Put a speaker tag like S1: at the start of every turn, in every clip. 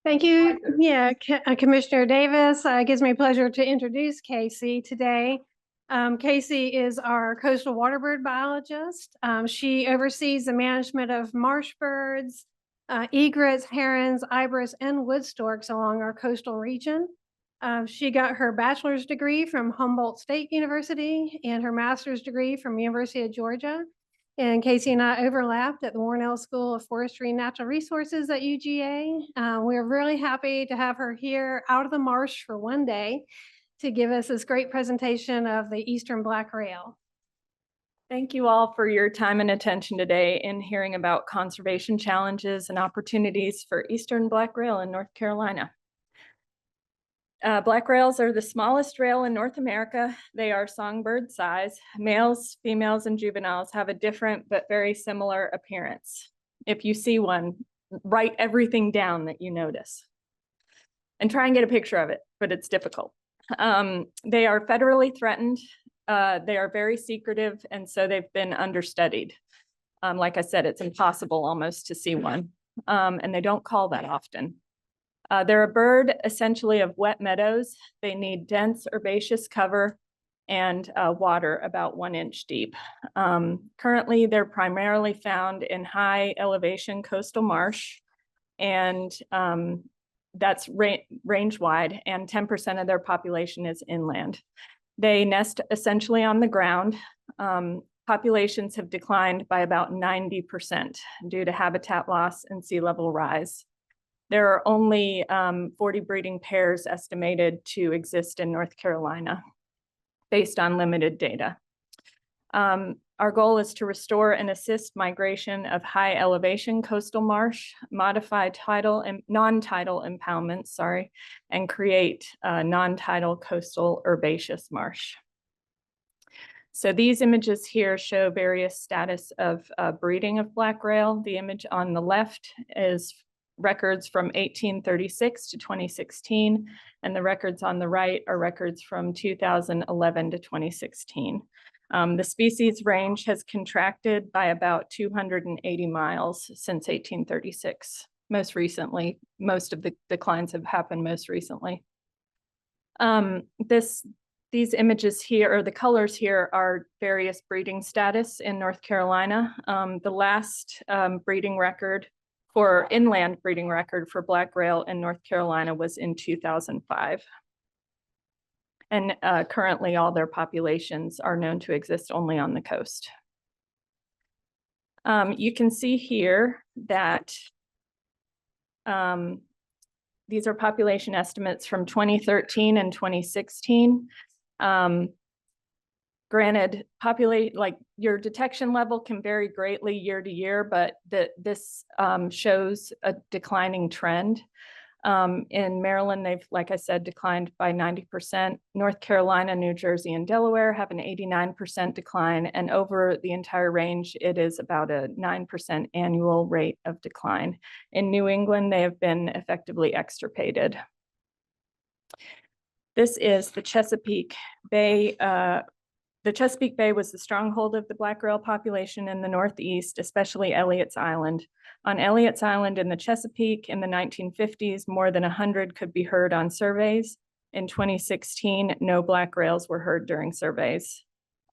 S1: Thank you. Yeah, Commissioner Davis, it gives me pleasure to introduce Casey today. Casey is our coastal waterbird biologist. She oversees the management of marsh birds, egrets, herons, ibis, and wood storks along our coastal region. She got her bachelor's degree from Humboldt State University and her master's degree from University of Georgia. And Casey and I overlapped at the Warnell School of Forestry and Natural Resources at UGA. We're really happy to have her here out of the marsh for one day to give us this great presentation of the Eastern Black Rail.
S2: Thank you all for your time and attention today in hearing about conservation challenges and opportunities for Eastern Black Rail in North Carolina. Black rails are the smallest rail in North America. They are songbird size. Males, females, and juveniles have a different but very similar appearance. If you see one, write everything down that you notice and try and get a picture of it, but it's difficult. They are federally threatened. They are very secretive, and so they've been understudied. Like I said, it's impossible almost to see one, and they don't call that often. They're a bird essentially of wet meadows. They need dense herbaceous cover and water about 1 inch deep. Currently, they're primarily found in high elevation coastal marsh, and that's range wide, and 10% of their population is inland. They nest essentially on the ground. Populations have declined by about 90% due to habitat loss and sea level rise. There are only 40 breeding pairs estimated to exist in North Carolina based on limited data. Our goal is to restore and assist migration of high elevation coastal marsh, modify tidal and non-tidal impoundments, and create non-tidal coastal herbaceous marsh. So these images here show various status of breeding of black rail. The image on the left is records from 1836 to 2016, and the records on the right are records from 2011 to 2016. The species range has contracted by about 280 miles since 1836. Most recently, most of the declines have happened most recently. These images here, or the colors here, are various breeding status in North Carolina. The last breeding record for inland breeding record for black rail in North Carolina was in 2005. And currently all their populations are known to exist only on the coast. You can see here that these are population estimates from 2013 and 2016. Granted, your detection level can vary greatly year to year, but this shows a declining trend. In Maryland, they've, like I said, declined by 90%. North Carolina, New Jersey, and Delaware have an 89% decline, and over the entire range, it is about a 9% annual rate of decline. In New England, they have been effectively extirpated. This is the Chesapeake Bay. The Chesapeake Bay was the stronghold of the black rail population in the Northeast, especially Elliott's Island. On Elliott's Island in the Chesapeake in the 1950s, more than 100 could be heard on surveys. In 2016, no black rails were heard during surveys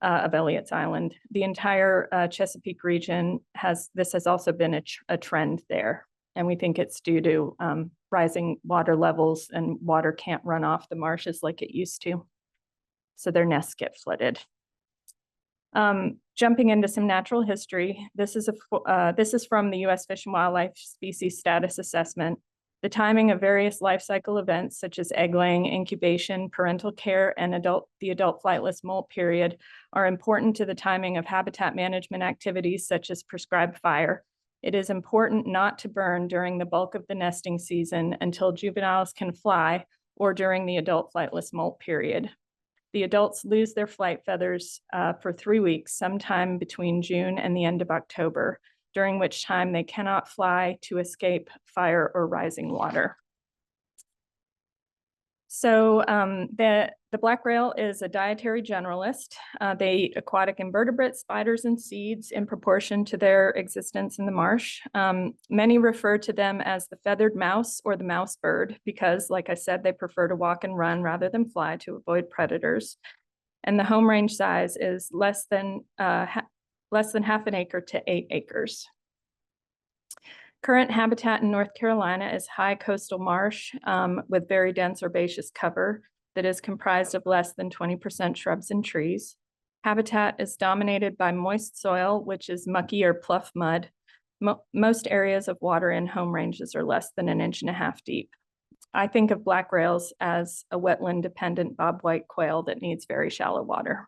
S2: of Elliott's Island. The entire Chesapeake region has also been a trend there. And we think it's due to rising water levels, and water can't run off the marshes like it used to. So their nests get flooded. Jumping into some natural history, this is from the U.S. Fish and Wildlife Species Status Assessment. The timing of various life cycle events such as egg laying, incubation, parental care, and the adult flightless molt period are important to the timing of habitat management activities such as prescribed fire. It is important not to burn during the bulk of the nesting season until juveniles can fly, or during the adult flightless molt period. The adults lose their flight feathers for 3 weeks, sometime between June and the end of October, during which time they cannot fly to escape fire or rising water. So The black rail is a dietary generalist. They eat aquatic invertebrates, spiders, and seeds in proportion to their existence in the marsh. Many refer to them as the feathered mouse or the mouse bird because, like I said, they prefer to walk and run rather than fly to avoid predators. And the home range size is less than half an acre to 8 acres. Current habitat in North Carolina is high coastal marsh with very dense herbaceous cover that is comprised of less than 20% shrubs and trees. Habitat is dominated by moist soil, which is mucky or pluff mud. Most areas of water in home ranges are less than 1.5 inches deep. I think of black rails as a wetland-dependent bobwhite quail that needs very shallow water.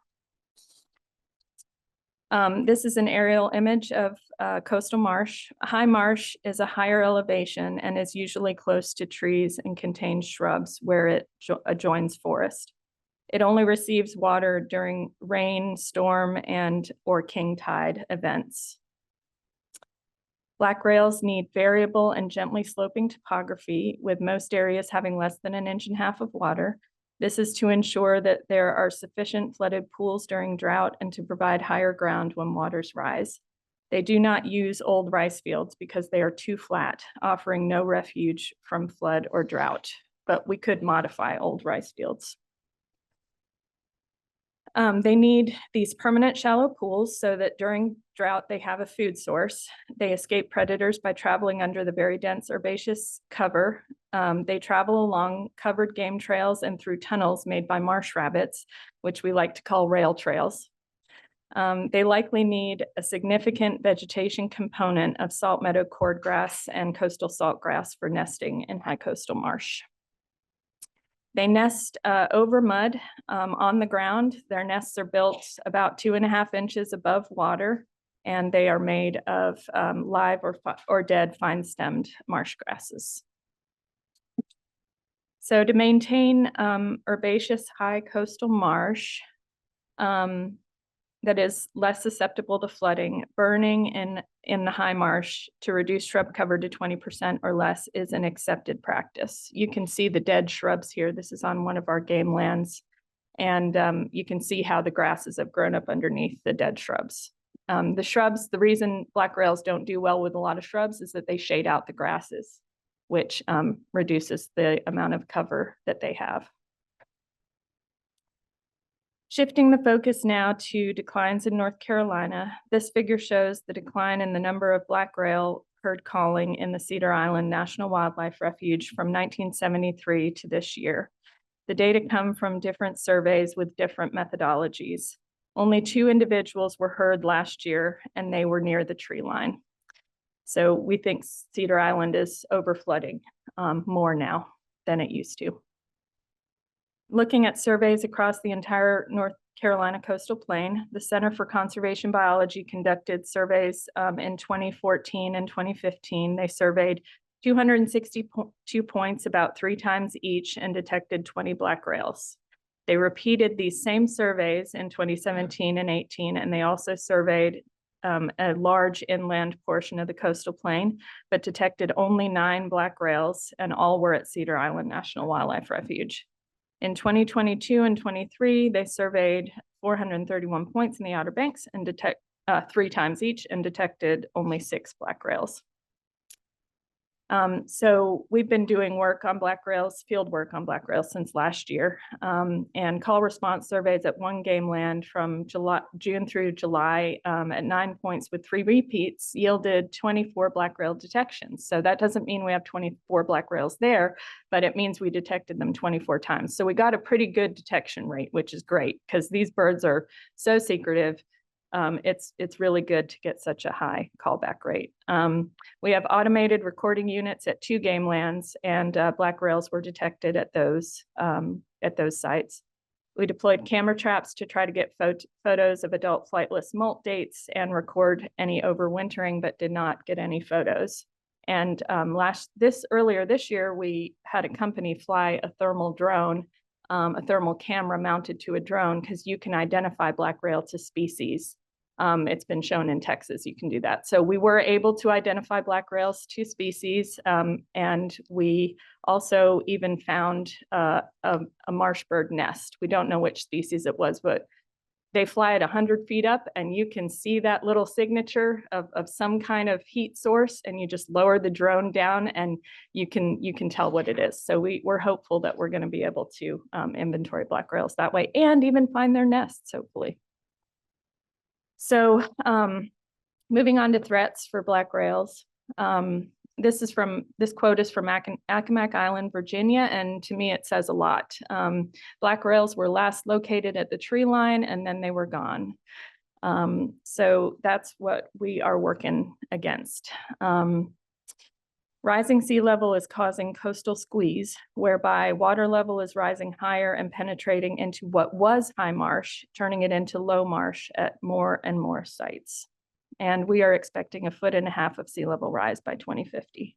S2: This is an aerial image of coastal marsh. High marsh is a higher elevation and is usually close to trees and contains shrubs where it adjoins forest. It only receives water during rain, storm, or king tide events. Black rails need variable and gently sloping topography, with most areas having less than 1.5 inches of water. This is to ensure that there are sufficient flooded pools during drought and to provide higher ground when waters rise. They do not use old rice fields because they are too flat, offering no refuge from flood or drought, but we could modify old rice fields. They need these permanent shallow pools so that during drought they have a food source. They escape predators by traveling under the very dense herbaceous cover. They travel along covered game trails and through tunnels made by marsh rabbits, which we like to call rail trails. They likely need a significant vegetation component of salt meadow cordgrass and coastal saltgrass for nesting in high coastal marsh. They nest over mud on the ground. Their nests are built about 2.5 inches above water, and they are made of live or dead fine-stemmed marsh grasses. So to maintain herbaceous high coastal marsh that is less susceptible to flooding, burning in the high marsh to reduce shrub cover to 20% or less is an accepted practice. You can see the dead shrubs here. This is on one of our game lands. And you can see how the grasses have grown up underneath the dead shrubs. The reason black rails don't do well with a lot of shrubs is that they shade out the grasses, which reduces the amount of cover that they have. Shifting the focus now to declines in North Carolina, this figure shows the decline in the number of black rail herd calling in the Cedar Island National Wildlife Refuge from 1973 to this year. The data come from different surveys with different methodologies. Only 2 individuals were heard last year, and they were near the tree line. So we think Cedar Island is overflooding more now than it used to. Looking at surveys across the entire North Carolina coastal plain, the Center for Conservation Biology conducted surveys in 2014 and 2015. They surveyed 262 points about 3 times each and detected 20 black rails. They repeated these same surveys in 2017 and 18, and they also surveyed a large inland portion of the coastal plain, but detected only 9 black rails, and all were at Cedar Island National Wildlife Refuge. In 2022 and 23, they surveyed 431 points in the Outer Banks and 3 times each and detected only 6 black rails. So we've been doing work on black rails, field work on black rails since last year, and call response surveys at one game land from June through July at 9 points with 3 repeats yielded 24 black rail detections. So that doesn't mean we have 24 black rails there, but it means we detected them 24 times. So we got a pretty good detection rate, which is great because these birds are so secretive. It's really good to get such a high callback rate. We have automated recording units at 2 game lands, and black rails were detected at those sites. We deployed camera traps to try to get photos of adult flightless molt dates and record any overwintering, but did not get any photos. And earlier this year, we had a company fly a thermal drone, a thermal camera mounted to a drone, because you can identify black rail to species It's been shown in Texas, you can do that. So we were able to identify black rails, 2 species, and we also even found a marsh bird nest. We don't know which species it was, but they fly at 100 feet up, and you can see that little signature of some kind of heat source, and you just lower the drone down and you can tell what it is. So we're hopeful that we're going to be able to inventory black rails that way and even find their nests, hopefully. So moving on to threats for black rails. This quote is from Accomack Island, Virginia, and to me it says a lot. Black rails were last located at the tree line and then they were gone. So that's what we are working against. Rising sea level is causing coastal squeeze, whereby water level is rising higher and penetrating into what was high marsh, turning it into low marsh at more and more sites. And we are expecting 1.5 feet of sea level rise by 2050.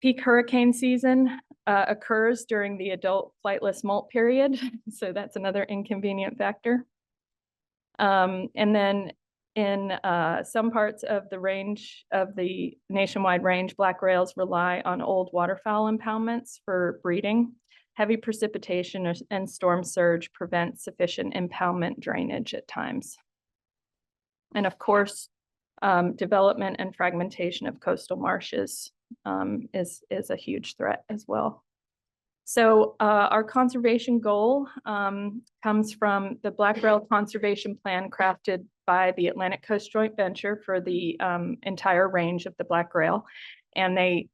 S2: Peak hurricane season occurs during the adult flightless molt period. So that's another inconvenient factor. And then in some parts of the range of the nationwide range, black rails rely on old waterfowl impoundments for breeding. Heavy precipitation and storm surge prevent sufficient impoundment drainage at times. And of course, development and fragmentation of coastal marshes is a huge threat as well. So our conservation goal comes from the Black Rail Conservation Plan crafted by the Atlantic Coast Joint Venture for the entire range of the Black Rail. And they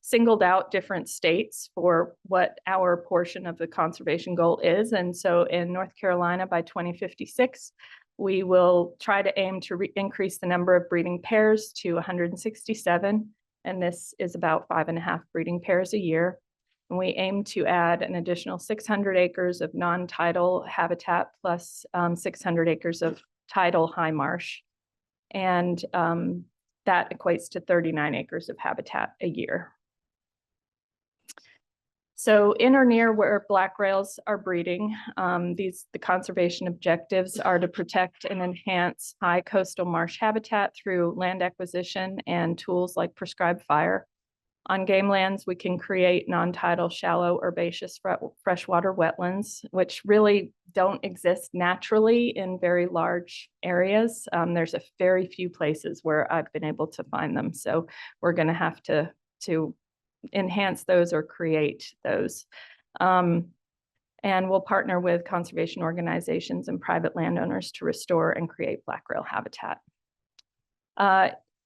S2: singled out different states for what our portion of the conservation goal is. And so in North Carolina by 2056, we will try to aim to increase the number of breeding pairs to 167. And this is about 5.5 breeding pairs a year. And we aim to add an additional 600 acres of non-tidal habitat plus 600 acres of tidal high marsh. And that equates to 39 acres of habitat a year. So in or near where black rails are breeding, the conservation objectives are to protect and enhance high coastal marsh habitat through land acquisition and tools like prescribed fire. On game lands, we can create non-tidal, shallow, herbaceous freshwater wetlands, which really don't exist naturally in very large areas. There's a very few places where I've been able to find them. So we're going to have to enhance those or create those. And we'll partner with conservation organizations and private landowners to restore and create black rail habitat.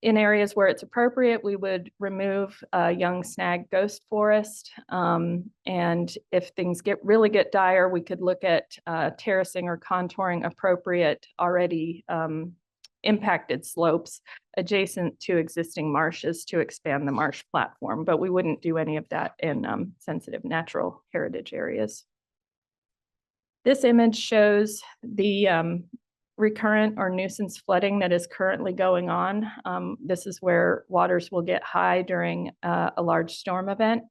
S2: In areas where it's appropriate, we would remove young snag ghost forest. And if things really get dire, we could look at terracing or contouring appropriate already impacted slopes adjacent to existing marshes to expand the marsh platform, but we wouldn't do any of that in sensitive natural heritage areas. This image shows the recurrent or nuisance flooding that is currently going on. This is where waters will get high during a large storm event.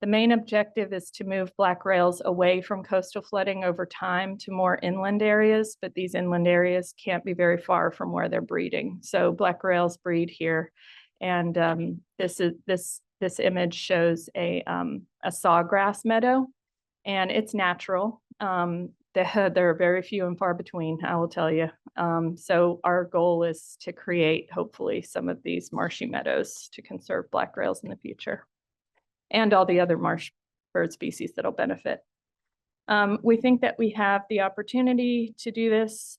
S2: The main objective is to move black rails away from coastal flooding over time to more inland areas, but these inland areas can't be very far from where they're breeding. So black rails breed here. And this image shows a sawgrass meadow, and it's natural. There are very few and far between, I will tell you. So our goal is to create, hopefully, some of these marshy meadows to conserve black rails in the future, and all the other marsh bird species that'll benefit. We think that we have the opportunity to do this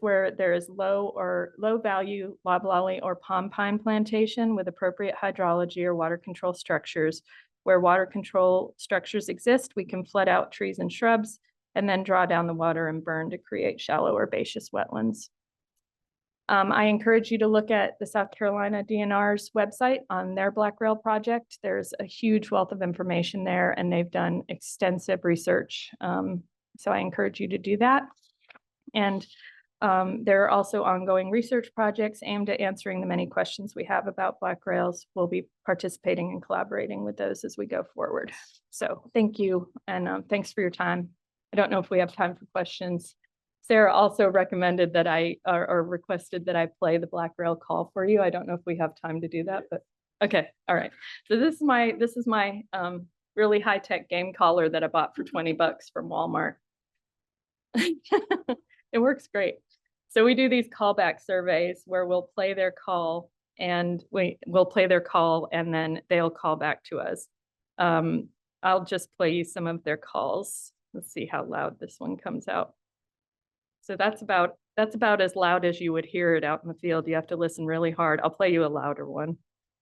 S2: where there is low value loblolly or palm pine plantation with appropriate hydrology or water control structures. Where water control structures exist, we can flood out trees and shrubs and then draw down the water and burn to create shallow herbaceous wetlands. I encourage you to look at the South Carolina DNR's website on their Black Rail project. There's a huge wealth of information there, and they've done extensive research. So I encourage you to do that. And there are also ongoing research projects aimed at answering the many questions we have about black rails. We'll be participating and collaborating with those as we go forward. So thank you, and thanks for your time. I don't know if we have time for questions. Sarah also recommended that or requested that I play the Black Rail call for you. I don't know if we have time to do that, but okay, all right. So this is my really high-tech game caller that I bought for 20 bucks from Walmart. It works great. So we do these callback surveys where we'll play their call and we'll play their call and then they'll call back to us. I'll just play you some of their calls. Let's see how loud this one comes out. So that's about as loud as you would hear it out in the field. You have to listen really hard. I'll play you a louder one.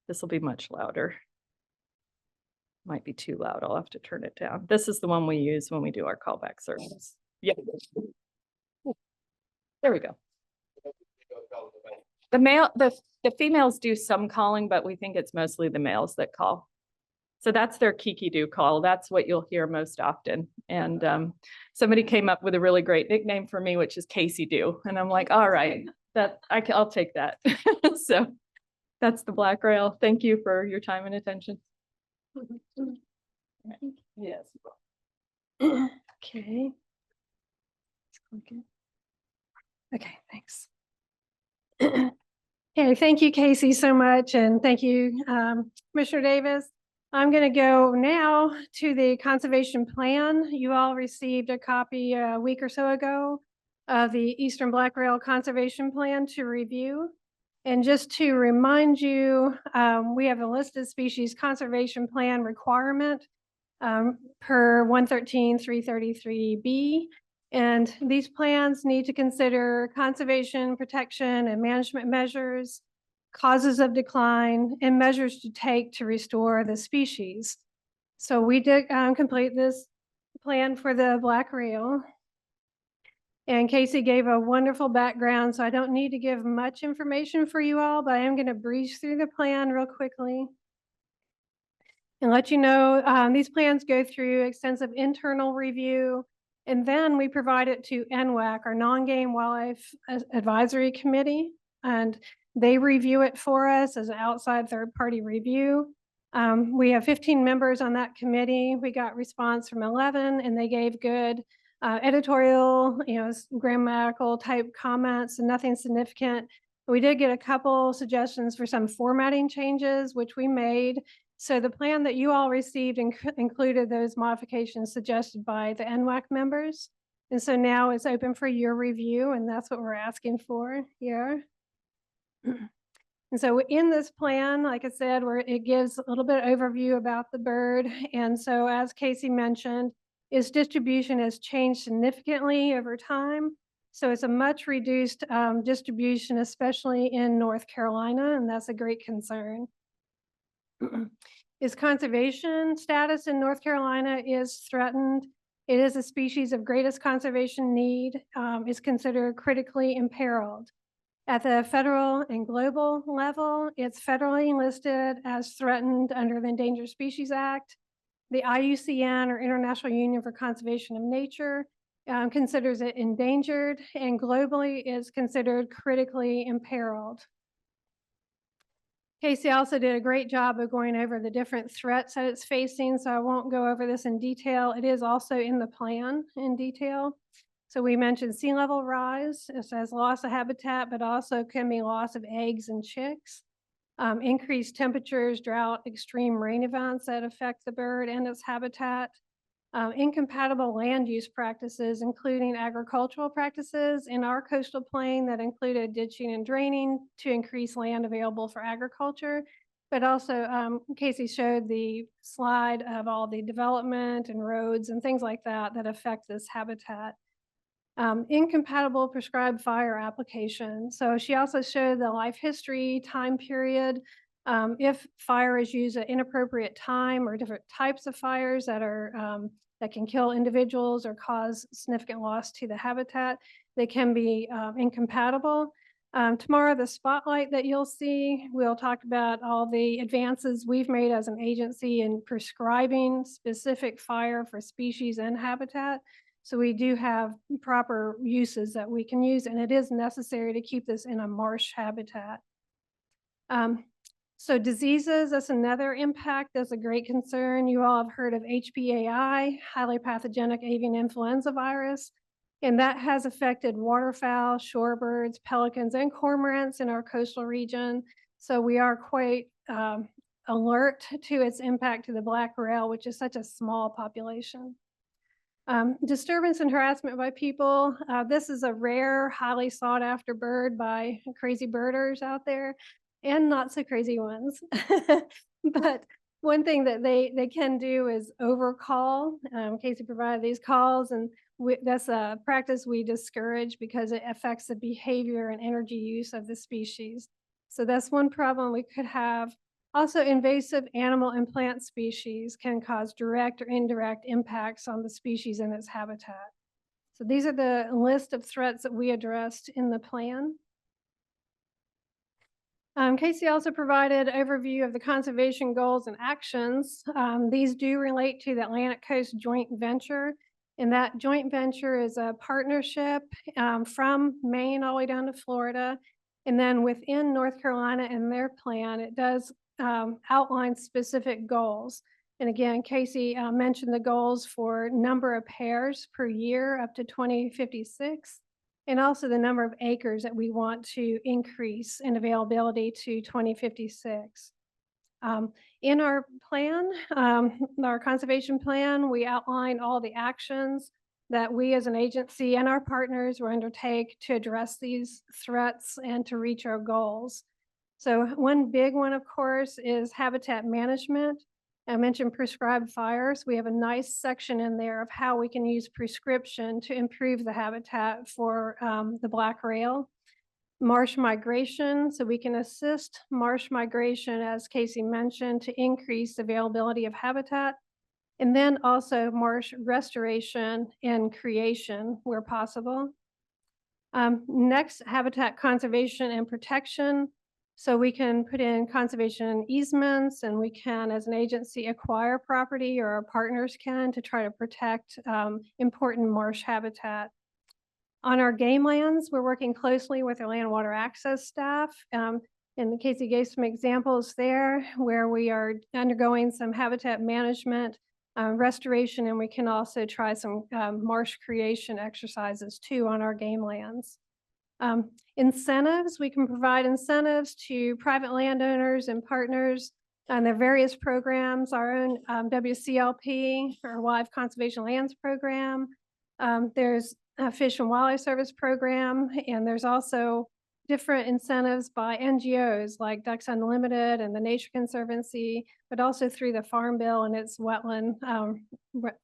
S2: This will be much louder. Might be too loud. I'll have to turn it down. This is the one we use when we do our callback service. Yeah. There we go. The females do some calling, but we think it's mostly the males that call. So that's their Kiki-Doo call. That's what you'll hear most often. And somebody came up with a really great nickname for me, which is Casey-Doo. And I'm like, all right, I'll take that. So that's the Black Rail. Thank you for your time and attention. Yes.
S1: Okay. Okay, thanks. Okay, thank you, Casey, so much. And thank you, Commissioner Davis. I'm going to go now to the conservation plan. You all received a copy a week or so ago of the Eastern Black Rail Conservation Plan to review. And just to remind you, we have a listed species conservation plan requirement per 113.333B. And these plans need to consider conservation, protection, and management measures, causes of decline, and measures to take to restore the species. So we did complete this plan for the Black Rail. And Casey gave a wonderful background, so I don't need to give much information for you all, but I am going to breeze through the plan real quickly and let you know these plans go through extensive internal review, and then we provide it to NWAC, our Non-Game Wildlife Advisory Committee, and they review it for us as an outside third-party review. We have 15 members on that committee. We got response from 11, and they gave good editorial, grammatical type comments and nothing significant. We did get a couple suggestions for some formatting changes, which we made. So the plan that you all received included those modifications suggested by the NWAC members. And so now it's open for your review, and that's what we're asking for here. And so in this plan, like I said, it gives a little bit of overview about the bird. And so as Casey mentioned, its distribution has changed significantly over time. So it's a much reduced distribution, especially in North Carolina, and that's a great concern. Its conservation status in North Carolina is threatened. It is a species of greatest conservation need. It's considered critically imperiled. At the federal and global level, it's federally listed as threatened under the Endangered Species Act. The IUCN, or International Union for Conservation of Nature, considers it endangered, and globally is considered critically imperiled. Casey also did a great job of going over the different threats that it's facing, so I won't go over this in detail. It is also in the plan in detail. So we mentioned sea level rise. It says loss of habitat, but also can be loss of eggs and chicks. Increased temperatures, drought, extreme rain events that affect the bird and its habitat. Incompatible land use practices, including agricultural practices in our coastal plain that included ditching and draining to increase land available for agriculture. But also, Casey showed the slide of all the development and roads and things like that that affect this habitat. Incompatible prescribed fire application. So she also showed the life history time period. If fire is used at inappropriate time, or different types of fires that are that can kill individuals or cause significant loss to the habitat, they can be incompatible. Tomorrow, the spotlight that you'll see, we'll talk about all the advances we've made as an agency in prescribing specific fire for species and habitat. So we do have proper uses that we can use, and it is necessary to keep this in a marsh habitat. So diseases, that's another impact. That's a great concern. You all have heard of HPAI, highly pathogenic avian influenza virus, and that has affected waterfowl, shorebirds, pelicans, and cormorants in our coastal region. So we are quite alert to its impact to the black rail, which is such a small population. Disturbance and harassment by people. This is a rare, highly sought after bird by crazy birders out there and not so crazy ones. But one thing that they can do is overcall. Casey provided these calls, and that's a practice we discourage because it affects the behavior and energy use of the species. So that's one problem we could have. Also, invasive animal and plant species can cause direct or indirect impacts on the species and its habitat. So these are the list of threats that we addressed in the plan. Casey also provided overview of the conservation goals and actions. These do relate to the Atlantic Coast Joint Venture, and that joint venture is a partnership from Maine all the way down to Florida. And then within North Carolina and their plan, it does outline specific goals. And again, Casey mentioned the goals for number of pairs per year up to 2056, and also the number of acres that we want to increase in availability to 2056. In our plan, our conservation plan, we outline all the actions that we as an agency and our partners will undertake to address these threats and to reach our goals. So one big one, of course, is habitat management. I mentioned prescribed fires. We have a nice section in there of how we can use prescription to improve the habitat for the black rail. Marsh migration, so we can assist marsh migration, as Casey mentioned, to increase availability of habitat. And then also marsh restoration and creation where possible. Next, habitat conservation and protection. So we can put in conservation easements, and we can, as an agency, acquire property, or our partners can, to try to protect important marsh habitat. On our game lands, we're working closely with our land water access staff. And Casey gave some examples there where we are undergoing some habitat management, restoration, and we can also try some marsh creation exercises too on our game lands. Incentives, we can provide incentives to private landowners and partners on their various programs, our own WCLP, or Wildlife Conservation Lands Program. There's a Fish and Wildlife Service program, and there's also different incentives by NGOs like Ducks Unlimited and the Nature Conservancy, but also through the Farm Bill and its wetland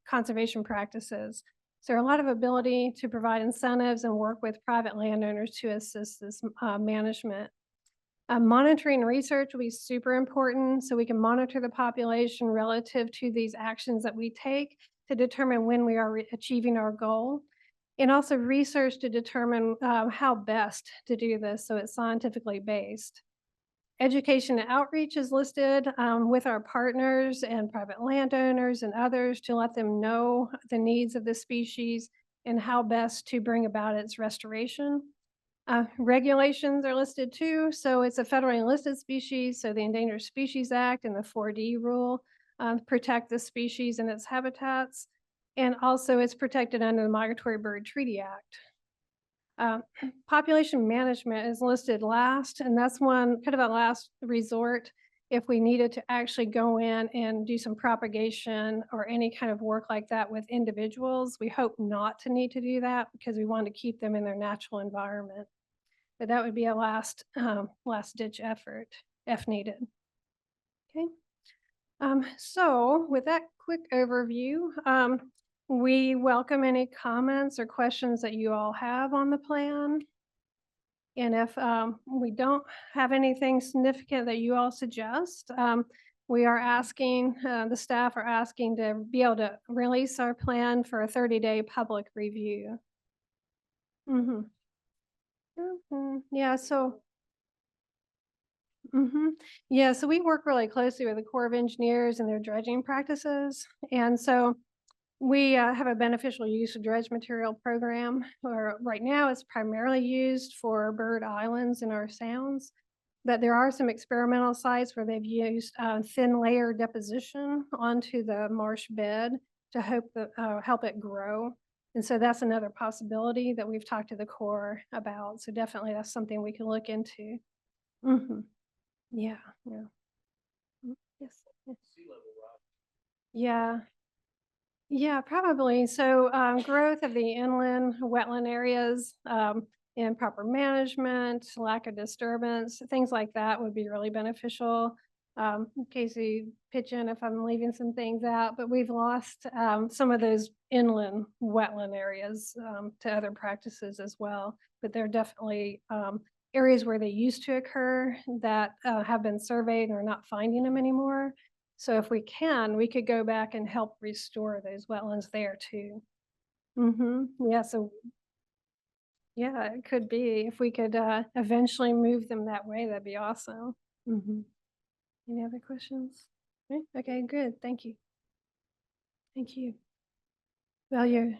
S1: conservation practices. So there are a lot of ability to provide incentives and work with private landowners to assist this management. Monitoring and research will be super important, so we can monitor the population relative to these actions that we take to determine when we are achieving our goal. And also research to determine how best to do this, so it's scientifically based. Education and outreach is listed with our partners and private landowners and others to let them know the needs of the species and how best to bring about its restoration. Regulations are listed too. So it's a federally listed species. So the Endangered Species Act and the 4D rule protect the species and its habitats. And also it's protected under the Migratory Bird Treaty Act. Population management is listed last, and that's one kind of a last resort if we needed to actually go in and do some propagation or any kind of work like that with individuals. We hope not to need to do that because we want to keep them in their natural environment. But that would be a last ditch effort if needed. Okay. So with that quick overview, we welcome any comments or questions that you all have on the plan. And if we don't have anything significant that you all suggest, we are asking, the staff are asking to be able to release our plan for a 30-day public review. Yeah, so yeah, so we work really closely with the Corps of Engineers and their dredging practices. And so we have a beneficial use of dredge material program, where right now it's primarily used for bird islands in our sounds. but there are some experimental sites where they've used thin layer deposition onto the marsh bed to help it grow. And so that's another possibility that we've talked to the Corps about. So definitely that's something we can look into. Hmm. Yeah, yeah. Yes. Yes. Yeah. Yeah, probably. So growth of the inland wetland areas, improper management, lack of disturbance, things like that would be really beneficial. Casey, pitch in if I'm leaving some things out, but we've lost some of those inland wetland areas to other practices as well. But they're definitely areas where they used to occur that have been surveyed and are not finding them anymore. So if we can, we could go back and help restore those wetlands there too. Yeah, so yeah, it could be. If we could eventually move them that way, that'd be awesome. Any other questions? Okay, good. Thank you. Thank you. Well, you.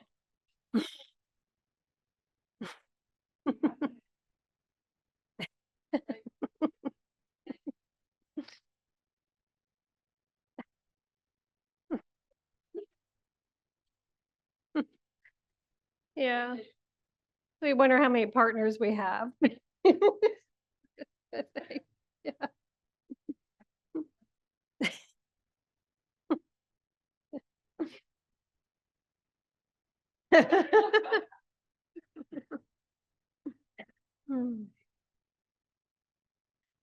S1: Yeah. We wonder how many partners we have. Yeah. Hmm.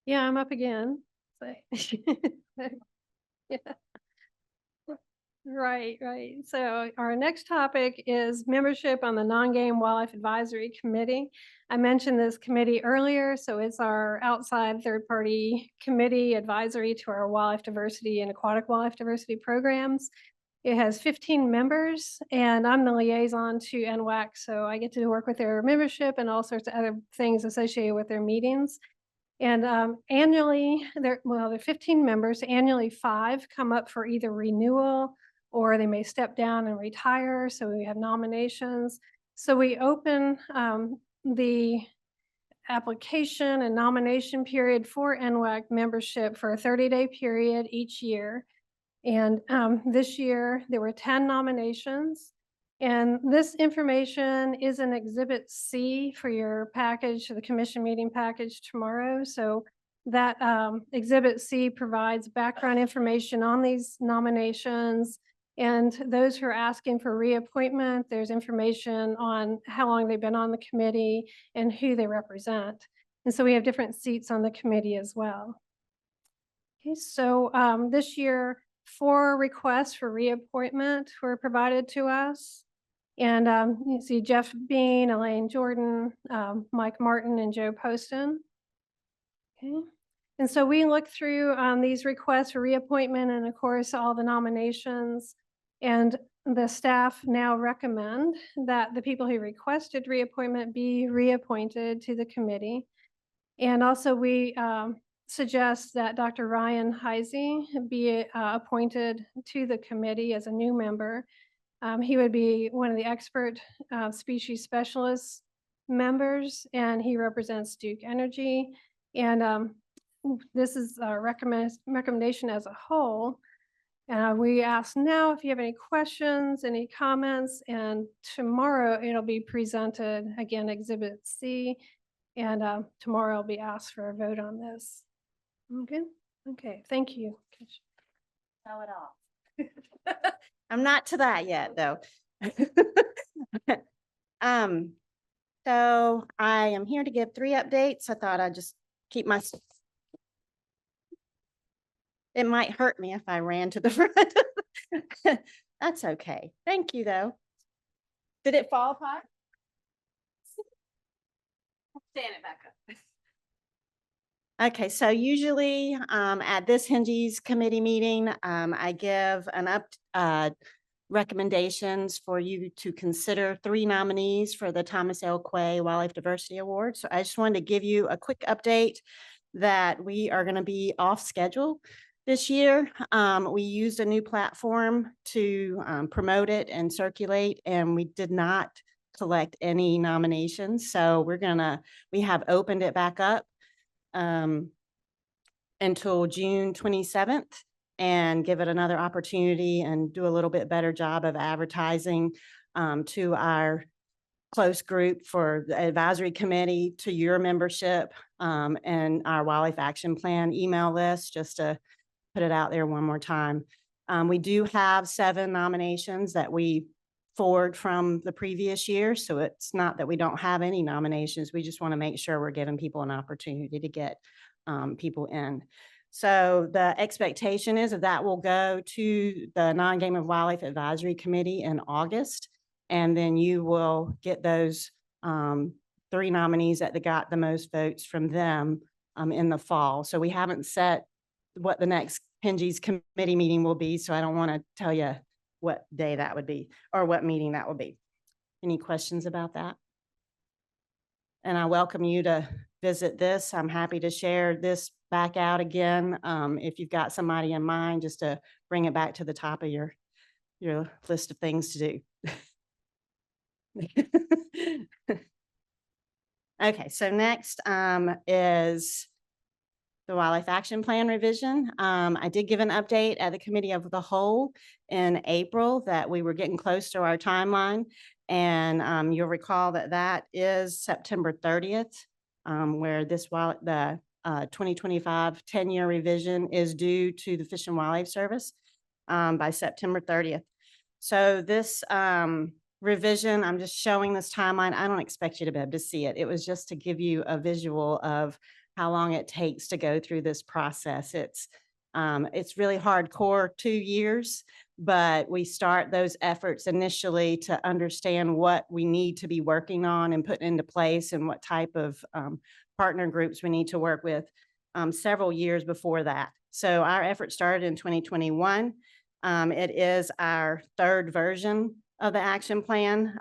S1: Yeah, I'm up again. So yeah. Right, right. So our next topic is membership on the Non-Game Wildlife Advisory Committee. I mentioned this committee earlier, so it's our outside third-party committee advisory to our wildlife diversity and aquatic wildlife diversity programs. It has 15 members, and I'm the liaison to NWAC, so I get to work with their membership and all sorts of other things associated with their meetings. And annually, there are 15 members. Annually, 5 come up for either renewal or they may step down and retire. So we have nominations. So we open the application and nomination period for NWAC membership for a 30-day period each year. And this year there were 10 nominations. And this information is an Exhibit C for your package, the commission meeting package tomorrow. So that Exhibit C provides background information on these nominations. And those who are asking for reappointment, there's information on how long they've been on the committee and who they represent. And so we have different seats on the committee as well. Okay, so this year, 4 requests for reappointment were provided to us. And you see Jeff Bean, Elaine Jordan, Mike Martin, and Joe Poston. Okay. And so we looked through these requests for reappointment and of course all the nominations, and the staff now recommend that the people who requested reappointment be reappointed to the committee. And also we suggest that Dr. Ryan Heisey be appointed to the committee as a new member. He would be one of the expert species specialists members, and he represents Duke Energy. And this is our recommendation as a whole. We ask now if you have any questions, any comments, and tomorrow it'll be presented, again, Exhibit C, and tomorrow I'll be asked for a vote on this. Okay, okay, thank you.
S3: Tell it all. I'm not to that yet, though. So I am here to give 3 updates. I thought I'd just keep my. It might hurt me if I ran to the front. That's okay. Thank you, though. Did it fall apart? Stand it back up. Okay, so usually at this Hengies committee meeting, I give recommendations for you to consider 3 nominees for the Thomas L. Quay Wildlife Diversity Award. So I just wanted to give you a quick update that we are going to be off schedule this year. We used a new platform to promote it and circulate, and we did not collect any nominations. So we have opened it back up. until June 27th and give it another opportunity and do a little bit better job of advertising to our close group for the advisory committee, to your membership, and our Wildlife Action Plan email list, just to put it out there one more time. We do have 7 nominations that we forward from the previous year, so it's not that we don't have any nominations. We just want to make sure we're giving people an opportunity to get people in. So the expectation is that will go to the Non-Game of Wildlife Advisory Committee in August, and then you will get those 3 nominees that got the most votes from them in the fall. So we haven't set what the next Penges committee meeting will be, so I don't want to tell you what day that would be or what meeting that will be. Any questions about that? And I welcome you to visit this. I'm happy to share this back out again. If you've got somebody in mind, just to bring it back to the top of your list of things to do. Okay, so next is the Wildlife Action Plan revision. I did give an update at the Committee of the Whole in April that we were getting close to our timeline. And you'll recall that that is September 30th, where the 2025 10-year revision is due to the Fish and Wildlife Service by September 30th. So this revision, I'm just showing this timeline. I don't expect you to be able to see it. It was just to give you a visual of how long it takes to go through this process. It's really hardcore, 2 years, but we start those efforts initially to understand what we need to be working on and put into place and what type of partner groups we need to work with several years before that. So our effort started in 2021. It is our 3rd version of the action plan.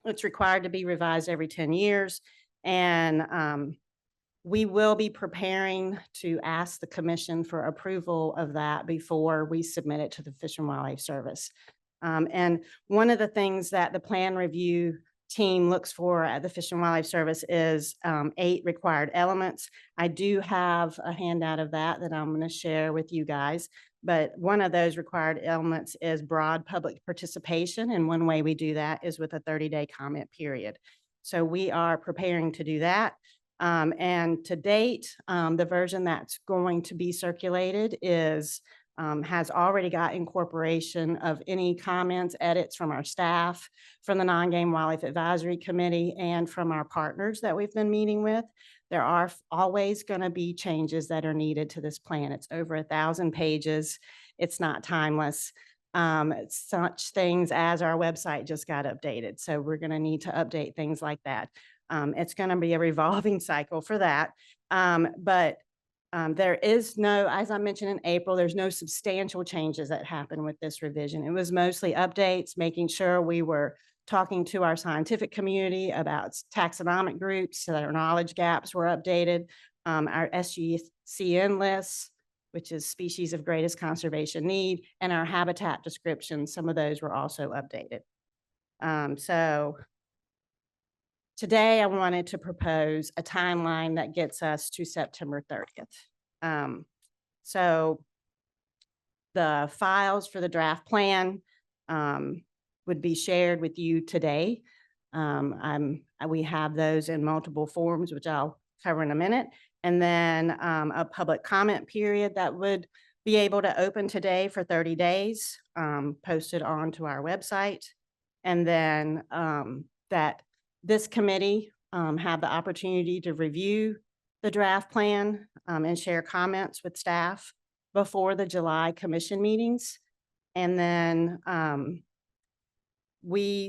S3: It's required to be revised every 10 years. And we will be preparing to ask the commission for approval of that before we submit it to the Fish and Wildlife Service. And one of the things that the plan review team looks for at the Fish and Wildlife Service is 8 required elements. I do have a handout of that I'm going to share with you guys. But one of those required elements is broad public participation. And one way we do that is with a 30-day comment period. So we are preparing to do that. And to date, the version that's going to be circulated has already got incorporation of any comments, edits from our staff, from the Non-Game Wildlife Advisory Committee, and from our partners that we've been meeting with. There are always going to be changes that are needed to this plan. It's over 1,000 pages. It's not timeless. Such things as our website just got updated. So we're going to need to update things like that. It's going to be a revolving cycle for that. But there is no, as I mentioned in April, there's no substantial changes that happened with this revision. It was mostly updates, making sure we were talking to our scientific community about taxonomic groups so that our knowledge gaps were updated. Our SGCN lists, which is species of greatest conservation need, and our habitat descriptions, some of those were also updated. So today I wanted to propose a timeline that gets us to September 30th. So the files for the draft plan would be shared with you today. We have those in multiple forms, which I'll cover in a minute. And then a public comment period that would be able to open today for 30 days, posted onto our website. And then that this committee have the opportunity to review the draft plan and share comments with staff before the July commission meetings. And then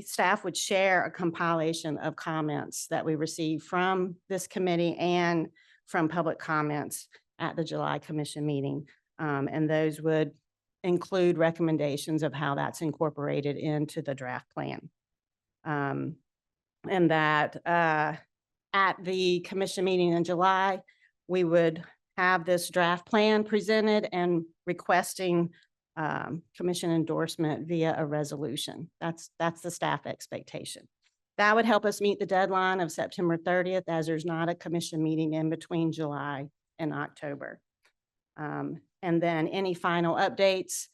S3: staff would share a compilation of comments that we receive from this committee and from public comments at the July commission meeting. And those would include recommendations of how that's incorporated into the draft plan. And that at the commission meeting in July, we would have this draft plan presented and requesting commission endorsement via a resolution. That's the staff expectation. That would help us meet the deadline of September 30th, as there's not a commission meeting in between July and October. And then any final updates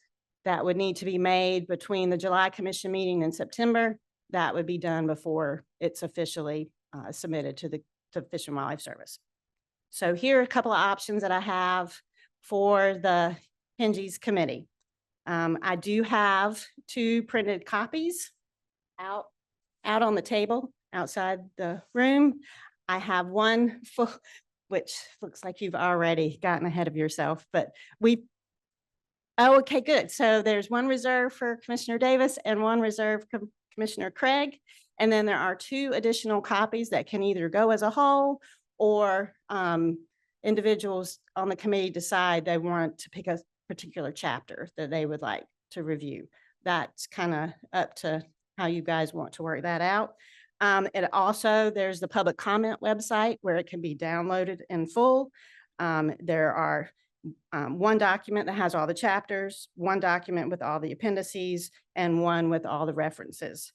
S3: that would need to be made between the July commission meeting in September, that would be done before it's officially submitted to the Fish and Wildlife Service. So here are a couple of options that I have for the Hengies Committee. I do have 2 printed copies out on the table outside the room. I have one full, which looks like you've already gotten ahead of yourself, but oh, okay, good. So there's one reserved for Commissioner Davis and one reserved for Commissioner Craig. And then there are 2 additional copies that can either go as a whole or individuals on the committee decide they want to pick a particular chapter that they would like to review. That's kind of up to how you guys want to work that out. And also there's the public comment website where it can be downloaded in full. There are 1 document that has all the chapters, 1 document with all the appendices, and 1 with all the references.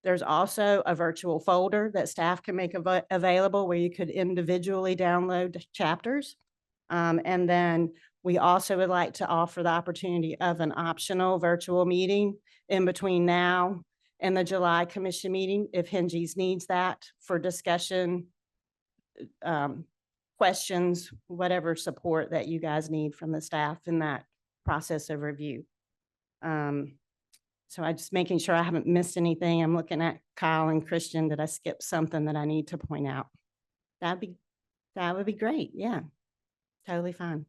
S3: There's also a virtual folder that staff can make available where you could individually download chapters. And then we also would like to offer the opportunity of an optional virtual meeting in between now and the July commission meeting, if Hengies needs that for discussion, questions, whatever support that you guys need from the staff in that process of review. So I'm just making sure I haven't missed anything. I'm looking at Kyle and Christian. Did I skip something that I need to point out? That would be great. Yeah, totally fine.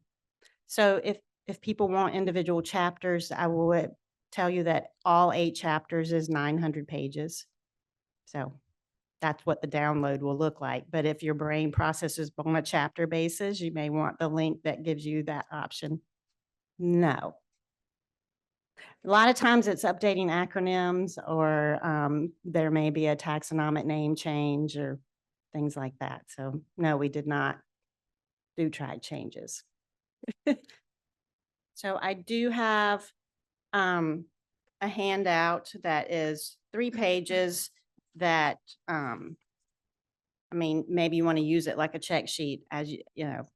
S3: So if people want individual chapters, I will tell you that all 8 chapters is 900 pages. So that's what the download will look like. But if your brain processes on a chapter basis, you may want the link that gives you that option. No. A lot of times it's updating acronyms or there may be a taxonomic name change or things like that. So no, we did not do track changes. So I do have a handout that is 3 pages that, I mean, maybe you want to use it like a check sheet as you know,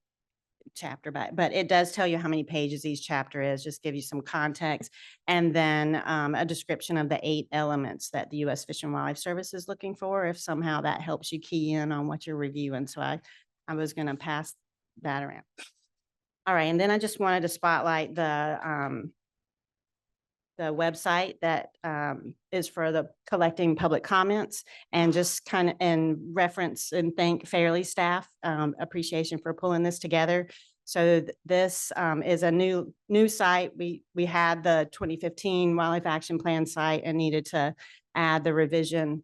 S3: chapter back, but it does tell you how many pages each chapter is, just give you some context. And then a description of the 8 elements that the U.S. Fish and Wildlife Service is looking for, if somehow that helps you key in on what you're reviewing. So I was going to pass that around. All right, and then I just wanted to spotlight the website that is for the collecting public comments, and just kind of in reference and thank Fairly staff, appreciation for pulling this together. So this is a new site. We had the 2015 Wildlife Action Plan site and needed to add the revision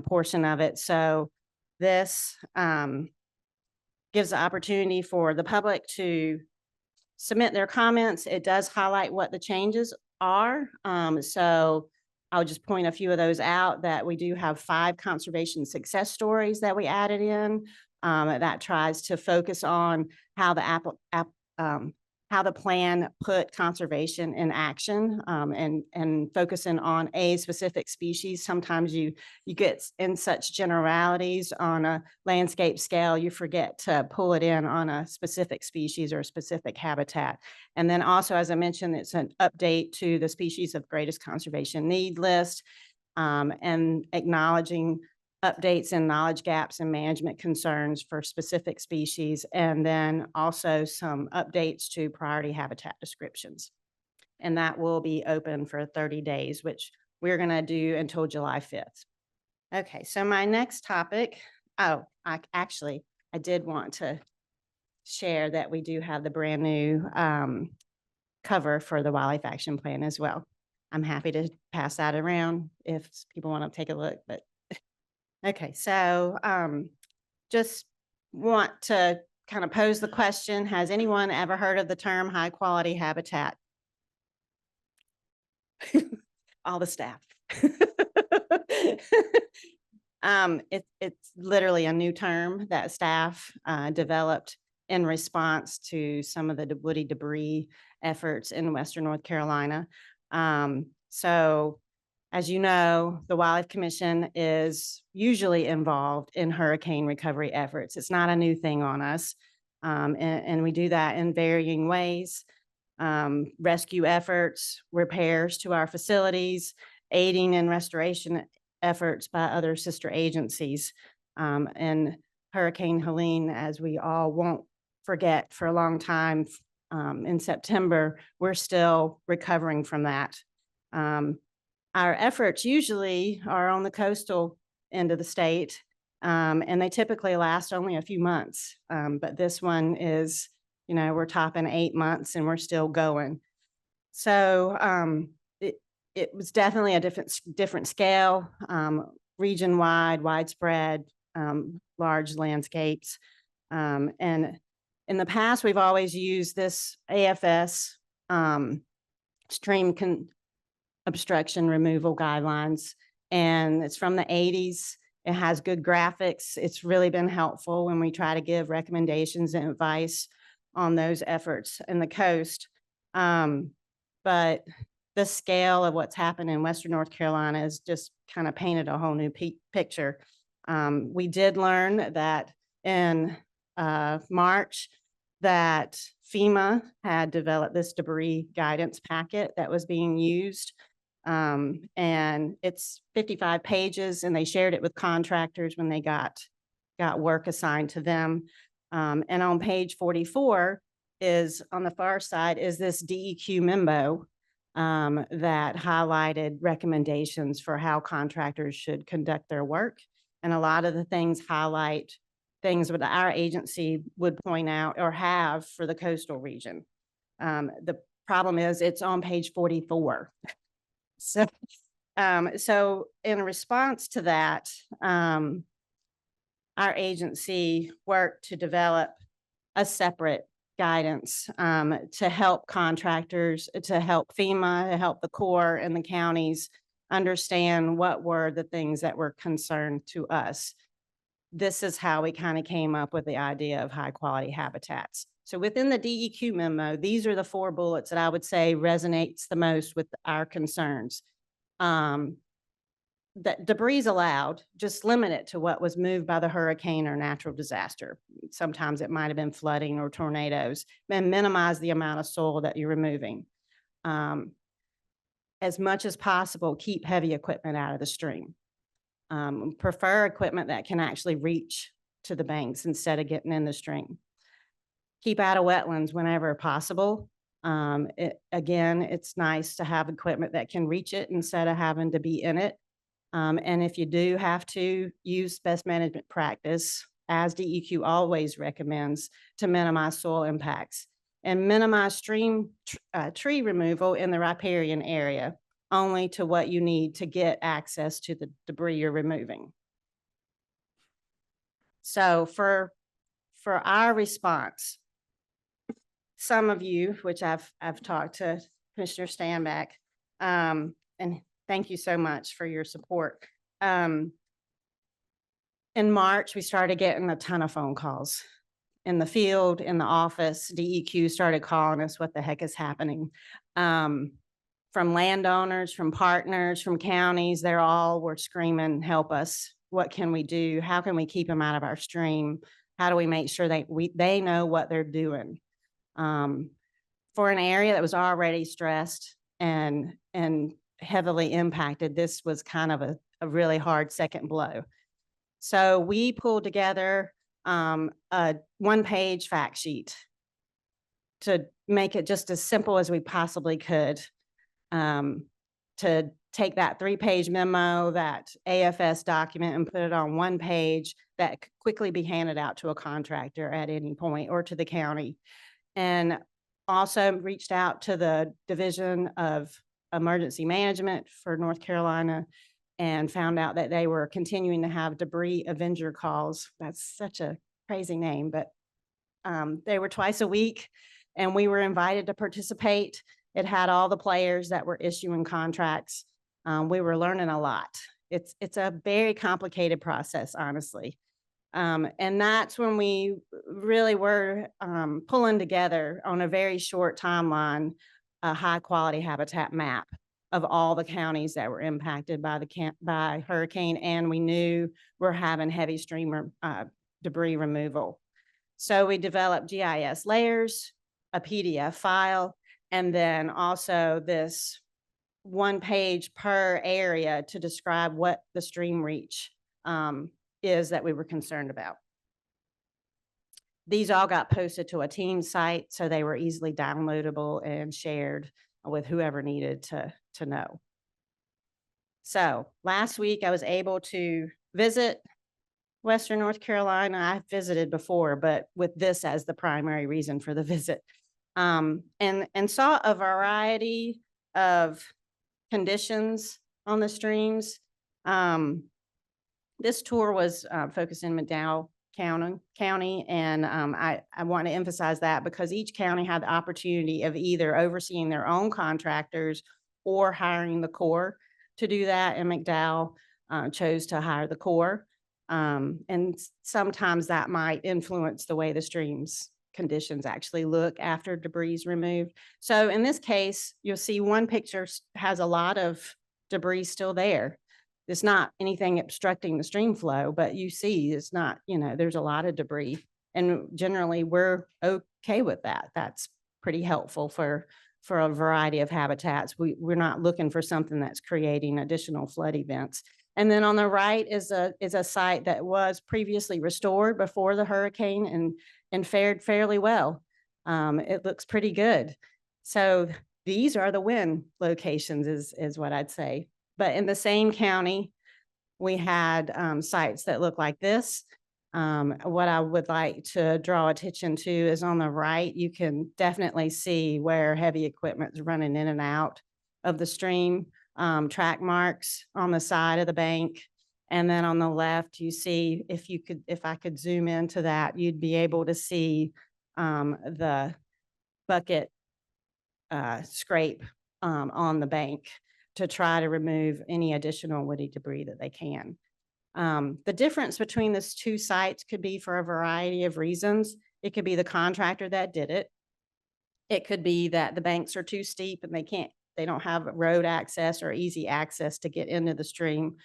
S3: portion of it. So this gives the opportunity for the public to submit their comments. It does highlight what the changes are. So I'll just point a few of those out, that we do have 5 conservation success stories that we added in that tries to focus on how how the plan put conservation in action, and focusing on a specific species. Sometimes you get in such generalities on a landscape scale, you forget to pull it in on a specific species or a specific habitat. And then also, as I mentioned, it's an update to the species of greatest conservation need list, and acknowledging updates and knowledge gaps and management concerns for specific species, and then also some updates to priority habitat descriptions. And that will be open for 30 days, which we're going to do until July 5th. Okay, so my next topic, I did want to share that we do have the brand new cover for the Wildlife Action Plan as well. I'm happy to pass that around if people want to take a look, but okay, so just want to kind of pose the question, has anyone ever heard of the term high quality habitat? All the staff. It's literally a new term that staff developed in response to some of the woody debris efforts in Western North Carolina. So as you know, the Wildlife Commission is usually involved in hurricane recovery efforts. It's not a new thing on us. And we do that in varying ways. Rescue efforts, repairs to our facilities, aiding in restoration efforts by other sister agencies. And Hurricane Helene, as we all won't forget for a long time, in September, we're still recovering from that. Our efforts usually are on the coastal end of the state, and they typically last only a few months. But this one is, we're topping 8 months and we're still going. So it was definitely a different scale, region-wide, widespread, large landscapes. And in the past, we've always used this AFS stream obstruction removal guidelines, and it's from the 80s. It has good graphics. It's really been helpful when we try to give recommendations and advice on those efforts in the coast. But the scale of what's happened in Western North Carolina has just kind of painted a whole new picture. We did learn that in March that FEMA had developed this debris guidance packet that was being used. And it's 55 pages, and they shared it with contractors when they got work assigned to them. And on page 44 is, on the far side, is this DEQ memo that highlighted recommendations for how contractors should conduct their work. And a lot of the things highlight things that our agency would point out or have for the coastal region. The problem is it's on page 44. So in response to that, our agency worked to develop a separate guidance to help contractors, to help FEMA, to help the Corps and the counties understand what were the things that were concerned to us. This is how we kind of came up with the idea of high quality habitats. So within the DEQ memo, these are the 4 bullets that I would say resonates the most with our concerns. That debris is allowed, just limit it to what was moved by the hurricane or natural disaster. Sometimes it might have been flooding or tornadoes, and minimize the amount of soil that you're removing. As much as possible, keep heavy equipment out of the stream. Prefer equipment that can actually reach to the banks instead of getting in the stream. Keep out of wetlands whenever possible. Again, it's nice to have equipment that can reach it instead of having to be in it. And if you do have to, use best management practice, as DEQ always recommends, to minimize soil impacts, and minimize stream tree removal in the riparian area, only to what you need to get access to the debris you're removing. So for our response, some of you, which I've talked to Commissioner Stanback, and thank you so much for your support. In March, we started getting a ton of phone calls in the field, in the office. DEQ started calling us, what the heck is happening? From landowners, from partners, from counties, they all were screaming, help us. What can we do? How can we keep them out of our stream? How do we make sure they know what they're doing? For an area that was already stressed and heavily impacted, this was kind of a really hard second blow. So we pulled together a 1-page fact sheet to make it just as simple as we possibly could, to take that 3-page memo, that AFS document, and put it on 1 page that could quickly be handed out to a contractor at any point or to the county. And also reached out to the Division of Emergency Management for North Carolina and found out that they were continuing to have debris Avenger calls. That's such a crazy name, but they were twice a week, and we were invited to participate. It had all the players that were issuing contracts. We were learning a lot. It's a very complicated process, honestly. And that's when we really were pulling together on a very short timeline a high quality habitat map of all the counties that were impacted by hurricane, and we knew we're having heavy stream debris removal. So we developed GIS layers, a PDF file, and then also this 1 page per area to describe what the stream reach is that we were concerned about. These all got posted to a team site, so they were easily downloadable and shared with whoever needed to know. So last week I was able to visit Western North Carolina. I've visited before, but with this as the primary reason for the visit, and saw a variety of conditions on the streams. This tour was focused in McDowell County, and I want to emphasize that because each county had the opportunity of either overseeing their own contractors or hiring the Corps to do that, and McDowell chose to hire the Corps. And sometimes that might influence the way the streams conditions actually look after debris is removed. So in this case, you'll see one picture has a lot of debris still there. It's not anything obstructing the stream flow, but you see it's not, there's a lot of debris. And generally we're okay with that. That's pretty helpful for a variety of habitats. We're not looking for something that's creating additional flood events. And then on the right is a site that was previously restored before the hurricane and fared fairly well. It looks pretty good. So these are the win locations is what I'd say. But in the same county, we had sites that look like this. What I would like to draw attention to is on the right, you can definitely see where heavy equipment is running in and out of the stream, track marks on the side of the bank. And then on the left, you see, if I could zoom into that, you'd be able to see the bucket scrape on the bank to try to remove any additional woody debris that they can. The difference between these two sites could be for a variety of reasons. It could be the contractor that did it. It could be that the banks are too steep and they don't have road access or easy access to get into the stream.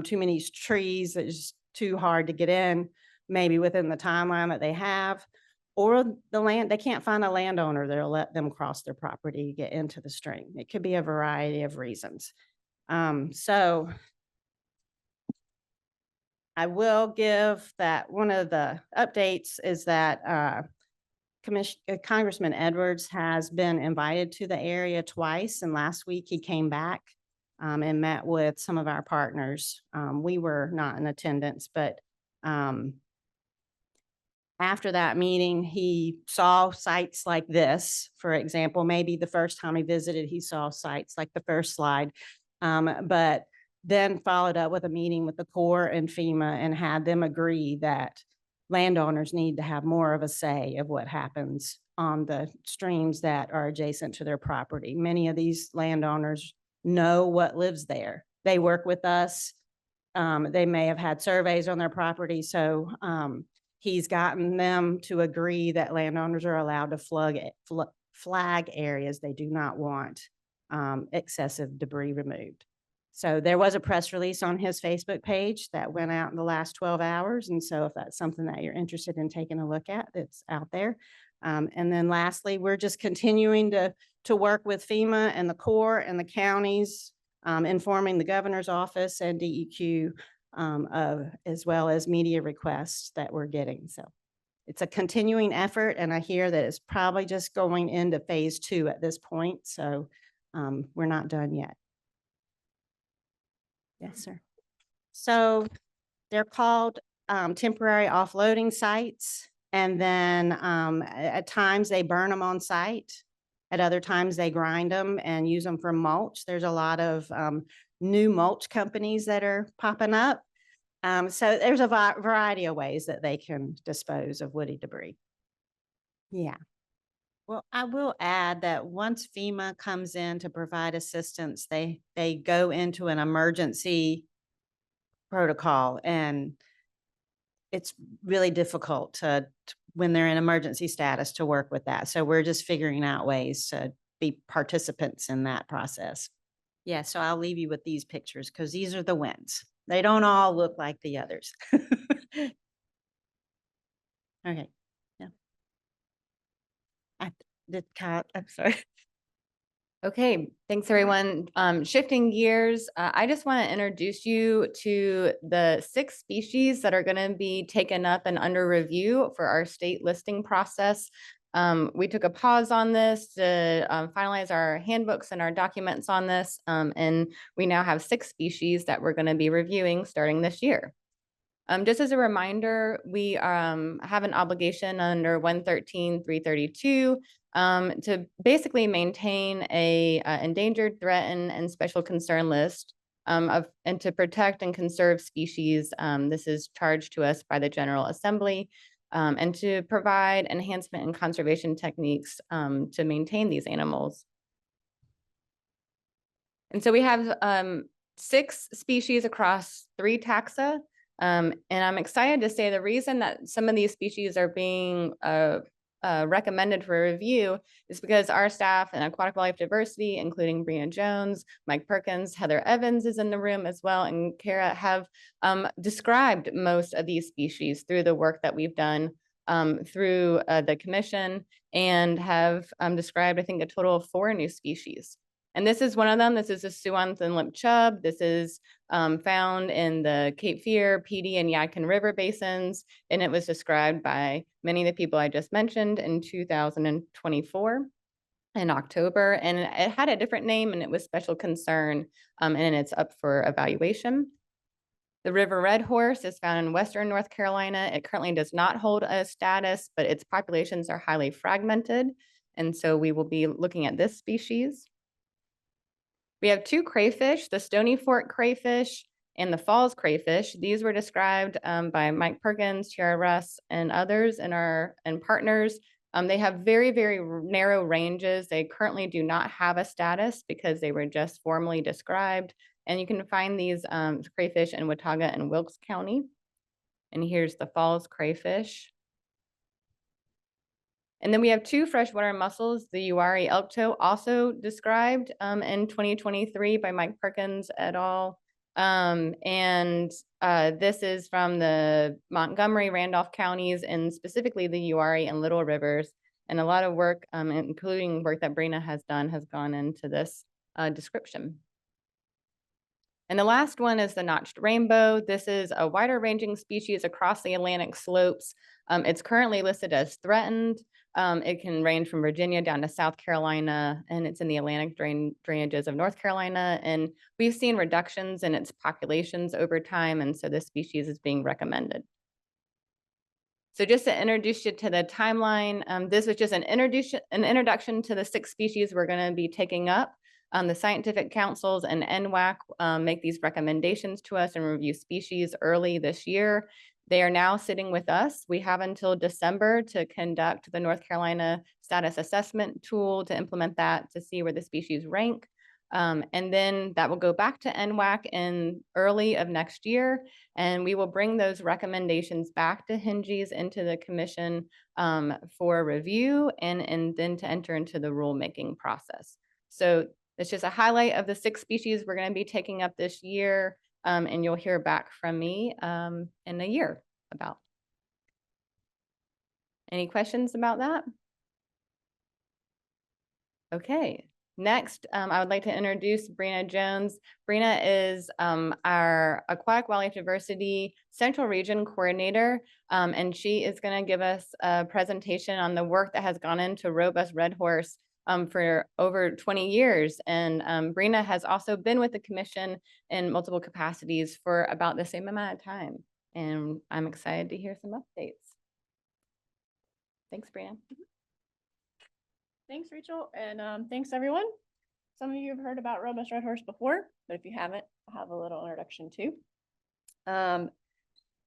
S3: Too many trees, it's too hard to get in, maybe within the timeline that they have. Or they can't find a landowner that'll let them cross their property to get into the stream. It could be a variety of reasons. So I will give that one of the updates is that Congressman Edwards has been invited to the area twice, and last week he came back and met with some of our partners. We were not in attendance, but after that meeting, he saw sites like this, for example. Maybe the first time he visited, he saw sites like the first slide, but then followed up with a meeting with the Corps and FEMA and had them agree that landowners need to have more of a say of what happens on the streams that are adjacent to their property. Many of these landowners know what lives there. They work with us. They may have had surveys on their property, so he's gotten them to agree that landowners are allowed to flag areas they do not want excessive debris removed. So there was a press release on his Facebook page that went out in the last 12 hours. And so if that's something that you're interested in taking a look at, it's out there. And then lastly, we're just continuing to work with FEMA and the Corps and the counties, informing the governor's office and DEQ as well as media requests that we're getting. So it's a continuing effort, and I hear that it's probably just going into phase 2 at this point. So we're not done yet. Yes, sir. So they're called temporary offloading sites. And then at times they burn them on site. At other times they grind them and use them for mulch. There's a lot of new mulch companies that are popping up. So there's a variety of ways that they can dispose of woody debris. Yeah. Well, I will add that once FEMA comes in to provide assistance, they go into an emergency protocol, and it's really difficult when they're in emergency status to work with that. So we're just figuring out ways to be participants in that process. Yeah, so I'll leave you with these pictures because these are the wins. They don't all look like the others. Okay, I'm sorry.
S4: Okay, thanks everyone. Shifting gears, I just want to introduce you to the 6 species that are going to be taken up and under review for our state listing process. We took a pause on this to finalize our handbooks and our documents on this, and we now have 6 species that we're going to be reviewing starting this year. Just as a reminder, we have an obligation under 113.332 to basically maintain a endangered, threatened, and special concern list and to protect and conserve species. This is charged to us by the General Assembly, and to provide enhancement and conservation techniques to maintain these animals. And so we have 6 species across 3 taxa. And I'm excited to say the reason that some of these species are being recommended for review is because our staff in aquatic wildlife diversity, including Brina Jones, Mike Perkins, Heather Evans is in the room as well, and Kara have described most of these species through the work that we've done through the commission, and have described, I think, a total of 4 new species. And this is one of them. This is a Suan thin-lipped chub. This is found in the Cape Fear, Petey, and Yadkin River basins, and it was described by many of the people I just mentioned in 2024 in October, and it had a different name, and it was special concern, and it's up for evaluation. The river red horse is found in Western North Carolina. It currently does not hold a status, but its populations are highly fragmented, and so we will be looking at this species. We have 2 crayfish, the Stony Fort crayfish and the Falls crayfish. These were described by Mike Perkins, Tiara Russ, and others and partners. They have very, very narrow ranges. They currently do not have a status because they were just formally described. And you can find these crayfish in Watauga and Wilkes County. And here's the Falls crayfish. And then we have 2 freshwater mussels, the Uwharrie elktoe, also described in 2023 by Mike Perkins et al. This is from the Montgomery, Randolph counties, and specifically the Uwharrie and Little Rivers. And a lot of work, including work that Brina has done, has gone into this description. And the last one is the notched rainbow. This is a wider ranging species across the Atlantic slopes. It's currently listed as threatened. It can range from Virginia down to South Carolina, and it's in the Atlantic drainages of North Carolina. And we've seen reductions in its populations over time, and so this species is being recommended. So just to introduce you to the timeline, this was just an introduction to the 6 species we're going to be taking up. The scientific councils and NWAC make these recommendations to us and review species early this year. They are now sitting with us. We have until December to conduct the North Carolina status assessment tool to implement that to see where the species rank. And then that will go back to NWAC in early of next year, and we will bring those recommendations back to Hinges into the commission for review and then to enter into the rulemaking process. So it's just a highlight of the 6 species we're going to be taking up this year, and you'll hear back from me in a year about. Any questions about that? Okay. Next, I would like to introduce Brina Jones. Brina is our Aquatic Wildlife Diversity Central Region Coordinator, and she is going to give us a presentation on the work that has gone into robust red horse for over 20 years. And Brina has also been with the commission in multiple capacities for about the same amount of time. And I'm excited to hear some updates. Thanks, Brina.
S5: Thanks, Rachel, and thanks, everyone. Some of you have heard about robust red horse before, but if you haven't, I'll have a little introduction too.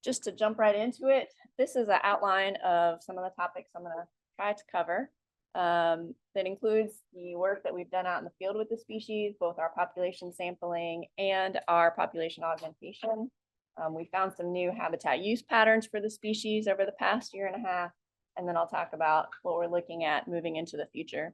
S5: Just to jump right into it, this is an outline of some of the topics I'm going to try to cover. That includes the work that we've done out in the field with the species, both our population sampling and our population augmentation. We found some new habitat use patterns for the species over the past 1.5 years. And then I'll talk about what we're looking at moving into the future.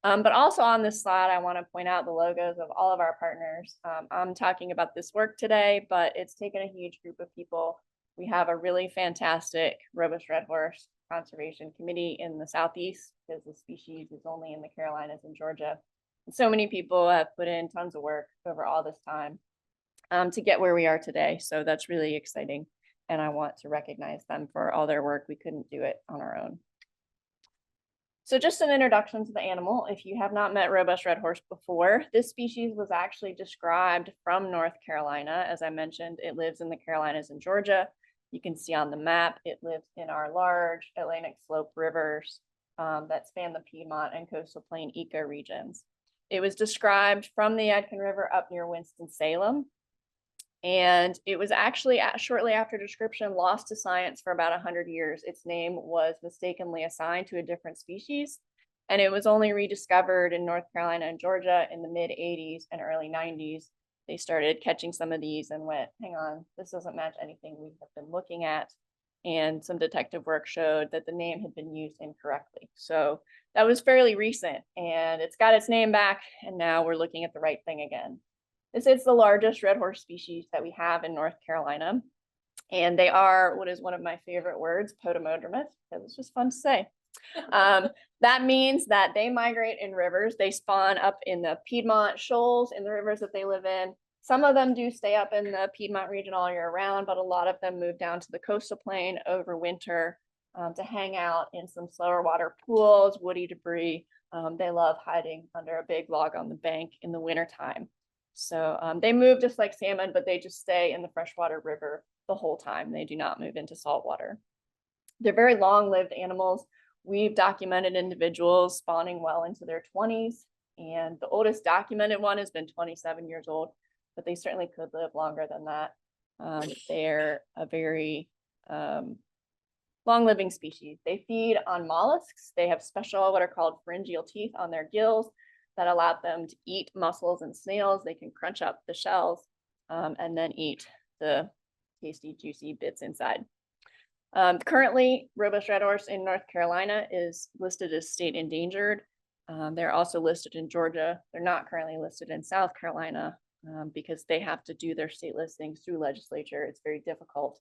S5: But also on this slide, I want to point out the logos of all of our partners. I'm talking about this work today, but it's taken a huge group of people We have a really fantastic robust red horse conservation committee in the Southeast because the species is only in the Carolinas and Georgia. And so many people have put in tons of work over all this time to get where we are today. So that's really exciting. And I want to recognize them for all their work. We couldn't do it on our own. So just an introduction to the animal. If you have not met robust red horse before, this species was actually described from North Carolina. As I mentioned, it lives in the Carolinas and Georgia. You can see on the map, it lives in our large Atlantic slope rivers that span the Piedmont and coastal plain ecoregions. It was described from the Yadkin River up near Winston-Salem. And it was actually shortly after description lost to science for about 100 years. Its name was mistakenly assigned to a different species. And it was only rediscovered in North Carolina and Georgia in the mid 80s and early 90s. They started catching some of these and went, hang on, this doesn't match anything we have been looking at. And some detective work showed that the name had been used incorrectly. So that was fairly recent, and it's got its name back. And now we're looking at the right thing again. This is the largest red horse species that we have in North Carolina. And they are what is one of my favorite words, potamodromous, because it's just fun to say. That means that they migrate in rivers. They spawn up in the Piedmont shoals in the rivers that they live in. Some of them do stay up in the Piedmont region all year round, but a lot of them move down to the coastal plain over winter to hang out in some slower water pools, woody debris. They love hiding under a big log on the bank in the wintertime. So they move just like salmon, but they just stay in the freshwater river the whole time. They do not move into salt water. They're very long-lived animals. We've documented individuals spawning well into their 20s, and the oldest documented one has been 27 years old, but they certainly could live longer than that. They're a very long-living species. They feed on mollusks. They have special what are called pharyngeal teeth on their gills that allow them to eat mussels and snails. They can crunch up the shells and then eat the tasty, juicy bits inside. Currently, robust red horse in North Carolina is listed as state endangered. They're also listed in Georgia. They're not currently listed in South Carolina because they have to do their state listings through legislature. It's very difficult.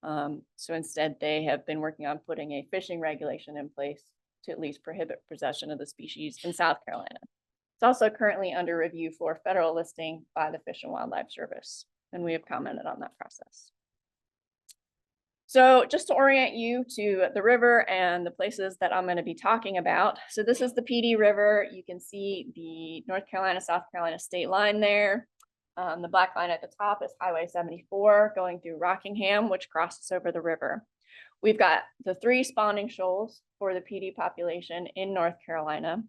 S5: So instead, they have been working on putting a fishing regulation in place to at least prohibit possession of the species in South Carolina. It's also currently under review for federal listing by the Fish and Wildlife Service, and we have commented on that process. So just to orient you to the river and the places that I'm going to be talking about. So this is the PD River. You can see the North Carolina, South Carolina state line there. The black line at the top is Highway 74 going through Rockingham, which crosses over the river. We've got the 3 spawning shoals for the PD population in North Carolina.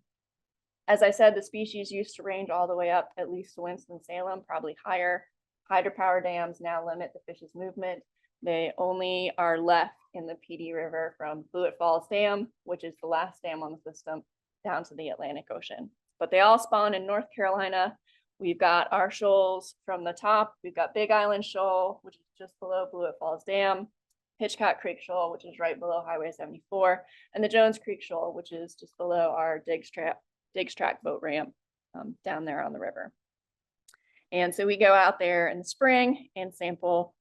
S5: As I said, the species used to range all the way up at least to Winston-Salem, probably higher. Hydropower dams now limit the fish's movement. They only are left in the PD River from Blewett Falls Dam, which is the last dam on the system, down to the Atlantic Ocean. But they all spawn in North Carolina. We've got our shoals from the top. We've got Big Island Shoal, which is just below Blewett Falls Dam, Hitchcock Creek Shoal, which is right below Highway 74, and the Jones Creek Shoal, which is just below our Diggs Track boat ramp down there on the river. And so we go out there in the spring and sample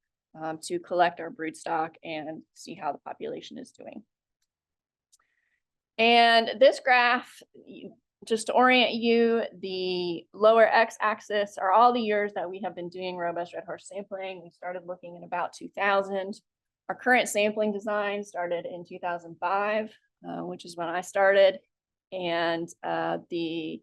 S5: to collect our broodstock and see how the population is doing. And this graph, just to orient you, the lower x-axis are all the years that we have been doing robust red horse sampling. We started looking in about 2000. Our current sampling design started in 2005, which is when I started. And the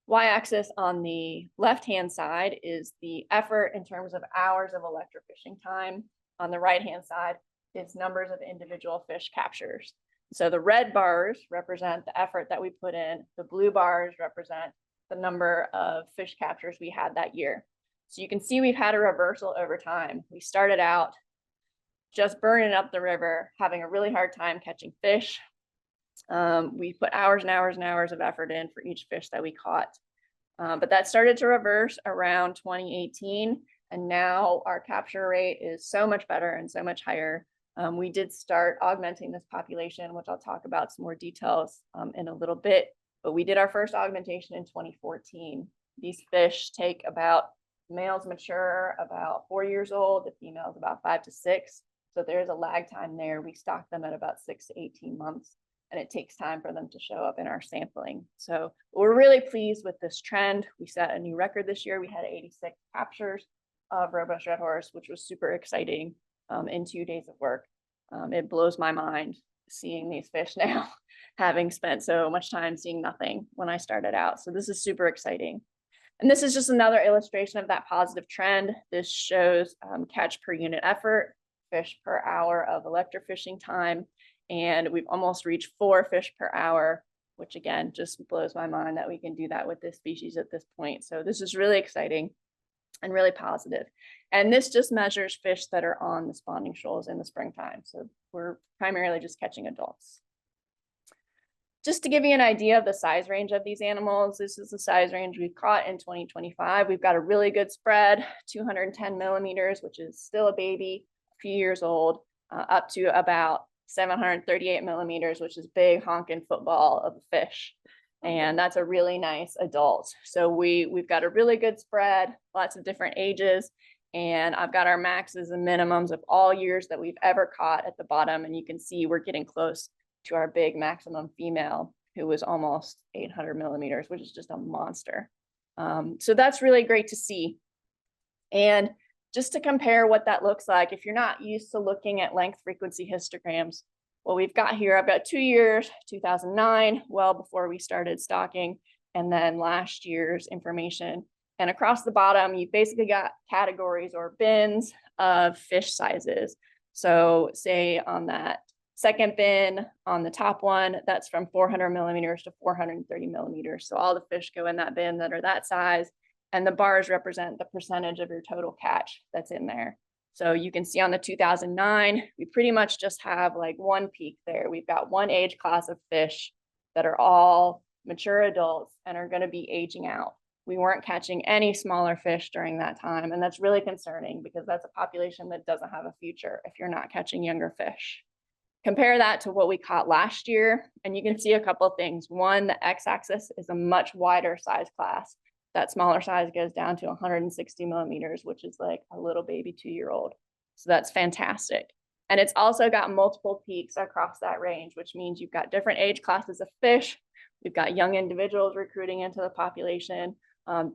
S5: y-axis on the left-hand side is the effort in terms of hours of electrofishing time. On the right-hand side is numbers of individual fish captures. So the red bars represent the effort that we put in. The blue bars represent the number of fish captures we had that year. So you can see we've had a reversal over time. We started out just burning up the river, having a really hard time catching fish. We put hours and hours and hours of effort in for each fish that we caught. But that started to reverse around 2018. And now our capture rate is so much better and so much higher. We did start augmenting this population, which I'll talk about some more details in a little bit. But we did our first augmentation in 2014. These fish take about, males mature about 4 years old, the females about 5 to 6. So there's a lag time there. We stock them at about 6 to 18 months, and it takes time for them to show up in our sampling. So we're really pleased with this trend. We set a new record this year. We had 86 captures of robust red horse, which was super exciting in 2 days of work. It blows my mind seeing these fish now, having spent so much time seeing nothing when I started out. So this is super exciting. And this is just another illustration of that positive trend. This shows catch per unit effort, fish per hour of electrofishing time. And we've almost reached 4 fish per hour, which again, just blows my mind that we can do that with this species at this point. So this is really exciting and really positive. And this just measures fish that are on the spawning shoals in the springtime. So we're primarily just catching adults. Just to give you an idea of the size range of these animals, this is the size range we've caught in 2025. We've got a really good spread, 210 millimeters, which is still a baby, a few years old, up to about 738 millimeters, which is big honking football of a fish. And that's a really nice adult. So we've got a really good spread, lots of different ages. And I've got our maxes and minimums of all years that we've ever caught at the bottom. And you can see we're getting close to our big maximum female, who was almost 800 millimeters, which is just a monster. So that's really great to see. And just to compare what that looks like, if you're not used to looking at length frequency histograms, what we've got here, I've got 2 years, 2009, well before we started stocking, and then last year's information. And across the bottom, you've basically got categories or bins of fish sizes. So say on that second bin on the top one, that's from 400 millimeters to 430 millimeters. So all the fish go in that bin that are that size, and the bars represent the percentage of your total catch that's in there. So you can see on the 2009, we pretty much just have like one peak there. We've got one age class of fish that are all mature adults and are going to be aging out. We weren't catching any smaller fish during that time. And that's really concerning because that's a population that doesn't have a future if you're not catching younger fish. Compare that to what we caught last year, and you can see a couple of things. One, the x-axis is a much wider size class. That smaller size goes down to 160 millimeters, which is like a little baby 2-year-old. So that's fantastic. And it's also got multiple peaks across that range, which means you've got different age classes of fish. We've got young individuals recruiting into the population.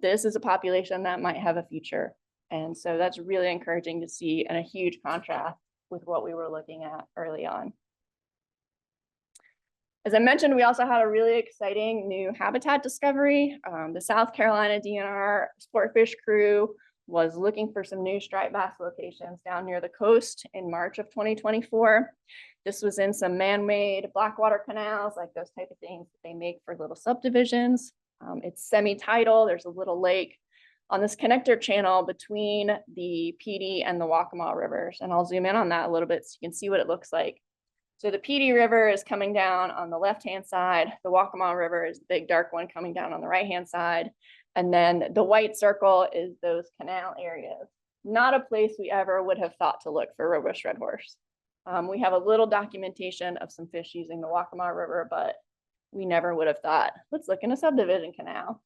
S5: This is a population that might have a future. And so that's really encouraging to see, and a huge contrast with what we were looking at early on. As I mentioned, we also had a really exciting new habitat discovery. The South Carolina DNR Sportfish crew was looking for some new striped bass locations down near the coast in March of 2024. This was in some man-made blackwater canals, like those type of things that they make for little subdivisions. It's semi-tidal, there's a little lake on this connector channel between the PD and the Waccamaw rivers. And I'll zoom in on that a little bit so you can see what it looks like. So the PD River is coming down on the left-hand side. The Waccamaw River is the big dark one coming down on the right-hand side. And then the white circle is those canal areas. Not a place we ever would have thought to look for robust red horse. We have a little documentation of some fish using the Waccamaw River, but we never would have thought, let's look in a subdivision canal.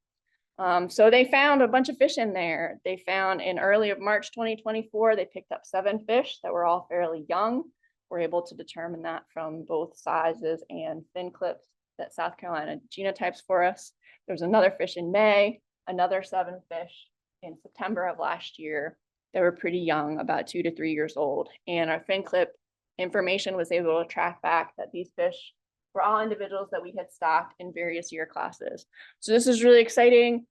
S5: So they found a bunch of fish in there. They found in early of March 2024, they picked up 7 fish that were all fairly young. We're able to determine that from both sizes and fin clips that South Carolina genotypes for us. There was another fish in May, another 7 fish in September of last year. They were pretty young, about 2 to 3 years old. And our fin clip information was able to track back that these fish were all individuals that we had stocked in various year classes. So this is really exciting.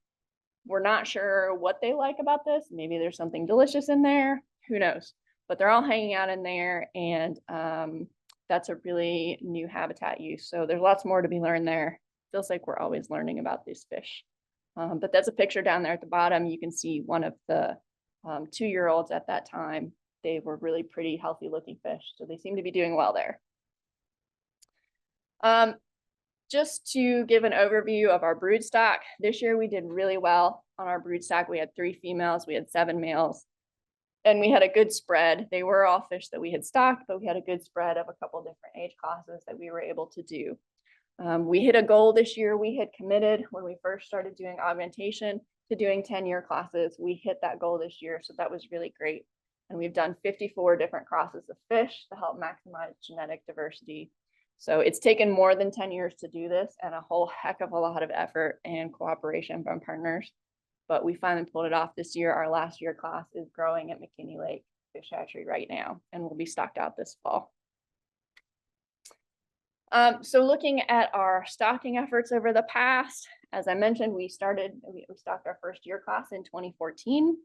S5: We're not sure what they like about this. Maybe there's something delicious in there, who knows? But they're all hanging out in there, and that's a really new habitat use. So there's lots more to be learned there. Feels like we're always learning about these fish. But that's a picture down there at the bottom. You can see one of the 2-year-olds at that time. They were really pretty healthy looking fish. So they seem to be doing well there. Just to give an overview of our brood stock, this year we did really well on our brood stock. We had 3 females, we had 7 males, and we had a good spread. They were all fish that we had stocked, but we had a good spread of a couple different age classes that we were able to do. We hit a goal this year. We had committed when we first started doing augmentation to doing 10-year classes. We hit that goal this year, so that was really great. And we've done 54 different crosses of fish to help maximize genetic diversity. So it's taken more than 10 years to do this and a whole heck of a lot of effort and cooperation from partners. But we finally pulled it off this year. Our last year class is growing at McKinney Lake Fish Hatchery right now, and will be stocked out this fall. So looking at our stocking efforts over the past, as I mentioned, we stocked our first year class in 2014.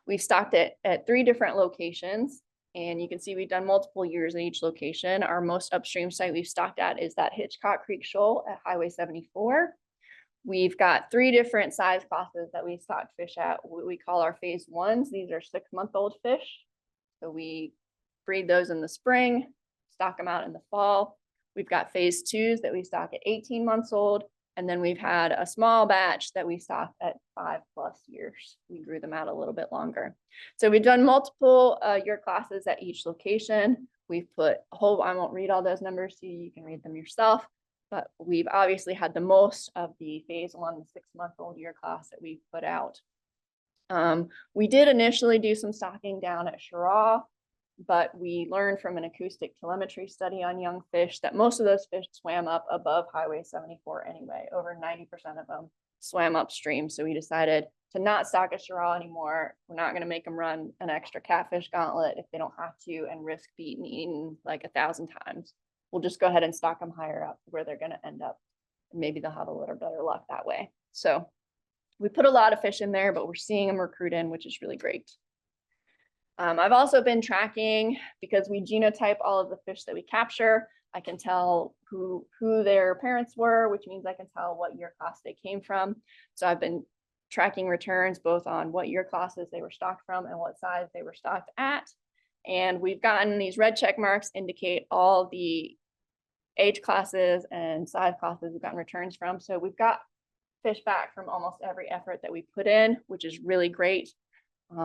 S5: We've stocked it at 3 different locations, and you can see we've done multiple years at each location. Our most upstream site we've stocked at is that Hitchcock Creek Shoal at Highway 74. We've got 3 different size classes that we stock fish at, what we call our phase 1s. These are 6-month-old fish. So we breed those in the spring, stock them out in the fall. We've got phase 2s that we stock at 18 months old. And then we've had a small batch that we stocked at 5+ years. We grew them out a little bit longer. So we've done multiple year classes at each location. We've put a whole, I won't read all those numbers to you, you can read them yourself, but we've obviously had the most of the phase 1 6-month-old year class that we've put out. We did initially do some stocking down at Cheraw, but we learned from an acoustic telemetry study on young fish that most of those fish swam up above Highway 74 anyway. Over 90% of them swam upstream. So we decided to not stock at Cheraw anymore. We're not going to make them run an extra catfish gauntlet if they don't have to and risk being eaten like 1,000 times. We'll just go ahead and stock them higher up where they're going to end up. Maybe they'll have a little better luck that way. So we put a lot of fish in there, but we're seeing them recruit in, which is really great. I've also been tracking, because we genotype all of the fish that we capture. I can tell who their parents were, which means I can tell what year class they came from. So I've been tracking returns both on what year classes they were stocked from and what size they were stocked at. And we've gotten these red check marks indicate all the age classes and size classes we've gotten returns from. So we've got fish back from almost every effort that we put in, which is really great.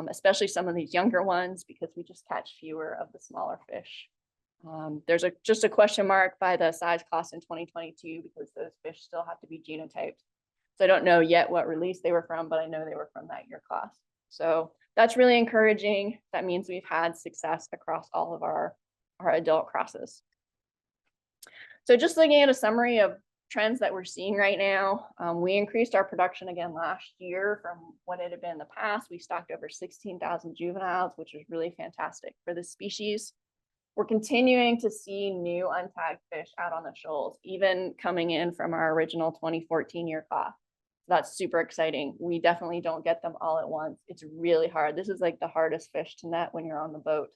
S5: Especially some of these younger ones, because we just catch fewer of the smaller fish. There's just a question mark by the size class in 2022 because those fish still have to be genotyped. So I don't know yet what release they were from, but I know they were from that year class. So that's really encouraging. That means we've had success across all of our adult crosses. So just looking at a summary of trends that we're seeing right now. We increased our production again last year from what it had been in the past. We stocked over 16,000 juveniles, which was really fantastic for the species. We're continuing to see new untagged fish out on the shoals, even coming in from our original 2014 year class. That's super exciting. We definitely don't get them all at once. It's really hard. This is like the hardest fish to net when you're on the boat.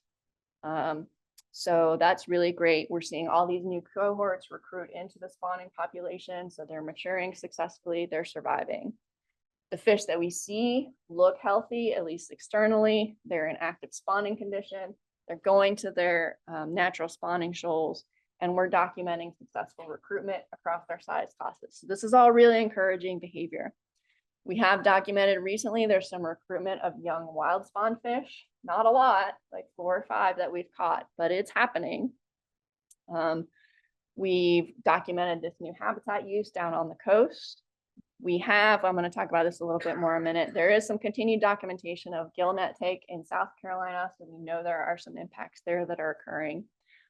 S5: So that's really great. We're seeing all these new cohorts recruit into the spawning population. So they're maturing successfully, they're surviving. The fish that we see look healthy, at least externally. They're in active spawning condition. They're going to their natural spawning shoals, and we're documenting successful recruitment across our size classes. So this is all really encouraging behavior. We have documented recently there's some recruitment of young wild spawn fish. Not a lot, like 4 or 5 that we've caught, but it's happening. We've documented this new habitat use down on the coast. We have, I'm going to talk about this a little bit more in a minute. There is some continued documentation of gillnet take in South Carolina, so we know there are some impacts there that are occurring.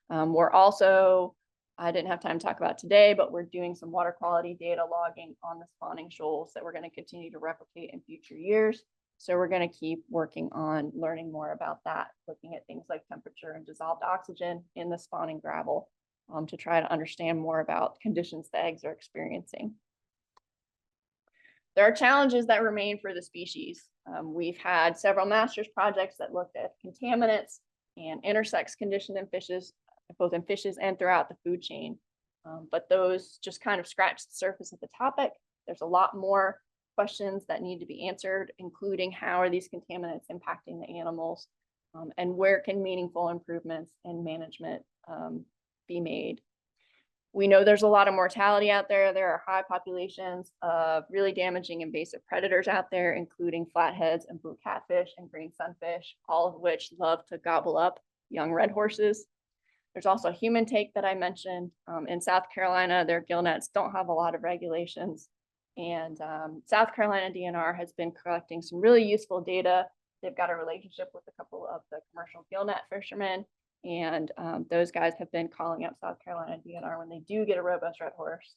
S5: We're also, I didn't have time to talk about today, but we're doing some water quality data logging on the spawning shoals that we're going to continue to replicate in future years. So we're going to keep working on learning more about that, looking at things like temperature and dissolved oxygen in the spawning gravel to try to understand more about conditions the eggs are experiencing. There are challenges that remain for the species. We've had several master's projects that looked at contaminants and intersex condition in fishes, both in fishes and throughout the food chain. But those just kind of scratch the surface of the topic. There's a lot more questions that need to be answered, including how are these contaminants impacting the animals, and where can meaningful improvements in management be made. We know there's a lot of mortality out there. There are high populations of really damaging invasive predators out there, including flatheads and blue catfish and green sunfish, all of which love to gobble up young red horses. There's also human take that I mentioned. In South Carolina, their gillnets don't have a lot of regulations. And South Carolina DNR has been collecting some really useful data They've got a relationship with a couple of the commercial gillnet fishermen. And those guys have been calling up South Carolina DNR when they do get a robust red horse,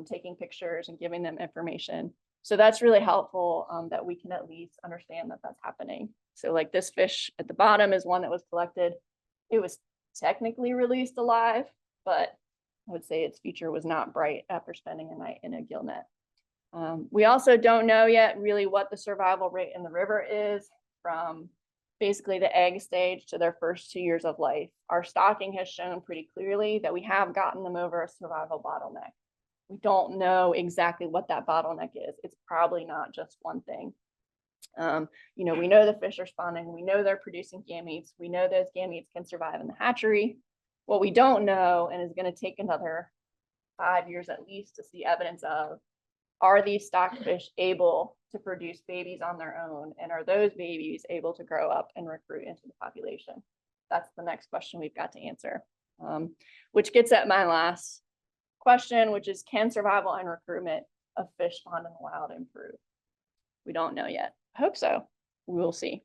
S5: taking pictures and giving them information. So that's really helpful that we can at least understand that that's happening. So like this fish at the bottom is one that was collected. It was technically released alive, but I would say its future was not bright after spending a night in a gillnet. We also don't know yet really what the survival rate in the river is from basically the egg stage to their first 2 years of life. Our stocking has shown pretty clearly that we have gotten them over a survival bottleneck. We don't know exactly what that bottleneck is. It's probably not just one thing. You know, we know the fish are spawning. We know they're producing gametes. We know those gametes can survive in the hatchery. What we don't know, and is going to take another 5 years at least to see evidence of, are these stockfish able to produce babies on their own? And are those babies able to grow up and recruit into the population? That's the next question we've got to answer, which gets at my last question, which is, can survival and recruitment of fish spawned in the wild improve? We don't know yet. I hope so. We will see.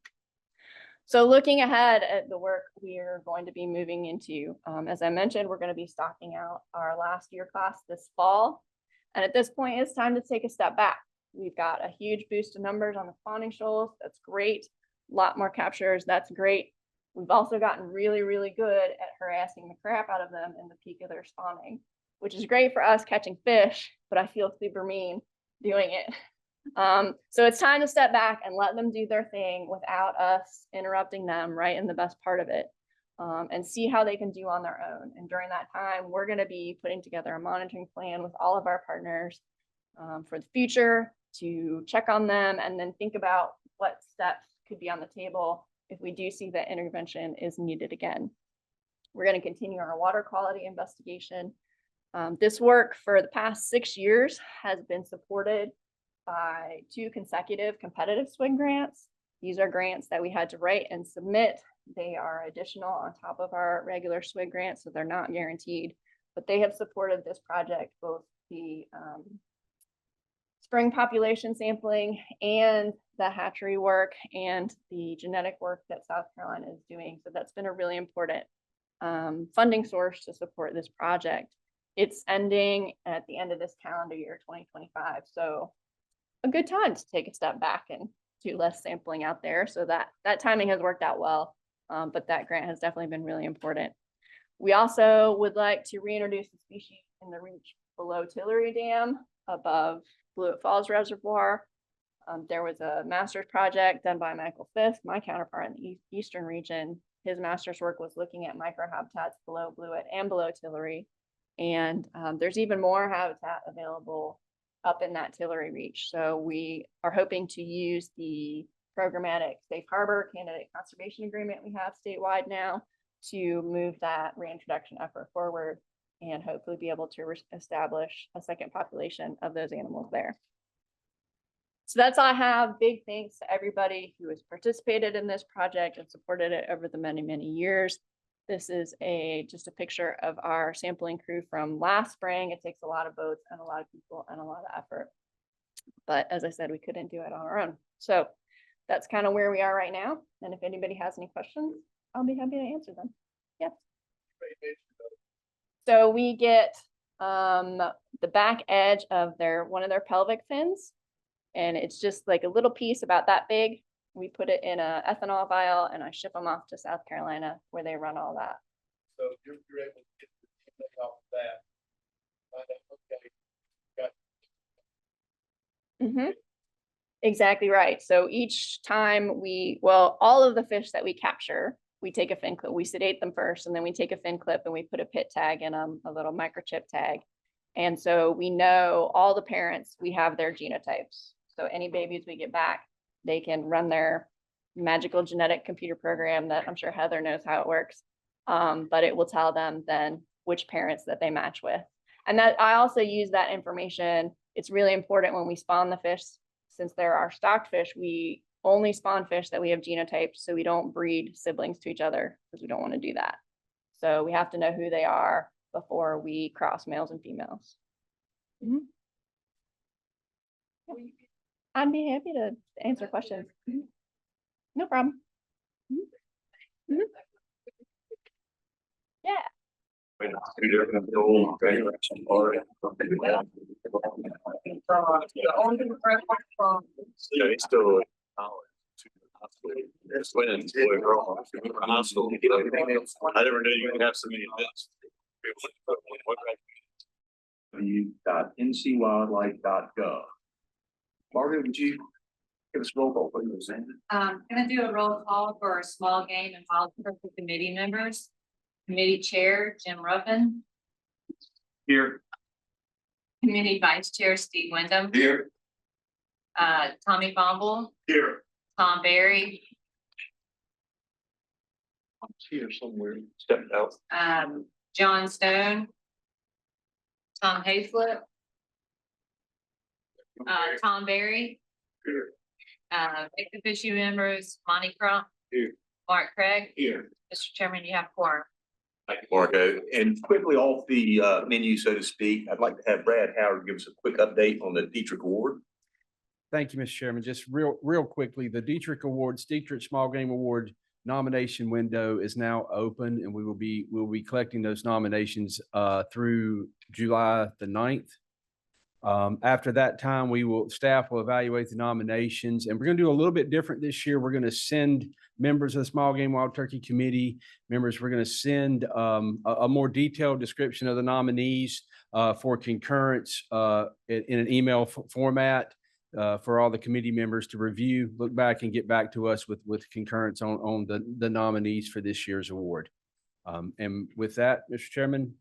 S5: So looking ahead at the work we're going to be moving into, as I mentioned, we're going to be stocking out our last year class this fall. And at this point, it's time to take a step back. We've got a huge boost of numbers on the spawning shoals. That's great. A lot more captures. That's great. We've also gotten really, really good at harassing the crap out of them in the peak of their spawning, which is great for us catching fish, but I feel super mean doing it. So it's time to step back and let them do their thing without us interrupting them right in the best part of it, and see how they can do on their own. And during that time, we're going to be putting together a monitoring plan with all of our partners for the future to check on them and then think about what steps could be on the table if we do see that intervention is needed again. We're going to continue our water quality investigation. This work for the past 6 years has been supported by 2 consecutive competitive SWIG grants. These are grants that we had to write and submit. They are additional on top of our regular SWIG grants, so they're not guaranteed, but they have supported this project, both the spring population sampling and the hatchery work and the genetic work that South Carolina is doing. So that's been a really important funding source to support this project. It's ending at the end of this calendar year, 2025. So a good time to take a step back and do less sampling out there. So that timing has worked out well, but that grant has definitely been really important. We also would like to reintroduce the species in the reach below Tillery Dam above Blewett Falls Reservoir. There was a master's project done by Michael Fisk, my counterpart in the Eastern region. His master's work was looking at microhabitats below Blewett and below Tillery. And there's even more habitat available up in that Tillery reach. So we are hoping to use the programmatic Safe Harbor Candidate Conservation Agreement we have statewide now to move that reintroduction effort forward and hopefully be able to establish a second population of those animals there. So that's all I have. Big thanks to everybody who has participated in this project and supported it over the many, many years. This is just a picture of our sampling crew from last spring. It takes a lot of boats and a lot of people and a lot of effort. But as I said, we couldn't do it on our own. So that's kind of where we are right now. And if anybody has any questions, I'll be happy to answer them. Yeah. So we get the back edge of one of their pelvic fins. And it's just like a little piece about that big. We put it in a ethanol vial and I ship them off to South Carolina where they run all that.
S6: So you're able to get the DNA off of that. Okay.
S5: Exactly right. So each time all of the fish that we capture, we take a fin clip, we sedate them first, and then we take a fin clip and we put a pit tag in them, a little microchip tag. And so we know all the parents, we have their genotypes. So any babies we get back, they can run their magical genetic computer program that I'm sure Heather knows how it works. But it will tell them then which parents that they match with. And that I also use that information. It's really important when we spawn the fish, since they're our stocked fish, we only spawn fish that we have genotypes, so we don't breed siblings to each other because we don't want to do that. So we have to know who they are before we cross males and females. I'd be happy to answer questions. No problem. Yeah.
S6: Yeah, it's still. It's when it's boy, girl, high school. I never knew you could have so many events. U.ncwildlife.gov. Margaret, would you give us a roll call, please?
S7: Gonna do a roll call for our small game and wild turkey committee members. Committee Chair, Jim Ruffin,
S6: Here.
S7: Committee Vice Chair, Steve Wyndham,
S6: Here.
S7: Tommy Bumble,
S6: Here.
S7: Tom Barry,
S6: Here somewhere, stepped out.
S7: John Stone, Tom Hazlett, Tom Barry,
S6: Here.
S7: Pick the Fishy members, Monty Crump,
S6: Here.
S7: Mark Craig.
S6: Here.
S7: Mr. Chairman, you have quorum.
S6: Thank you, Marco. And quickly off the menu, so to speak, I'd like to have Brad Howard give us a quick update on the Dietrich Award.
S8: Thank you, Mr. Chairman. Just real quickly, the Dietrich Awards, Dietrich Small Game Award nomination window is now open, and we'll be collecting those nominations through July the 9th. After that time, staff will evaluate the nominations, and we're going to do a little bit different this year. We're going to send members of the Small Game Wild Turkey Committee members. We're going to send a more detailed description of the nominees for concurrence in an email format for all the committee members to review, look back, and get back to us with concurrence on the nominees for this year's award. And with that, Mr. Chairman,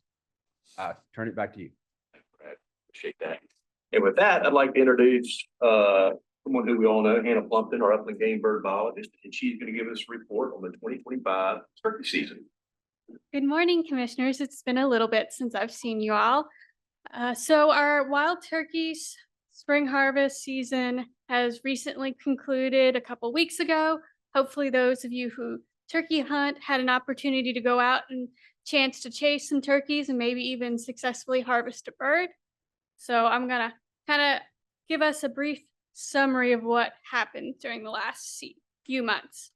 S8: I turn it back to you.
S6: Brad, appreciate that. And with that, I'd like to introduce someone who we all know, Hannah Plumpton, our upland game bird biologist, and she's going to give us a report on the 2025 turkey season.
S9: Good morning, Commissioners. It's been a little bit since I've seen you all. So our wild turkeys spring harvest season has recently concluded a couple weeks ago. Hopefully those of you who turkey hunt had an opportunity to go out and chance to chase some turkeys and maybe even successfully harvest a bird. So I'm gonna kind of give us a brief summary of what happened during the last few months.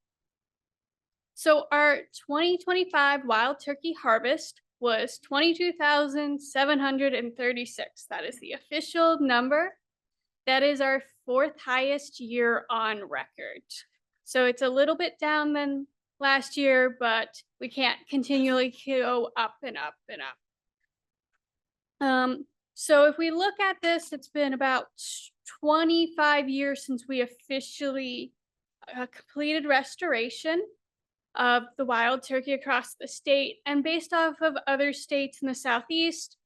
S9: So our 2025 wild turkey harvest was 22,736. That is the official number. That is our fourth highest year on record. So it's a little bit down than last year, but we can't continually go up and up and up. So if we look at this, it's been about 25 years since we officially completed restoration of the wild turkey across the state. And based off of other states in the Southeast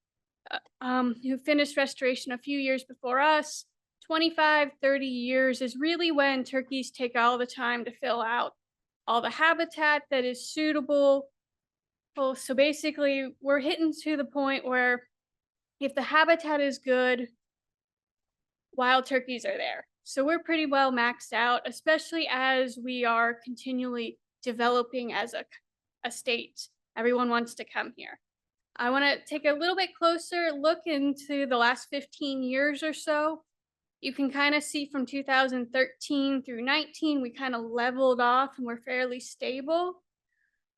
S9: who finished restoration a few years before us, 25, 30 years is really when turkeys take all the time to fill out all the habitat that is suitable. Well, so basically we're hitting to the point where if the habitat is good, wild turkeys are there. So we're pretty well maxed out, especially as we are continually developing as a state. Everyone wants to come here. I want to take a little bit closer look into the last 15 years or so. You can kind of see from 2013 through 19, we kind of leveled off and we're fairly stable.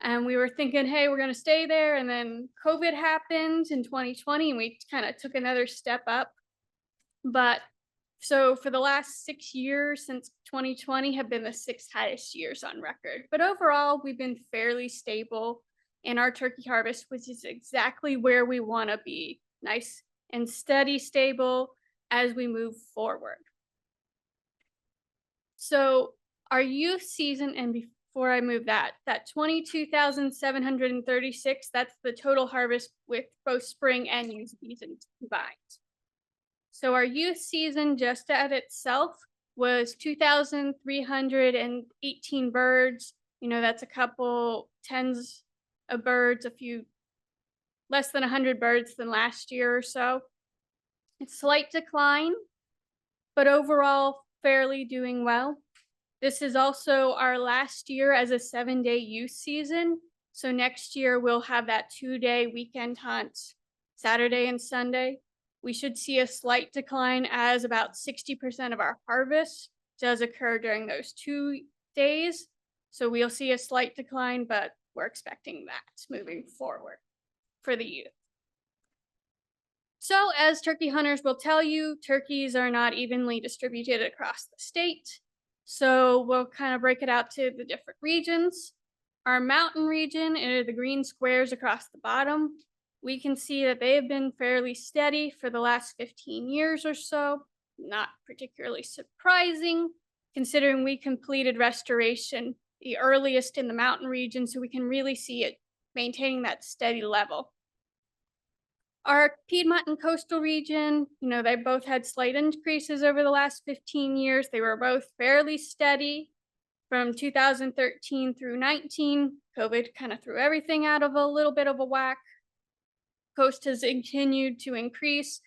S9: And we were thinking, hey, we're going to stay there. And then COVID happened in 2020 and we kind of took another step up. But so for the last 6 years since 2020 have been the 6th highest years on record. But overall, we've been fairly stable in our turkey harvest, which is exactly where we want to be. Nice and steady, stable as we move forward. So our youth season, and before I move that 22,736, that's the total harvest with both spring and youth season combined. So our youth season just at itself was 2,318 birds. You know, that's a couple tens of birds, a few less than 100 birds than last year or so. It's a slight decline, but overall fairly doing well. This is also our last year as a 7-day youth season. So next year we'll have that 2-day weekend hunt, Saturday and Sunday. We should see a slight decline as about 60% of our harvest does occur during those 2 days. So we'll see a slight decline, but we're expecting that moving forward for the youth. So as turkey hunters will tell you, turkeys are not evenly distributed across the state. So we'll kind of break it out to the different regions. Our mountain region are the green squares across the bottom. We can see that they have been fairly steady for the last 15 years or so. Not particularly surprising, considering we completed restoration the earliest in the mountain region, so we can really see it maintaining that steady level. Our Piedmont and coastal region, they both had slight increases over the last 15 years. They were both fairly steady from 2013 through 19. COVID kind of threw everything out of a little bit of a whack. Coast has continued to increase,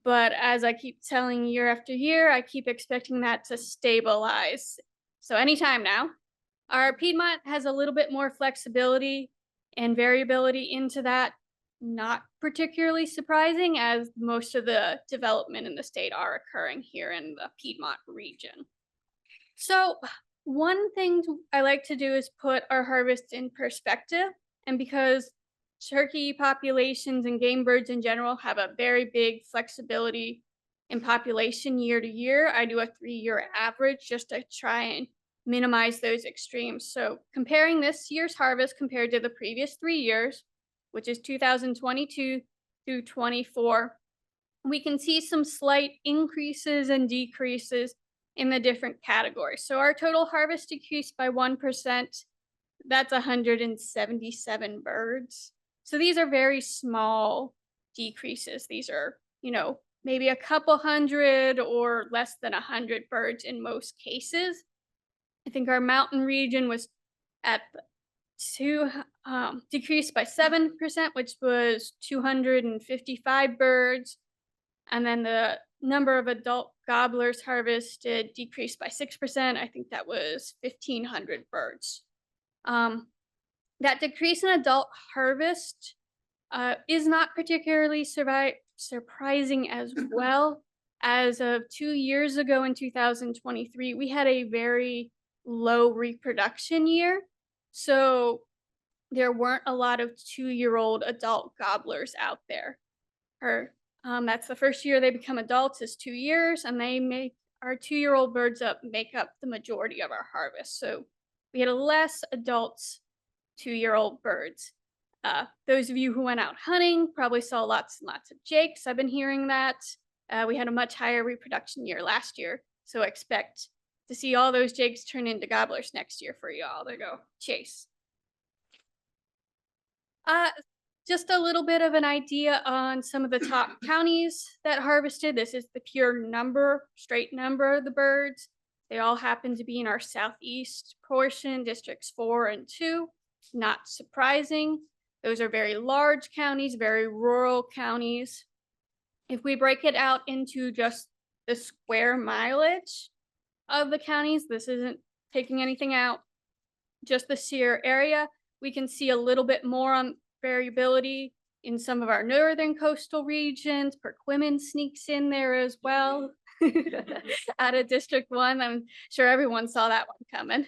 S9: but as I keep telling year after year, I keep expecting that to stabilize. So anytime now. Our Piedmont has a little bit more flexibility and variability into that. Not particularly surprising, as most of the development in the state are occurring here in the Piedmont region. So one thing I like to do is put our harvest in perspective. And because turkey populations and game birds in general have a very big flexibility in population year to year, I do a 3-year average just to try and minimize those extremes. So comparing this year's harvest compared to the previous 3 years, which is 2022 through 24, we can see some slight increases and decreases in the different categories. So our total harvest decreased by 1%. That's 177 birds. So these are very small decreases. These are, maybe a couple hundred or less than 100 birds in most cases. I think our mountain region was at decreased by 7%, which was 255 birds. And then the number of adult gobblers harvested decreased by 6%. I think that was 1,500 birds. That decrease in adult harvest is not particularly surprising as well. As of 2 years ago in 2023, we had a very low reproduction year. So there weren't a lot of 2-year-old adult gobblers out there. That's the first year they become adults is 2 years, and they make our 2-year-old birds make up the majority of our harvest. So we had less adults, 2-year-old birds. Those of you who went out hunting probably saw lots and lots of jakes. I've been hearing that. We had a much higher reproduction year last year, so expect to see all those jakes turn into gobblers next year for y'all to go chase. Just a little bit of an idea on some of the top counties that harvested. This is the pure straight number of the birds. They all happen to be in our southeast portion, districts 4 and 2. Not surprising. Those are very large counties, very rural counties. If we break it out into just the square mileage of the counties, this isn't taking anything out, just the sheer area, we can see a little bit more on variability in some of our northern coastal regions. Perquimans sneaks in there as well. Out of District 1, I'm sure everyone saw that one coming.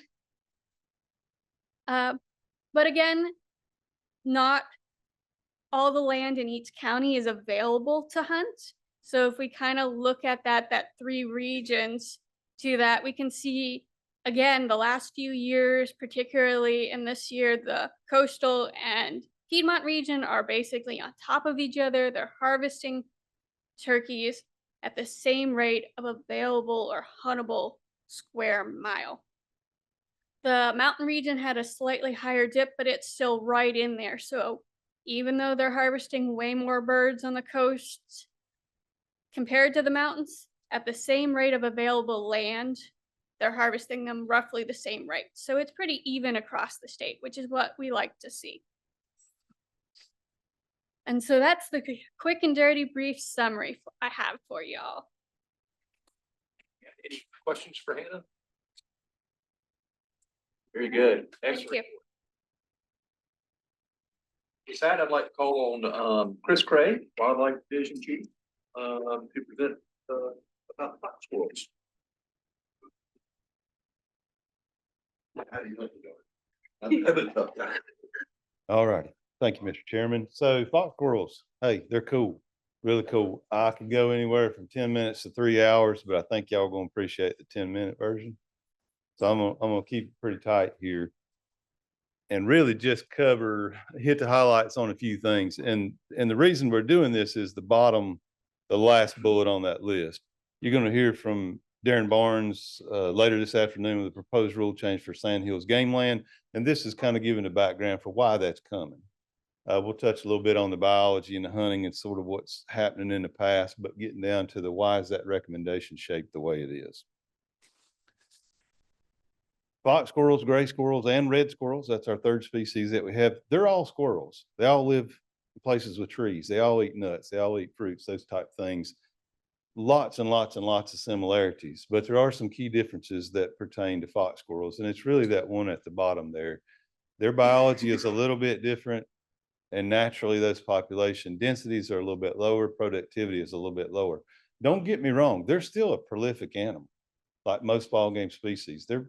S9: But again, not all the land in each county is available to hunt. So if we kind of look at that 3 regions to that, we can see, again, the last few years, particularly in this year, the coastal and Piedmont region are basically on top of each other. They're harvesting turkeys at the same rate of available or huntable square mile. The mountain region had a slightly higher dip, but it's still right in there. So even though they're harvesting way more birds on the coast compared to the mountains, at the same rate of available land, they're harvesting them roughly the same rate. So it's pretty even across the state, which is what we like to see. And so that's the quick and dirty brief summary I have for y'all.
S6: Any questions for Hannah? Very good.
S9: Thank you.
S6: With that, I'd like to call on Chris Craig, Wildlife Division Chief, to present about fox squirrels. How do you like it going? I'm having a tough time.
S10: All righty. Thank you, Mr. Chairman. So fox squirrels, hey, they're cool, really cool. I could go anywhere from 10 minutes to 3 hours, but I think y'all gonna appreciate the 10-minute version. So I'm gonna keep it pretty tight here and really just hit the highlights on a few things. And the reason we're doing this is the last bullet on that list. You're gonna hear from Darren Barnes later this afternoon with the proposed rule change for Sand Hills Game Land. And this is kind of giving the background for why that's coming. We'll touch a little bit on the biology and the hunting and sort of what's happening in the past, but getting down to the why is that recommendation shaped the way it is. Fox squirrels, gray squirrels, and red squirrels, that's our third species that we have. They're all squirrels. They all live in places with trees. They all eat nuts. They all eat fruits, those type of things. Lots and lots and lots of similarities, but there are some key differences that pertain to fox squirrels. And it's really that one at the bottom there. Their biology is a little bit different. And naturally, those population densities are a little bit lower. Productivity is a little bit lower. Don't get me wrong. They're still a prolific animal, like most fall game species. They're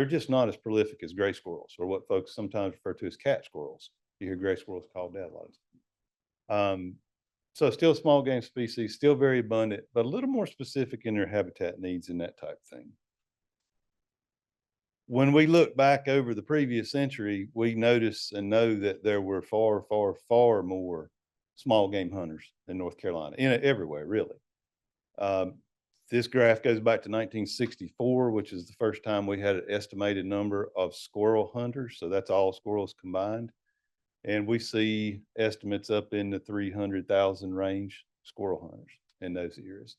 S10: just not as prolific as gray squirrels, or what folks sometimes refer to as cat squirrels. You hear gray squirrels called that a lot of times. So still small game species, still very abundant, but a little more specific in their habitat needs and that type of thing. When we look back over the previous century, we notice and know that there were far, far, far more small game hunters in North Carolina, everywhere, really. This graph goes back to 1964, which is the first time we had an estimated number of squirrel hunters. So that's all squirrels combined. And we see estimates up in the 300,000 range squirrel hunters in those years.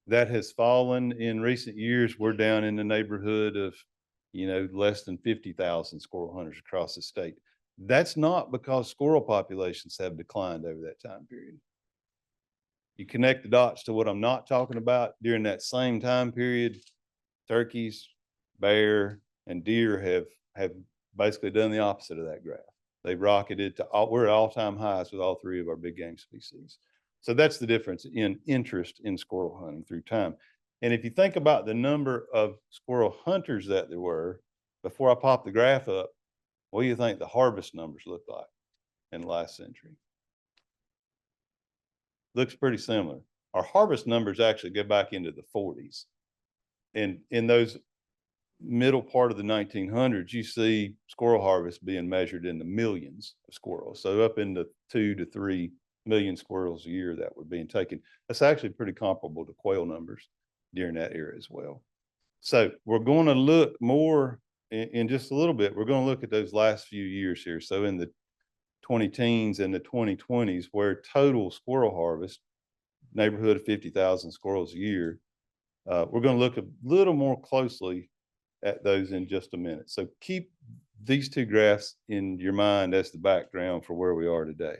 S10: That has fallen in recent years. We're down in the neighborhood of, less than 50,000 squirrel hunters across the state. That's not because squirrel populations have declined over that time period. You connect the dots to what I'm not talking about. During that same time period, turkeys, bear, and deer have basically done the opposite of that graph. They've rocketed we're at all-time highs with all three of our big game species. So that's the difference in interest in squirrel hunting through time. And if you think about the number of squirrel hunters that there were, before I pop the graph up, what do you think the harvest numbers look like in the last century? Looks pretty similar. Our harvest numbers actually go back into the 40s. And in those middle part of the 1900s, you see squirrel harvest being measured in the millions of squirrels. So up into 2 to 3 million squirrels a year that were being taken. That's actually pretty comparable to quail numbers during that era as well. So we're going to look more in just a little bit. We're going to look at those last few years here. So in the 2010s and the 2020s, where total squirrel harvest, neighborhood of 50,000 squirrels a year, we're going to look a little more closely at those in just a minute. So keep these two graphs in your mind as the background for where we are today.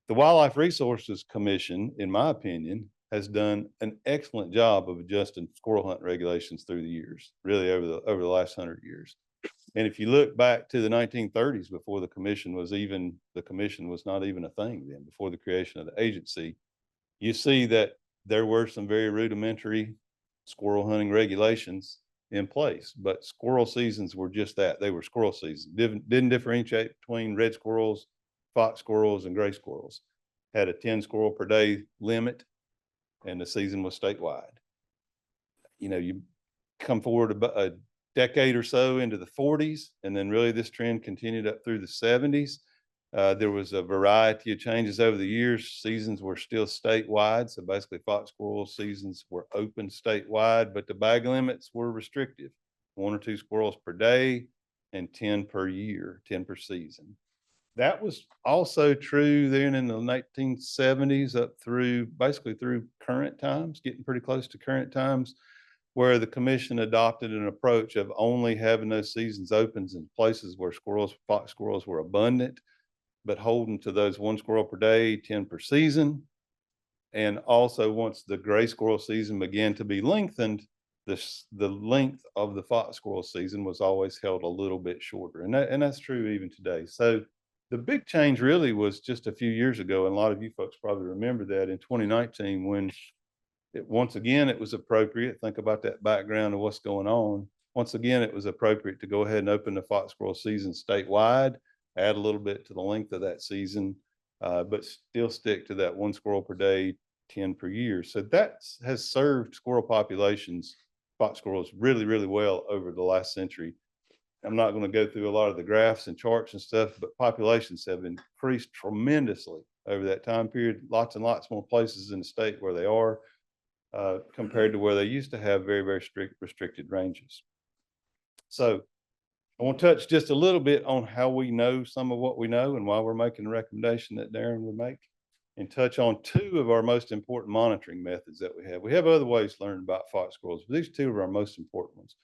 S10: The Wildlife Resources Commission, in my opinion, has done an excellent job of adjusting squirrel hunt regulations through the years, really over the last 100 years. And if you look back to the 1930s, before the commission was not even a thing then, before the creation of the agency, you see that there were some very rudimentary squirrel hunting regulations in place, but squirrel seasons were just that. They were squirrel seasons. Didn't differentiate between red squirrels, fox squirrels, and gray squirrels. Had a 10 squirrel per day limit, and the season was statewide. You come forward about a decade or so into the 40s, and then really this trend continued up through the 70s. There was a variety of changes over the years. Seasons were still statewide. So basically fox squirrel seasons were open statewide, but the bag limits were restrictive. 1 or 2 squirrels per day and 10 per year, 10 per season. That was also true then in the 1970s up through basically through current times, getting pretty close to current times, where the commission adopted an approach of only having those seasons opens in places where fox squirrels were abundant, but holding to those 1 squirrel per day, 10 per season. And also once the gray squirrel season began to be lengthened, the length of the fox squirrel season was always held a little bit shorter. And that's true even today. So the big change really was just a few years ago. And a lot of you folks probably remember that in 2019, when once again, it was appropriate. Think about that background of what's going on. once again, it was appropriate to go ahead and open the fox squirrel season statewide, add a little bit to the length of that season, but still stick to that 1 squirrel per day, 10 per year. So that has served squirrel populations, fox squirrels, really, really well over the last century. I'm not going to go through a lot of the graphs and charts and stuff, but populations have increased tremendously over that time period. Lots and lots more places in the state where they are compared to where they used to have very, very strict restricted ranges. So I want to touch just a little bit on how we know some of what we know and why we're making the recommendation that Darren would make, and touch on 2 of our most important monitoring methods that we have. We have other ways to learn about fox squirrels, but these 2 are our most important ones.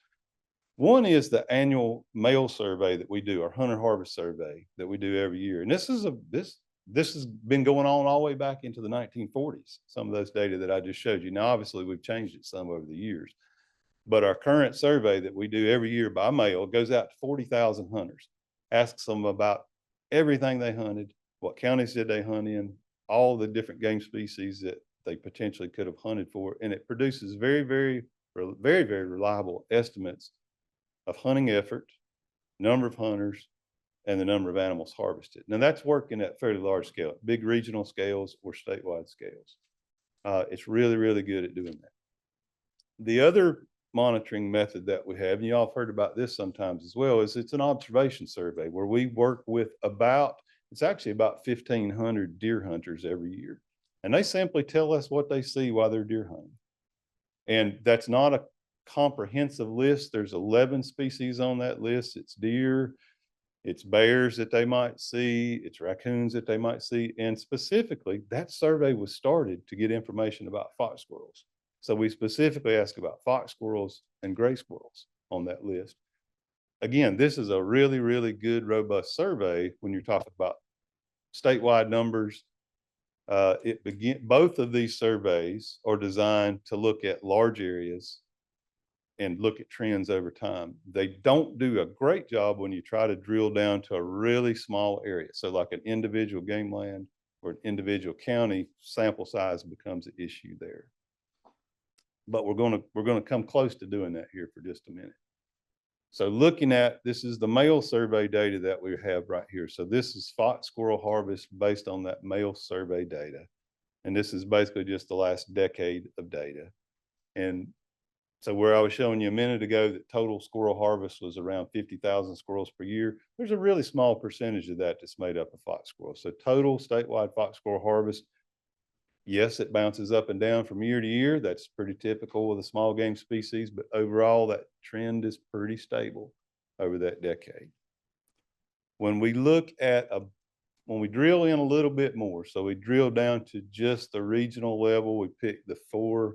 S10: One is the annual male survey that we do, our hunter harvest survey that we do every year. And this has been going on all the way back into the 1940s, some of those data that I just showed you. Now, obviously, we've changed it some over the years, but our current survey that we do every year by mail goes out to 40,000 hunters, asks them about everything they hunted, what counties did they hunt in, all the different game species that they potentially could have hunted for. And it produces very, very reliable estimates of hunting effort, number of hunters, and the number of animals harvested. Now that's working at fairly large scale, big regional scales or statewide scales. It's really, really good at doing that. The other monitoring method that we have, and you all have heard about this sometimes as well, is it's an observation survey where we work with it's actually about 1,500 deer hunters every year. And they simply tell us what they see while they're deer hunting. And that's not a comprehensive list. There's 11 species on that list. It's deer, it's bears that they might see, it's raccoons that they might see. And specifically, that survey was started to get information about fox squirrels. So we specifically ask about fox squirrels and gray squirrels on that list. Again, this is a really, really good, robust survey when you're talking about statewide numbers. Both of these surveys are designed to look at large areas and look at trends over time. They don't do a great job when you try to drill down to a really small area. So like an individual game land or an individual county, sample size becomes an issue there. But we're going to come close to doing that here for just a minute. So looking at, this is the male survey data that we have right here. So this is fox squirrel harvest based on that male survey data. And this is basically just the last decade of data. And so where I was showing you a minute ago that total squirrel harvest was around 50,000 squirrels per year, there's a really small percentage of that that's made up of fox squirrels. So total statewide fox squirrel harvest, yes, it bounces up and down from year to year. That's pretty typical with a small game species, but overall that trend is pretty stable over that decade. When we look at when we drill in a little bit more, so we drill down to just the regional level, we pick the 4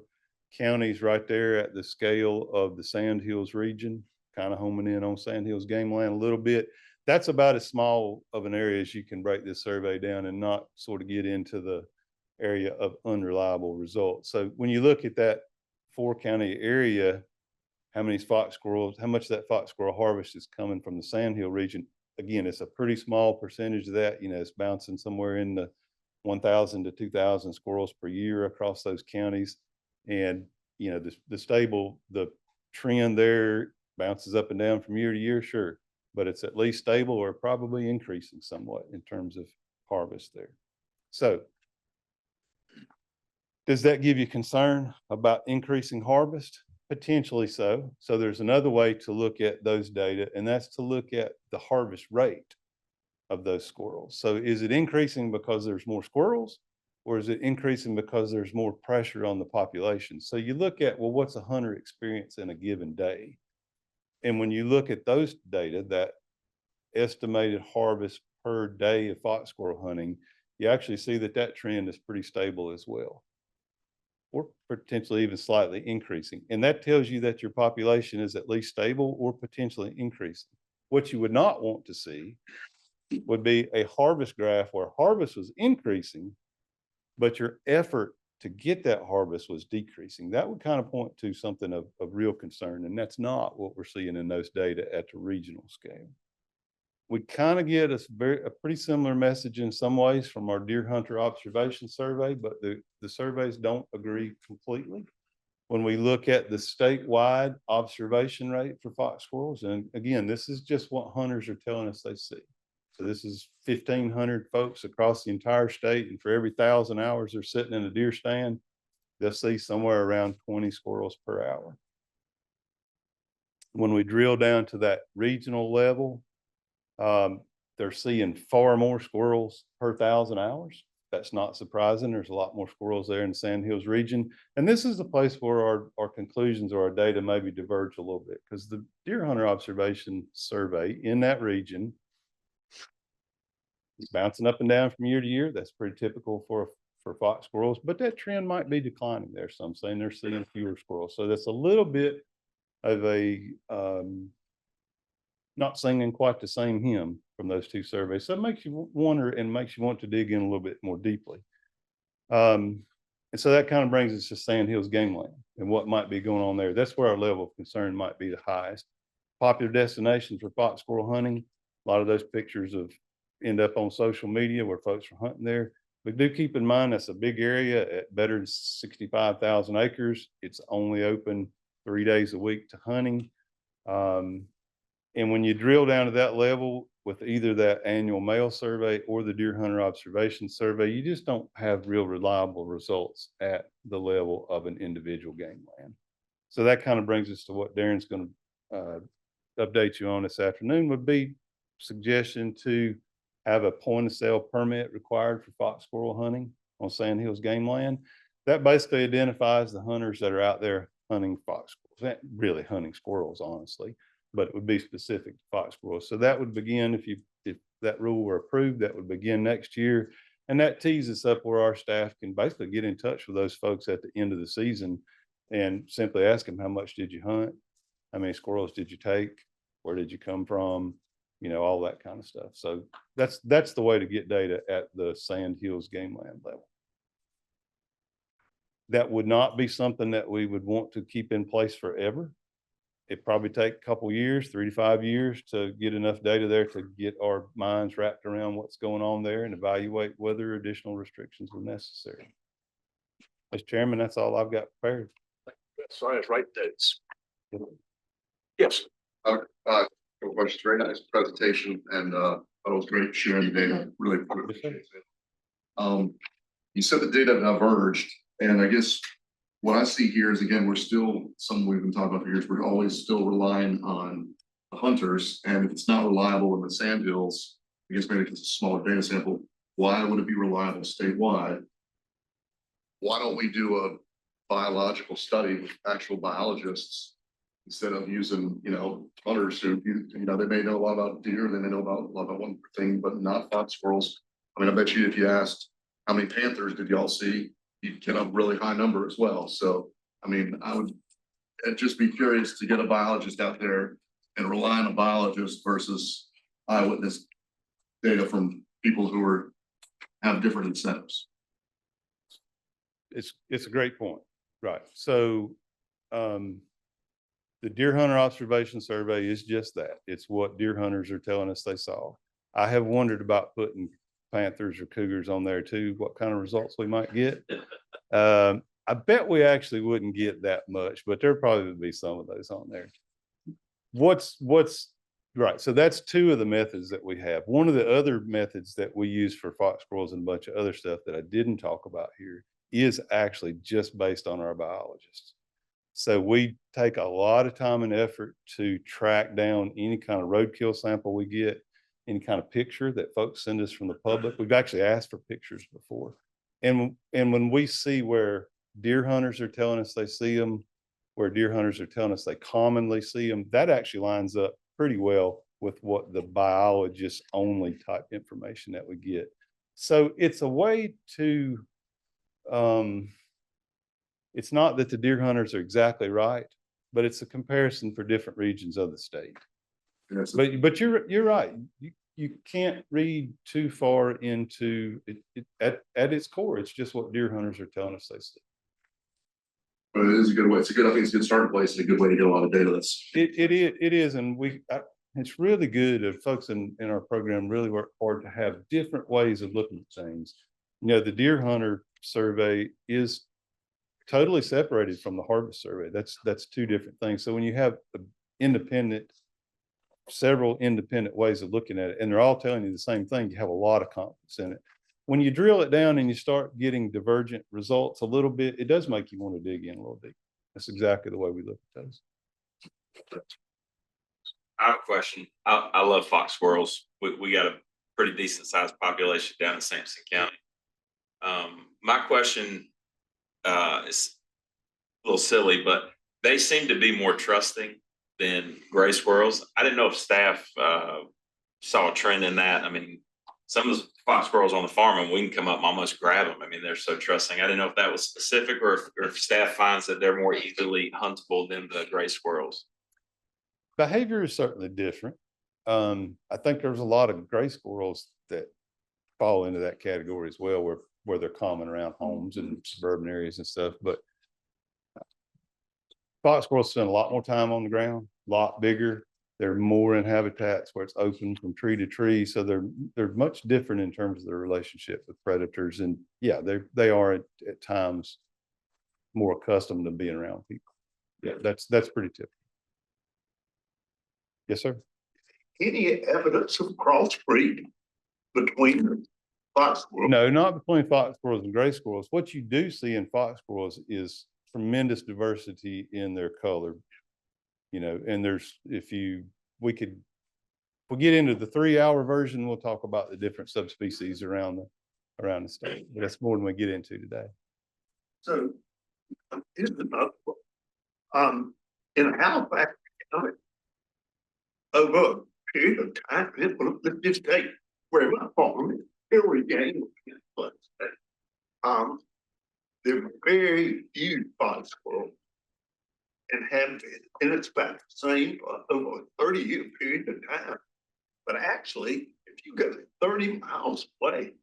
S10: counties right there at the scale of the Sandhills region, kind of homing in on Sandhills game land a little bit. That's about as small of an area as you can break this survey down and not sort of get into the area of unreliable results. So when you look at that 4 county area, how much of that fox squirrel harvest is coming from the Sandhill region? Again, it's a pretty small percentage of that. You know, it's bouncing somewhere in the 1,000 to 2,000 squirrels per year across those counties. And, you know, the trend there bounces up and down from year to year, sure, but it's at least stable or probably increasing somewhat in terms of harvest there. So does that give you concern about increasing harvest? Potentially so. So there's another way to look at those data, and that's to look at the harvest rate of those squirrels. So is it increasing because there's more squirrels, or is it increasing because there's more pressure on the population? So you look at, well, what's a hunter experience in a given day? And when you look at those data, that estimated harvest per day of fox squirrel hunting, you actually see that that trend is pretty stable as well, or potentially even slightly increasing. And that tells you that your population is at least stable or potentially increasing. What you would not want to see would be a harvest graph where harvest was increasing, but your effort to get that harvest was decreasing. That would kind of point to something of real concern. And that's not what we're seeing in those data at the regional scale. We kind of get a pretty similar message in some ways from our deer hunter observation survey, but the surveys don't agree completely. When we look at the statewide observation rate for fox squirrels, and again, this is just what hunters are telling us they see. So this is 1,500 folks across the entire state, and for every 1,000 hours they're sitting in a deer stand, they'll see somewhere around 20 squirrels per hour. When we drill down to that regional level, they're seeing far more squirrels per 1,000 hours. That's not surprising. There's a lot more squirrels there in the Sand Hills region. And this is the place where our conclusions or our data maybe diverge a little bit, because the deer hunter observation survey in that region is bouncing up and down from year to year. That's pretty typical for fox squirrels, but that trend might be declining there. So I'm saying they're seeing fewer squirrels. So that's a little bit of a not singing quite the same hymn from those two surveys. So it makes you wonder and makes you want to dig in a little bit more deeply. And so that kind of brings us to Sand Hills Game Land and what might be going on there. That's where our level of concern might be the highest. Popular destinations for fox squirrel hunting. A lot of those pictures end up on social media where folks are hunting there. But do keep in mind that's a big area at better than 65,000 acres. It's only open 3 days a week to hunting. And when you drill down to that level with either that annual mail survey or the deer hunter observation survey, you just don't have real reliable results at the level of an individual game land. So that kind of brings us to what Darren's going to update you on this afternoon, would be suggestion to have a point of sale permit required for fox squirrel hunting on Sand Hills Game Land. That basically identifies the hunters that are out there hunting fox squirrels, really hunting squirrels, honestly, but it would be specific to fox squirrels. So that would begin, if that rule were approved, that would begin next year. And that tees us up where our staff can basically get in touch with those folks at the end of the season and simply ask them, how much did you hunt? How many squirrels did you take? Where did you come from? You know, all that kind of stuff. So that's the way to get data at the Sand Hills Game Land level. That would not be something that we would want to keep in place forever. It probably take a couple years, 3 to 5 years, to get enough data there to get our minds wrapped around what's going on there and evaluate whether additional restrictions are necessary. Mr. Chairman, that's all I've got prepared.
S6: Sorry, that's right. That's. Yes.
S11: Questions. Very nice presentation, and it was great sharing the data. Really appreciate it. You said the data diverged, and I guess what I see here is, again, we're still, something we've been talking about for years, we're always still relying on the hunters, and if it's not reliable in the Sand Hills, I guess maybe it's a smaller data sample, why would it be reliable statewide? Why don't we do a biological study with actual biologists instead of using, hunters who, they may know a lot about deer, they may know about a lot about one thing, but not fox squirrels. I mean, I bet you if you asked how many panthers did y'all see, you'd get a really high number as well. So, I mean, I would just be curious to get a biologist out there and rely on a biologist versus eyewitness data from people who have different incentives.
S10: It's a great point. Right. So, the deer hunter observation survey is just that. It's what deer hunters are telling us they saw. I have wondered about putting panthers or cougars on there too, what kind of results we might get. I bet we actually wouldn't get that much, but there probably would be some of those on there. What's right. So that's two of the methods that we have. One of the other methods that we use for fox squirrels and a bunch of other stuff that I didn't talk about here is actually just based on our biologists. So we take a lot of time and effort to track down any kind of roadkill sample we get, any kind of picture that folks send us from the public. We've actually asked for pictures before. And when we see where deer hunters are telling us they see them, where deer hunters are telling us they commonly see them, that actually lines up pretty well with what the biologist only type information that we get. So it's a way to, it's not that the deer hunters are exactly right, but it's a comparison for different regions of the state.
S11: Yes.
S10: But you're right. You can't read too far into it. At its core, it's just what deer hunters are telling us they see.
S11: But it is a good way. I think it's a good starting place and a good way to get a lot of data.
S10: It is, and it's really good if folks in our program really work hard to have different ways of looking at things. The deer hunter survey is totally separated from the harvest survey. That's two different things. So when you have several independent ways of looking at it, and they're all telling you the same thing, you have a lot of confidence in it. When you drill it down and you start getting divergent results a little bit, it does make you want to dig in a little deep. That's exactly the way we look at those.
S12: I have a question. I love fox squirrels. We got a pretty decent sized population down in Sampson County. My question is a little silly, but they seem to be more trusting than gray squirrels. I didn't know if staff saw a trend in that. I mean, some of the fox squirrels on the farm, and we can come up and almost grab them. I mean, they're so trusting. I didn't know if that was specific or if staff finds that they're more easily huntable than the gray squirrels.
S10: Behavior is certainly different. I think there's a lot of gray squirrels that fall into that category as well, where they're common around homes and suburban areas and stuff. But fox squirrels spend a lot more time on the ground, a lot bigger. They're more in habitats where it's open from tree to tree. So they're much different in terms of their relationship with predators. And yeah, they are at times more accustomed to being around people. Yeah, that's pretty typical. Yes, sir.
S11: Any evidence of crossbreed between the fox squirrels?
S10: No, not between fox squirrels and gray squirrels. What you do see in fox squirrels is tremendous diversity in their color. You know, and if we get into the 3-hour version, we'll talk about the different subspecies around the state. But that's more than we get into today.
S11: So, here's another one. In Halifax County, over a period of time, let's just take where my farm is, every game was. There were very few fox squirrels and have been, and it's about the same for over a 30-year period of time. But actually, if you go 30 miles away,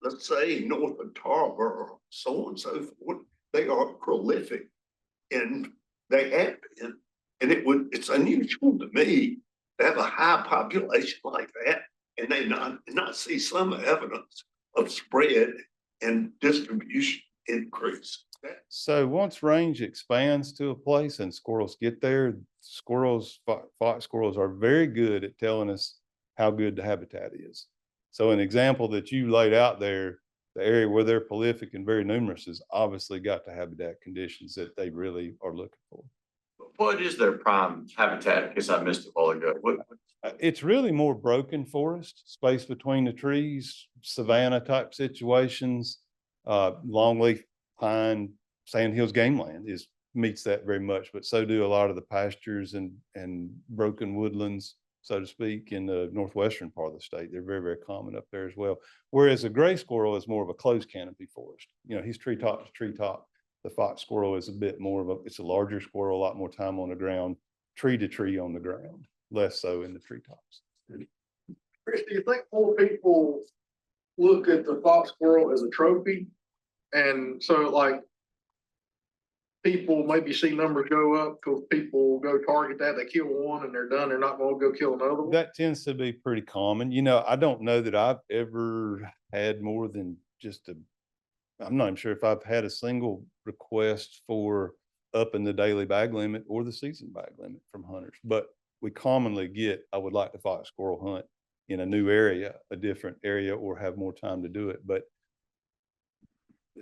S11: let's say north of Tarboro, so on and so forth, they are prolific, and they have been. And it's unusual to me to have a high population like that, and they not see some evidence of spread and distribution increase.
S10: So once range expands to a place and squirrels get there, fox squirrels are very good at telling us how good the habitat is. So an example that you laid out there, the area where they're prolific and very numerous is obviously got the habitat conditions that they really are looking for.
S6: What is their prime habitat? Because I missed it a while ago.
S10: It's really more broken forest, space between the trees, savanna type situations, longleaf pine, sandhills game land meets that very much, but so do a lot of the pastures and broken woodlands, so to speak, in the northwestern part of the state. They're very, very common up there as well. Whereas a gray squirrel is more of a closed canopy forest. You know, he's treetop to treetop. The fox squirrel is a bit more it's a larger squirrel, a lot more time on the ground, tree to tree on the ground, less so in the treetops.
S13: Chris, do you think more people look at the fox squirrel as a trophy? And so like people maybe see numbers go up because people go target that, they kill one and they're done. They're not going to go kill another one.
S10: That tends to be pretty common. You know, I don't know that I've ever had more than I'm not even sure if I've had a single request for upping the daily bag limit or the season bag limit from hunters. But we commonly get, I would like to fox squirrel hunt in a new area, a different area, or have more time to do it. But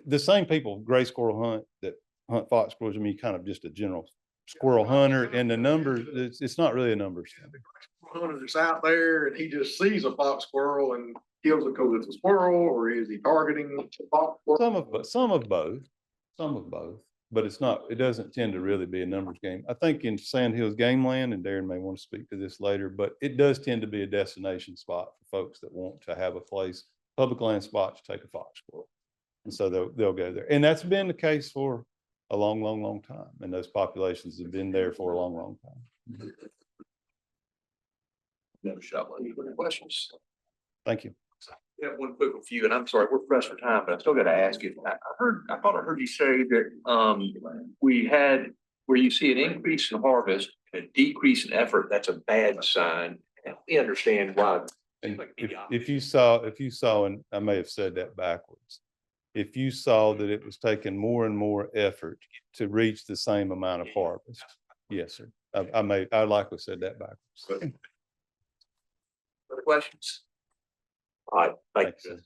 S10: the same people, gray squirrel hunt, that hunt fox squirrels, I mean, kind of just a general squirrel hunter, and the numbers, it's not really a numbers thing.
S13: The hunter that's out there and he just sees a fox squirrel and kills it because it's a squirrel, or is he targeting a fox squirrel?
S10: Some of both, but it doesn't tend to really be a numbers game. I think in Sandhills Game Land, and Darren may want to speak to this later, but it does tend to be a destination spot for folks that want to have a place, public land spot to take a fox squirrel. And so they'll go there. And that's been the case for a long, long, long time. And those populations have been there for a long, long time.
S6: No shot. Any questions?
S10: Thank you.
S6: Yeah, one quick one for you, and I'm sorry, we're pressed for time, but I still got to ask you. I thought I heard you say that we had where you see an increase in harvest and a decrease in effort. That's a bad sign. And we understand why.
S10: And if you saw, and I may have said that backwards, if you saw that it was taking more and more effort to reach the same amount of harvest. Yes, sir. I likely said that backwards.
S6: Other questions? All right, thank
S10: Thanks,
S6: you.
S10: sir.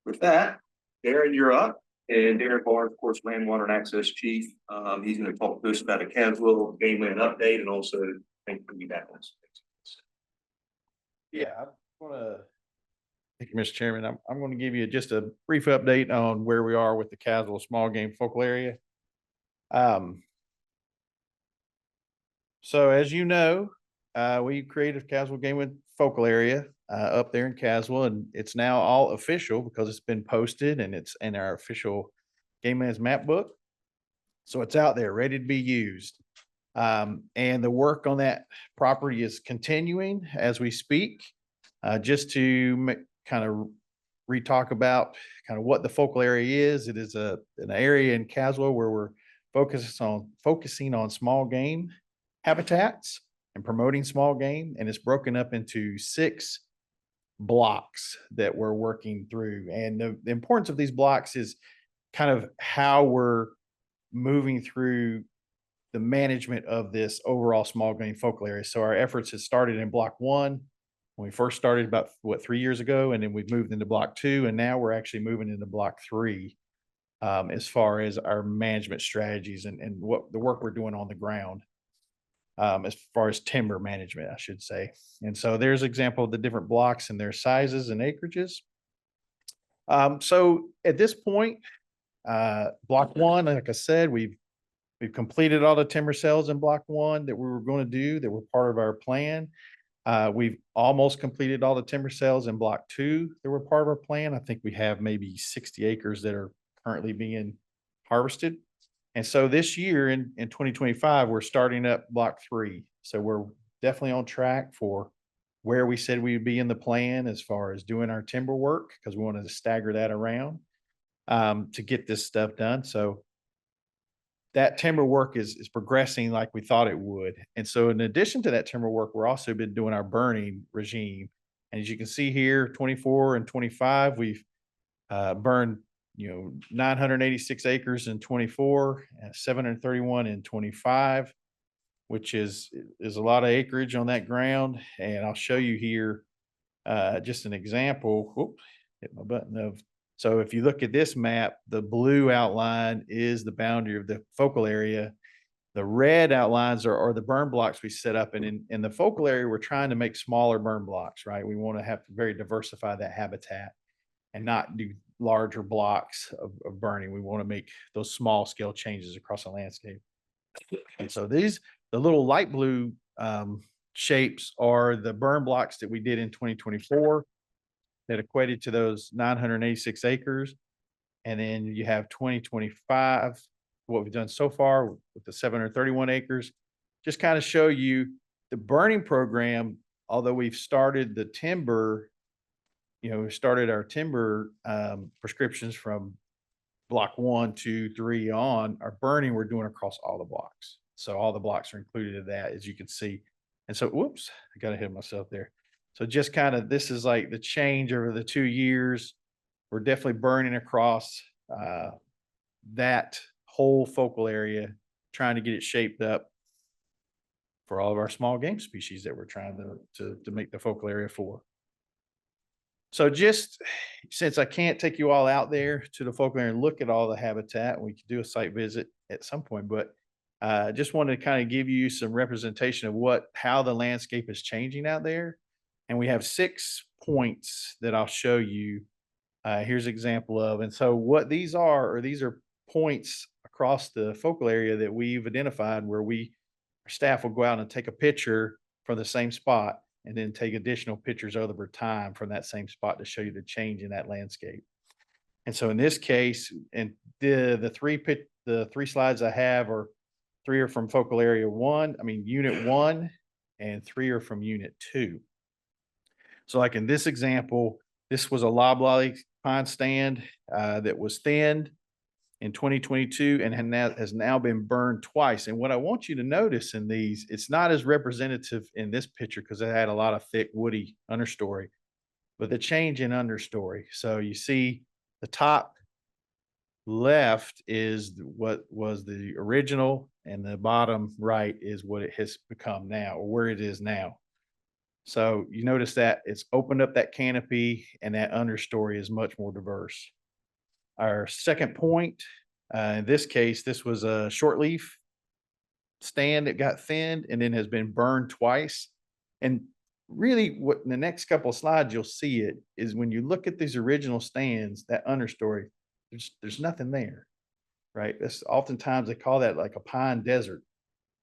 S6: With that, Darren, you're up. And Darren Barnes, of course, Land, Water and Access Chief. He's going to talk to us about a Caswell game land update and also thank you back.
S14: Yeah, I'm gonna. Thank you, Mr. Chairman. I'm going to give you just a brief update on where we are with the Caswell Small Game Focal Area. So as you know, we created Caswell Game with Focal Area up there in Caswell, and it's now all official because it's been posted and it's in our official Game Lands map book. So it's out there ready to be used. And the work on that property is continuing as we speak. Just to kind of re-talk about kind of what the focal area is. It is an area in Caswell where we're focusing on small game habitats and promoting small game. And it's broken up into 6 blocks that we're working through. And the importance of these blocks is kind of how we're moving through the management of this overall small game focal area. So our efforts have started in block 1 when we first started about 3 years ago, and then we've moved into block 2, and now we're actually moving into block 3 as far as our management strategies and what the work we're doing on the ground. As far as timber management, I should say. And so there's an example of the different blocks and their sizes and acreages. So at this point, block 1, like I said, we've completed all the timber sales in block 1 that we were going to do that were part of our plan. We've almost completed all the timber sales in block 2 that were part of our plan. I think we have maybe 60 acres that are currently being harvested. And so this year in 2025, we're starting up block 3. So we're definitely on track for where we said we would be in the plan as far as doing our timber work, because we wanted to stagger that around to get this stuff done. So that timber work is progressing like we thought it would. And so in addition to that timber work, we're also been doing our burning regime. And as you can see here, 24 and 25, we've burned, 986 acres in 24 and 731 in 25, which is a lot of acreage on that ground. And I'll show you here just an example. Whoop, hit my button of. So if you look at this map, the blue outline is the boundary of the focal area. The red outlines are the burn blocks we set up. And in the focal area, we're trying to make smaller burn blocks, right? We want to have to very diversify that habitat and not do larger blocks of burning. We want to make those small scale changes across the landscape. And so the little light blue shapes are the burn blocks that we did in 2024. That equated to those 986 acres. And then you have 2025, what we've done so far with the 731 acres, just kind of show you the burning program. Although we've started the timber, we started our timber prescriptions from block 1, 2, 3 on. Our burning we're doing across all the blocks. So all the blocks are included in that, as you can see. And so, whoops, I got to hit myself there. So just kind of, this is like the change over the 2 years. We're definitely burning across that whole focal area, trying to get it shaped up for all of our small game species that we're trying to make the focal area for. So just since I can't take you all out there to the focal area and look at all the habitat, we could do a site visit at some point, but just wanted to kind of give you some representation of how the landscape is changing out there. And we have 6 points that I'll show you. Here's an example of. And so what these are points across the focal area that we've identified where our staff will go out and take a picture from the same spot and then take additional pictures over time from that same spot to show you the change in that landscape. And so in this case, and the 3 slides I have are 3 are from focal area unit 1, and 3 are from unit 2. So like in this example, this was a loblolly pine stand that was thinned in 2022 and has now been burned twice. And what I want you to notice in these, it's not as representative in this picture because it had a lot of thick woody understory, but the change in understory. So you see The top left is what was the original, and the bottom right is what it has become now, or where it is now. So you notice that it's opened up that canopy, and that understory is much more diverse. Our second point, in this case, this was a short leaf stand that got thinned and then has been burned twice. And really what in the next couple of slides, you'll see it is when you look at these original stands, that understory, there's nothing there, right? That's oftentimes they call that like a pine desert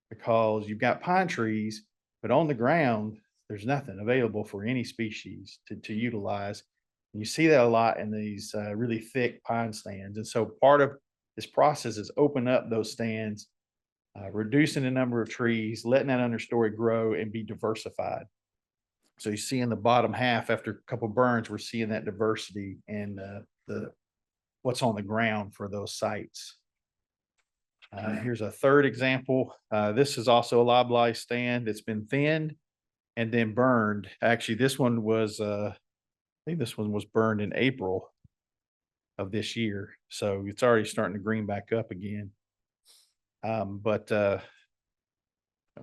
S14: because you've got pine trees, but on the ground, there's nothing available for any species to utilize. And you see that a lot in these really thick pine stands. And so part of this process is open up those stands, reducing the number of trees, letting that understory grow and be diversified. So you see in the bottom half, after a couple burns, we're seeing that diversity and the what's on the ground for those sites. Here's a third example. This is also a loblolly stand that's been thinned and then burned. Actually, this one was, I think this one was burned in April of this year. So it's already starting to green back up again. But I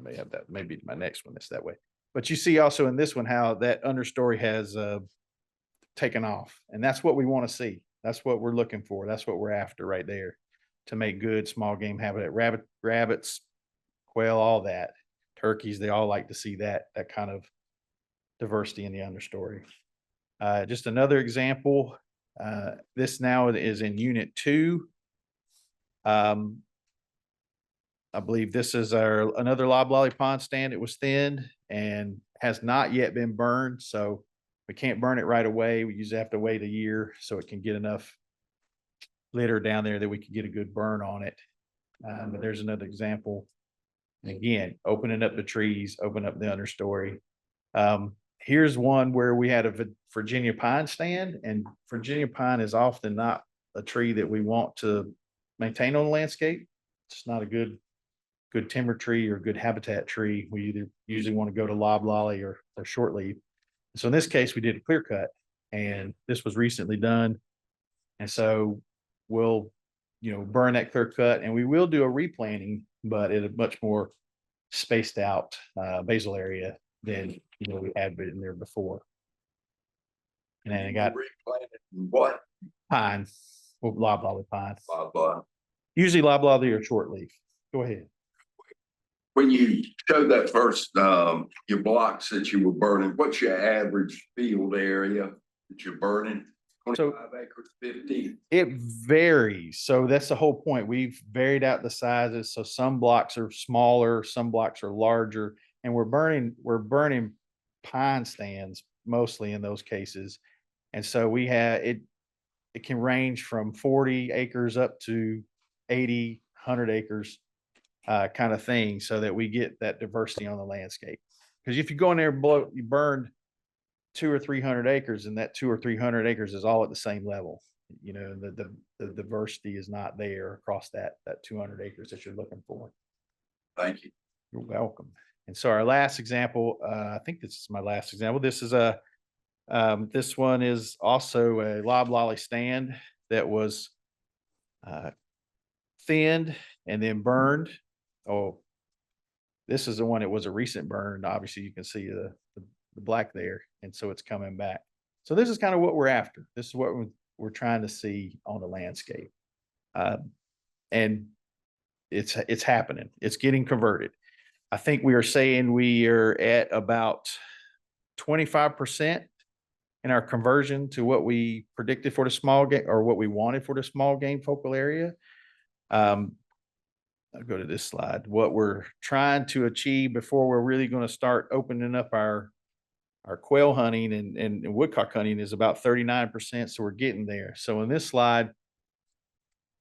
S14: may have that, maybe my next one is that way. But you see also in this one how that understory has taken off. And that's what we want to see. That's what we're looking for. That's what we're after right there to make good small game habitat. Rabbits, quail, all that. Turkeys, they all like to see that kind of diversity in the understory. Just another example. This now is in Unit 2. I believe this is another loblolly pond stand. It was thinned and has not yet been burned. So we can't burn it right away. We usually have to wait a year so it can get enough litter down there that we can get a good burn on it. But there's another example. Again, opening up the trees, open up the understory. Here's one where we had a Virginia pine stand, and Virginia pine is often not a tree that we want to maintain on the landscape. It's not a good timber tree or good habitat tree. We either usually want to go to loblolly or shortleaf. So in this case, we did a clear cut, and this was recently done. And so we'll, burn that clear cut, and we will do a replanting, but at a much more spaced out basal area than we had been in there before. And then it got
S6: What?
S14: pine, well, loblolly pine.
S6: Blah.
S14: Usually loblolly or shortleaf. Go ahead.
S15: When you showed that first, your blocks that you were burning, what's your average field area that you're burning? 25 acres, 50?
S14: It varies. So that's the whole point. We've varied out the sizes. So some blocks are smaller, some blocks are larger, and we're burning pine stands mostly in those cases. And so we have it can range from 40 acres up to 80, 100 acres kind of thing, so that we get that diversity on the landscape. Because if you go in there and you burned 200 or 300 acres, and that 200 or 300 acres is all at the same level, the diversity is not there across that 200 acres that you're looking for.
S15: Thank you.
S14: You're welcome. And so our last example, I think this is my last example. This is this one is also a loblolly stand that was thinned and then burned. Oh, this is the one that was a recent burn. Obviously, you can see the black there, and so it's coming back. So this is kind of what we're after. This is what we're trying to see on the landscape, and it's happening. It's getting converted. I think we are saying we are at about 25% in our conversion to what we predicted for the small game, or what we wanted for the small game focal area. I'll go to this slide. What we're trying to achieve before we're really going to start opening up our quail hunting and woodcock hunting is about 39%. So we're getting there. So in this slide,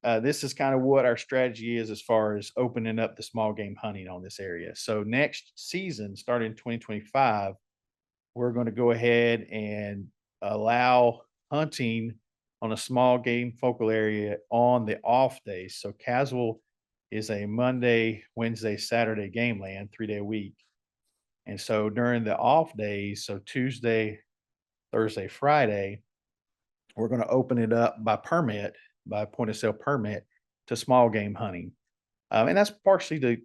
S14: this is kind of what our strategy is as far as opening up the small game hunting on this area. So next season, starting in 2025, we're going to go ahead and allow hunting on a small game focal area on the off days. So Caswell is a Monday, Wednesday, Saturday game land, 3-day week. And so during the off days, so Tuesday, Thursday, Friday, we're going to open it up by permit, by point of sale permit to small game hunting. And that's partially to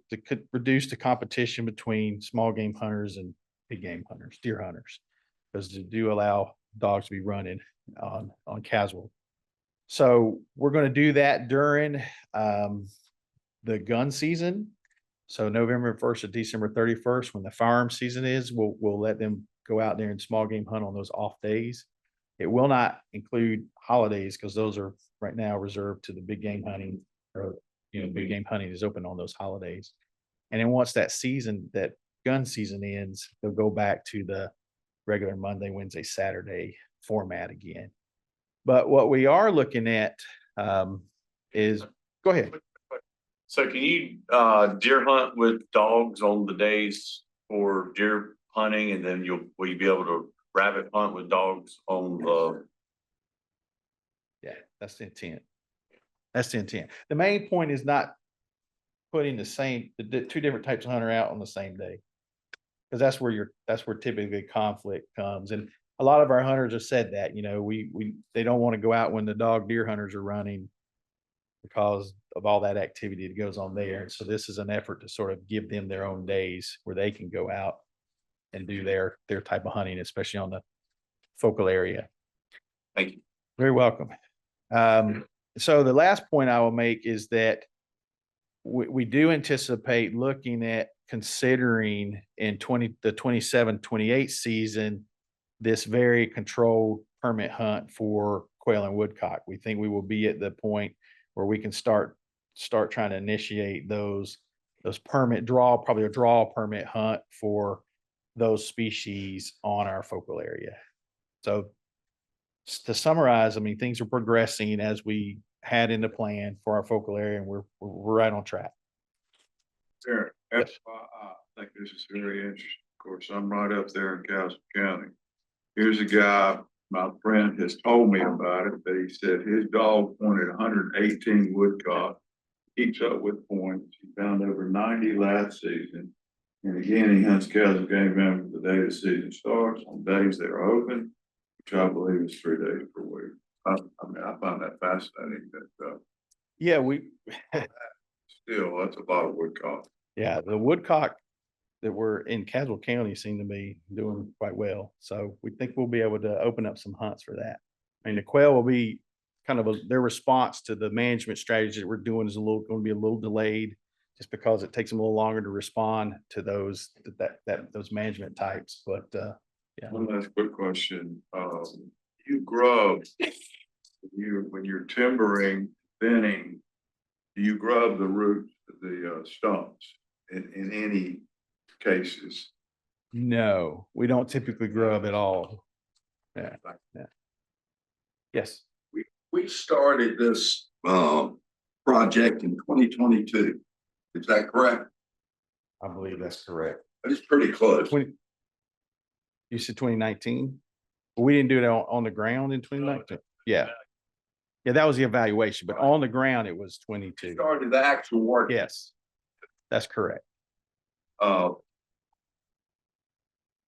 S14: reduce the competition between small game hunters and big game hunters, deer hunters, because they do allow dogs to be running on Caswell. So we're going to do that during the gun season. So November 1st to December 31st, when the firearm season is, we'll let them go out there and small game hunt on those off days. It will not include holidays because those are right now reserved to the big game hunting, or big game hunting is open on those holidays. And then once that gun season ends, they'll go back to the regular Monday, Wednesday, Saturday format again. But what we are looking at is, go ahead.
S6: So can you deer hunt with dogs on the days for deer hunting, and then will you be able to rabbit hunt with dogs on the?
S14: Yeah, that's the intent. That's the intent. The main point is not putting the two different types of hunter out on the same day. Because that's where typically conflict comes. And a lot of our hunters have said that, they don't want to go out when the dog deer hunters are running because of all that activity that goes on there. And so this is an effort to sort of give them their own days where they can go out and do their type of hunting, especially on the focal area.
S6: Thank you.
S14: Very welcome. So the last point I will make is that we do anticipate looking at considering in the 27-28 season, this very controlled permit hunt for quail and woodcock. We think we will be at the point where we can start trying to initiate those probably a draw permit hunt for those species on our focal area. So to summarize, I mean, things are progressing as we had in the plan for our focal area, and we're right on track.
S13: Eric, that's why I think this is very interesting. Of course, I'm right up there in Castle County. Here's a guy, my friend has told me about it, but he said his dog pointed 118 woodcock, keeps up with points. He found over 90 last season. And again, he hunts Castle Game Member the day the season starts, on days that are open, which I believe is 3 days per week. I mean, I find that fascinating that,
S14: Yeah,
S13: still, that's a lot of woodcock.
S14: Yeah, the woodcock that were in Caswell County seem to be doing quite well. So we think we'll be able to open up some hunts for that. I mean, the quail will be kind of their response to the management strategy that we're doing is going to be a little delayed, just because it takes them a little longer to respond to those management types. But yeah.
S13: One last quick question. You grub, when you're timbering, thinning, do you grub the roots of the stumps in any cases?
S14: No, we don't typically grub at all. Yeah. Yes.
S15: We started this project in 2022. Is that correct?
S14: I believe that's correct.
S15: It's pretty close.
S14: You said 2019? We didn't do it on the ground in 2019. Yeah. Yeah, that was the evaluation, but on the ground, it was 22.
S15: Started the actual work.
S14: Yes, that's correct.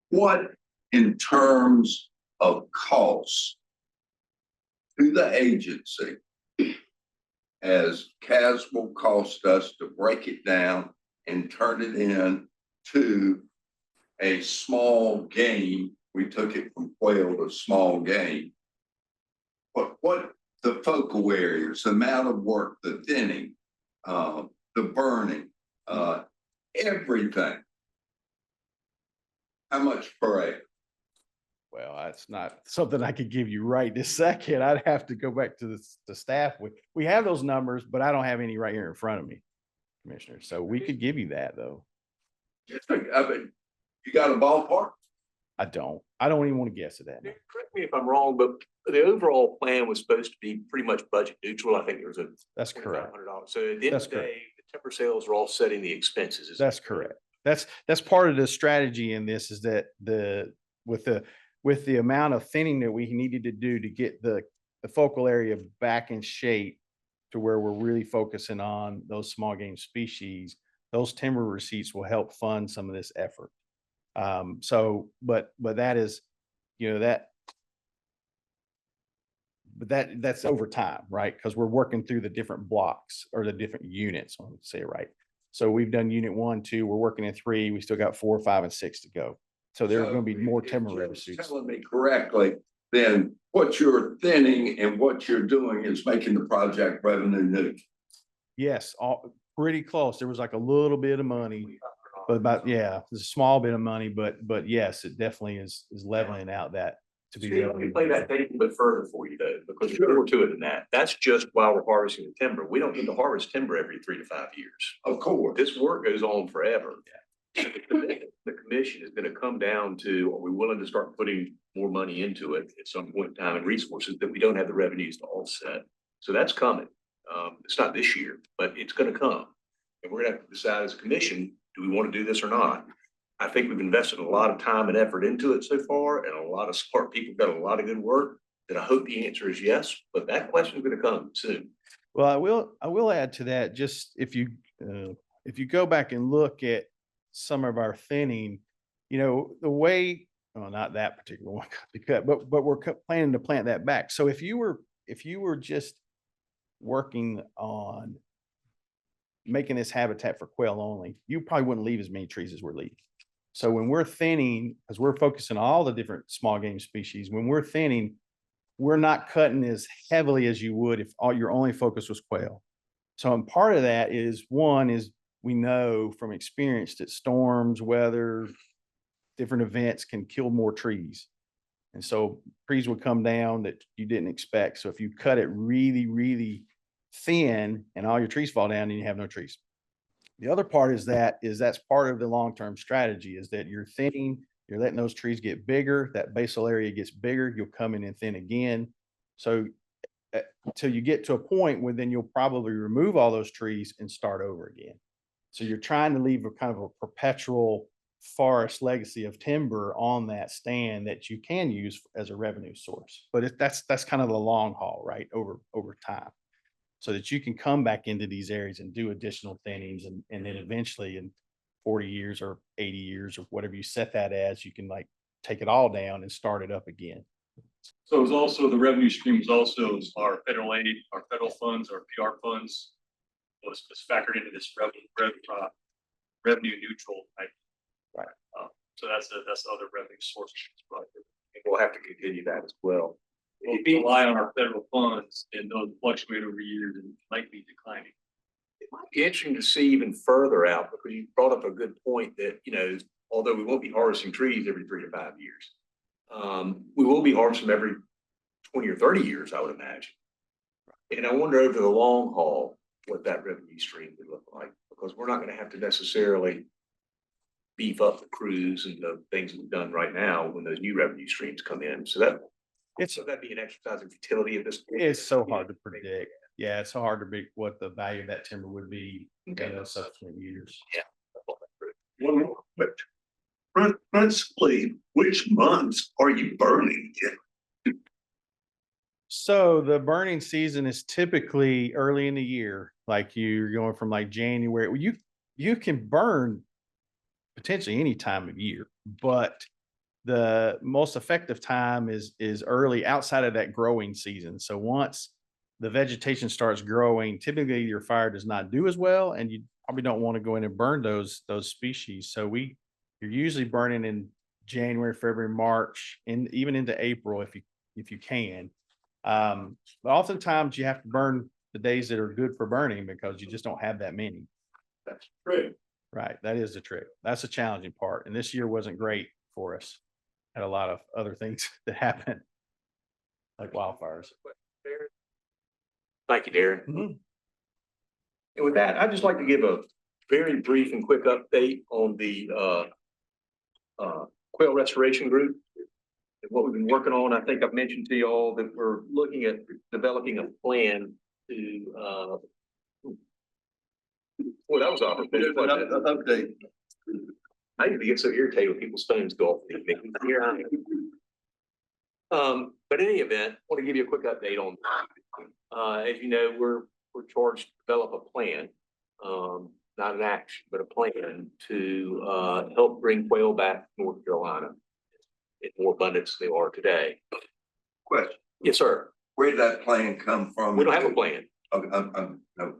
S15: What in terms of costs to the agency has Caswell cost us to break it down and turn it in to a small game? We took it from quail to small game. What the focal areas, the amount of work, the thinning, the burning, everything. How much per acre?
S14: Well, that's not something I could give you right this second. I'd have to go back to the staff. We have those numbers, but I don't have any right here in front of me, Commissioner. So we could give you that though.
S15: I mean, you got a ballpark?
S14: I don't even want to guess at that.
S6: Correct me if I'm wrong, but the overall plan was supposed to be pretty much budget neutral. I think there was
S14: That's correct.
S6: $2,500. So at the end of the day, the timber sales are offsetting the expenses.
S14: That's correct. That's part of the strategy in this, is that with the amount of thinning that we needed to do to get the focal area back in shape to where we're really focusing on those small game species, those timber receipts will help fund some of this effort. But that is, But that's over time, right? Because we're working through the different blocks or the different units, I want to say it right. So we've done unit 1, 2, we're working in 3, we still got 4, 5, and 6 to go. So there's going to be more
S15: if
S14: temporary
S15: Jim's
S14: suits.
S15: telling me correctly, then what you're thinning and what you're doing is making the project revenue neutral.
S14: Yes, all pretty close. There was like a little bit of money, but about, yeah, there's a small bit of money, but yes, it definitely is leveling out that to be.
S6: Let me play that tape a bit further for you though, because there's
S15: Sure.
S6: more to it than that. That's just while we're harvesting the timber. We don't need to harvest timber every 3 to 5 years.
S15: Of course.
S6: This work goes on forever. The commission is gonna come down to, are we willing to start putting more money into it at some point in time and resources that we don't have the revenues to offset? So that's coming. It's not this year, but it's gonna come. And we're gonna have to decide as a commission, do we want to do this or not? I think we've invested a lot of time and effort into it so far, and a lot of smart people got a lot of good work. And I hope the answer is yes, but that question is gonna come soon.
S14: Well, I will add to that, just if you go back and look at some of our thinning, you know, the way, well, not that particular one, cut, but we're planning to plant that back. So if you were just working on making this habitat for quail only, you probably wouldn't leave as many trees as we're leaving. So when we're thinning, because we're focusing on all the different small game species, when we're thinning, we're not cutting as heavily as you would if all your only focus was quail. So, and part of that is, one is we know from experience that storms, weather, different events can kill more trees. And so trees would come down that you didn't expect. So if you cut it really, really thin and all your trees fall down, then you have no trees. The other part is that's part of the long-term strategy, is that you're thinning, you're letting those trees get bigger, that basal area gets bigger, you'll come in and thin again. So until you get to a point where then you'll probably remove all those trees and start over again. So you're trying to leave a kind of a perpetual forest legacy of timber on that stand that you can use as a revenue source. But that's kind of the long haul, right? Over time. So that you can come back into these areas and do additional thinnings, and then eventually in 40 years or 80 years or whatever you set that as, you can like take it all down and start it up again.
S16: So it's also, the revenue streams also our federal aid, our federal funds, our PR funds was factored into this revenue neutral.
S14: Right.
S16: So that's the other revenue source.
S6: And we'll have to continue that as well.
S16: We'll rely on our federal funds, and those fluctuate over years and might be declining.
S6: It might be interesting to see even further out, because you brought up a good point that, you know, although we won't be harvesting trees every 3 to 5 years, we will be harvesting every 20 or 30 years, I would imagine. And I wonder over the long haul what that revenue stream would look like, because we're not going to have to necessarily beef up the crews and the things we've done right now when those new revenue streams come in. So that'd be an exercise in futility of this.
S14: It's so hard to predict. Yeah, it's so hard to predict what the value of that timber would be in those subsequent years.
S6: Yeah.
S15: One more question. Principally, which months are you burning in?
S14: So the burning season is typically early in the year, like you're going from like January. You can burn potentially any time of year, but the most effective time is early outside of that growing season. So once the vegetation starts growing, typically your fire does not do as well, and you probably don't want to go in and burn those species. So you're usually burning in January, February, March, and even into April if you can. But oftentimes you have to burn the days that are good for burning because you just don't have that many.
S15: That's true.
S14: Right. That is the trick. That's a challenging part. And this year wasn't great for us. Had a lot of other things that happened, like wildfires.
S6: Thank you, Darren. And with that, I'd just like to give a very brief and quick update on the quail restoration group. And what we've been working on. I think I've mentioned to you all that we're looking at developing a plan to well, that was awesome.
S15: Update.
S6: I used to get so irritated when people's phones go off. But in any event, I want to give you a quick update on as you know, we're charged to develop a plan, not an action, but a plan to help bring quail back to North Carolina in more abundance than they are today.
S15: Question.
S6: Yes, sir.
S15: Where'd that plan come from?
S6: We don't have a plan.
S15: No.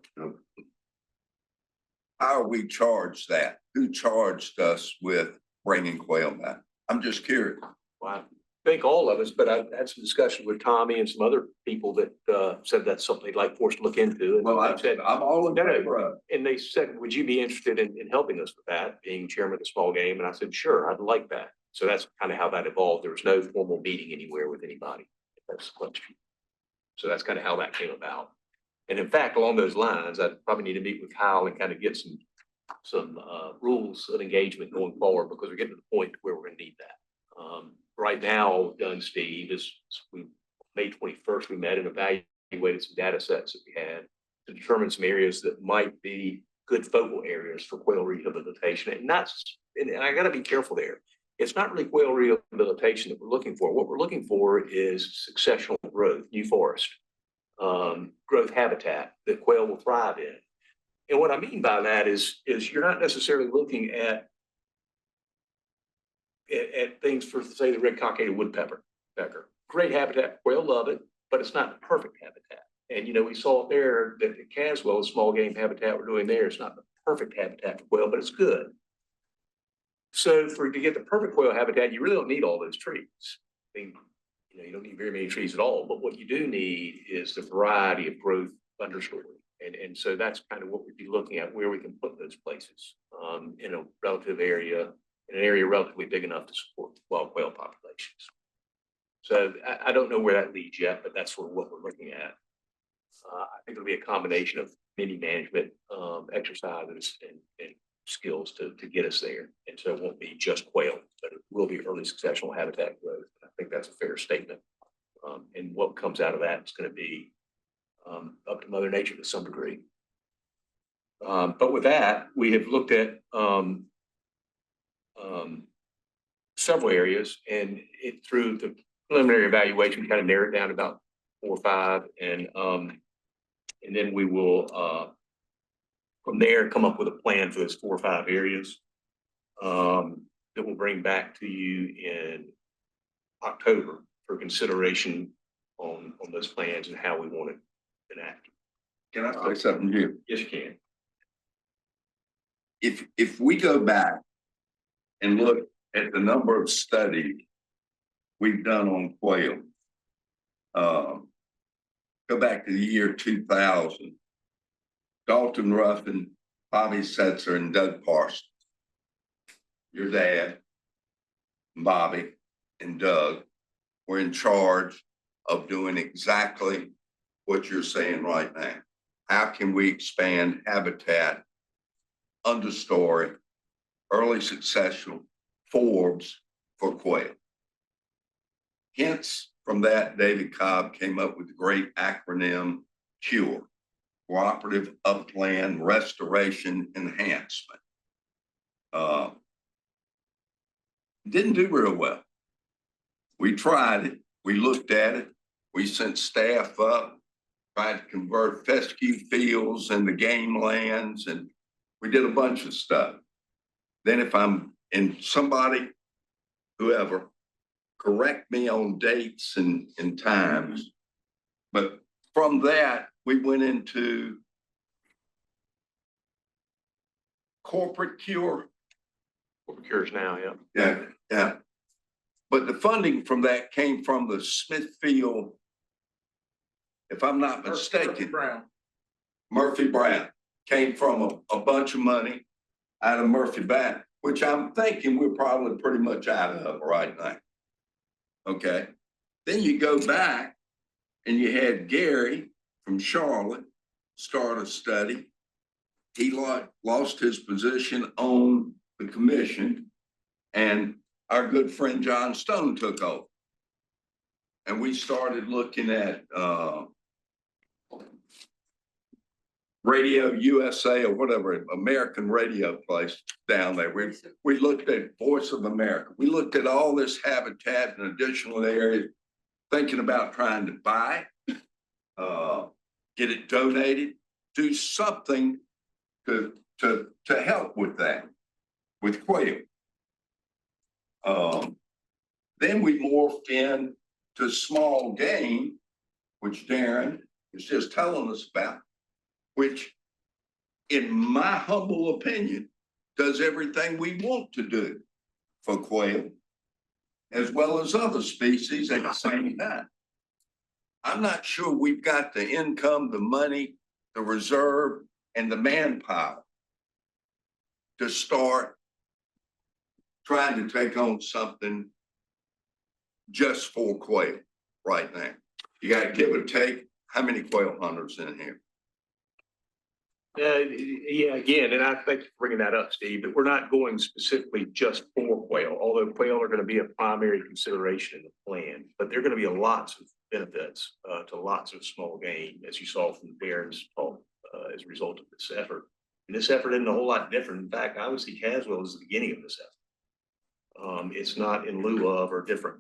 S15: How are we charged that? Who charged us with bringing quail back? I'm just curious.
S6: Well, I think all of us, but I had some discussion with Tommy and some other people that said that's something they'd like for us to look into. And
S15: Well,
S6: I said,
S15: I'm all in
S6: No, no.
S15: favor of it.
S6: and they said, would you be interested in helping us with that, being chairman of the small game? And I said, sure, I'd like that. So that's kind of how that evolved. There was no formal meeting anywhere with anybody. If that's the question. So that's kind of how that came about. And in fact, along those lines, I probably need to meet with Kyle and kind of get some rules of engagement going forward, because we're getting to the point where we're going to need that. Right now, all we've done, Steve, is May 21st, we met and evaluated some data sets that we had to determine some areas that might be good focal areas for quail rehabilitation. And I got to be careful there. It's not really quail rehabilitation that we're looking for. What we're looking for is successional growth, new forest, growth habitat that quail will thrive in. And what I mean by that is you're not necessarily looking at things for, say, the red cockaded woodpecker. Great habitat, quail love it, but it's not the perfect habitat. And, we saw it there that at Caswell, the small game habitat we're doing there, it's not the perfect habitat for quail, but it's good. So to get the perfect quail habitat, you really don't need all those trees. I mean, you don't need very many trees at all, but what you do need is the variety of growth understory. And so that's kind of what we'd be looking at, where we can put those places in a relative area, in an area relatively big enough to support wild quail populations. So I don't know where that leads yet, but that's sort of what we're looking at. I think it'll be a combination of many management exercises and skills to get us there. And so it won't be just quail, but it will be early successional habitat growth. I think that's a fair statement. And what comes out of that is going to be up to Mother Nature to some degree. But with that, we have looked at several areas, and through the preliminary evaluation, we kind of narrowed down about 4 or 5, and then we will from there come up with a plan for those 4 or 5 areas that we'll bring back to you in October for consideration on those plans and how we want it enacted.
S15: Can I say something here?
S6: Yes, you can.
S15: If we go back and look at the number of studies we've done on quail, go back to the year 2000, Dalton Ruffin, Bobby Setzer, and Doug Parsons, your dad, Bobby, and Doug were in charge of doing exactly what you're saying right now. How can we expand habitat, understory, early successional forbs for quail? Hence, from that, David Cobb came up with the great acronym CURE, Cooperative Upland Restoration Enhancement. Didn't do real well. We tried it, we looked at it, we sent staff up, tried to convert fescue fields into game lands, and we did a bunch of stuff. Then if I'm in somebody, whoever, correct me on dates and times, but from that, we went into corporate cure.
S6: Corporate cures now, yeah.
S15: Yeah. But the funding from that came from the Smithfield, if I'm not mistaken, Murphy Brown came from a bunch of money out of Murphy Brown, which I'm thinking we're probably pretty much out of right now. Okay. Then you go back and you had Gary from Charlotte start a study. He lost his position on the commission, and our good friend John Stone took over. And we started looking at Radio USA or whatever, American radio place down there. We looked at Voice of America. We looked at all this habitat and additional areas, thinking about trying to buy, get it donated, do something to help with that, with quail. Then we morphed in to small game which Darren is just telling us about, which in my humble opinion, does everything we want to do for quail, as well as other species at the same time. I'm not sure we've got the income, the money, the reserve, and the manpower to start trying to take on something just for quail right now. You gotta give or take, how many quail hunters in here?
S6: Yeah, again, and I thank you for bringing that up, Steve, that we're not going specifically just for quail, although quail are going to be a primary consideration in the plan, but there are going to be lots of benefits to lots of small game, as you saw from Darren's talk, as a result of this effort. And this effort isn't a whole lot different. In fact, I would see Caswell as the beginning of this effort. It's not in lieu of or different.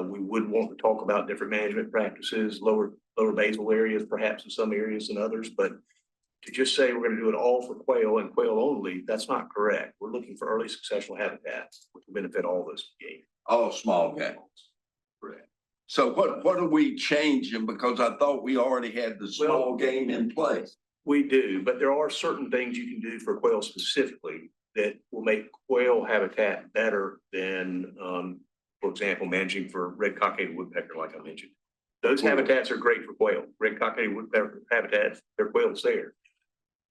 S6: We would want to talk about different management practices, lower basal areas, perhaps in some areas than others, but to just say we're going to do it all for quail and quail only, that's not correct. We're looking for early successional habitats, which will benefit all those game.
S15: All small game.
S6: Correct.
S15: So what are we changing? Because I thought we already had the small game in place.
S6: We do, but there are certain things you can do for quail specifically that will make quail habitat better than, for example, managing for red cockaded woodpecker, like I mentioned. Those habitats are great for quail. Red cockaded woodpecker habitats, their quail's there.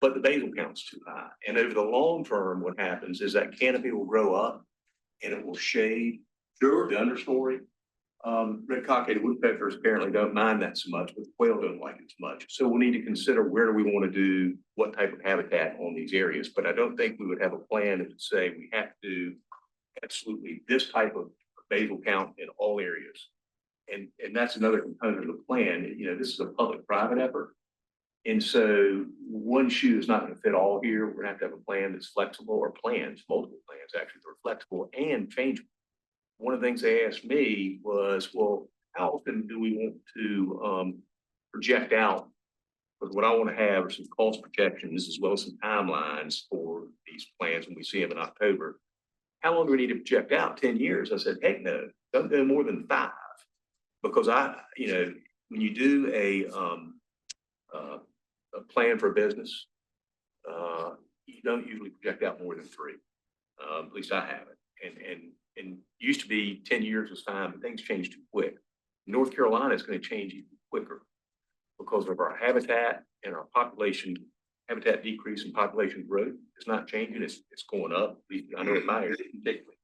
S6: But the basal count's too high. And over the long term, what happens is that canopy will grow up and it will shade the understory. Red cockaded woodpeckers apparently don't mind that so much, but quail don't like it so much. So we'll need to consider where do we want to do what type of habitat on these areas. But I don't think we would have a plan that would say we have to do absolutely this type of basal count in all areas. And that's another component of the plan. You know, this is a public-private effort. And so one shoe is not going to fit all here. We're going to have a plan that's flexible, or plans, multiple plans actually, that are flexible and changeable. One of the things they asked me was, well, how often do we want to project out? Because what I want to have are some cost projections as well as some timelines for these plans when we see them in October. How long do we need to project out? 10 years? I said, heck no, don't go more than 5. Because when you do a plan for a business, you don't usually project out more than 3. At least I haven't. And used to be 10 years was fine, but things change too quick. North Carolina is going to change even quicker because of our habitat and our population, habitat decrease and population growth. It's not changing, it's going up. I know in my area particularly.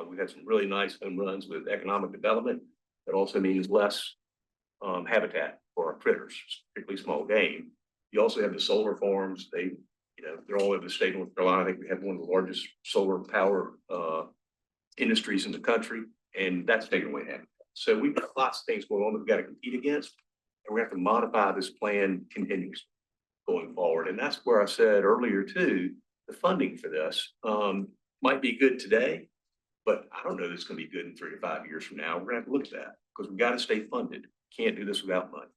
S6: We've had some really nice home runs with economic development. That also means less habitat for our critters, particularly small game. You also have the solar farms. They're all over the state of North Carolina. I think we have one of the largest solar power industries in the country, and that's taking away habitat. So we've got lots of things going on that we've got to compete against, and we have to modify this plan continuously going forward. And that's where I said earlier too, the funding for this might be good today, but I don't know that it's going to be good in 3 to 5 years from now. We're going to have to look at that because we've got to stay funded. Can't do this without money,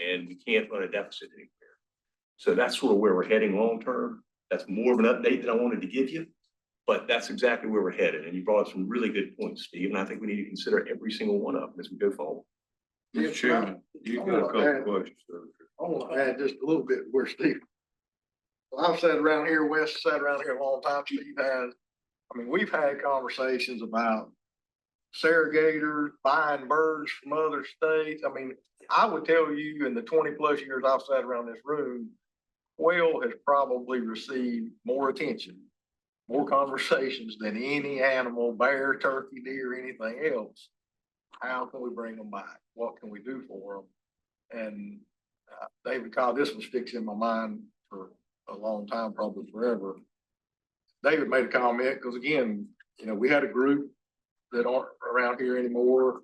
S6: and we can't run a deficit anywhere. So that's sort of where we're heading long term. That's more of an update that I wanted to give you, but that's exactly where we're headed. And you brought up some really good points, Steve, and I think we need to consider every single one of them as we go forward.
S13: Mr. Chairman,
S6: you
S13: got a couple
S6: questions.
S13: I want to add just a little bit where Steve. Well, I've sat around here, Wes sat around here a long time, Steve has. I mean, we've had conversations about surrogators, buying birds from other states. I mean, I would tell you in the 20 plus years I've sat around this room, quail has probably received more attention, more conversations than any animal, bear, turkey, deer, anything else. How can we bring them back? What can we do for them? And David Cobb, this was fixed in my mind for a long time, probably forever. David made a comment because again, we had a group that aren't around here anymore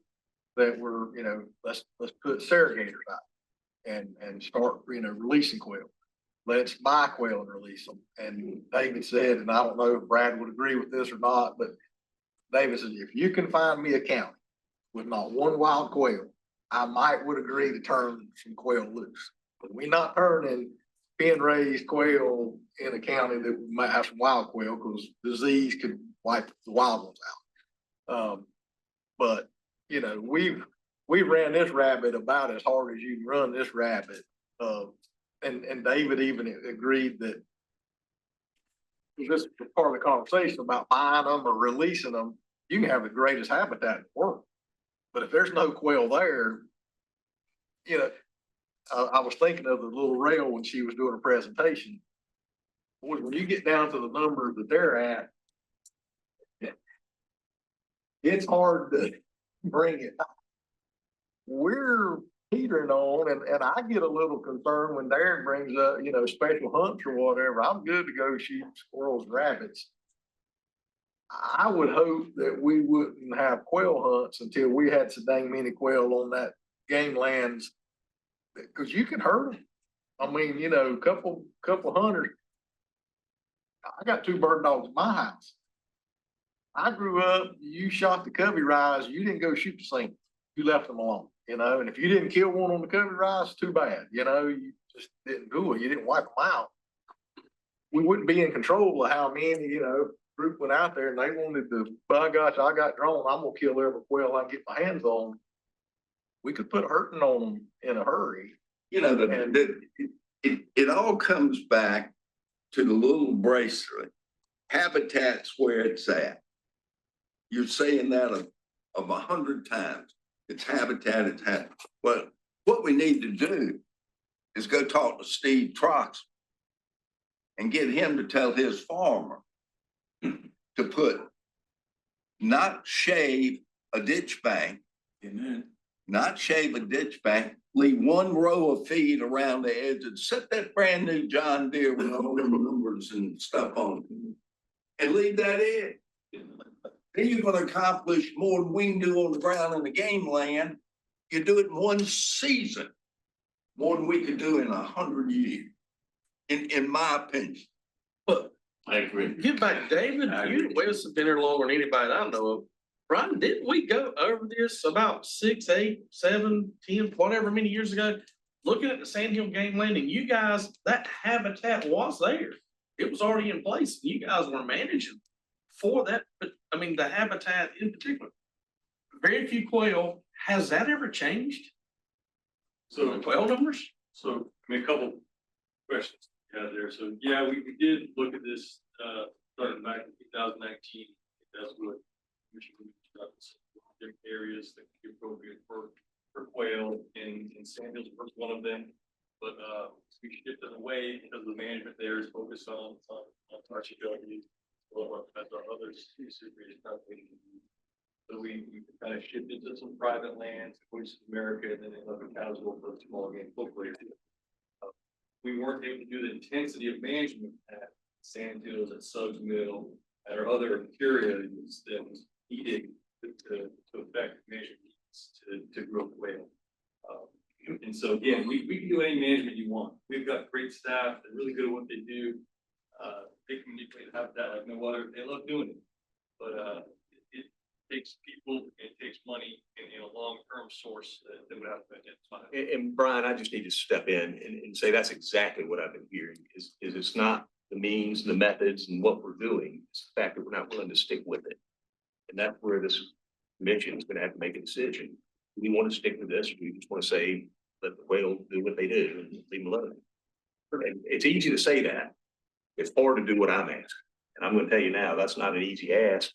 S13: that were, let's put surrogators out and start, releasing quail. Let's buy quail and release them. And David said, and I don't know if Brad would agree with this or not, but David said, if you can find me a county with not one wild quail, I would agree to turn some quail loose. But we're not turning pen-raised quail in a county that might have some wild quail because disease could wipe the wild ones out. But we've we ran this rabbit about as hard as you can run this rabbit. And David even agreed that this is part of the conversation about buying them or releasing them. You can have the greatest habitat in the world, but if there's no quail there, you know, I was thinking of the little rail when she was doing a presentation. Boy, when you get down to the numbers that they're at, it's hard to bring it. We're teetering on, and I get a little concerned when Darren brings up, you know, special hunts or whatever. I'm good to go shoot squirrels, and rabbits. I would hope that we wouldn't have quail hunts until we had so dang many quail on that game lands, because you can hurt them. I mean, you know, couple hunters. I got 2 bird dogs in my house. I grew up, you shot the cubby rise, you didn't go shoot the same. You left them alone, you know, and if you didn't kill one on the cubby rise, too bad, you know, you just didn't do it. You didn't wipe them out. We wouldn't be in control of how many, you know, group went out there and they wanted to, by gosh, I got drawn, I'm gonna kill every quail I can get my hands on. We could put hurting on them in a hurry.
S15: You know, it all comes back to the little bracelet. Habitat's where it's at. You're saying that of 100 times. It's habitat, it's habitat. But what we need to do is go talk to Steve Trox and get him to tell his farmer to put, not shave a ditch bank, not shave a ditch bank, leave 1 row of feed around the edge and set that brand new John Deere with all the numbers and stuff on it and leave that in. Then you're gonna accomplish more than we can do on the ground in the game land. You do it in 1 season, more than we could do in 100 years, in my opinion.
S17: But I agree. Get back to David, you and Wes have been here longer than anybody I know of. Brian, didn't we go over this about 6, 8, 7, 10, whatever many years ago? Looking at the Sandhill game landing, you guys, that habitat was there. It was already in place. You guys were managing for that, but I mean, the habitat in particular. Very few quail. Has that ever changed?
S16: So
S17: The quail numbers?
S16: So, I mean, a couple questions there. So, yeah, we did look at this, starting back in 2019. That's what different areas that could be appropriate for quail, and Sandhill's the first one of them. But we shifted away because the management there is focused on RCW, as our other species. So we kind of shifted to some private lands, Voice of America, and then another casual for small game football. We weren't able to do the intensity of management at Sandhills, at Suggs Mill, at our other areas that was needed to affect management to grow quail. And so again, we can do any management you want. We've got great staff, they're really good at what they do. They communicate habitat like no other, they love doing it. But it takes people, it takes money in a long-term source that would have to identify.
S6: And Brian, I just need to step in and say that's exactly what I've been hearing is it's not the means, the methods and what we're doing. It's the fact that we're not willing to stick with it. And that's where this commission is going to have to make a decision. Do we want to stick with this? Or do we just want to say, let the whale do what they do and leave them alone? And it's easy to say that. It's hard to do what I'm asking. And I'm going to tell you now, that's not an easy ask.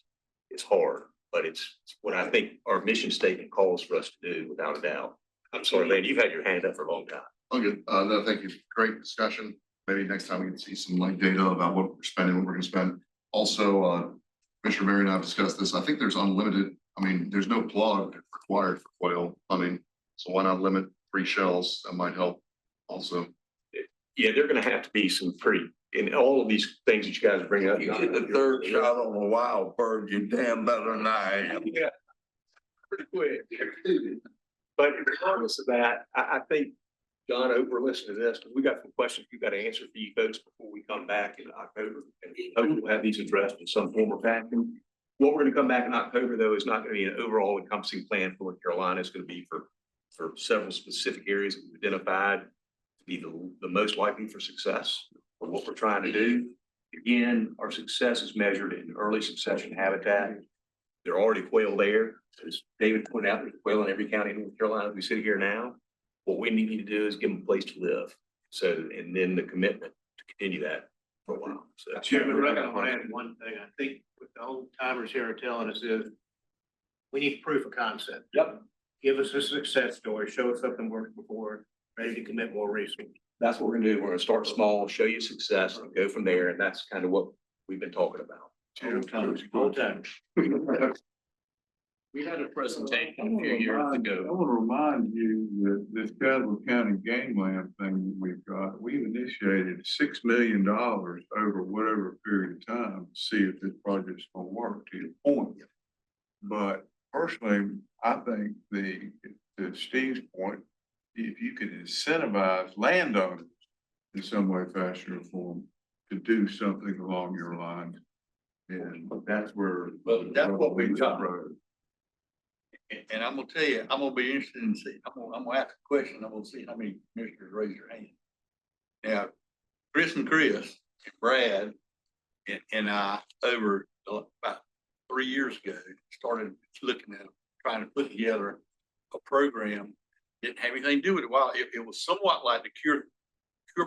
S6: It's hard, but it's what I think our mission statement calls for us to do without a doubt. I'm sorry, Lane, you've had your hand up for a long time.
S11: Okay, no, thank you. Great discussion. Maybe next time we can see some like data about what we're spending, what we're gonna spend. Also, Commissioner Mary and I have discussed this. I think there's unlimited, I mean, there's no plug required for quail hunting. So why not limit 3 shells? That might help also.
S6: Yeah, there are gonna have to be some pretty, in all of these things that you guys bring up.
S15: You get the 3rd shot on a wild bird, you're damn better than I am.
S6: Yeah, pretty quick. But regardless of that, I think, John, I hope we're listening to this, because we got some questions we've got to answer for you folks before we come back in October. And hopefully we'll have these addressed in some form or fashion. What we're going to come back in October, though, is not going to be an overall encompassing plan for North Carolina. It's going to be for several specific areas that we've identified to be the most likely for success for what we're trying to do. Again, our success is measured in early succession habitat. There are already quail there. As David pointed out, there's quail in every county in North Carolina. As we sit here now, what we need to do is give them a place to live. So, and then the commitment to continue that for a while. So.
S18: Chairman, I want to add one thing. I think what the old timers here are telling us is we need proof of concept.
S6: Yep.
S18: Give us a success story, show us something worked before, ready to commit more resources.
S6: That's what we're gonna do. We're gonna start small, show you success and go from there. And that's kind of what we've been talking about.
S18: Whole time.
S19: We had a presentation a few years ago.
S20: I want to remind you that this Caswell County Gangland thing that we've got, we've initiated $6 million over whatever period of time to see if this project's gonna work to your point. But personally, I think to Steve's point, if you could incentivize landowners in some way, fashion, or form to do something along your lines, and that's where.
S19: Well, that's what we've got. And I'm gonna tell you, I'm gonna be interested in see, I'm gonna ask a question, I'm gonna see how many commissioners raise their hand. Now, Chris and Brad and I, over about 3 years ago, started looking at, trying to put together a program. Didn't have anything to do with it. Well, it was somewhat like the Cure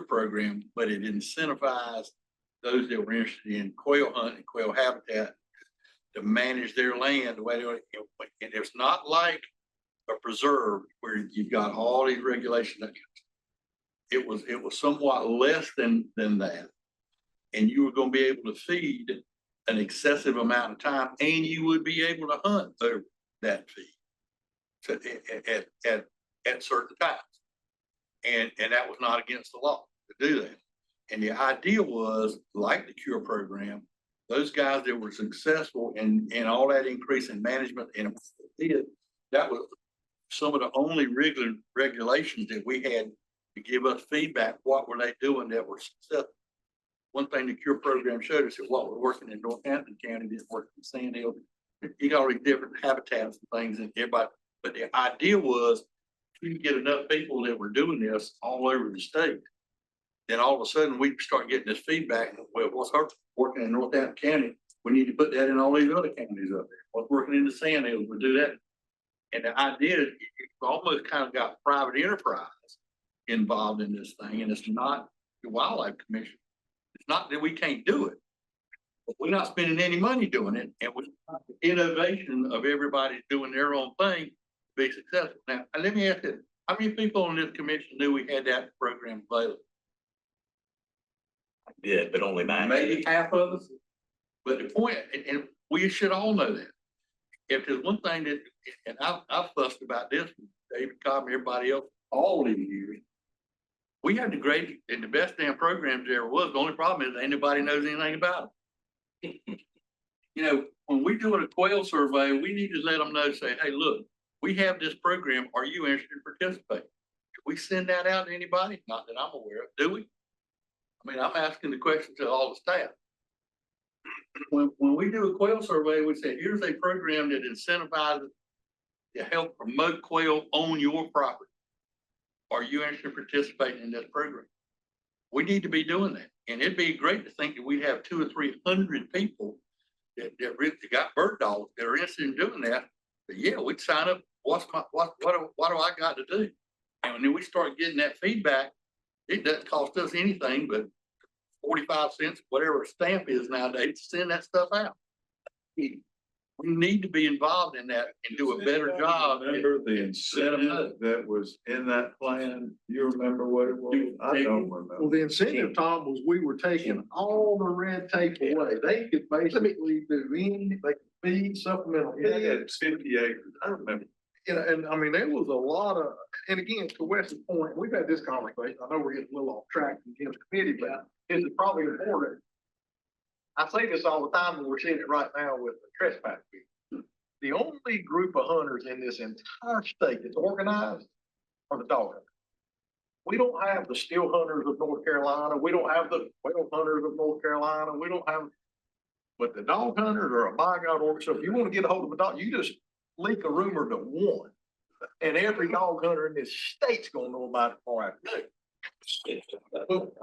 S19: program, but it incentivized those that were interested in quail hunting and quail habitat to manage their land the way they want. And it's not like a preserve where you've got all these regulations. It was somewhat less than that. And you were going to be able to feed an excessive amount of time, and you would be able to hunt over that feed. So at certain times. And that was not against the law to do that. And the idea was, like the Cure program, those guys that were successful in all that increase in management and that was some of the only regulations that we had to give us feedback. What were they doing that were successful? One thing the Cure program showed us is what was working in Northampton County didn't work in Sand Hill. You got all these different habitats and things, and everybody. But the idea was, if you get enough people that were doing this all over the state, then all of a sudden we start getting this feedback. Well, what's working in Northampton County? We need to put that in all these other counties up there. What's working in the Sand Hills? We do that. And the idea is you almost kind of got private enterprise involved in this thing, and it's not the Wildlife Commission. It's not that we can't do it, but we're not spending any money doing it, and with the innovation of everybody doing their own thing to be successful. Now, let me ask you, how many people on this commission knew we had that program available?
S6: I did, but only 9.
S19: Maybe half of us. But the point, and we should all know that. If there's one thing that, and I've fussed about this, David Cobb and everybody else, all these years, we have the greatest and the best damn programs there ever was. The only problem is anybody knows anything about it. You know, when we're doing a quail survey, we need to let them know, say, hey, look, we have this program. Are you interested in participating? Do we send that out to anybody? Not that I'm aware of, do we? I mean, I'm asking the question to all the staff. When we do a quail survey, we say, here's a program that incentivizes to help promote quail on your property. Are you interested in participating in this program? We need to be doing that. And it'd be great to think that we'd have 200 or 300 people that really got bird dogs that are interested in doing that. But yeah, we'd sign up. What do I got to do? And then we start getting that feedback. It doesn't cost us anything but 45 cents, whatever a stamp is nowadays, to send that stuff out. We need to be involved in that and do a better job.
S20: Remember the incentive that was in that plan? You remember what it was? I don't remember.
S13: Well, the incentive, Tom, was we were taking all the red tape away. They could basically do anything, they could feed, supplemental
S20: Yeah,
S13: feed.
S20: it's 50 acres. I remember.
S13: You know, and I mean, there was a lot of, and again, to Wes's point, we've had this conversation. I know we're getting a little off track from Jim's committee, but it's probably important. I say this all the time, and we're seeing it right now with the trespass fee. The only group of hunters in this entire state that's organized are the dog hunters. We don't have the steel hunters of North Carolina. We don't have the quail hunters of North Carolina. We don't have, but the dog hunters are a by God order. So if you want to get a hold of a dog, you just leak a rumor to one, and every dog hunter in this state's gonna know about it before I do. But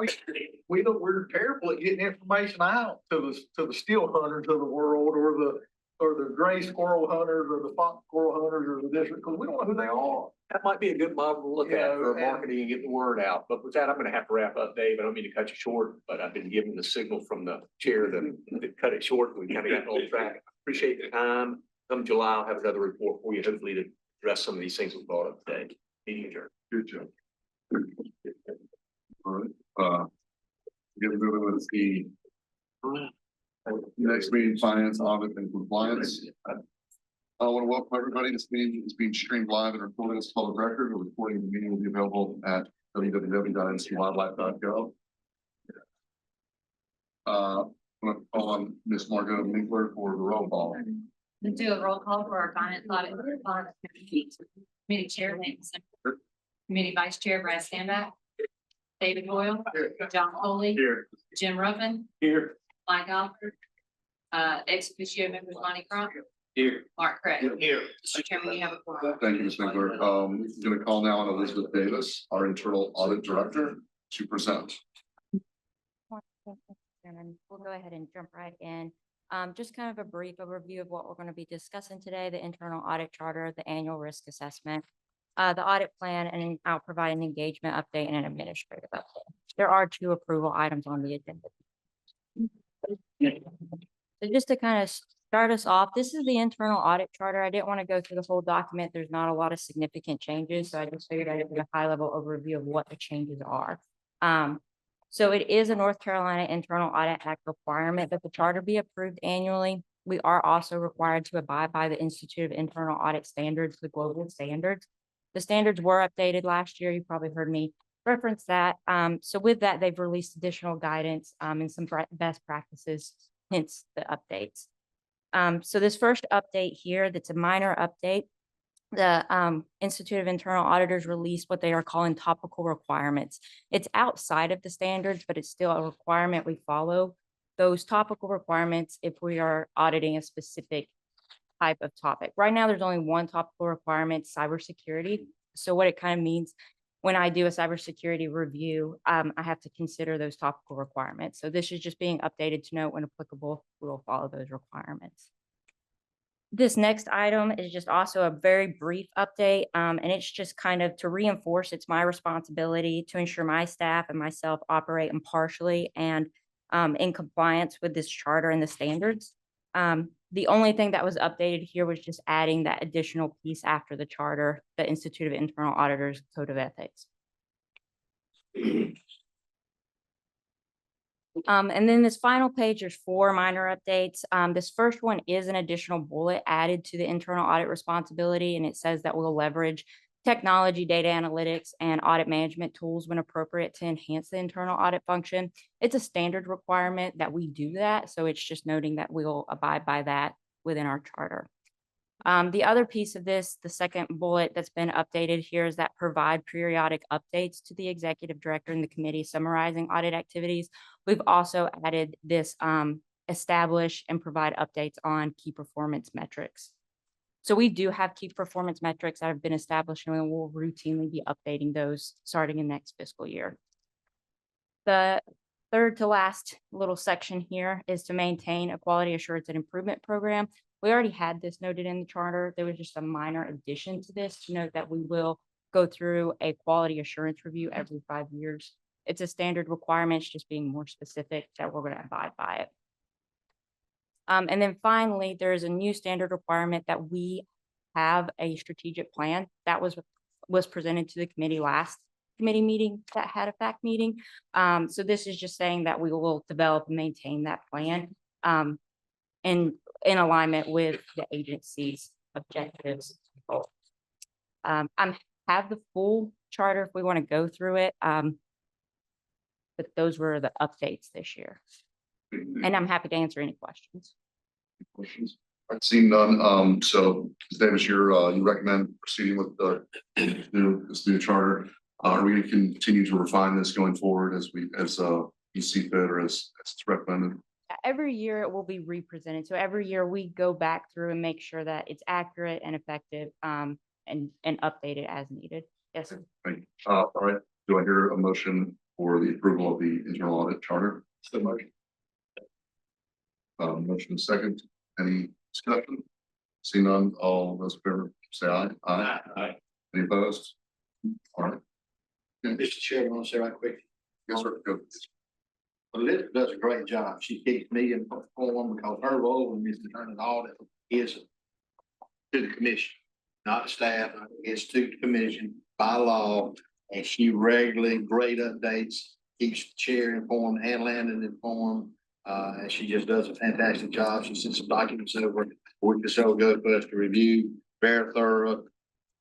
S13: we're terrible at getting information out to the steel hunters of the world, or or the gray squirrel hunters or the fox squirrel hunters or the district, because we don't know who they are.
S6: That might be a good model to look
S13: You
S6: at
S13: know,
S6: for
S13: and-
S6: marketing and getting the word out. But with that, I'm gonna have to wrap up, Dave. I don't mean to cut you short, but I've been given the signal from the chair that cut it short. We kind of got off track. Appreciate the time. Come July, I'll have another report for you, hopefully to address some of these things we brought up today. Meeting adjourned.
S11: Good job. All right, get moving with the next meeting, finance, audit and compliance. I want to welcome everybody. This meeting is being streamed live and recorded as public record. The recording of the meeting will be available at www.ncwildlife.gov. I'm gonna call on Ms. Margot Winkler for the roll call.
S7: We'll do a roll call for our finance audit. Committee chair, Nate Simper. Committee vice chair, Brad Standback. David Hoyle. John Foley.
S6: Here.
S7: Jim Ruffin.
S6: Here.
S7: Mike Alford. Ex officio members Lonnie Crump.
S6: Here.
S7: Mark Craig.
S6: Here.
S7: Mr. Chairman, you have a quorum.
S11: Thank you, Ms. Winkler. I'm going to call now on Elizabeth Davis, our internal audit director, to present.
S21: Chairman, we'll go ahead and jump right in. Just kind of a brief overview of what we're going to be discussing today, the internal audit charter, the annual risk assessment, the audit plan, and I'll provide an engagement update and an administrative update. There are 2 approval items on the agenda. So just to kind of start us off, this is the internal audit charter. I didn't want to go through the whole document. There's not a lot of significant changes, so I just figured I'd give a high level overview of what the changes are. So it is a North Carolina Internal Audit Act requirement that the charter be approved annually. We are also required to abide by the Institute of Internal Audit Standards, the global standards. The standards were updated last year. You probably heard me reference that. So with that, they've released additional guidance and some best practices, hence the updates. So this first update here, that's a minor update. The Institute of Internal Auditors released what they are calling topical requirements. It's outside of the standards, but it's still a requirement we follow. Those topical requirements if we are auditing a specific type of topic. Right now, there's only one topical requirement, cybersecurity. So what it kind of means when I do a cybersecurity review, I have to consider those topical requirements. So this is just being updated to note when applicable, we will follow those requirements. This next item is just also a very brief update, and it's just kind of to reinforce it's my responsibility to ensure my staff and myself operate impartially and in compliance with this charter and the standards. The only thing that was updated here was just adding that additional piece after the charter, the Institute of Internal Auditors Code of Ethics. And then this final page, there's 4 minor updates. This first one is an additional bullet added to the internal audit responsibility, and it says that we'll leverage technology, data analytics, and audit management tools when appropriate to enhance the internal audit function. It's a standard requirement that we do that, so it's just noting that we'll abide by that within our charter. The other piece of this, the second bullet that's been updated here is that provide periodic updates to the executive director and the committee summarizing audit activities. We've also added this establish and provide updates on key performance metrics. So we do have key performance metrics that have been established and we'll routinely be updating those starting in next fiscal year. The third to last little section here is to maintain a quality assurance and improvement program. We already had this noted in the charter. There was just a minor addition to this to note that we will go through a quality assurance review every 5 years. It's a standard requirement, it's just being more specific that we're going to abide by it. And then finally, there's a new standard requirement that we have a strategic plan that was presented to the committee last committee meeting that had a fact meeting. So this is just saying that we will develop and maintain that plan in alignment with the agency's objectives. I have the full charter if we want to go through it. But those were the updates this year. And I'm happy to answer any questions.
S11: Questions? I've seen none. So Ms. Davis, you recommend proceeding with this new charter. Are we going to continue to refine this going forward as you see fit or as it's recommended?
S21: Every year it will be represented. So every year we go back through and make sure that it's accurate and effective and updated as needed. Yes.
S11: Thank you. All right. Do I hear a motion for the approval of the internal audit charter?
S13: So motion.
S11: Motion second. Any Discussion? See none, all those in favor, say aye. Aye. Any opposed? All right.
S18: Mr. Chairman, I want to say right quick,
S11: Yes, sir. Go.
S18: Elizabeth does a great job. She keeps me informed because her role is to turn it audit is to the commission, not the staff. It's to the commission by law. And she regularly grade updates, keeps the chair informed and Landon informed. And she just does a fantastic job. She sent some documents over a week or so ago for us to review, very thorough,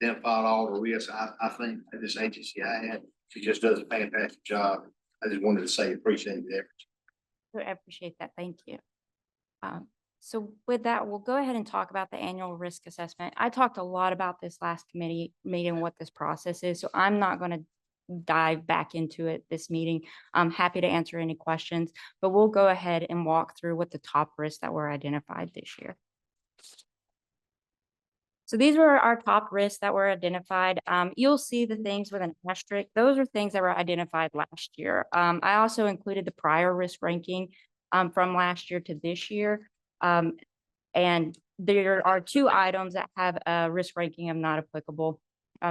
S18: identified all the risks I think that this agency had. She just does a fantastic job. I just wanted to say appreciate the effort.
S21: I appreciate that. Thank you. So with that, we'll go ahead and talk about the annual risk assessment. I talked a lot about this last committee meeting, what this process is, so I'm not going to dive back into it this meeting. I'm happy to answer any questions, but we'll go ahead and walk through what the top risks that were identified this year. So these were our top risks that were identified. You'll see the things with an asterisk. Those are things that were identified last year. I also included the prior risk ranking from last year to this year. And there are 2 items that have a risk ranking of not applicable.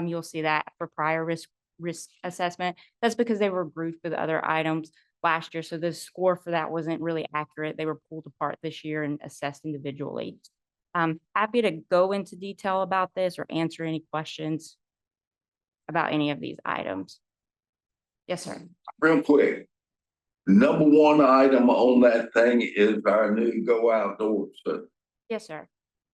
S21: You'll see that for prior risk assessment. That's because they were grouped with other items last year. So the score for that wasn't really accurate. They were pulled apart this year and assessed individually. I'm happy to go into detail about this or answer any questions about any of these items. Yes, sir.
S15: Real quick. Number 1 item on that thing is our new Go Outdoors.
S21: Yes, sir.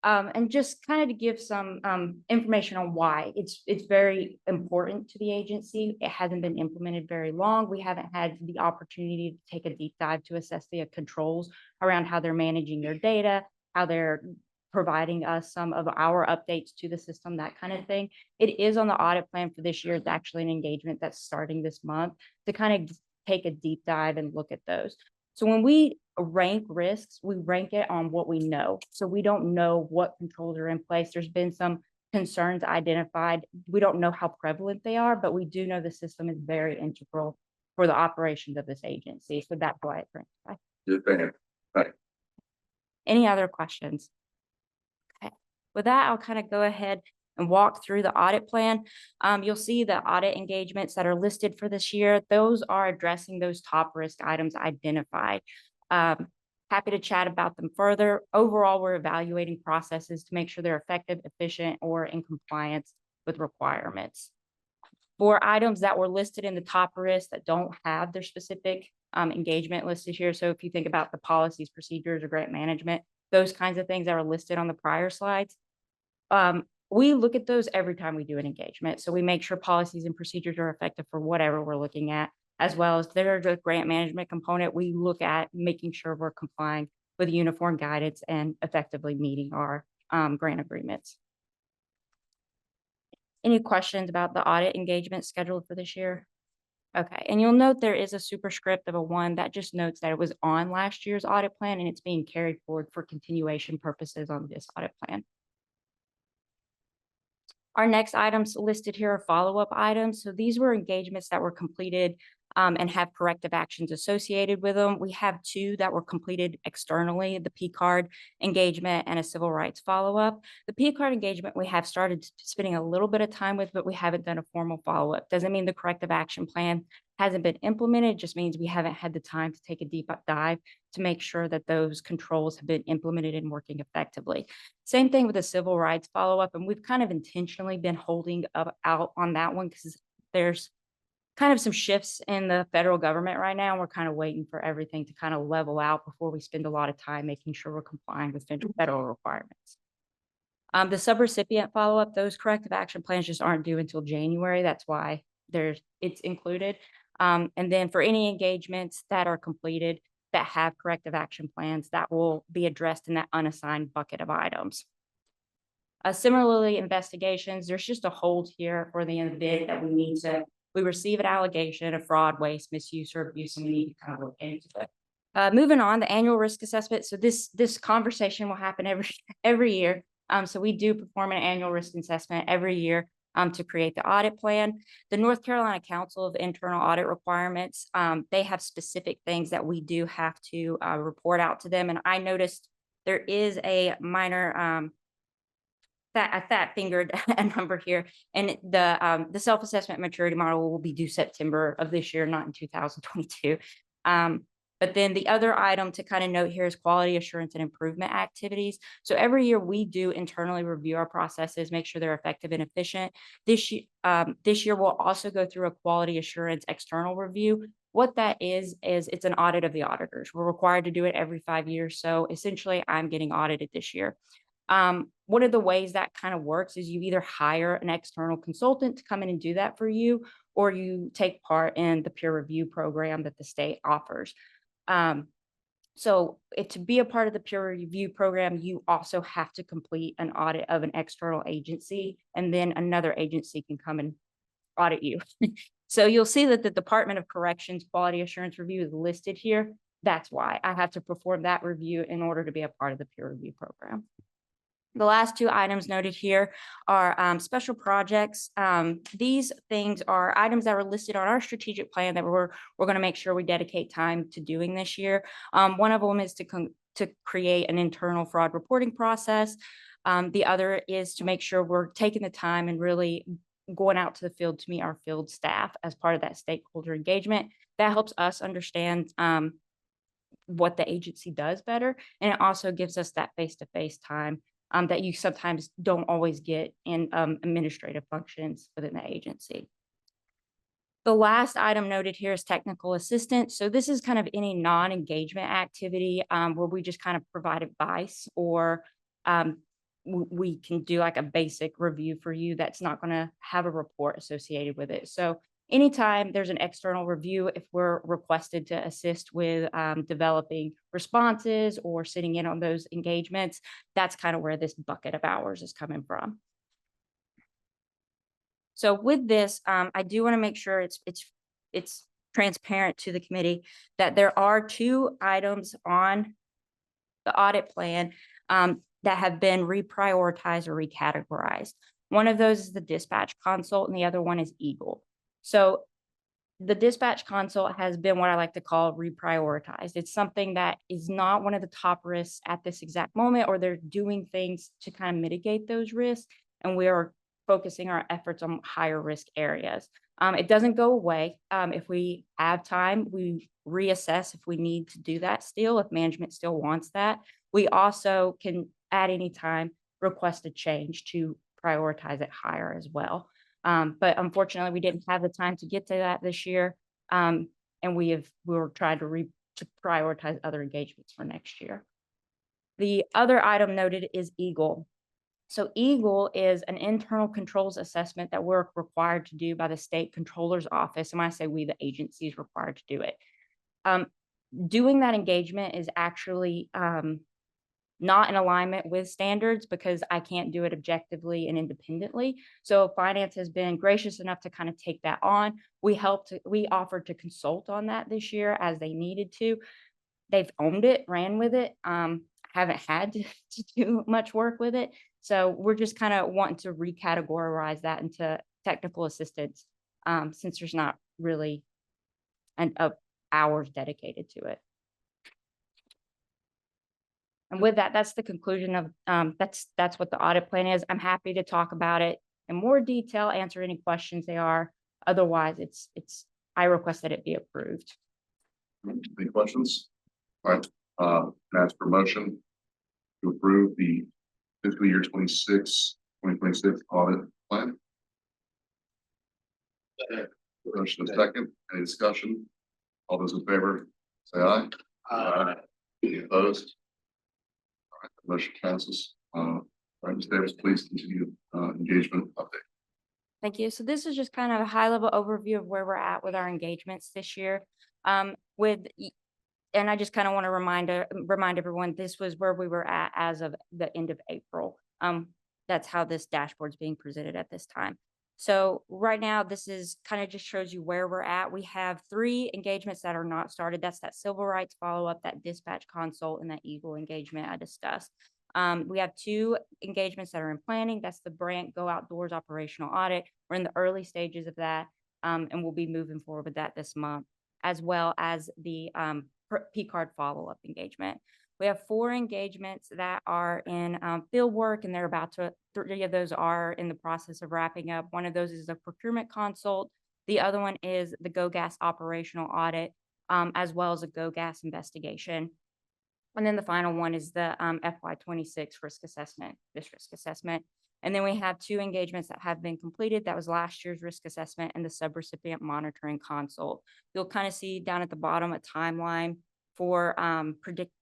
S21: And just kind of to give some information on why it's very important to the agency. It hasn't been implemented very long. We haven't had the opportunity to take a deep dive to assess the controls around how they're managing their data, how they're providing us some of our updates to the system, that kind of thing. It is on the audit plan for this year. It's actually an engagement that's starting this month to kind of take a deep dive and look at those. So when we rank risks, we rank it on what we know. So we don't know what controls are in place. There's been some concerns identified. We don't know how prevalent they are, but we do know the system is very integral for the operations of this agency. So that's why it's ranked high.
S15: Just saying. Right.
S21: Any other questions? Okay. With that, I'll kind of go ahead and walk through the audit plan. You'll see the audit engagements that are listed for this year. Those are addressing those top risk items identified. Happy to chat about them further. Overall, we're evaluating processes to make sure they're effective, efficient, or in compliance with requirements. For items that were listed in the top risk that don't have their specific engagement listed here, so if you think about the policies, procedures, or grant management, those kinds of things that are listed on the prior slides, we look at those every time we do an engagement. So we make sure policies and procedures are effective for whatever we're looking at, as well as there's a grant management component. We look at making sure we're complying with uniform guidance and effectively meeting our grant agreements. Any questions about the audit engagement scheduled for this year? Okay, and you'll note there is a superscript of a 1 that just notes that it was on last year's audit plan and it's being carried forward for continuation purposes on this audit plan. Our next items listed here are follow-up items. So these were engagements that were completed and have corrective actions associated with them. We have 2 that were completed externally, the P-card engagement and a civil rights follow-up. The P-card engagement we have started spending a little bit of time with, but we haven't done a formal follow-up. Doesn't mean the corrective action plan hasn't been implemented, just means we haven't had the time to take a deep dive to make sure that those controls have been implemented and working effectively. Same thing with the civil rights follow-up, and we've kind of intentionally been holding out on that one because there's kind of some shifts in the federal government right now. And we're kind of waiting for everything to kind of level out before we spend a lot of time making sure we're complying with federal requirements. The subrecipient follow-up, those corrective action plans just aren't due until January. That's why it's included. And then for any engagements that are completed that have corrective action plans, that will be addressed in that unassigned bucket of items. Similarly, investigations, there's just a hold here for the end of the bid that we receive an allegation of fraud, waste, misuse, or abuse, and we need to kind of look into it. Moving on, the annual risk assessment. So this conversation will happen every year. So we do perform an annual risk assessment every year to create the audit plan. The North Carolina Council of Internal Audit Requirements, they have specific things that we do have to report out to them. And I noticed there is a minor a fat fingered number here, and the self-assessment maturity model will be due September of this year, not in 2022. But then the other item to kind of note here is quality assurance and improvement activities. So every year we do internally review our processes, make sure they're effective and efficient. This year we'll also go through a quality assurance external review. What that is it's an audit of the auditors. We're required to do it every 5 years. So essentially I'm getting audited this year. One of the ways that kind of works is you either hire an external consultant to come in and do that for you, or you take part in the peer review program that the state offers. So to be a part of the peer review program, you also have to complete an audit of an external agency, and then another agency can come and audit you. So you'll see that the Department of Corrections Quality Assurance Review is listed here. That's why I have to perform that review in order to be a part of the peer review program. The last two items noted here are special projects. These things are items that were listed on our strategic plan that we're going to make sure we dedicate time to doing this year. One of them is to create an internal fraud reporting process. The other is to make sure we're taking the time and really going out to the field to meet our field staff as part of that stakeholder engagement. That helps us understand what the agency does better, and it also gives us that face-to-face time that you sometimes don't always get in administrative functions within the agency. The last item noted here is technical assistance. So this is kind of any non-engagement activity where we just kind of provide advice, or we can do like a basic review for you that's not going to have a report associated with it. So anytime there's an external review, if we're requested to assist with developing responses or sitting in on those engagements, that's kind of where this bucket of hours is coming from. So with this, I do want to make sure it's transparent to the committee that there are two items on the audit plan that have been reprioritized or recategorized. One of those is the dispatch consult, and the other one is Eagle. So the dispatch consult has been what I like to call reprioritized. It's something that is not one of the top risks at this exact moment, or they're doing things to kind of mitigate those risks, and we are focusing our efforts on higher risk areas. It doesn't go away. If we have time, we reassess if we need to do that still, if management still wants that. We also can, at any time, request a change to prioritize it higher as well. But unfortunately, we didn't have the time to get to that this year. And we were trying to prioritize other engagements for next year. The other item noted is Eagle. So Eagle is an internal controls assessment that we're required to do by the state controller's office. And when I say we, the agency is required to do it. Doing that engagement is actually not in alignment with standards because I can't do it objectively and independently. So finance has been gracious enough to kind of take that on. We offered to consult on that this year as they needed to. They've owned it, ran with it. Haven't had to do much work with it. So we're just kind of wanting to recategorize that into technical assistance since there's not really hours dedicated to it. And with that, that's the conclusion of that's what the audit plan is. I'm happy to talk about it in more detail, answer any questions they are. Otherwise, I request that it be approved.
S11: Any questions? All right, ask for motion to approve the fiscal year 2026 audit plan. Motion is second. Any discussion? All those in favor, say aye. Aye. Any opposed? All right, the motion passes. All right, Ms. Davis, please continue engagement update.
S21: Thank you. So this is just kind of a high level overview of where we're at with our engagements this year. And I just kind of want to remind everyone, this was where we were at as of the end of April. That's how this dashboard is being presented at this time. So right now, this is kind of just shows you where we're at. We have 3 engagements that are not started. That's that civil rights follow-up, that dispatch consult, and that Eagle engagement I discussed. We have 2 engagements that are in planning. That's the Brant Go Outdoors operational audit. We're in the early stages of that, and we'll be moving forward with that this month, as well as the P-card follow-up engagement. We have 4 engagements that are in field work, and 3 of those are in the process of wrapping up. One of those is a procurement consult. The other one is the Go Gas operational audit, as well as a Go Gas investigation. And then the final one is the FY26 risk assessment, this risk assessment. And then we have 2 engagements that have been completed. That was last year's risk assessment and the subrecipient monitoring consult. You'll kind of see down at the bottom a timeline for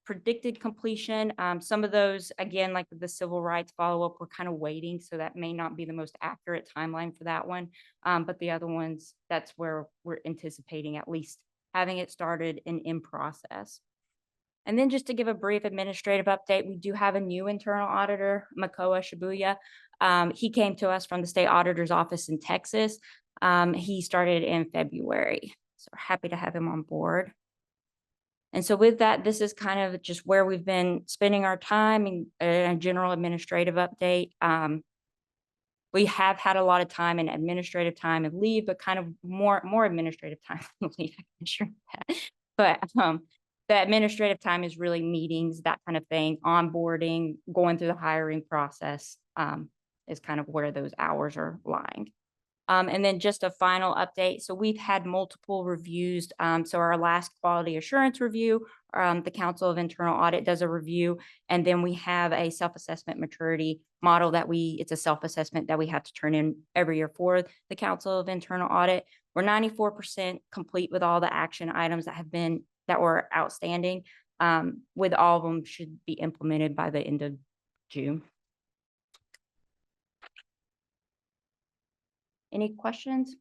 S21: predicted completion. Some of those, again, like the civil rights follow-up, we're kind of waiting, so that may not be the most accurate timeline for that one. But the other ones, that's where we're anticipating at least having it started and in process. And then just to give a brief administrative update, we do have a new internal auditor, Makoa Shibuya. He came to us from the state auditor's office in Texas. He started in February, so we're happy to have him on board. And so with that, this is kind of just where we've been spending our time and a general administrative update. We have had a lot of time and administrative time and leave, but kind of more administrative time than leave, I can assure that. But the administrative time is really meetings, that kind of thing, onboarding, going through the hiring process is kind of where those hours are lying. And then just a final update. So we've had multiple reviews. So our last quality assurance review, the Council of Internal Audit does a review, and then we have a self-assessment maturity model it's a self-assessment that we have to turn in every year for the Council of Internal Audit. We're 94% complete with all the action items that were outstanding. With all of them should be implemented by the end of June. Any questions?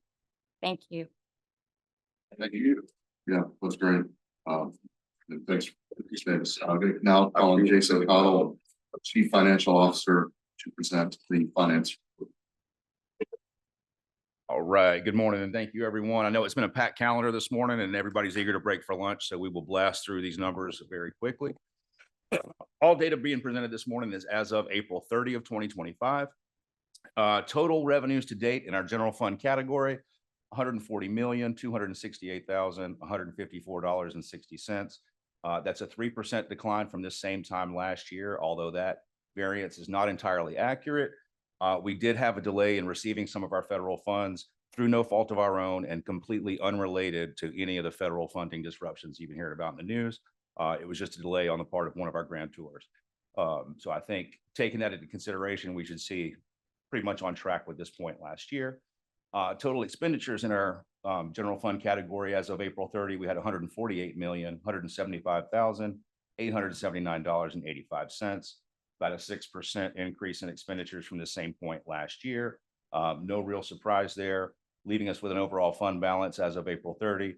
S21: Thank you.
S11: Thank you. Yeah, that's great. And thanks, Ms. Davis. Now calling Jason Cottle, Chief Financial Officer, to present the finance.
S2: All right. Good morning and thank you, everyone. I know it's been a packed calendar this morning and everybody's eager to break for lunch, so we will blast through these numbers very quickly. All data being presented this morning is as of April 30 of 2025. Total revenues to date in our general fund category, $140,268,154.60. That's a 3% decline from this same time last year, although that variance is not entirely accurate. We did have a delay in receiving some of our federal funds through no fault of our own and completely unrelated to any of the federal funding disruptions you've been hearing about in the news. It was just a delay on the part of one of our grantors. So I think taking that into consideration, we should see pretty much on track with this point last year. Total expenditures in our general fund category as of April 30, we had $148,175,879.85, about a 6% increase in expenditures from the same point last year. No real surprise there, leaving us with an overall fund balance as of April 30,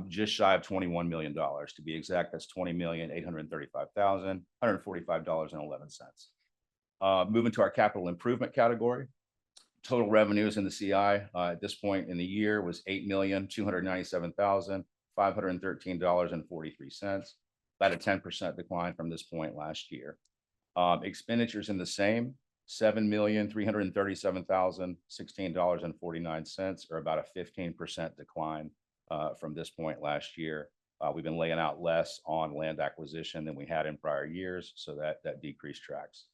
S2: just shy of $21 million. To be exact, that's $20,835,145.11. Moving to our capital improvement category, total revenues in the CI at this point in the year was $8,297,513.43, about a 10% decline from this point last year. Expenditures in the same, $7,337,016.49, or about a 15% decline from this point last year. We've been laying out less on land acquisition than we had in prior years, so that decrease tracks.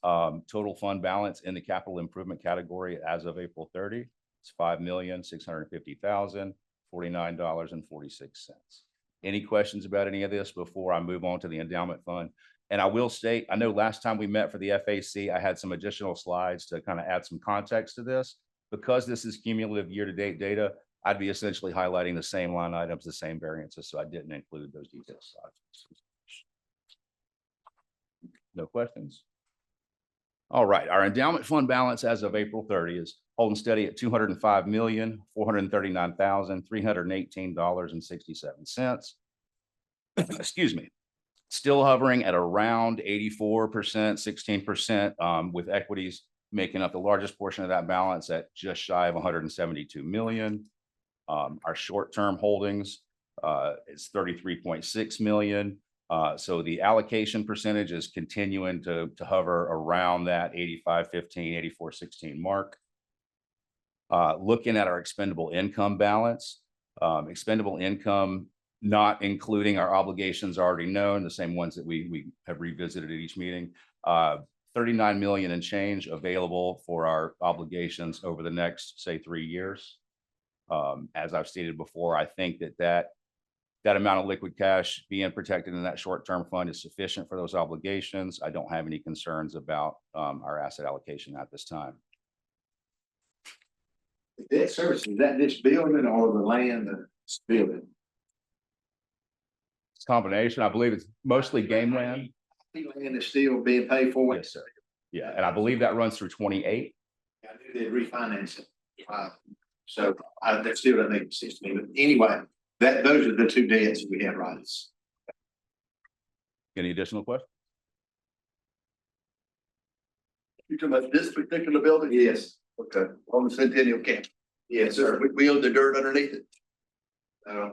S2: Total fund balance in the capital improvement category as of April 30 is $5,650,049.46. Any questions about any of this before I move on to the endowment fund? And I will state, I know last time we met for the FAC, I had some additional slides to kind of add some context to this. Because this is cumulative year-to-date data, I'd be essentially highlighting the same line items, the same variances, so I didn't include those details. No questions? All right, our endowment fund balance as of April 30 is holding steady at $205,439,318.67. Excuse me. Still hovering at around 84%, 16%, with equities making up the largest portion of that balance at just shy of 172 million. Our short-term holdings is 33.6 million. So the allocation percentage is continuing to hover around that 85-15, 84-16 mark. Looking at our expendable income balance, expendable income not including our obligations already known, the same ones that we have revisited at each meeting. 39 million and change available for our obligations over the next, say, 3 years. As I've stated before, I think that amount of liquid cash being protected in that short-term fund is sufficient for those obligations. I don't have any concerns about our asset allocation at this time.
S18: The debt service, is that this building or the land that's building?
S2: It's a combination. I believe it's mostly game land.
S18: The land is still being paid for?
S2: Yes, sir. Yeah, and I believe that runs through 28.
S18: I knew they'd refinance it. So that still doesn't make sense to me, but anyway, those are the two debts we have, right?
S2: Any additional questions?
S18: You talking about this particular building? Yes. Okay, on the Centennial Camp. Yes, sir. We own the dirt underneath it.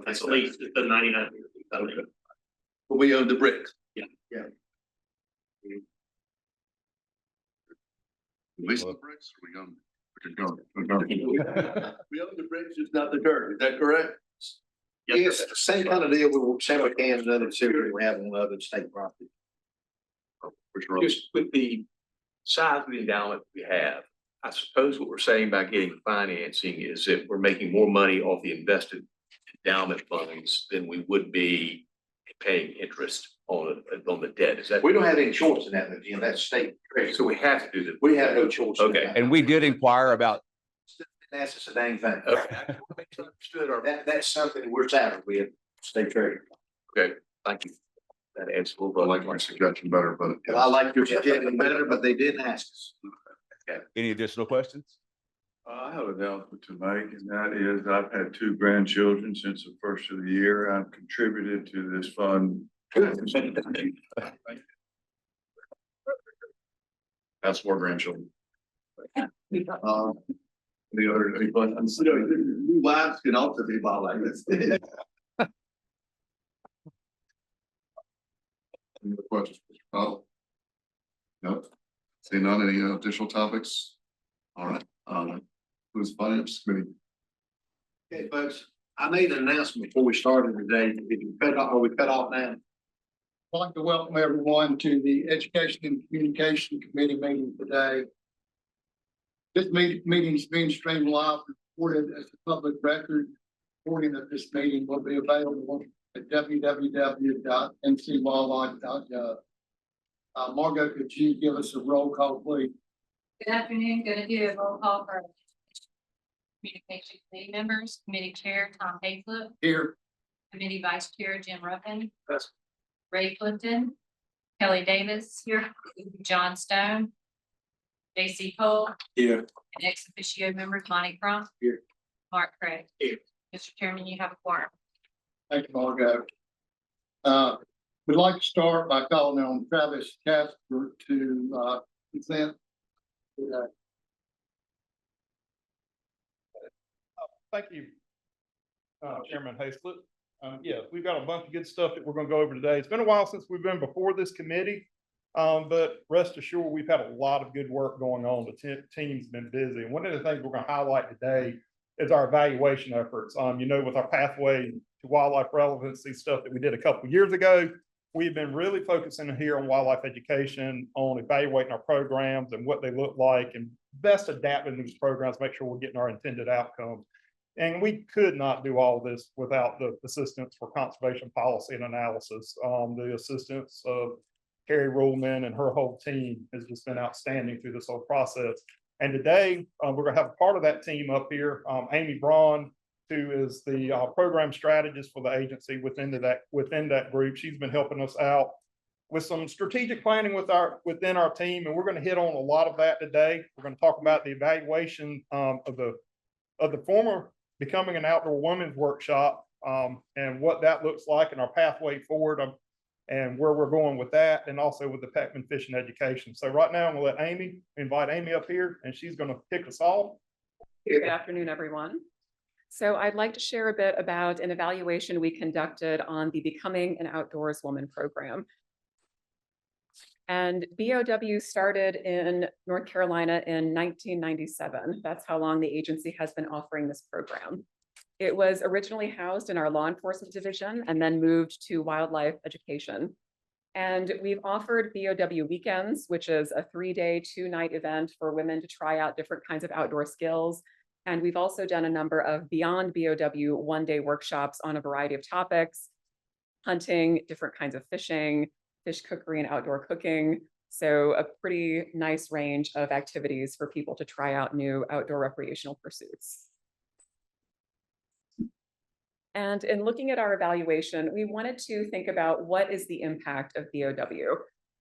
S17: It's a lease, it's the 99.
S18: Okay. But we own the bricks.
S17: Yeah.
S18: Yeah.
S11: Lease the bricks, we own.
S18: We own the bricks, just not the dirt. Is that correct? Yes, same kind of deal with Sandwich Cans and other cities we have on other state property.
S6: Just with the size of the endowment we have, I suppose what we're saying by getting financing is that we're making more money off the invested endowment funds than we would be paying interest on the debt. Is that?
S18: We don't have any choice in that, Jim. That's state treasury.
S6: So we have to do that.
S18: We have no choice. in
S6: Okay.
S18: that.
S2: And we did inquire about.
S18: That's just a dang thing.
S6: Okay.
S18: Understood, or that's something we're saddled with, state treasury.
S6: Okay, thank you. That answers a little
S11: I
S6: bit.
S11: like my suggestion better, but.
S18: Well, I like your suggestion better, but they didn't ask us.
S2: Any additional questions?
S20: I have an announcement to make, and that is I've had 2 grandchildren since the first of the year. I've contributed to this fund.
S11: That's more grandchildren.
S18: The other, new wives can also be bought like this.
S11: Any other questions? Oh. No. See none, any additional topics? All right, who's finance committee?
S18: Okay, folks, I made an announcement before we started today. Did you cut off, are we cut off now?
S13: I'd like to welcome everyone to the Education and Communication Committee meeting today. This meeting is being streamed live, recorded as a public record. Recording of this meeting will be available at www.ncwildlife.gov. Margot, could you give us a roll call, please?
S7: Good afternoon, gonna do a roll call for communication committee members, committee chair Tom Hayslip,
S13: Here.
S7: committee vice chair Jim Ruffin,
S13: Yes.
S7: Ray Clifton, Kelly Davis here, John Stone, J.C. Cole,
S18: Here.
S7: and ex officio members Lonnie Crump.
S18: Here.
S7: Mark Craig.
S18: Here.
S7: Mr. Chairman, you have a quorum.
S13: Thank you, Margot. We'd like to start by calling on Travis Casper to present.
S1: Thank you, Chairman Hayslip. Yeah, we've got a bunch of good stuff that we're going to go over today. It's been a while since we've been before this committee, but rest assured, we've had a lot of good work going on. The team's been busy. And one of the things we're going to highlight today is our evaluation efforts. With our pathway to wildlife relevancy stuff that we did a couple of years ago, we've been really focusing here on wildlife education, on evaluating our programs and what they look like and best adapting these programs, make sure we're getting our intended outcomes. And we could not do all this without the assistance for conservation policy and analysis. The assistance of Carrie Ruhlman and her whole team has just been outstanding through this whole process. And today we're going to have a part of that team up here, Amy Braun, who is the program strategist for the agency within that group. She's been helping us out with some strategic planning within our team, and we're going to hit on a lot of that today. We're going to talk about the evaluation of the former Becoming an Outdoor Women's Workshop and what that looks like and our pathway forward and where we're going with that, and also with the Peckman Fishing Education. So right now, I'm going to invite Amy up here, and she's going to kick us off.
S22: Good afternoon, everyone. So I'd like to share a bit about an evaluation we conducted on the Becoming an Outdoors Woman program. And BOW started in North Carolina in 1997. That's how long the agency has been offering this program. It was originally housed in our law enforcement division and then moved to wildlife education. And we've offered BOW weekends, which is a 3-day, 2-night event for women to try out different kinds of outdoor skills. And we've also done a number of beyond BOW 1-day workshops on a variety of topics, hunting, different kinds of fishing, fish cookery and outdoor cooking. So a pretty nice range of activities for people to try out new outdoor recreational pursuits. And in looking at our evaluation, we wanted to think about what is the impact of BOW.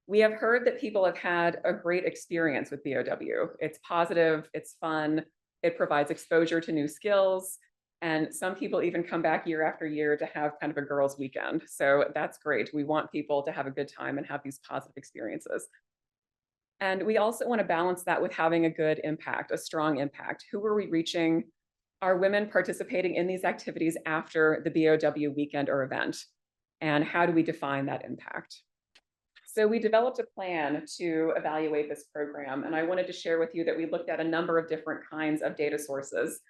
S22: We have heard that people have had a great experience with BOW. It's positive, it's fun, it provides exposure to new skills, and some people even come back year after year to have kind of a girls' weekend. So that's great. We want people to have a good time and have these positive experiences. And we also want to balance that with having a good impact, a strong impact. Who are we reaching? Are women participating in these activities after the BOW weekend or event? And how do we define that impact? So we developed a plan to evaluate this program, and I wanted to share with you that we looked at a number of different kinds of data sources,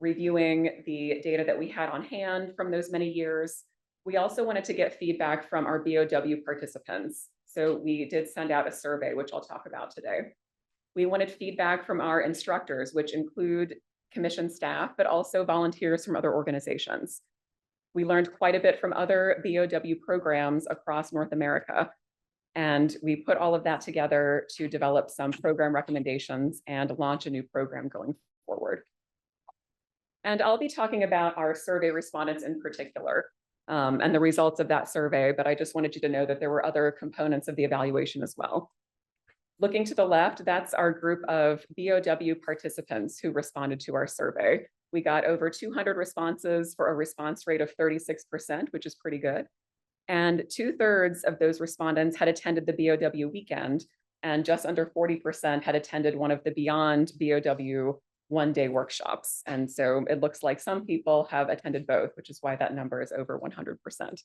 S22: reviewing the data that we had on hand from those many years. We also wanted to get feedback from our BOW participants. So we did send out a survey, which I'll talk about today. We wanted feedback from our instructors, which include commission staff, but also volunteers from other organizations. We learned quite a bit from other BOW programs across North America. And we put all of that together to develop some program recommendations and launch a new program going forward. And I'll be talking about our survey respondents in particular and the results of that survey, but I just wanted you to know that there were other components of the evaluation as well. Looking to the left, that's our group of BOW participants who responded to our survey. We got over 200 responses for a response rate of 36%, which is pretty good. And 2/3 of those respondents had attended the BOW weekend, and just under 40% had attended one of the beyond BOW 1-day workshops. And so it looks like some people have attended both, which is why that number is over 100%.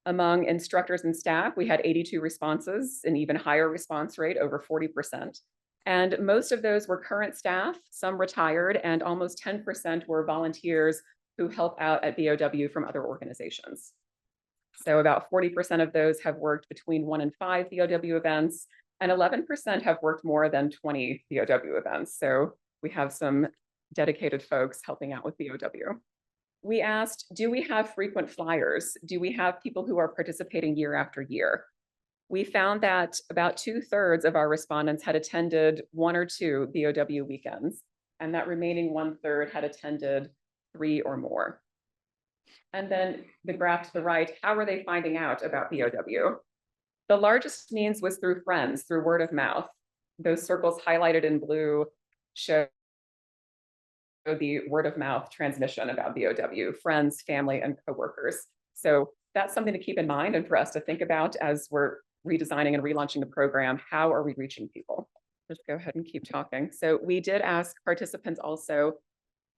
S22: Among instructors and staff, we had 82 responses, an even higher response rate, over 40%. And most of those were current staff, some retired, and almost 10% were volunteers who help out at BOW from other organizations. So about 40% of those have worked between 1 and 5 BOW events, and 11% have worked more than 20 BOW events. So we have some dedicated folks helping out with BOW. We asked, do we have frequent flyers? Do we have people who are participating year after year? We found that about 2/3 of our respondents had attended 1 or 2 BOW weekends, and that remaining 1/3 had attended 3 or more. And then the graph to the right, how are they finding out about BOW? The largest means was through friends, through word of mouth. Those circles highlighted in blue show the word of mouth transmission about BOW, friends, family, and coworkers. So that's something to keep in mind and for us to think about as we're redesigning and relaunching the program. How are we reaching people? Let's go ahead and keep talking. So we did ask participants also,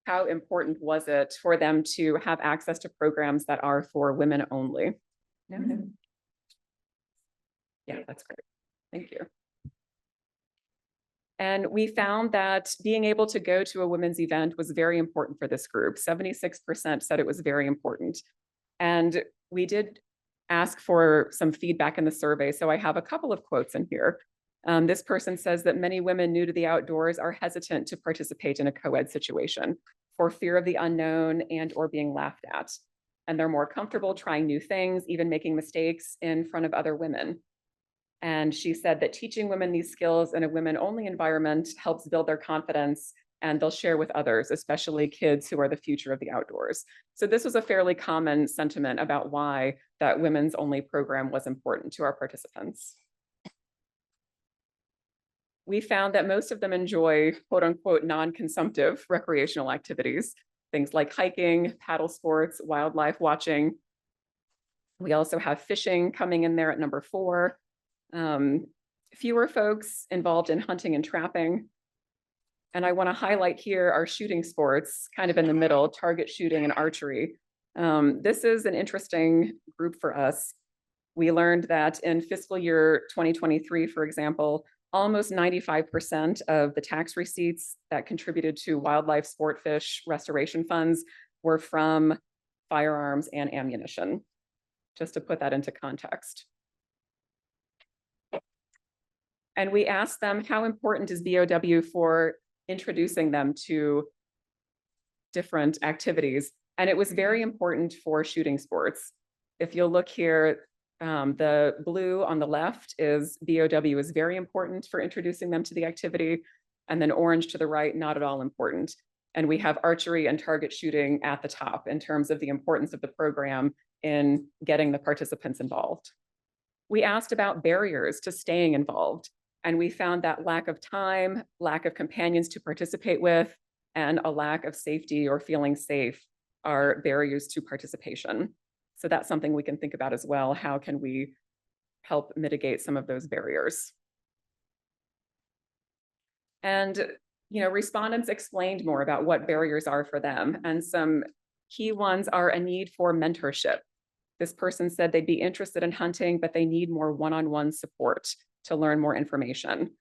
S22: how important was it for them to have access to programs that are for women only? No. Yeah, that's great. Thank you. And we found that being able to go to a women's event was very important for this group. 76% said it was very important. And we did ask for some feedback in the survey. So I have a couple of quotes in here. This person says that many women new to the outdoors are hesitant to participate in a co-ed situation for fear of the unknown and or being laughed at. And they're more comfortable trying new things, even making mistakes in front of other women. And she said that teaching women these skills in a women-only environment helps build their confidence, and they'll share with others, especially kids who are the future of the outdoors. So this was a fairly common sentiment about why that women's only program was important to our participants. We found that most of them enjoy quote unquote non-consumptive recreational activities, things like hiking, paddle sports, wildlife watching. We also have fishing coming in there at number 4. Fewer folks involved in hunting and trapping. And I want to highlight here our shooting sports, kind of in the middle, target shooting and archery. This is an interesting group for us. We learned that in fiscal year 2023, for example, almost 95% of the tax receipts that contributed to wildlife sport fish restoration funds were from firearms and ammunition, just to put that into context. And we asked them, how important is BOW for introducing them to different activities? And it was very important for shooting sports. If you'll look here, the blue on the left is BOW is very important for introducing them to the activity. And then orange to the right, not at all important. And we have archery and target shooting at the top in terms of the importance of the program in getting the participants involved. We asked about barriers to staying involved, and we found that lack of time, lack of companions to participate with, and a lack of safety or feeling safe are barriers to participation. So that's something we can think about as well. How can we help mitigate some of those barriers? And, respondents explained more about what barriers are for them. And some key ones are a need for mentorship. This person said they'd be interested in hunting, but they need more one-on-one support to learn more information.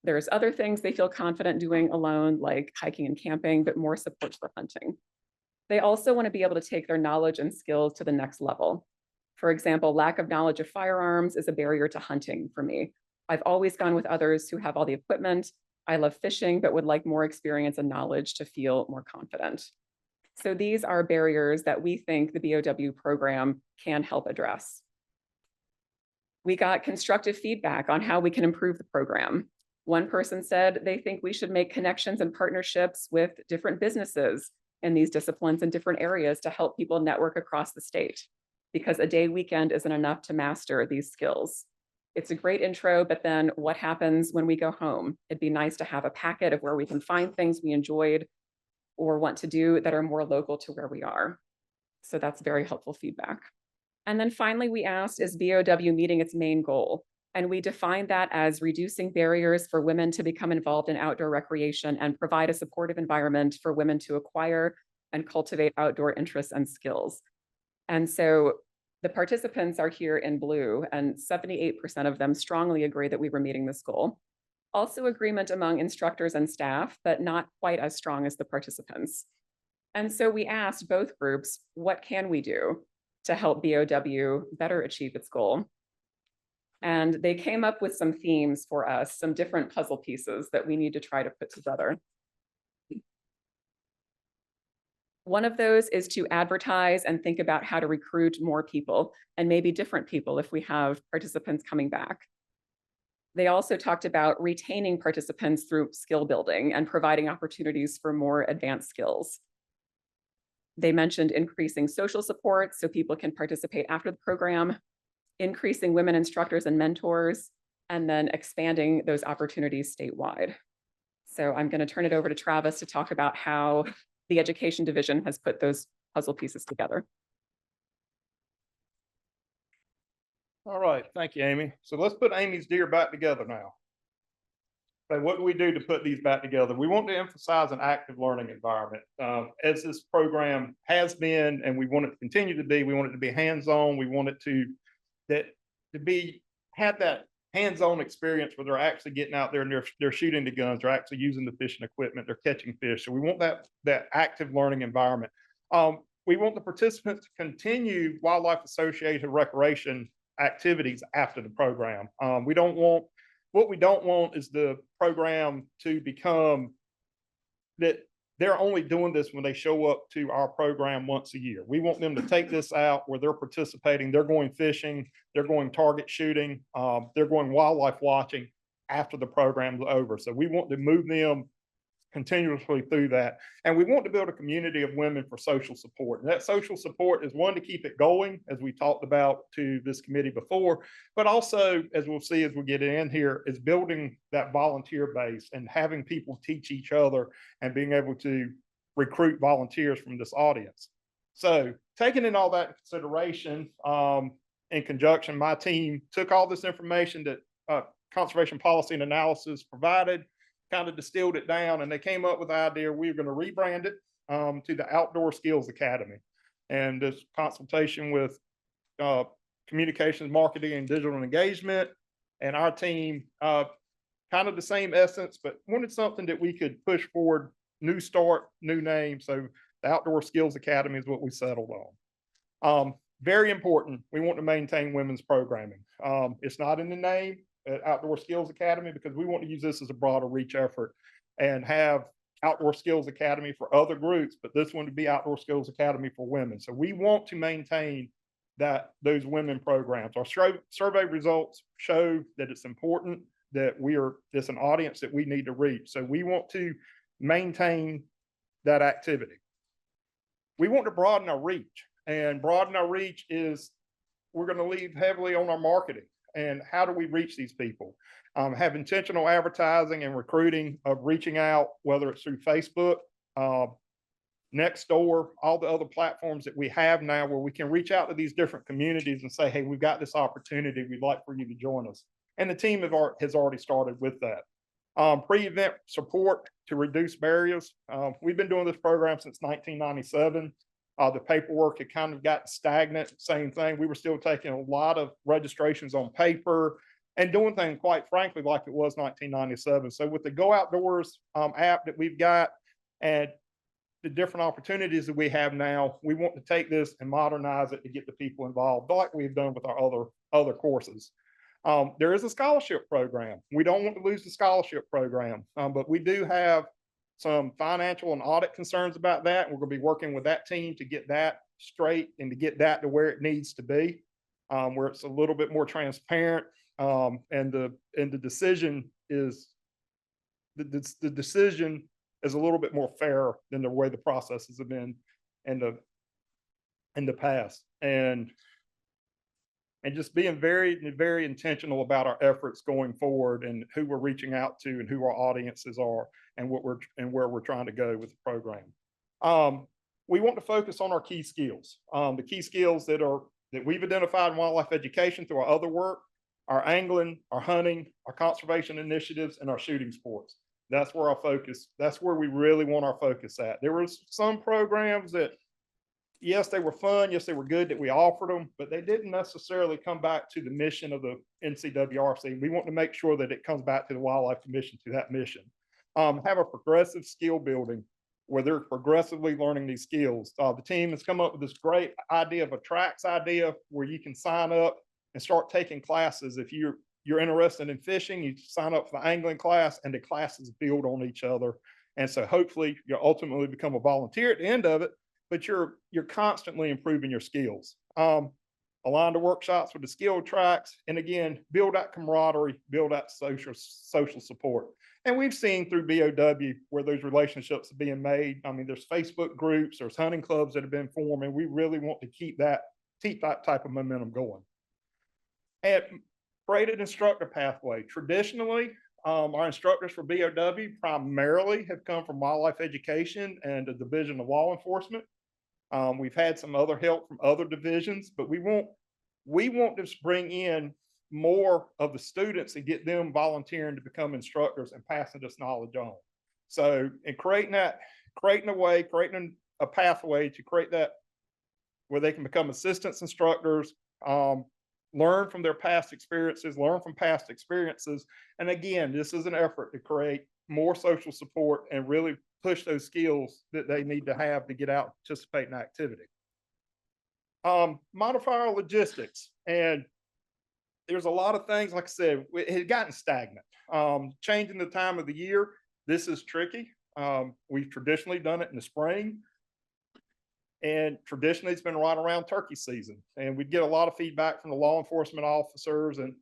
S22: There's other things they feel confident doing alone, like hiking and camping, but more support for hunting. They also want to be able to take their knowledge and skills to the next level. For example, lack of knowledge of firearms is a barrier to hunting for me. I've always gone with others who have all the equipment. I love fishing, but would like more experience and knowledge to feel more confident. So these are barriers that we think the BOW program can help address. We got constructive feedback on how we can improve the program. One person said they think we should make connections and partnerships with different businesses in these disciplines in different areas to help people network across the state, because a day weekend isn't enough to master these skills. It's a great intro, but then what happens when we go home? It'd be nice to have a packet of where we can find things we enjoyed or want to do that are more local to where we are. So that's very helpful feedback. And then finally, we asked, is BOW meeting its main goal? And we defined that as reducing barriers for women to become involved in outdoor recreation and provide a supportive environment for women to acquire and cultivate outdoor interests and skills. And so the participants are here in blue, and 78% of them strongly agree that we were meeting this goal. Also agreement among instructors and staff, but not quite as strong as the participants. And so we asked both groups, what can we do to help BOW better achieve its goal? And they came up with some themes for us, some different puzzle pieces that we need to try to put together. One of those is to advertise and think about how to recruit more people, and maybe different people if we have participants coming back. They also talked about retaining participants through skill building and providing opportunities for more advanced skills. They mentioned increasing social support so people can participate after the program, increasing women instructors and mentors, and then expanding those opportunities statewide. So I'm going to turn it over to Travis to talk about how the Education Division has put those puzzle pieces together.
S1: All right, thank you, Amy. So let's put Amy's deer back together now. So what do we do to put these back together? We want to emphasize an active learning environment. As this program has been, and we want it to continue to be, we want it to be hands-on. We want it to have that hands-on experience where they're actually getting out there and they're shooting the guns, they're actually using the fishing equipment, they're catching fish. So we want that active learning environment. We want the participants to continue wildlife associated recreation activities after the program. What we don't want is the program to become that they're only doing this when they show up to our program once a year. We want them to take this out where they're participating, they're going fishing, they're going target shooting, they're going wildlife watching after the program's over. So we want to move them continuously through that. And we want to build a community of women for social support. And that social support is one, to keep it going, as we talked about to this committee before, but also, as we'll see as we get in here, is building that volunteer base and having people teach each other and being able to recruit volunteers from this audience. So taking in all that consideration, in conjunction, my team took all this information that Conservation Policy and Analysis provided, kind of distilled it down, and they came up with the idea we were going to rebrand it to the Outdoor Skills Academy. And this consultation with communications, marketing, and digital engagement, and our team, kind of the same essence, but wanted something that we could push forward, new start, new name. So The Outdoor Skills Academy is what we settled on. Very important. We want to maintain women's programming. It's not in the name, Outdoor Skills Academy, because we want to use this as a broader reach effort and have Outdoor Skills Academy for other groups, but this one to be Outdoor Skills Academy for women. So we want to maintain those women programs. Our survey results show that it's important that it's an audience that we need to reach. So we want to maintain that activity. We want to broaden our reach, and broaden our reach is we're going to lean heavily on our marketing. And how do we reach these people? Have intentional advertising and recruiting of reaching out, whether it's through Facebook, Nextdoor, all the other platforms that we have now where we can reach out to these different communities and say, hey, we've got this opportunity. We'd like for you to join us. And the team has already started with that. Pre-event support to reduce barriers. We've been doing this program since 1997. The paperwork had kind of gotten stagnant, same thing. We were still taking a lot of registrations on paper and doing things, quite frankly, like it was 1997. So with the Go Outdoors app that we've got and the different opportunities that we have now, we want to take this and modernize it to get the people involved, like we've done with our other courses. There is a scholarship program. We don't want to lose the scholarship program, but we do have some financial and audit concerns about that. We're going to be working with that team to get that straight and to get that to where it needs to be, where it's a little bit more transparent. And the decision is the decision is a little bit more fair than the way the processes have been in the past. And just being very, very intentional about our efforts going forward and who we're reaching out to and who our audiences are and where we're trying to go with the program. We want to focus on our key skills. The key skills that we've identified in wildlife education through our other work, our angling, our hunting, our conservation initiatives, and our shooting sports. That's where that's where we really want our focus at. There were some programs that, yes, they were fun. Yes, they were good that we offered them, but they didn't necessarily come back to the mission of the NCWRC. We want to make sure that it comes back to the Wildlife Commission, to that mission. Have a progressive skill building where they're progressively learning these skills. The team has come up with this great idea of a tracks idea where you can sign up and start taking classes. If you're interested in fishing, you sign up for the angling class and the classes build on each other. And so hopefully you'll ultimately become a volunteer at the end of it, but you're constantly improving your skills. Align the workshops with the skill tracks. And again, build that camaraderie, build that social support. And we've seen through BOW where those relationships are being made. I mean, there's Facebook groups, there's hunting clubs that have been formed, and we really want to keep that type of momentum going. And graded instructor pathway. Traditionally, our instructors for BOW primarily have come from wildlife education and the Division of Law Enforcement. We've had some other help from other divisions, but we want to bring in more of the students and get them volunteering to become instructors and passing this knowledge on. So in creating a pathway to create that where they can become assistance instructors, learn from their past experiences, And again, this is an effort to create more social support and really push those skills that they need to have to get out and participate in activity. Modify our logistics. And there's a lot of things, like I said, it had gotten stagnant. Changing the time of the year, this is tricky. We've traditionally done it in the spring. And traditionally it's been right around turkey season. And we'd get a lot of feedback from the law enforcement officers and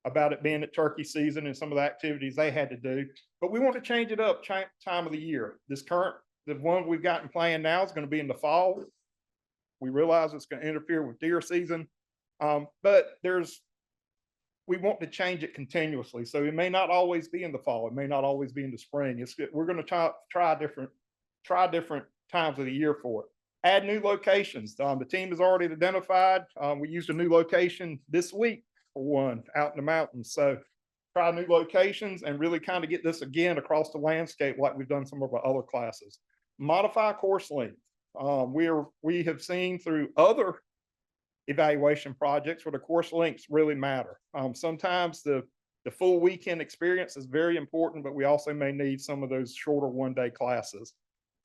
S1: about it being at turkey season and some of the activities they had to do. But we want to change it up time of the year. The one we've gotten planned now is going to be in the fall. We realize it's going to interfere with deer season. But we want to change it continuously. So it may not always be in the fall. It may not always be in the spring. We're going to try different times of the year for it. Add new locations. The team has already identified. We used a new location this week for one out in the mountains. So try new locations and really kind of get this again across the landscape like we've done some of our other classes. Modify course length. We have seen through other evaluation projects where the course lengths really matter. Sometimes the full weekend experience is very important, but we also may need some of those shorter one-day classes.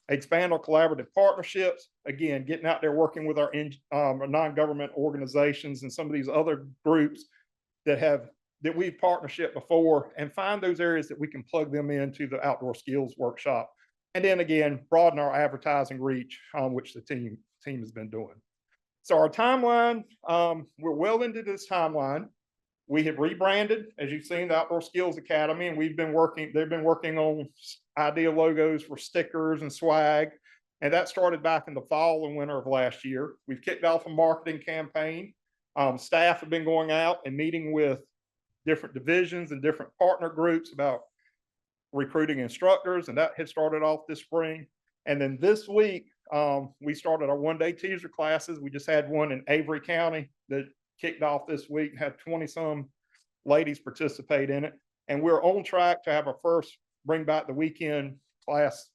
S1: expand our collaborative partnerships, again, getting out there, working with our non-government organizations and some of these other groups that we've partnership before, and find those areas that we can plug them into the outdoor skills workshop. And then again, broaden our advertising reach, which the team has been doing. So our timeline, we're well into this timeline. We have rebranded, as you've seen, the Outdoor Skills Academy, and they've been working on idea logos for stickers and swag. And that started back in the fall and winter of last year. We've kicked off a marketing campaign. Staff have been going out and meeting with different divisions and different partner groups about recruiting instructors, and that had started off this spring. And then this week, we started our one-day teaser classes. We just had one in Avery County that kicked off this week, had 20-some ladies participate in it. And we're on track to have our first Bring Back the Weekend class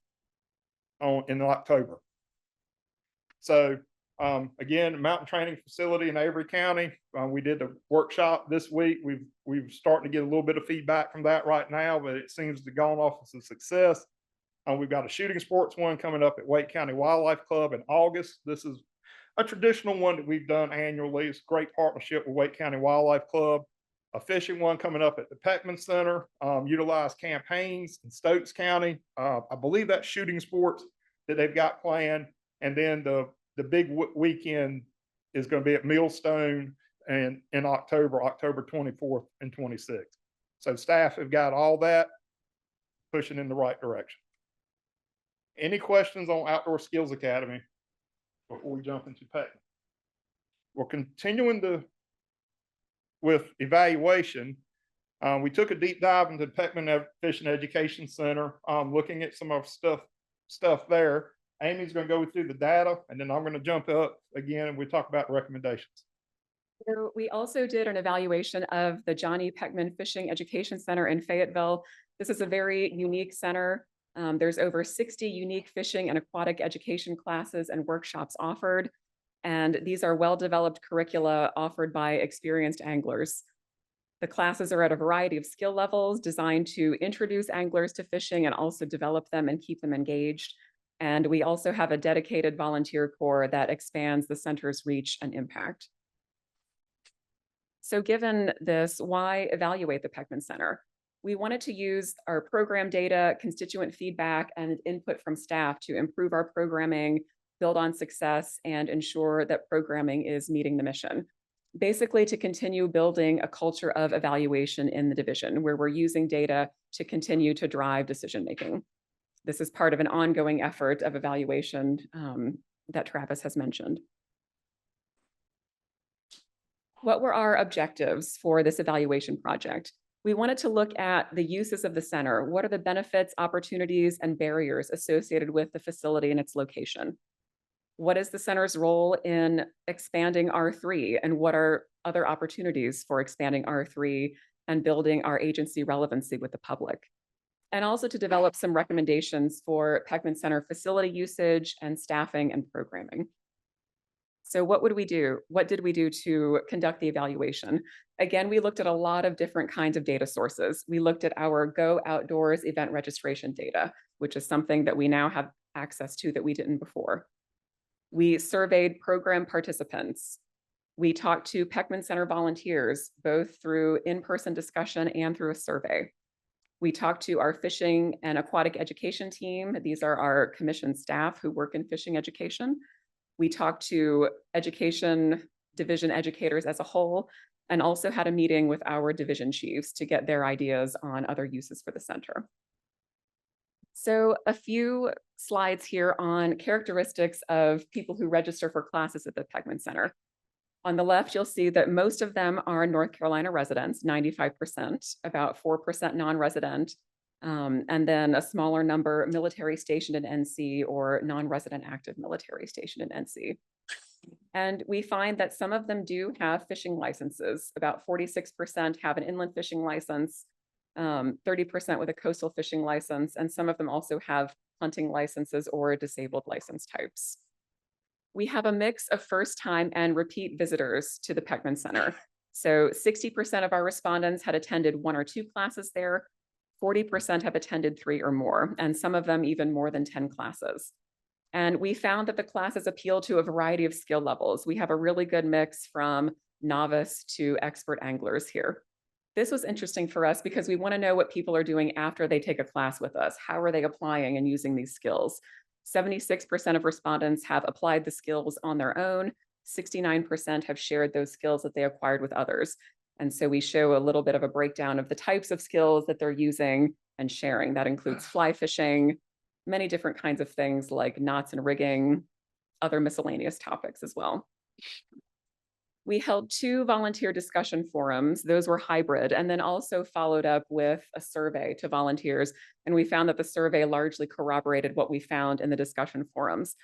S1: in October. So again, mountain training facility in Avery County. We did the workshop this week. We've starting to get a little bit of feedback from that right now, but it seems to have gone off as a success. We've got a shooting sports one coming up at Wake County Wildlife Club in August. This is a traditional one that we've done annually. It's a great partnership with Wake County Wildlife Club. A fishing one coming up at the Peckman Center, utilize campaigns in Stokes County. I believe that's shooting sports that they've got planned. And then the big weekend is going to be at Millstone and in October 24th and 26th. So staff have got all that pushing in the right direction. Any questions on Outdoor Skills Academy before we jump into Peckman? We're continuing with evaluation. We took a deep dive into Peckman Fishing Education Center, looking at some of stuff there. Amy's going to go through the data, and then I'm going to jump up again and we talk about recommendations.
S22: So we also did an evaluation of the John E. Peckman Fishing Education Center in Fayetteville. This is a very unique center. There's over 60 unique fishing and aquatic education classes and workshops offered. And these are well-developed curricula offered by experienced anglers. The classes are at a variety of skill levels designed to introduce anglers to fishing and also develop them and keep them engaged. And we also have a dedicated volunteer corps that expands the center's reach and impact. So given this, why evaluate the Peckman Center? We wanted to use our program data, constituent feedback, and input from staff to improve our programming, build on success, and ensure that programming is meeting the mission. Basically, to continue building a culture of evaluation in the division where we're using data to continue to drive decision-making. This is part of an ongoing effort of evaluation that Travis has mentioned. What were our objectives for this evaluation project? We wanted to look at the uses of the center. What are the benefits, opportunities, and barriers associated with the facility and its location? What is the center's role in expanding R3, and what are other opportunities for expanding R3 and building our agency relevancy with the public? And also to develop some recommendations for Peckman Center facility usage and staffing and programming. So what would we do? What did we do to conduct the evaluation? Again, we looked at a lot of different kinds of data sources. We looked at our Go Outdoors event registration data, which is something that we now have access to that we didn't before. We surveyed program participants. We talked to Peckman Center volunteers, both through in-person discussion and through a survey. We talked to our fishing and aquatic education team. These are our commissioned staff who work in fishing education. We talked to education division educators as a whole, and also had a meeting with our division chiefs to get their ideas on other uses for the center. So a few slides here on characteristics of people who register for classes at the Peckman Center. On the left, you'll see that most of them are North Carolina residents, 95%, about 4% non-resident, and then a smaller number military stationed in NC or non-resident active military stationed in NC. And we find that some of them do have fishing licenses. About 46% have an inland fishing license, 30% with a coastal fishing license, and some of them also have hunting licenses or disabled license types. We have a mix of first-time and repeat visitors to the Peckman Center. So 60% of our respondents had attended 1 or 2 classes there. 40% have attended 3 or more, and some of them even more than 10 classes. And we found that the classes appeal to a variety of skill levels. We have a really good mix from novice to expert anglers here. This was interesting for us because we want to know what people are doing after they take a class with us. How are they applying and using these skills? 76% of respondents have applied the skills on their own. 69% have shared those skills that they acquired with others. And so we show a little bit of a breakdown of the types of skills that they're using and sharing. That includes fly fishing, many different kinds of things like knots and rigging, other miscellaneous topics as well. We held 2 volunteer discussion forums. Those were hybrid, and then also followed up with a survey to volunteers. And we found that the survey largely corroborated what we found in the discussion forums.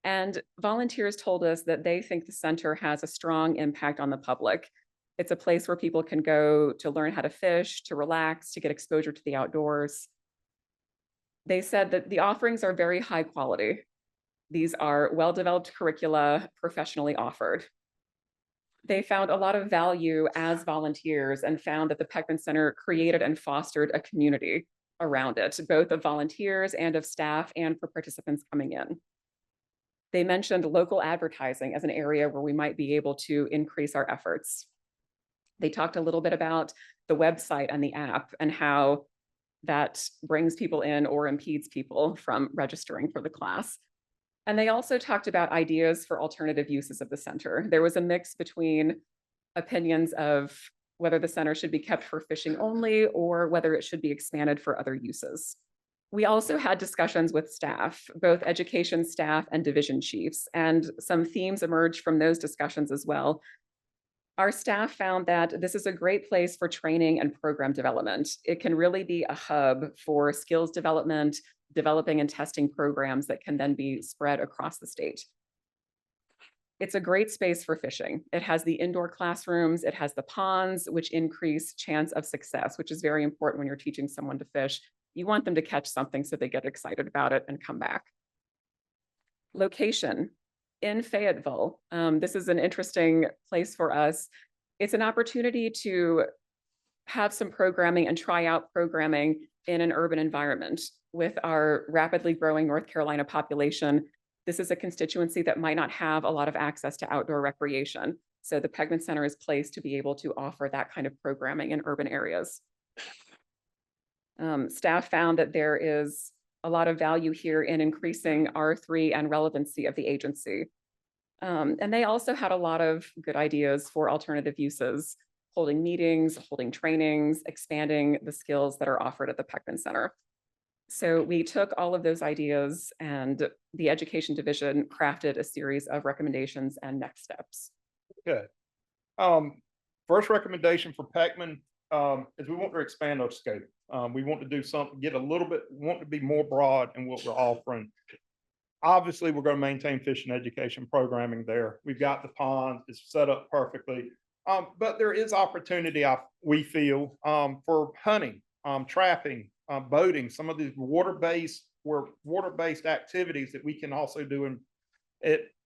S22: And volunteers told us that they think the center has a strong impact on the public. It's a place where people can go to learn how to fish, to relax, to get exposure to the outdoors. They said that the offerings are very high quality. These are well-developed curricula, professionally offered. They found a lot of value as volunteers and found that the Peckman Center created and fostered a community around it, both of volunteers and of staff and for participants coming in. They mentioned local advertising as an area where we might be able to increase our efforts. They talked a little bit about the website and the app and how that brings people in or impedes people from registering for the class. And they also talked about ideas for alternative uses of the center. There was a mix between opinions of whether the center should be kept for fishing only or whether it should be expanded for other uses. We also had discussions with staff, both education staff and division chiefs, and some themes emerged from those discussions as well. Our staff found that this is a great place for training and program development. It can really be a hub for skills development, developing and testing programs that can then be spread across the state. It's a great space for fishing. It has the indoor classrooms, it has the ponds, which increase chance of success, which is very important when you're teaching someone to fish. You want them to catch something so they get excited about it and come back. Location in Fayetteville. This is an interesting place for us. It's an opportunity to have some programming and try out programming in an urban environment. With our rapidly growing North Carolina population, this is a constituency that might not have a lot of access to outdoor recreation. So the Peckman Center is placed to be able to offer that kind of programming in urban areas. Staff found that there is a lot of value here in increasing R3 and relevancy of the agency. And they also had a lot of good ideas for alternative uses, holding meetings, holding trainings, expanding the skills that are offered at the Peckman Center. So we took all of those ideas and the education division crafted a series of recommendations and next steps.
S1: Good. First recommendation for Peckman is we want to expand our scope. We want to do something, get a little bit, want to be more broad in what we're offering. Obviously, we're going to maintain fishing education programming there. We've got the pond, it's set up perfectly. But there is opportunity, we feel, for hunting, trapping, boating, some of these water-based activities that we can also do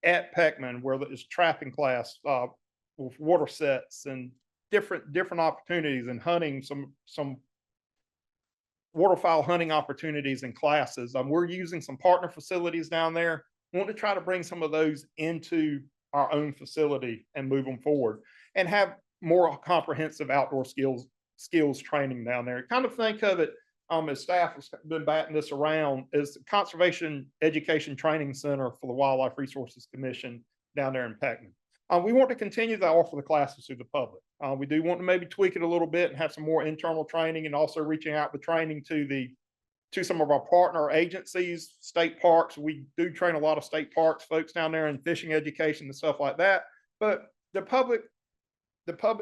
S1: at Peckman, where there's trapping class with water sets and different opportunities and hunting, some waterfowl hunting opportunities and classes. We're using some partner facilities down there. We want to try to bring some of those into our own facility and move them forward and have more comprehensive outdoor skills training down there. Kind of think of it, as staff has been batting this around, as the Conservation Education Training Center for the Wildlife Resources Commission down there in Peckman. We want to continue to offer the classes to the public. We do want to maybe tweak it a little bit and have some more internal training, and also reaching out with training to some of our partner agencies, state parks. We do train a lot of state parks folks down there in fishing education and stuff like that. But the public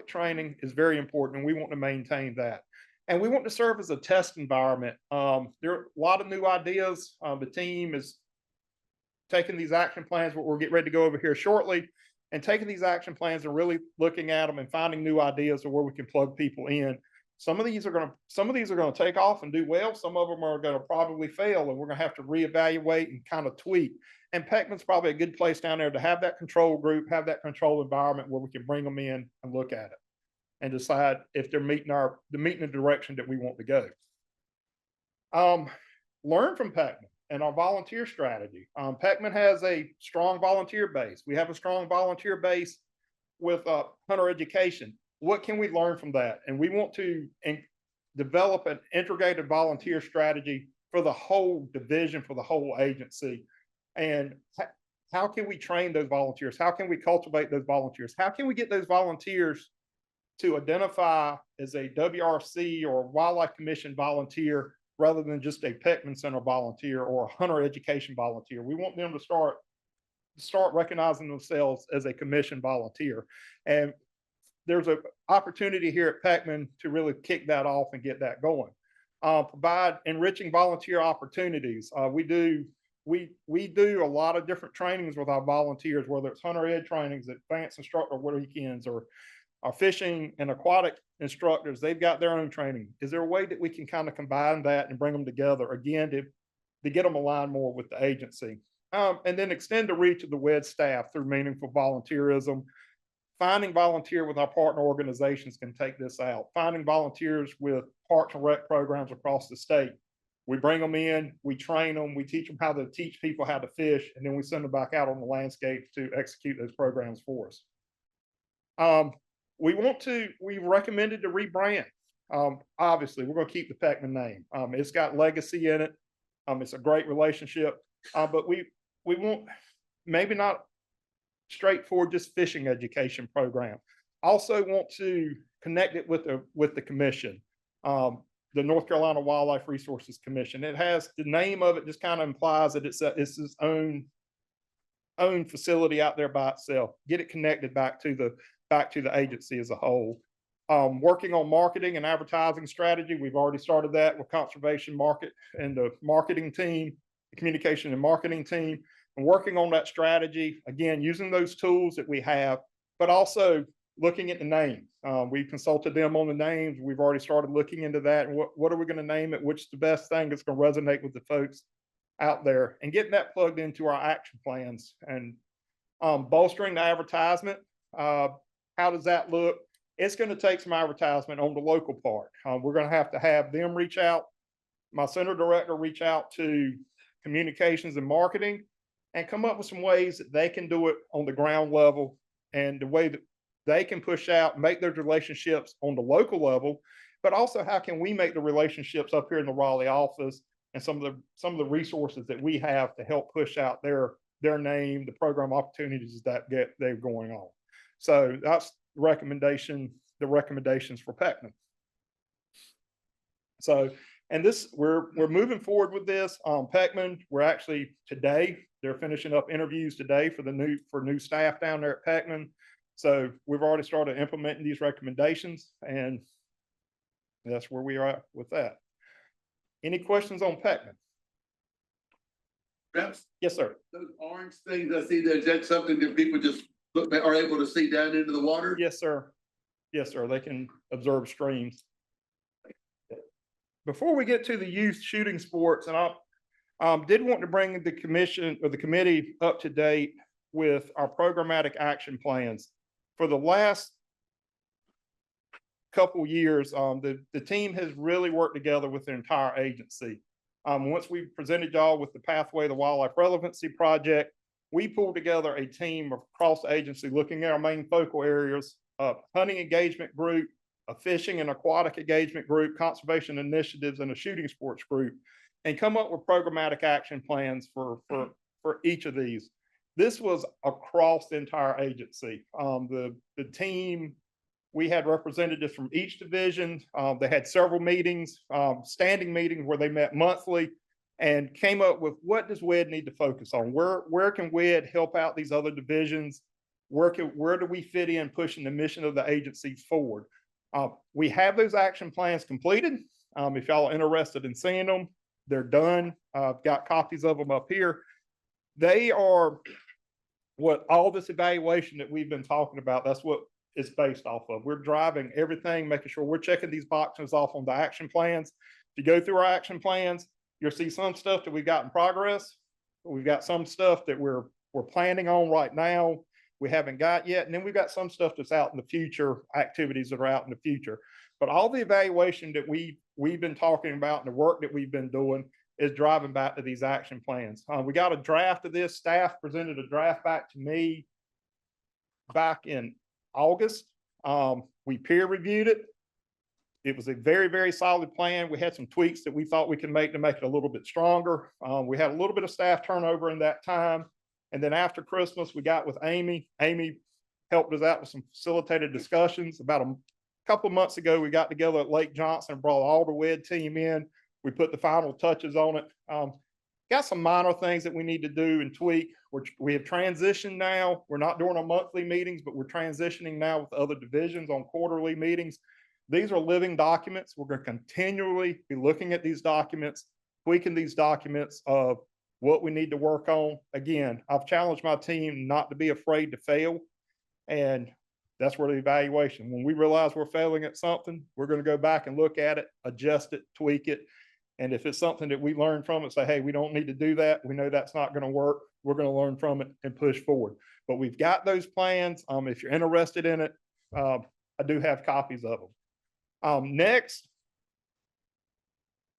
S1: training is very important, and we want to maintain that. And we want to serve as a test environment. There are a lot of new ideas. The team is taking these action plans, what we'll get ready to go over here shortly, and taking these action plans and really looking at them and finding new ideas of where we can plug people in. Some of these are going to take off and do well. Some of them are going to probably fail, and we're going to have to reevaluate and kind of tweak. And Peckman's probably a good place down there to have that control group, have that control environment where we can bring them in and look at it and decide if they're meeting the direction that we want to go. Learn from Peckman and our volunteer strategy. Peckman has a strong volunteer base. We have a strong volunteer base with hunter education. What can we learn from that? And we want to develop an integrated volunteer strategy for the whole division, for the whole agency. And how can we train those volunteers? How can we cultivate those volunteers? How can we get those volunteers to identify as a WRC or Wildlife Commission volunteer rather than just a Peckman Center volunteer or a hunter education volunteer? We want them to start recognizing themselves as a commission volunteer. And there's an opportunity here at Peckman to really kick that off and get that going. Provide enriching volunteer opportunities. We do a lot of different trainings with our volunteers, whether it's hunter ed trainings, advanced instructor weekends, or our fishing and aquatic instructors. They've got their own training. Is there a way that we can kind of combine that and bring them together again to get them aligned more with the agency? And then extend the reach of the WED staff through meaningful volunteerism. Finding volunteer with our partner organizations can take this out. Finding volunteers with Parks and Rec programs across the state. We bring them in, we train them, we teach them how to teach people how to fish, and then we send them back out on the landscape to execute those programs for us. We recommended to rebrand. Obviously, we're going to keep the Peckman name. It's got legacy in it. It's a great relationship, but we want maybe not straightforward just fishing education program. Also want to connect it with the commission, the North Carolina Wildlife Resources Commission. It has the name of it just kind of implies that it's its own facility out there by itself. Get it connected back to the agency as a whole. Working on marketing and advertising strategy. We've already started that with conservation market and the marketing team, the communication and marketing team, and working on that strategy, again, using those tools that we have, but also looking at the name. We consulted them on the names. We've already started looking into that. And what are we going to name it? Which is the best thing that's going to resonate with the folks out there, and getting that plugged into our action plans and bolstering the advertisement. How does that look? It's going to take some advertisement on the local part. We're going to have them reach out, my center director reach out to communications and marketing, and come up with some ways that they can do it on the ground level, and the way that they can push out, make those relationships on the local level, but also how can we make the relationships up here in the Raleigh office and some of the resources that we have to help push out their name, the program opportunities that they're going on. So that's the recommendations for Peckman. So, and this, we're moving forward with this. Peckman, we're actually today, they're finishing up interviews today for new staff down there at Peckman. So we've already started implementing these recommendations, and that's where we are at with that. Any questions on Peckman? Yes, sir.
S15: Those orange things I see there, is that something that people just are able to see down into the water?
S1: Yes, sir. Yes, sir. They can observe streams. Before we get to the youth shooting sports, and I did want to bring the commission or the committee up to date with our programmatic action plans. For the last couple years, the team has really worked together with the entire agency. Once we presented y'all with the Pathway to Wildlife Relevancy Project, we pulled together a team across the agency looking at our main focal areas, hunting engagement group, a fishing and aquatic engagement group, conservation initiatives, and a shooting sports group, and come up with programmatic action plans for each of these. This was across the entire agency. The team, we had representatives from each division. They had several meetings, standing meetings where they met monthly, and came up with what does WED need to focus on? Where can WED help out these other divisions? Where do we fit in pushing the mission of the agency forward? We have those action plans completed. If y'all are interested in seeing them, they're done. I've got copies of them up here. They are what all this evaluation that we've been talking about, that's what it's based off of. We're driving everything, making sure we're checking these boxes off on the action plans. If you go through our action plans, you'll see some stuff that we've got in progress. We've got some stuff that we're planning on right now. we haven't got yet. And then we've got some stuff that's out in the future, activities that are out in the future. But all the evaluation that we've been talking about and the work that we've been doing is driving back to these action plans. We got a draft of this. Staff presented a draft back to me back in August. We peer reviewed it. It was a very, very solid plan. We had some tweaks that we thought we could make to make it a little bit stronger. We had a little bit of staff turnover in that time. And then after Christmas, we got with Amy. Amy helped us out with some facilitated discussions. About a couple of months ago, we got together at Lake Johnson and brought all the WED team in. We put the final touches on it. Got some minor things that we need to do and tweak, which we have transitioned now. We're not doing our monthly meetings, but we're transitioning now with other divisions on quarterly meetings. These are living documents. We're going to continually be looking at these documents, tweaking these documents of what we need to work on. Again, I've challenged my team not to be afraid to fail. And that's where the evaluation, when we realize we're failing at something, we're going to go back and look at it, adjust it, tweak it. And if it's something that we learn from it, say, hey, we don't need to do that. We know that's not going to work. We're going to learn from it and push forward. But we've got those plans. If you're interested in it, I do have copies of them. Next,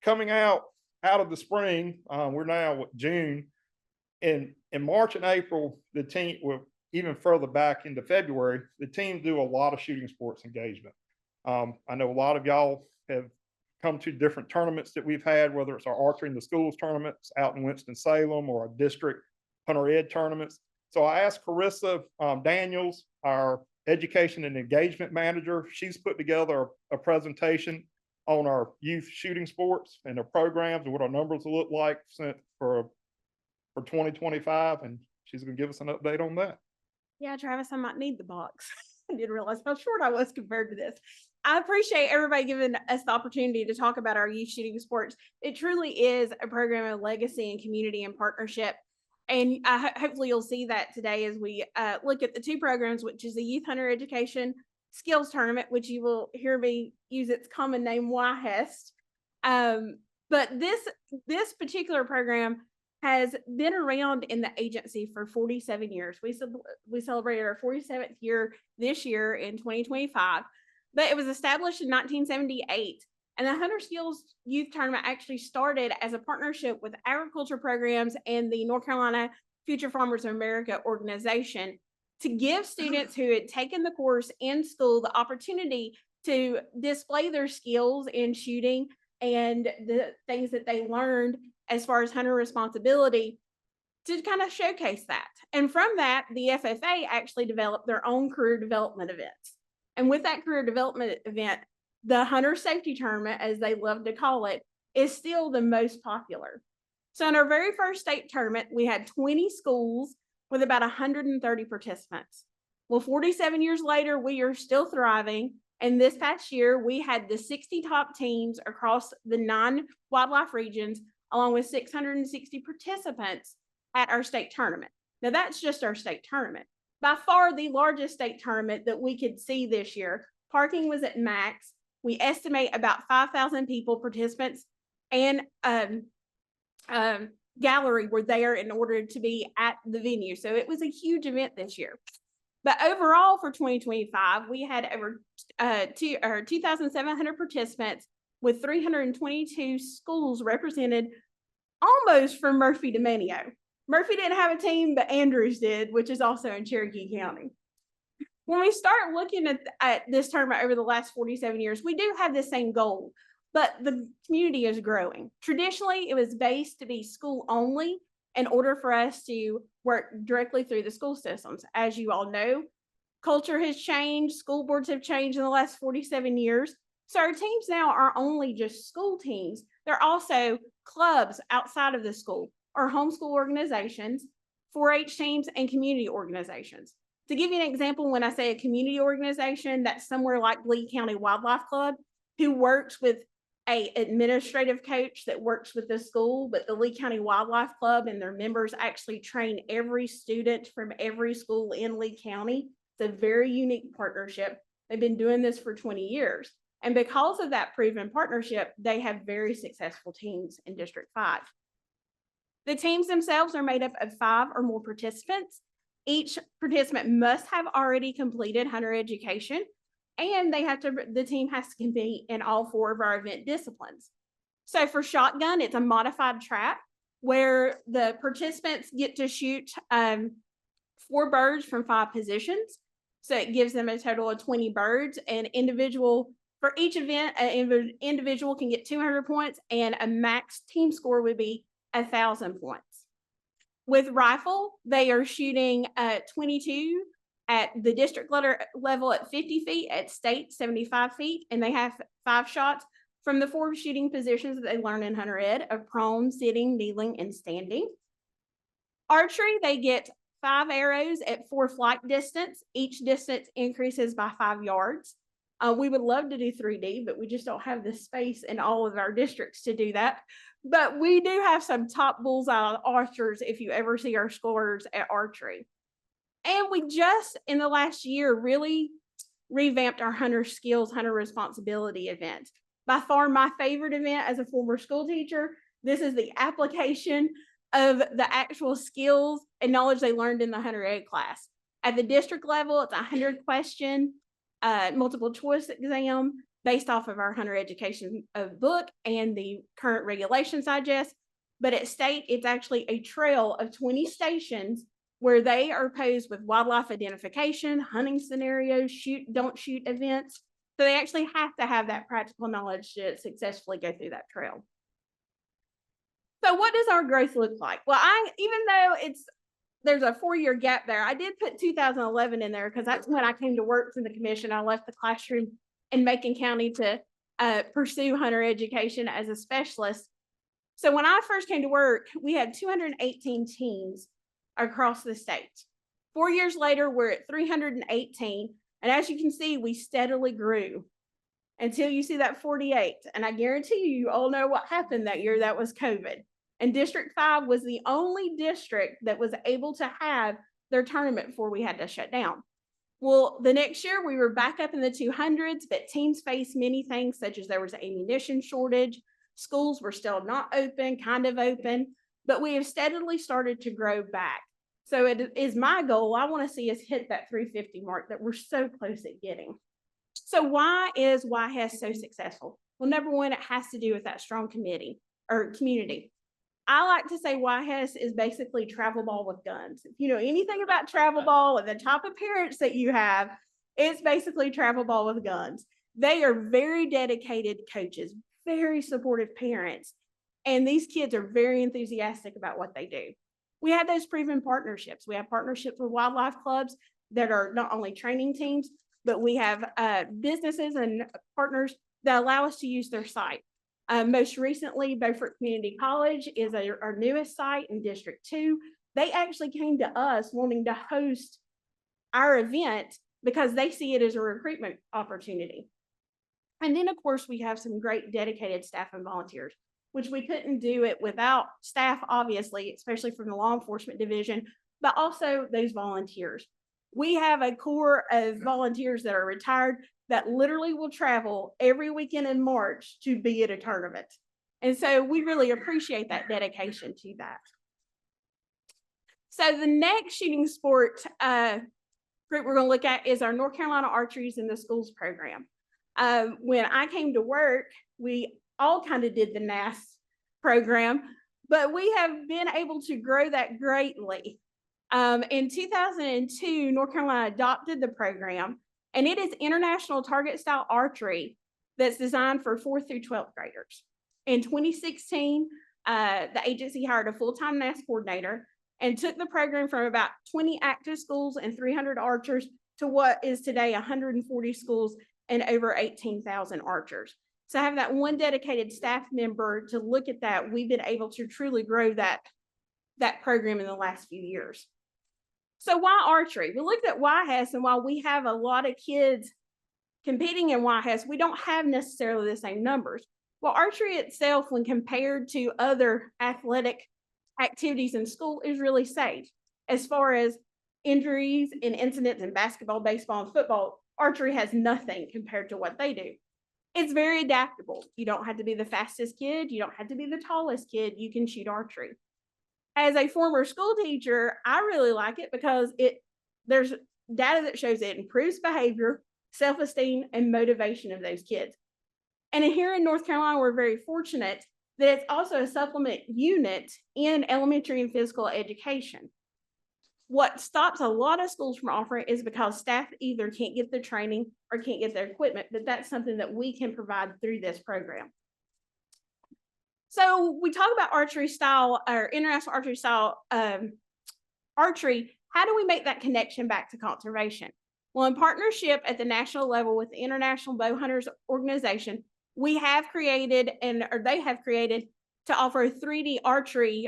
S1: coming out of the spring, we're now at June. In March and April, the team, well, even further back into February, the team do a lot of shooting sports engagement. I know a lot of y'all have come to different tournaments that we've had, whether it's our Archery in the Schools tournaments out in Winston-Salem or our district Hunter Ed tournaments. So I asked Carissa Daniels, our education and engagement manager, she's put together a presentation on our youth shooting sports and their programs and what our numbers will look like for 2025. And she's going to give us an update on that.
S3: Yeah, Travis, I might need the box. I didn't realize how short I was compared to this. I appreciate everybody giving us the opportunity to talk about our youth shooting sports. It truly is a program of legacy and community and partnership. And hopefully you'll see that today as we look at the two programs, which is the Youth Hunter Education Skills Tournament, which you will hear me use its common name, YHEST. But this particular program has been around in the agency for 47 years. We celebrated our 47th year this year in 2025, but it was established in 1978. And the Hunter Skills Youth Tournament actually started as a partnership with agriculture programs and the North Carolina Future Farmers of America organization to give students who had taken the course in school the opportunity to display their skills in shooting and the things that they learned as far as hunter responsibility to kind of showcase that. And from that, the FFA actually developed their own career development events. And with that career development event, the Hunter Safety Tournament, as they love to call it, is still the most popular. So in our very first state tournament, we had 20 schools with about 130 participants. Well, 47 years later, we are still thriving. And this past year, we had the 60 top teams across the 9 wildlife regions, along with 660 participants at our state tournament. Now, that's just our state tournament. By far the largest state tournament that we could see this year. Parking was at max. We estimate about 5,000 people, participants, and gallery were there in order to be at the venue. So it was a huge event this year. But overall for 2025, we had over 2,700 participants with 322 schools represented, almost from Murphy to Mineo. Murphy didn't have a team, but Andrews did, which is also in Cherokee County. When we start looking at this tournament over the last 47 years, we do have the same goal, but the community is growing. Traditionally, it was based to be school only in order for us to work directly through the school systems. As you all know, culture has changed, school boards have changed in the last 47 years. So our teams now are only just school teams. They're also clubs outside of the school or homeschool organizations, 4-H teams, and community organizations. To give you an example, when I say a community organization, that's somewhere like Lee County Wildlife Club, who works with an administrative coach that works with the school, but the Lee County Wildlife Club and their members actually train every student from every school in Lee County. It's a very unique partnership. They've been doing this for 20 years. And because of that proven partnership, they have very successful teams in District 5. The teams themselves are made up of 5 or more participants. Each participant must have already completed hunter education, and the team has to compete in all 4 of our event disciplines. So for shotgun, it's a modified trap where the participants get to shoot 4 birds from 5 positions. So it gives them a total of 20 birds. And for each event, an individual can get 200 points, and a max team score would be 1,000 points. With rifle, they are shooting 22 at the district level at 50 feet, at state 75 feet, and they have 5 shots from the 4 shooting positions that they learn in hunter ed of prone, sitting, kneeling, and standing. Archery, they get 5 arrows at 4 flight distance. Each distance increases by 5 yards. We would love to do 3D, but we just don't have the space in all of our districts to do that. But we do have some top bullseye archers if you ever see our scores at archery. And we just, in the last year, really revamped our hunter skills, hunter responsibility event. By far my favorite event as a former school teacher. This is the application of the actual skills and knowledge they learned in the hunter ed class. At the district level, it's a 100-question multiple choice exam based off of our hunter education book and the current regulations digest. But at state, it's actually a trail of 20 stations where they are posed with wildlife identification, hunting scenarios, shoot, don't shoot events. So they actually have to have that practical knowledge to successfully go through that trail. So what does our growth look like? Well, even though there's a 4-year gap there, I did put 2011 in there because that's when I came to work for the commission. I left the classroom in Macon County to pursue hunter education as a specialist. So when I first came to work, we had 218 teams across the state. 4 years later, we're at 318. And as you can see, we steadily grew until you see that 48. And I guarantee you all know what happened that year. That was COVID. And District 5 was the only district that was able to have their tournament before we had to shut down. Well, the next year we were back up in the 200s, but teams faced many things, such as there was an ammunition shortage. Schools were still not open, kind of open, but we have steadily started to grow back. So it is my goal. I want to see us hit that 350 mark that we're so close at getting. So why is YHES so successful? Well, number one, it has to do with that strong community. I like to say YHES is basically travel ball with guns. If you know anything about travel ball and the type of parents that you have, it's basically travel ball with guns. They are very dedicated coaches, very supportive parents, and these kids are very enthusiastic about what they do. We have those proven partnerships. We have partnerships with wildlife clubs that are not only training teams, but we have businesses and partners that allow us to use their site. Most recently, Beaufort Community College is our newest site in District 2. They actually came to us wanting to host our event because they see it as a recruitment opportunity. And then, of course, we have some great dedicated staff and volunteers, which we couldn't do it without staff, obviously, especially from the law enforcement division, but also those volunteers. We have a core of volunteers that are retired that literally will travel every weekend in March to be at a tournament. And so we really appreciate that dedication to that. So the next shooting sport group we're going to look at is our North Carolina Archeries in the Schools program. When I came to work, we all kind of did the NAS program, but we have been able to grow that greatly. In 2002, North Carolina adopted the program, and it is international target style archery that's designed for 4th through 12th graders. In 2016, the agency hired a full-time NAS coordinator and took the program from about 20 active schools and 300 archers to what is today 140 schools and over 18,000 archers. So I have that one dedicated staff member to look at that. We've been able to truly grow that program in the last few years. So why archery? We looked at YHES, and while we have a lot of kids competing in YHES, we don't have necessarily the same numbers. Well, archery itself, when compared to other athletic activities in school, is really safe. As far as injuries and incidents in basketball, baseball, and football, archery has nothing compared to what they do. It's very adaptable. You don't have to be the fastest kid. You don't have to be the tallest kid. You can shoot archery. As a former school teacher, I really like it because there's data that shows it improves behavior, self-esteem, and motivation of those kids. And here in North Carolina, we're very fortunate that it's also a supplement unit in elementary and physical education. What stops a lot of schools from offering is because staff either can't get the training or can't get their equipment, but that's something that we can provide through this program. So we talk about archery style or international archery style archery. How do we make that connection back to conservation? Well, in partnership at the national level with the International Bow Hunters Organization, we have created or they have created to offer a 3D archery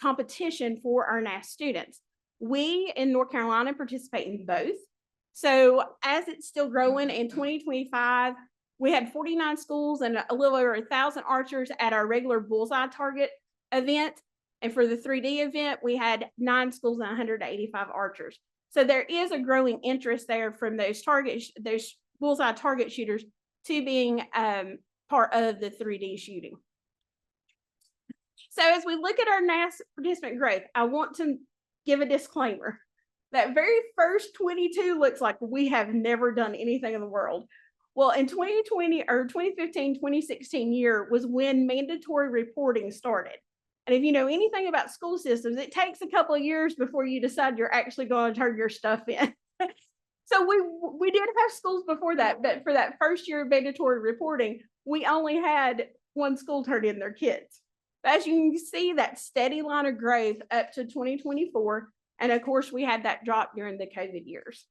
S3: competition for our NASS students. We in North Carolina participate in both. So as it's still growing in 2025, we had 49 schools and a little over 1,000 archers at our regular bullseye target event. And for the 3D event, we had 9 schools and 185 archers. So there is a growing interest there from those bullseye target shooters to being part of the 3D shooting. So as we look at our NASS participant growth, I want to give a disclaimer. That very first 22 looks like we have never done anything in the world. Well, in 2020 or 2015, 2016 year was when mandatory reporting started. And if you know anything about school systems, it takes a couple of years before you decide you're actually going to turn your stuff in. So we did have schools before that, but for that first year of mandatory reporting, we only had 1 school turn in their kids. But as you can see, that steady line of growth up to 2024. And of course, we had that drop during the COVID years.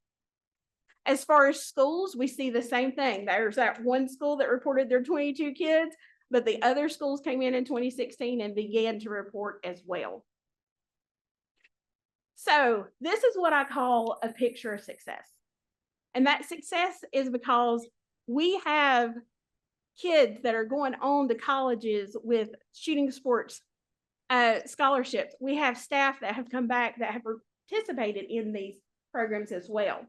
S3: As far as schools, we see the same thing. There's that 1 school that reported their 22 kids, but the other schools came in 2016 and began to report as well. So this is what I call a picture of success. And that success is because we have kids that are going on to colleges with shooting sports scholarships. We have staff that have come back that have participated in these programs as well.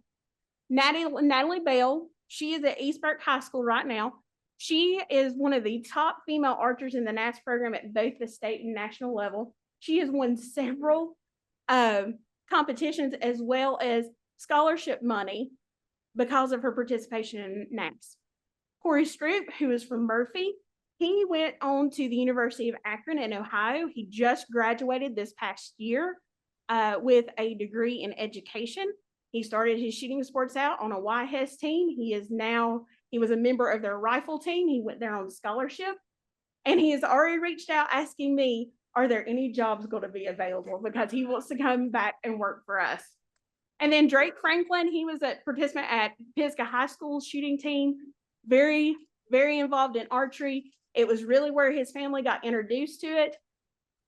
S3: Natalie Bell, she is at East Burke High School right now. She is one of the top female archers in the NASS program at both the state and national level. She has won several competitions as well as scholarship money because of her participation in NASS. Corey Stroop, who is from Murphy, he went on to the University of Akron in Ohio. He just graduated this past year with a degree in education. He started his shooting sports out on a YHS team. He was a member of their rifle team. He went there on scholarship. And he has already reached out asking me, are there any jobs going to be available? Because he wants to come back and work for us. And then Drake Franklin, he was a participant at Pisgah High School's shooting team. Very, very involved in archery. It was really where his family got introduced to it.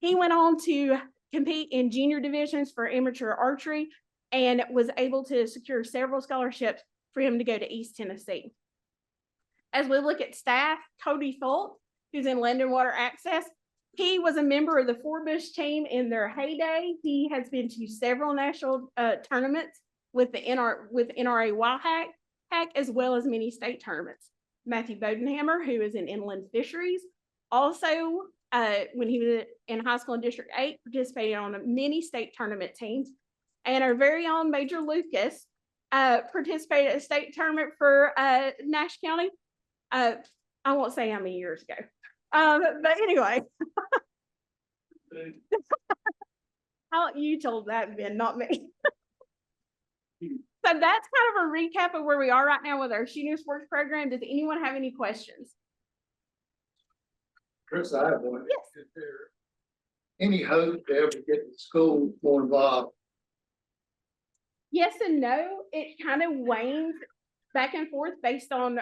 S3: He went on to compete in junior divisions for amateur archery and was able to secure several scholarships for him to go to East Tennessee. As we look at staff, Cody Fulk, who's in Land and Water Access, he was a member of the Forbush team in their heyday. He has been to several national tournaments with the NRA WildHack, as well as many state tournaments. Matthew Bodenhammer, who is in Inland Fisheries, also when he was in high school in District 8, participated on many state tournament teams. And our very own Major Lucas participated at a state tournament for Nash County. I won't say how many years ago. But anyway, you told that, Ben, not me. So that's kind of a recap of where we are right now with our shooting sports program. Does anyone have any questions?
S18: Chris, I have one.
S3: Yes.
S18: Is there any hope to ever get the school more involved?
S3: Yes and no. It kind of wanes back and forth based on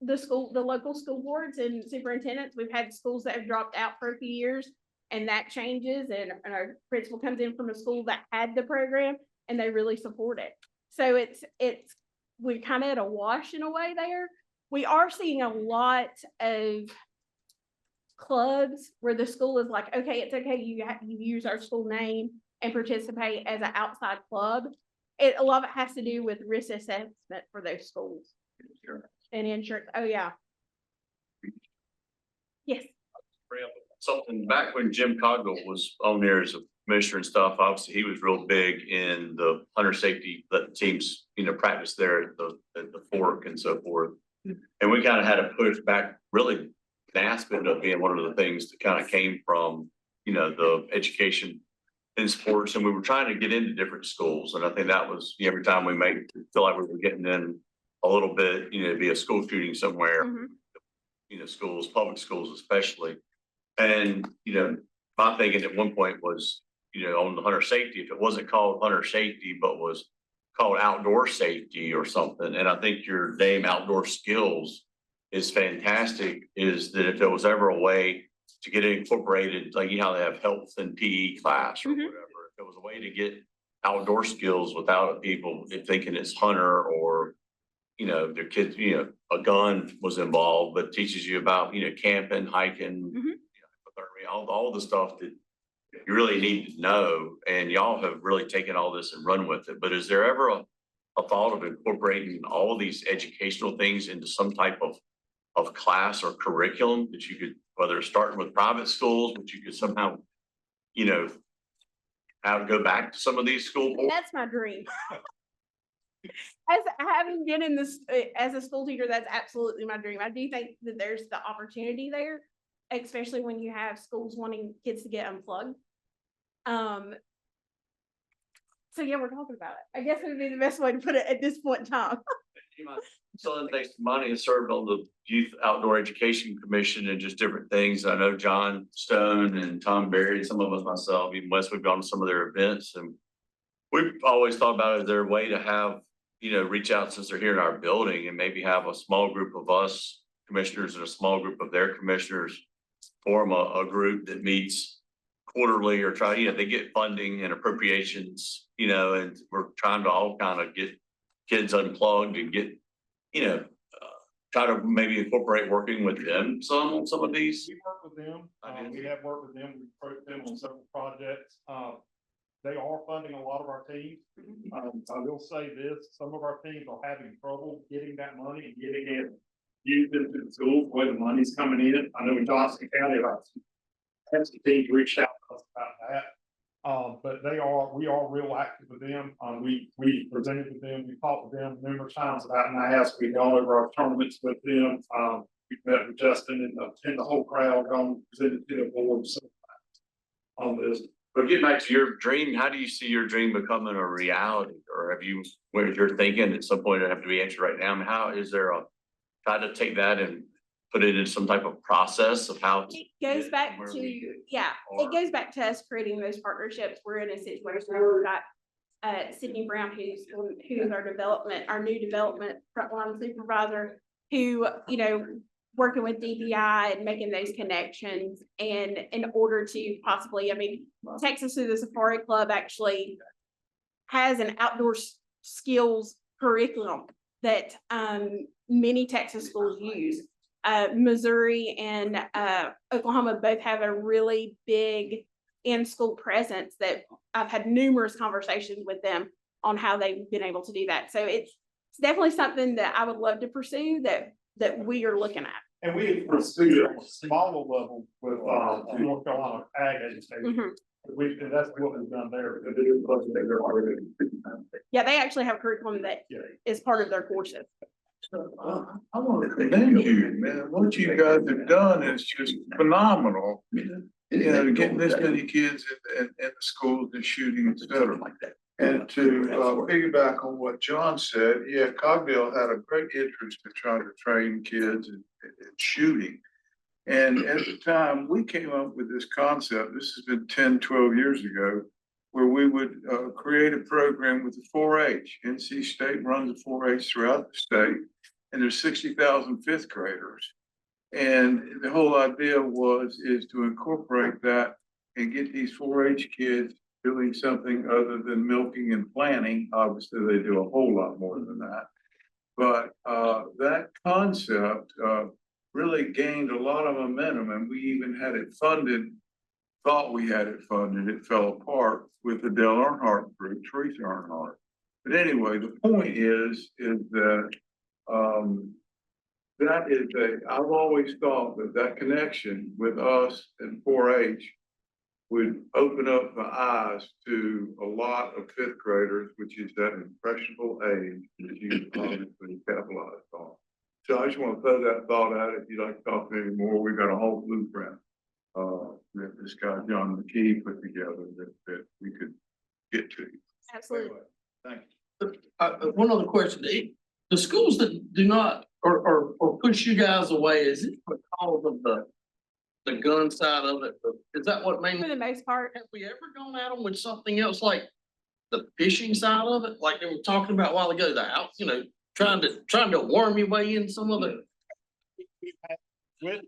S3: the local school boards and superintendents. We've had schools that have dropped out for a few years, and that changes, and our principal comes in from a school that had the program and they really support it. So we're kind of at a wash in a way there. We are seeing a lot of clubs where the school is like, okay, it's okay, you use our school name and participate as an outside club. A lot of it has to do with risk assessment for those schools. And insurance. Oh yeah. Yes.
S16: Something back when Jim Coggle was on there as a
S6: commissioner and stuff, obviously he was real big in the hunter safety, let the teams, practice there at the fork and so forth. And we kind of had to push back, really, NASP ended up being one of the things that kind of came from, the education in sports, and we were trying to get into different schools. And I think that was, every time we feel like we were getting in a little bit, be a school shooting somewhere, schools, public schools especially. And, my thinking at one point was, on the hunter safety, if it wasn't called hunter safety, but was called outdoor safety or something. And I think your name outdoor skills is fantastic, is that if there was ever a way to get it incorporated, like, how they have health and PE class or whatever, if there was a way to get outdoor skills without people thinking it's hunter or, their kids, a gun was involved, but teaches you about, camping, hiking, all the stuff that you really need to know. And y'all have really taken all this and run with it. But is there ever a thought of incorporating all of these educational things into some type of class or curriculum that you could, whether starting with private schools, but you could somehow, have to go back to some of these school boards?
S3: That's my dream. As having been in this, as a school teacher, that's absolutely my dream. I do think that there's the opportunity there, especially when you have schools wanting kids to get unplugged. So yeah, we're talking about it. I guess it would be the best way to put it at this point in time.
S6: My son takes money and served on the Youth Outdoor Education Commission and just different things. I know John Stone and Tom Berry, some of us, myself, even Wes, we've gone to some of their events, and we've always thought about, is there a way to have, reach out, since they're here in our building, and maybe have a small group of us commissioners and a small group of their commissioners form a group that meets quarterly or try, they get funding and appropriations, and we're trying to all kind of get kids unplugged and get, try to maybe incorporate working with them on some of these.
S1: We work with them. We have worked with them. We've approached them on several projects. They are funding a lot of our teams. I will say this, some of our teams are having trouble getting that money and getting it used into the schools, the way the money's coming in. I know in Johnson County, had some teams reached out to us about that. But we are real active with them. We presented with them, we talked with them numerous times about NAS. We've gone over our tournaments with them. We've met with Justin and the whole crowd, gone presented to the board on this.
S6: But getting back to your dream, how do you see your dream becoming a reality? Or have you, where you're thinking at some point, it have to be answered right now? I mean, how is there try to take that and put it in some type of process of how
S3: it goes back to, it goes back to us creating those partnerships. We're in a situation where we've got Sydney Brown, who's our new development frontline supervisor, who, working with DPI and making those connections, and in order to possibly, Texas through the Safari Club actually has an outdoor skills curriculum that many Texas schools use. Missouri and Oklahoma both have a really big in-school presence that I've had numerous conversations with them on how they've been able to do that. So it's definitely something that I would love to pursue that we are looking at.
S1: And we pursued it on a smaller level with North Carolina Ag Education. And that's what we've done there. Because it is something that they're already.
S3: Yeah, they actually have curriculum that is part of their courses.
S20: I want to commend you, man. What you guys have done is just phenomenal. Getting this many kids in the schools and shooting, et cetera. And to piggyback on what John said, Cogdale had a great interest in trying to train kids in shooting. And at the time, we came up with this concept, this has been 10, 12 years ago, where we would create a program with the 4-H. NC State runs the 4-H throughout the state, and there's 60,000 fifth graders. And the whole idea is to incorporate that and get these 4-H kids doing something other than milking and planting. Obviously, they do a whole lot more than that. But that concept really gained a lot of momentum, and we even had it funded, thought we had it funded, it fell apart with the Dale Earnhardt group, Teresa Earnhardt. But anyway, the point is that I've always thought that connection with us and 4-H would open up the eyes to a lot of fifth graders, which is that impressionable age that you obviously capitalized on. So I just want to throw that thought out. If you'd like to talk to me more, we've got a whole blueprint that this guy, John McKee, put together that we could get to.
S3: Absolutely.
S20: Anyway, thank you.
S17: One other question, the schools that do not, or push you guys away, is it because of the gun side of it? Is that what made?
S3: For the most part.
S17: Have we ever gone at them with something else like the fishing side of it, like they were talking about a while ago, the house, trying to worm your way in some of the.
S1: With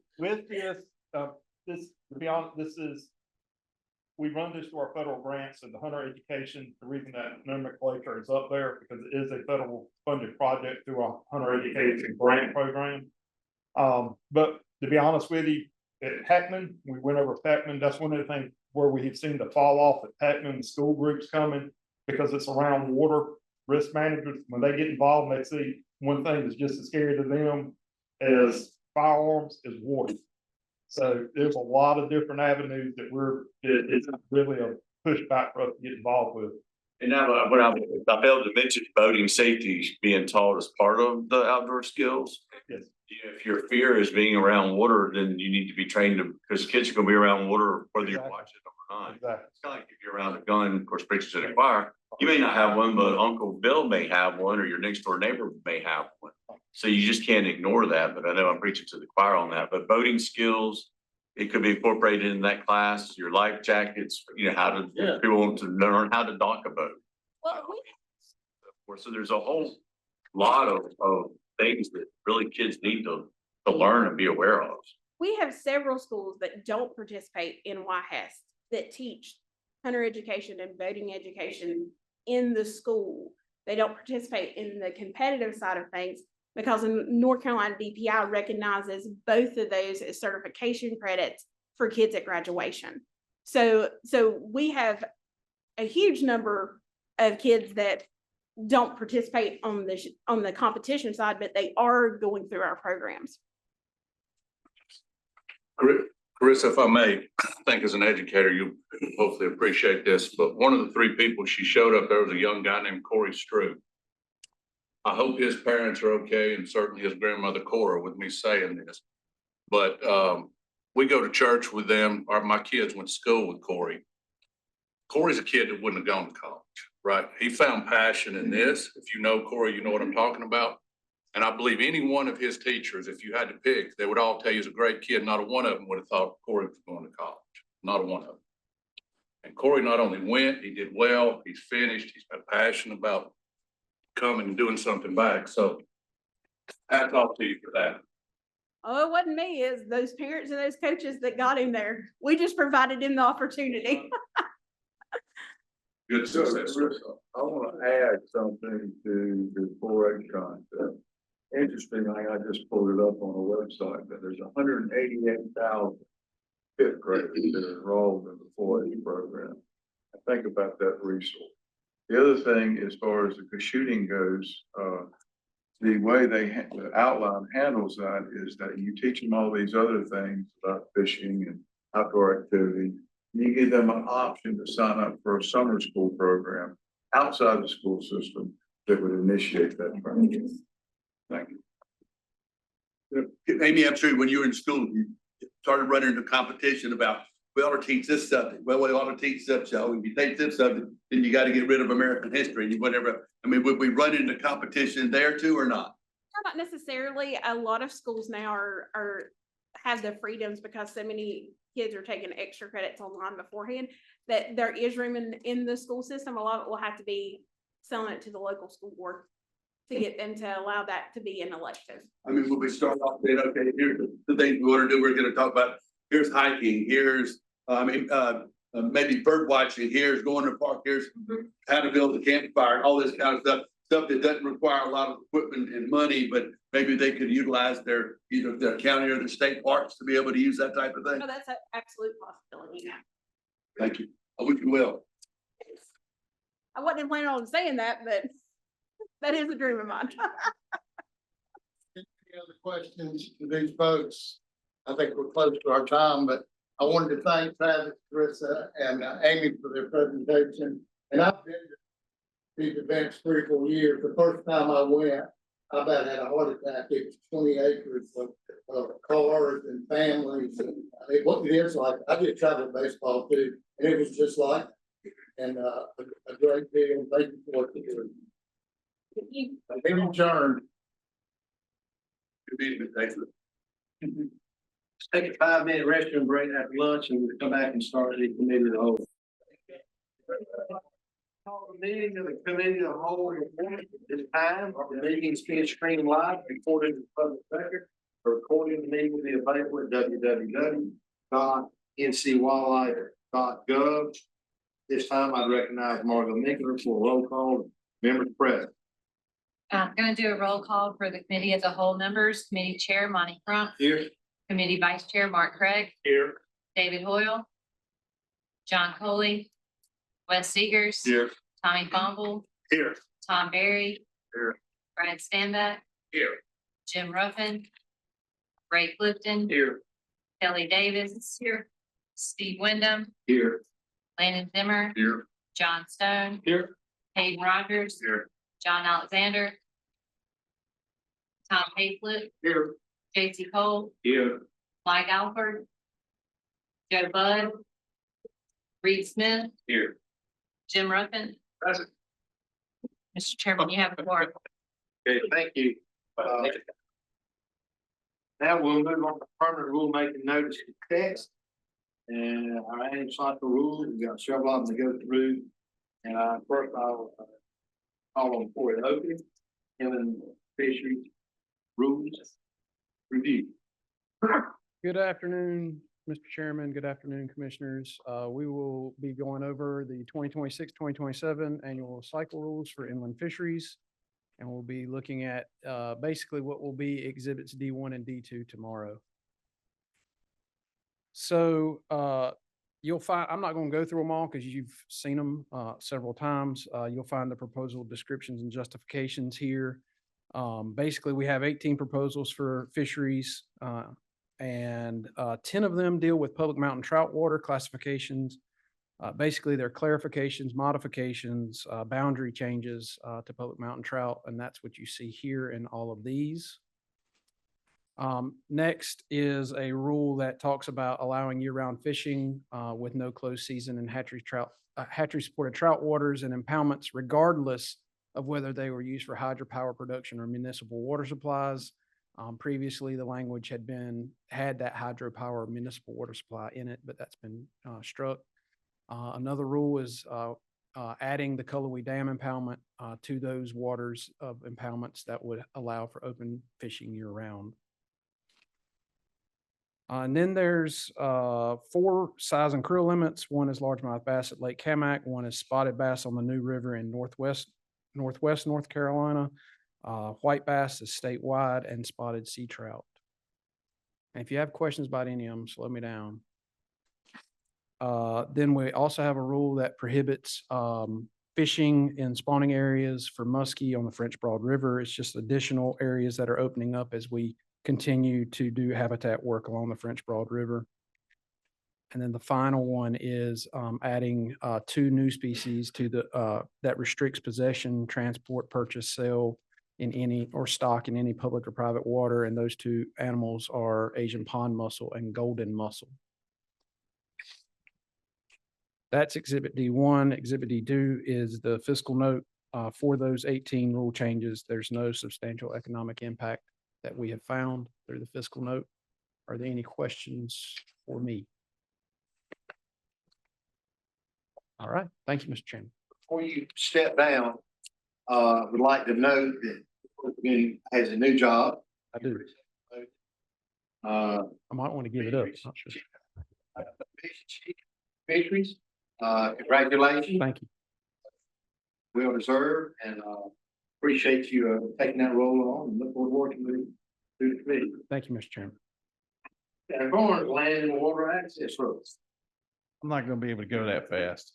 S1: this, to be honest, we run this to our federal grants and the hunter education. The reason that nomenclature is up there because it is a federal funded project through our hunter education grant program. But to be honest with you, at Heckman, we went over Heckman. That's one of the things where we have seen the fall off at Heckman, the school groups coming because it's around water. Risk managers, when they get involved, they see one thing that's just as scary to them as firearms is water. So there's a lot of different avenues that it's really a pushback for us to get involved with.
S6: And now, I failed to mention boating safety being taught as part of the outdoor skills.
S1: Yes.
S6: If your fear is being around water, then you need to be trained because kids are gonna be around water whether you're watching it or not.
S1: Exactly.
S6: It's kind of like if you're around a gun, of course, preachers to the choir. You may not have one, but Uncle Bill may have one, or your next door neighbor may have one. So you just can't ignore that, but I know I'm preaching to the choir on that, but boating skills, it could be incorporated in that class, your life jackets, people want to learn how to dock a boat.
S3: Well,
S6: So there's a whole lot of things that really kids need to learn and be aware of.
S3: we have several schools that don't participate in YHAS that teach hunter education and boating education in the school. They don't participate in the competitive side of things because in North Carolina DPI recognizes both of those as certification credits for kids at graduation. So we have a huge number of kids that don't participate on the competition side, but they are going through our programs.
S19: Carissa, if I may, I think as an educator, you hopefully appreciate this, but one of the three people she showed up, there was a young guy named Corey Strew. I hope his parents are okay, and certainly his grandmother Cora with me saying this. But we go to church with them, or my kids went to school with Corey. Corey's a kid that wouldn't have gone to college, right? He found passion in this. If you know Corey, you know what I'm talking about. And I believe any one of his teachers, if you had to pick, they would all tell you he's a great kid. Not a one of them would have thought Corey was going to college. Not a one of them. And Corey not only went, he did well, he's finished, he's got passion about coming and doing something back. So hats off to you for that.
S3: Oh, it wasn't me, it's those parents and those coaches that got him there. We just provided him the opportunity.
S19: Good success.
S20: I want to add something to the 4-H concept. Interesting, I just pulled it up on the website, that there's 188,000 fifth graders that are enrolled in the 4-H program. I think about that resource. The other thing, as far as the shooting goes, the way the outline handles that is that you teach them all these other things about fishing and outdoor activity. You give them an option to sign up for a summer school program outside the school system that would initiate that training. Thank you.
S19: Amy, I'm sure when you were in school, you started running into competition about, we ought to teach this subject. Well, we ought to teach that, so if you take this subject, then you got to get rid of American history and whatever. I mean, would we run into competition there too or not?
S3: Not necessarily. A lot of schools now have the freedoms because so many kids are taking extra credits online beforehand that there is room in the school system. A lot of it will have to be selling it to the local school board to get them to allow that to be an elective.
S19: I mean, would we start off saying, okay, here's the things we want to do. We're going to talk about, here's hiking, here's, maybe bird watching, here's going to the park, here's how to build a campfire, all this kind of stuff that doesn't require a lot of equipment and money, but maybe they could utilize either their county or the state parks to be able to use that type of thing.
S3: No, that's an absolute possibility.
S19: Thank you. I wish you well.
S3: I wasn't planning on saying that, but that is a dream of mine.
S18: Any other questions to these folks? I think we're close to our time, but I wanted to thank Travis, Carissa, and Amy for their presentation. And I've been to these events 3 or 4 years. The first time I went, I about had a heart attack. It was 20 acres of cars and families. And what it is like, I did travel baseball too, and it was just like, and a great deal. Thank you for what you're doing. In return.
S17: Good evening, thank you. Let's take a 5-minute restroom break after lunch and we'll come back and start the committee of the whole. Call the meeting of the committee of the whole this time. The meeting is being streamed live, recorded in public record. The recording of the meeting will be available at www.ncwildlife.gov. This time I'd recognize Margot Nicholer for a roll call. Members present.
S7: I'm gonna do a roll call for the committee as a whole members. Committee Chair Monty Crump.
S17: Here.
S7: Committee Vice Chair Mark Craig.
S17: Here.
S7: David Hoyle. John Coley. Wes Segers.
S17: Here.
S7: Tommy Fumble.
S17: Here.
S7: Tom Barry.
S17: Here.
S7: Brad Standback.
S17: Here.
S7: Jim Ruffin. Ray Clifton.
S17: Here.
S7: Kelly Davis. Here. Steve Wyndham.
S17: Here.
S7: Landon Zimmer.
S17: Here.
S7: John Stone.
S17: Here.
S7: Hayden Rogers.
S17: Here.
S7: John Alexander. Tom Hayflip.
S17: Here.
S7: J.C. Cole.
S17: Here.
S7: Mike Alford. Joe Bud. Reed Smith.
S17: Here.
S7: Jim Ruffin.
S17: Present.
S7: Mr. Chairman, you have the floor.
S17: Okay, thank you. Now we'll move on to permanent rulemaking notice to text. And our annual cycle rules, we've got several of them to go through. And first I'll call on for it open. Inland fisheries rules review.
S8: Good afternoon, Mr. Chairman. Good afternoon, Commissioners. We will be going over the 2026-2027 annual cycle rules for inland fisheries. And we'll be looking at basically what will be exhibits D1 and D2 tomorrow. So you'll find, I'm not going to go through them all because you've seen them several times. You'll find the proposal descriptions and justifications here. Basically, we have 18 proposals for fisheries and 10 of them deal with public mountain trout water classifications. Basically, they're clarifications, modifications, boundary changes to public mountain trout, and that's what you see here in all of these. Next is a rule that talks about allowing year-round fishing with no closed season and hatchery-supported trout waters and impoundments, regardless of whether they were used for hydropower production or municipal water supplies. Previously, the language had that hydropower municipal water supply in it, but that's been struck. Another rule is adding the Cullowhee Dam impoundment to those waters of impoundments that would allow for open fishing year-round. And then there's 4 size and creel limits. One is largemouth bass at Lake Camac. One is spotted bass on the New River in Northwest North Carolina. White bass is statewide, and spotted sea trout. And if you have questions about any of them, slow me down. Then we also have a rule that prohibits fishing in spawning areas for muskie on the French Broad River. It's just additional areas that are opening up as we continue to do habitat work along the French Broad River. And then the final one is adding 2 new species to the that restricts possession, transport, purchase, sale in any or stock in any public or private water. And those 2 animals are Asian pond mussel and golden mussel. That's Exhibit D1. Exhibit D2 is the fiscal note for those 18 rule changes. There's no substantial economic impact that we have found through the fiscal note. Are there any questions for me? All right. Thank you, Mr. Chairman.
S18: Before you step down, would like to note that he has a new job.
S8: I do. I might want to give it up. Not sure.
S18: Fisheries, congratulations.
S8: Thank you.
S18: Well deserved, and appreciate you taking that role on, and look forward to working with you through the committee.
S8: Thank you, Mr. Chairman.
S18: And going to land and water access roads.
S14: I'm not gonna be able to go that fast.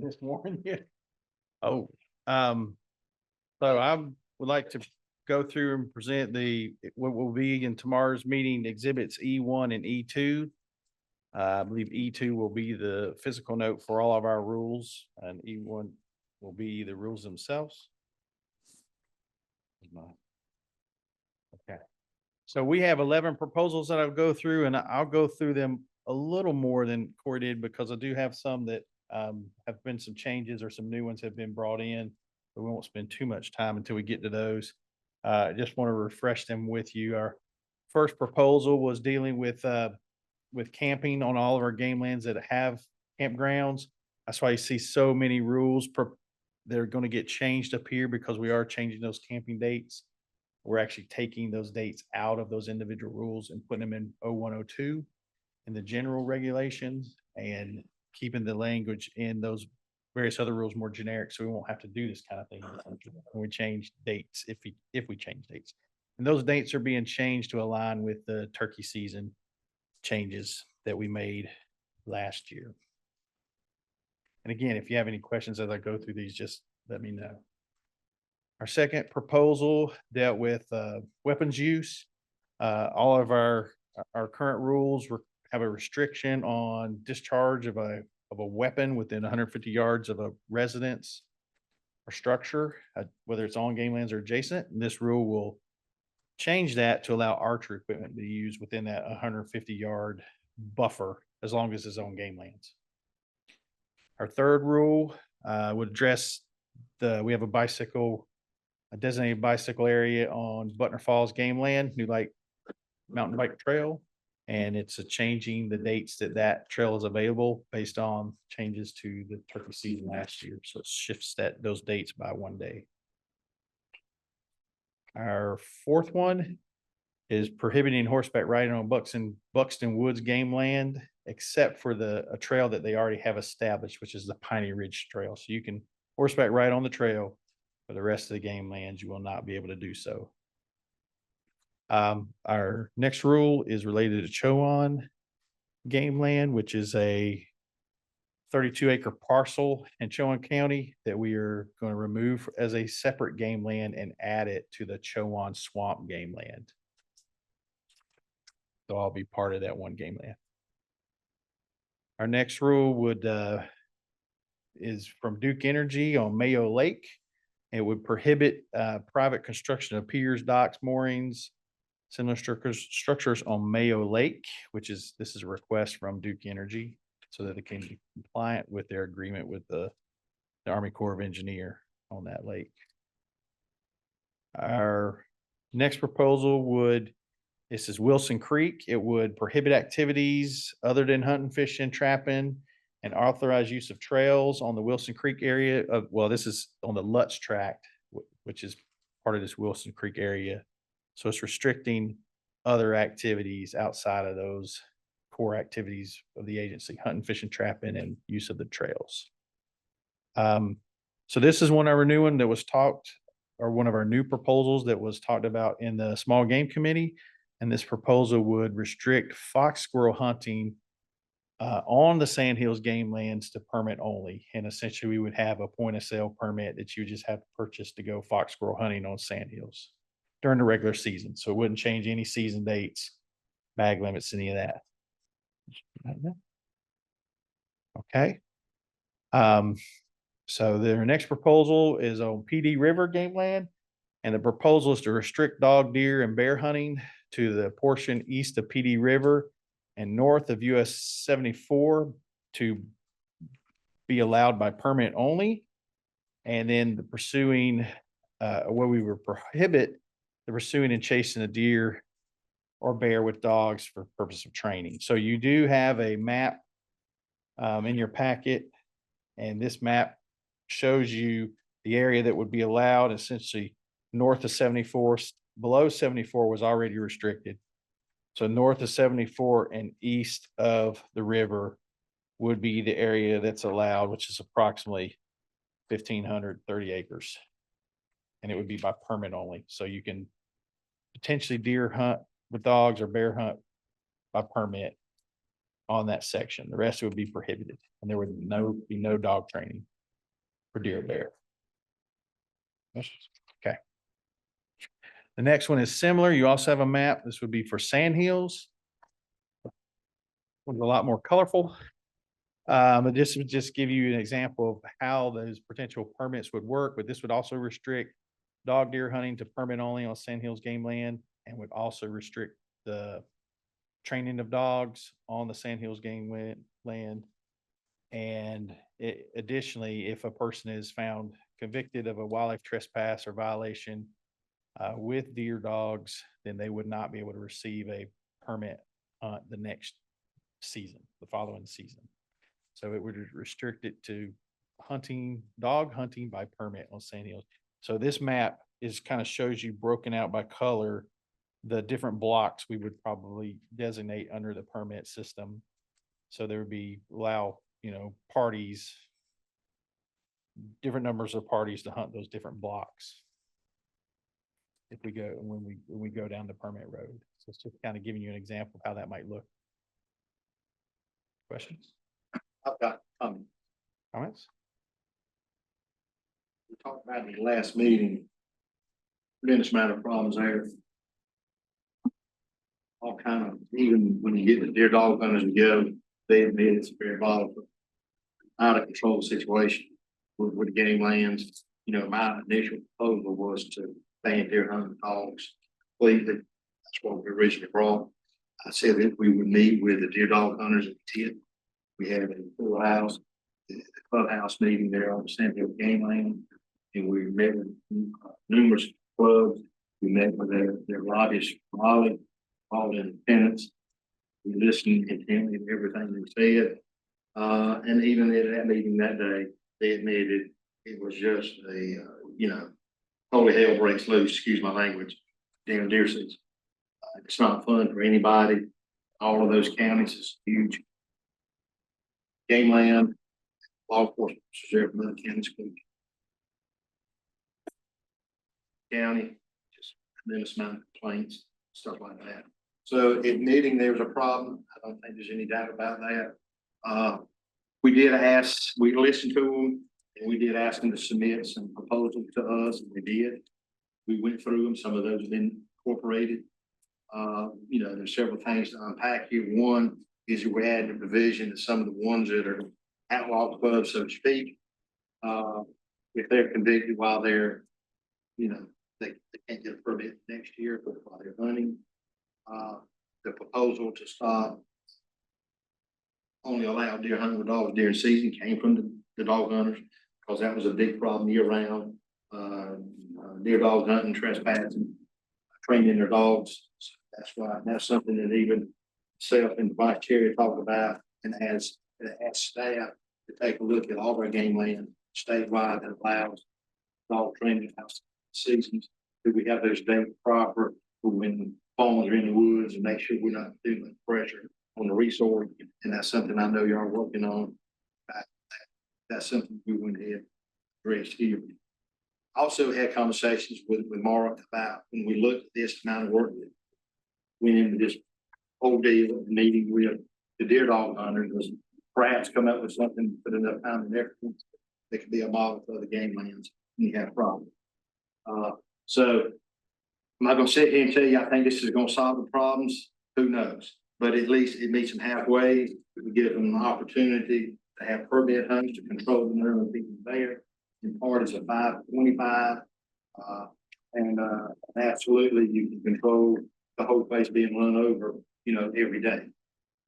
S14: This morning, yeah. Oh, so I would like to go through and present what will be in tomorrow's meeting exhibits E1 and E2. I believe E2 will be the physical note for all of our rules, and E1 will be the rules themselves. Okay. So we have 11 proposals that I'll go through, and I'll go through them a little more than Corey did because I do have some that have been some changes or some new ones have been brought in, but we won't spend too much time until we get to those. I just want to refresh them with you. Our first proposal was dealing with camping on all of our game lands that have campgrounds. That's why you see so many rules. They're going to get changed up here because we are changing those camping dates. We're actually taking those dates out of those individual rules and putting them in 0102 in the general regulations and keeping the language in those various other rules more generic. So we won't have to do this kind of thing when we change dates, if we change dates. And those dates are being changed to align with the turkey season changes that we made last year. And again, if you have any questions as I go through these, just let me know. Our second proposal dealt with weapons use. All of our current rules have a restriction on discharge of a weapon within 150 yards of a residence or structure, whether it's on game lands or adjacent. And this rule will change that to allow archery equipment to be used within that 150-yard buffer as long as it's on game lands. Our third rule would address we have a designated bicycle area on Butner Falls Game Land, New Light Mountain Bike Trail. And it's changing the dates that trail is available based on changes to the turkey season last year. So it shifts those dates by 1 day. Our fourth one is prohibiting horseback riding on Buxton Woods Game Land, except for a trail that they already have established, which is the Piney Ridge Trail. So you can horseback ride on the trail. For the rest of the game lands, you will not be able to do so. Our next rule is related to Chowan Game Land, which is a 32-acre parcel in Chowan County that we are going to remove as a separate game land and add it to the Chowan Swamp Game Land. So I'll be part of that one game land. Our next rule is from Duke Energy on Mayo Lake. It would prohibit private construction of piers, docks, moorings, similar structures on Mayo Lake, this is a request from Duke Energy so that it can be compliant with their agreement with the Army Corps of Engineers on that lake. Our next proposal this is Wilson Creek. It would prohibit activities other than hunting, fishing, trapping, and authorized use of trails on the Wilson Creek area this is on the Lutz Tract, which is part of this Wilson Creek area. So it's restricting other activities outside of those core activities of the agency, hunting, fishing, trapping, and use of the trails. So this is one of our new one that was one of our new proposals that was talked about in the small game committee. And this proposal would restrict fox squirrel hunting on the Sandhills game lands to permit only. And essentially we would have a point of sale permit that you just have to purchase to go fox squirrel hunting on Sandhills during the regular season. So it wouldn't change any season dates, bag limits, any of that. Okay. So their next proposal is on PD River Game Land. And the proposal is to restrict dog, deer, and bear hunting to the portion east of PD River and north of US 74 to be allowed by permit only. And then where we would prohibit the pursuing and chasing a deer or bear with dogs for purpose of training. So you do have a map in your packet, and this map shows you the area that would be allowed. Essentially north of 74, below 74 was already restricted. So north of 74 and east of the river would be the area that's allowed, which is approximately 1,530 acres. And it would be by permit only. So you can potentially deer hunt with dogs or bear hunt by permit on that section. The rest would be prohibited, and there would be no dog training for deer or bear. Okay. The next one is similar. You also have a map. This would be for Sandhills. was a lot more colorful. But this would just give you an example of how those potential permits would work, but this would also restrict dog deer hunting to permit only on Sand Hills Game Land and would also restrict the training of dogs on the Sand Hills Land. And additionally, if a person is found convicted of a wildlife trespass or violation with deer dogs, then they would not be able to receive a permit the next season, the following season. So it would restrict it to hunting, dog hunting by permit on Sand Hills. So this map is kind of shows you broken out by color, the different blocks we would probably designate under the permit system. So there would be parties, different numbers of parties to hunt those different blocks. If we go, when we go down the permit road. So it's just kind of giving you an example of how that might look. Questions?
S18: I've got,
S14: Comments?
S18: we talked about in the last meeting, tremendous amount of problems there. All kind of, even when you get the deer dog hunters together, they admit it's very volatile, out of control situation with the game lands. You know, my initial proposal was to ban deer hunting dogs completely. That's what we originally brought. I said that we would meet with the deer dog hunters at 10. We had a full house, the clubhouse meeting there on the Sand Hill Game Land. And we met with numerous clubs. We met with their lobbyists, Raleigh, all independents. We listened intently to everything they said. And even at that meeting that day, they admitted it was just holy hell breaks loose, excuse my language, during deer season. It's not fun for anybody. All of those counties is huge. Game land, law enforcement, sheriff, Mother County School. County, just tremendous amount of complaints, stuff like that. So admitting there was a problem, I don't think there's any doubt about that. We did ask, we listened to them, and we did ask them to submit some proposals to us, and they did. We went through them, some of those have been incorporated. There's several things to unpack here. One is we're adding a provision to some of the ones that are outlaw clubs, so to speak. If they're convicted while they're, they can't get a permit next year while they're hunting. The proposal to stop only allow deer hunting with dogs during season came from the dog hunters, because that was a big problem year round. Deer dog hunting, trespassing, training their dogs. So that's something that even self and Vice Chair talk about, and as staff to take a look at all of our game land statewide that allows dog training house seasons. Do we have those dates proper when phones are in the woods, and make sure we're not doing pressure on the resource? And that's something I know y'all are working on. That's something we went ahead and addressed here. Also had conversations with Mark about when we looked at this amount of work that went into this whole deal, meeting with the deer dog hunters, was perhaps come up with something, put enough time and effort that could be a model for the game lands when you have a problem. So I'm not gonna sit here and tell you I think this is gonna solve the problems. Who knows? But at least it meets them halfway. We give them an opportunity to have permit hunts to control the number of people there. In part is a 525. And absolutely you can control the whole place being run over, every day.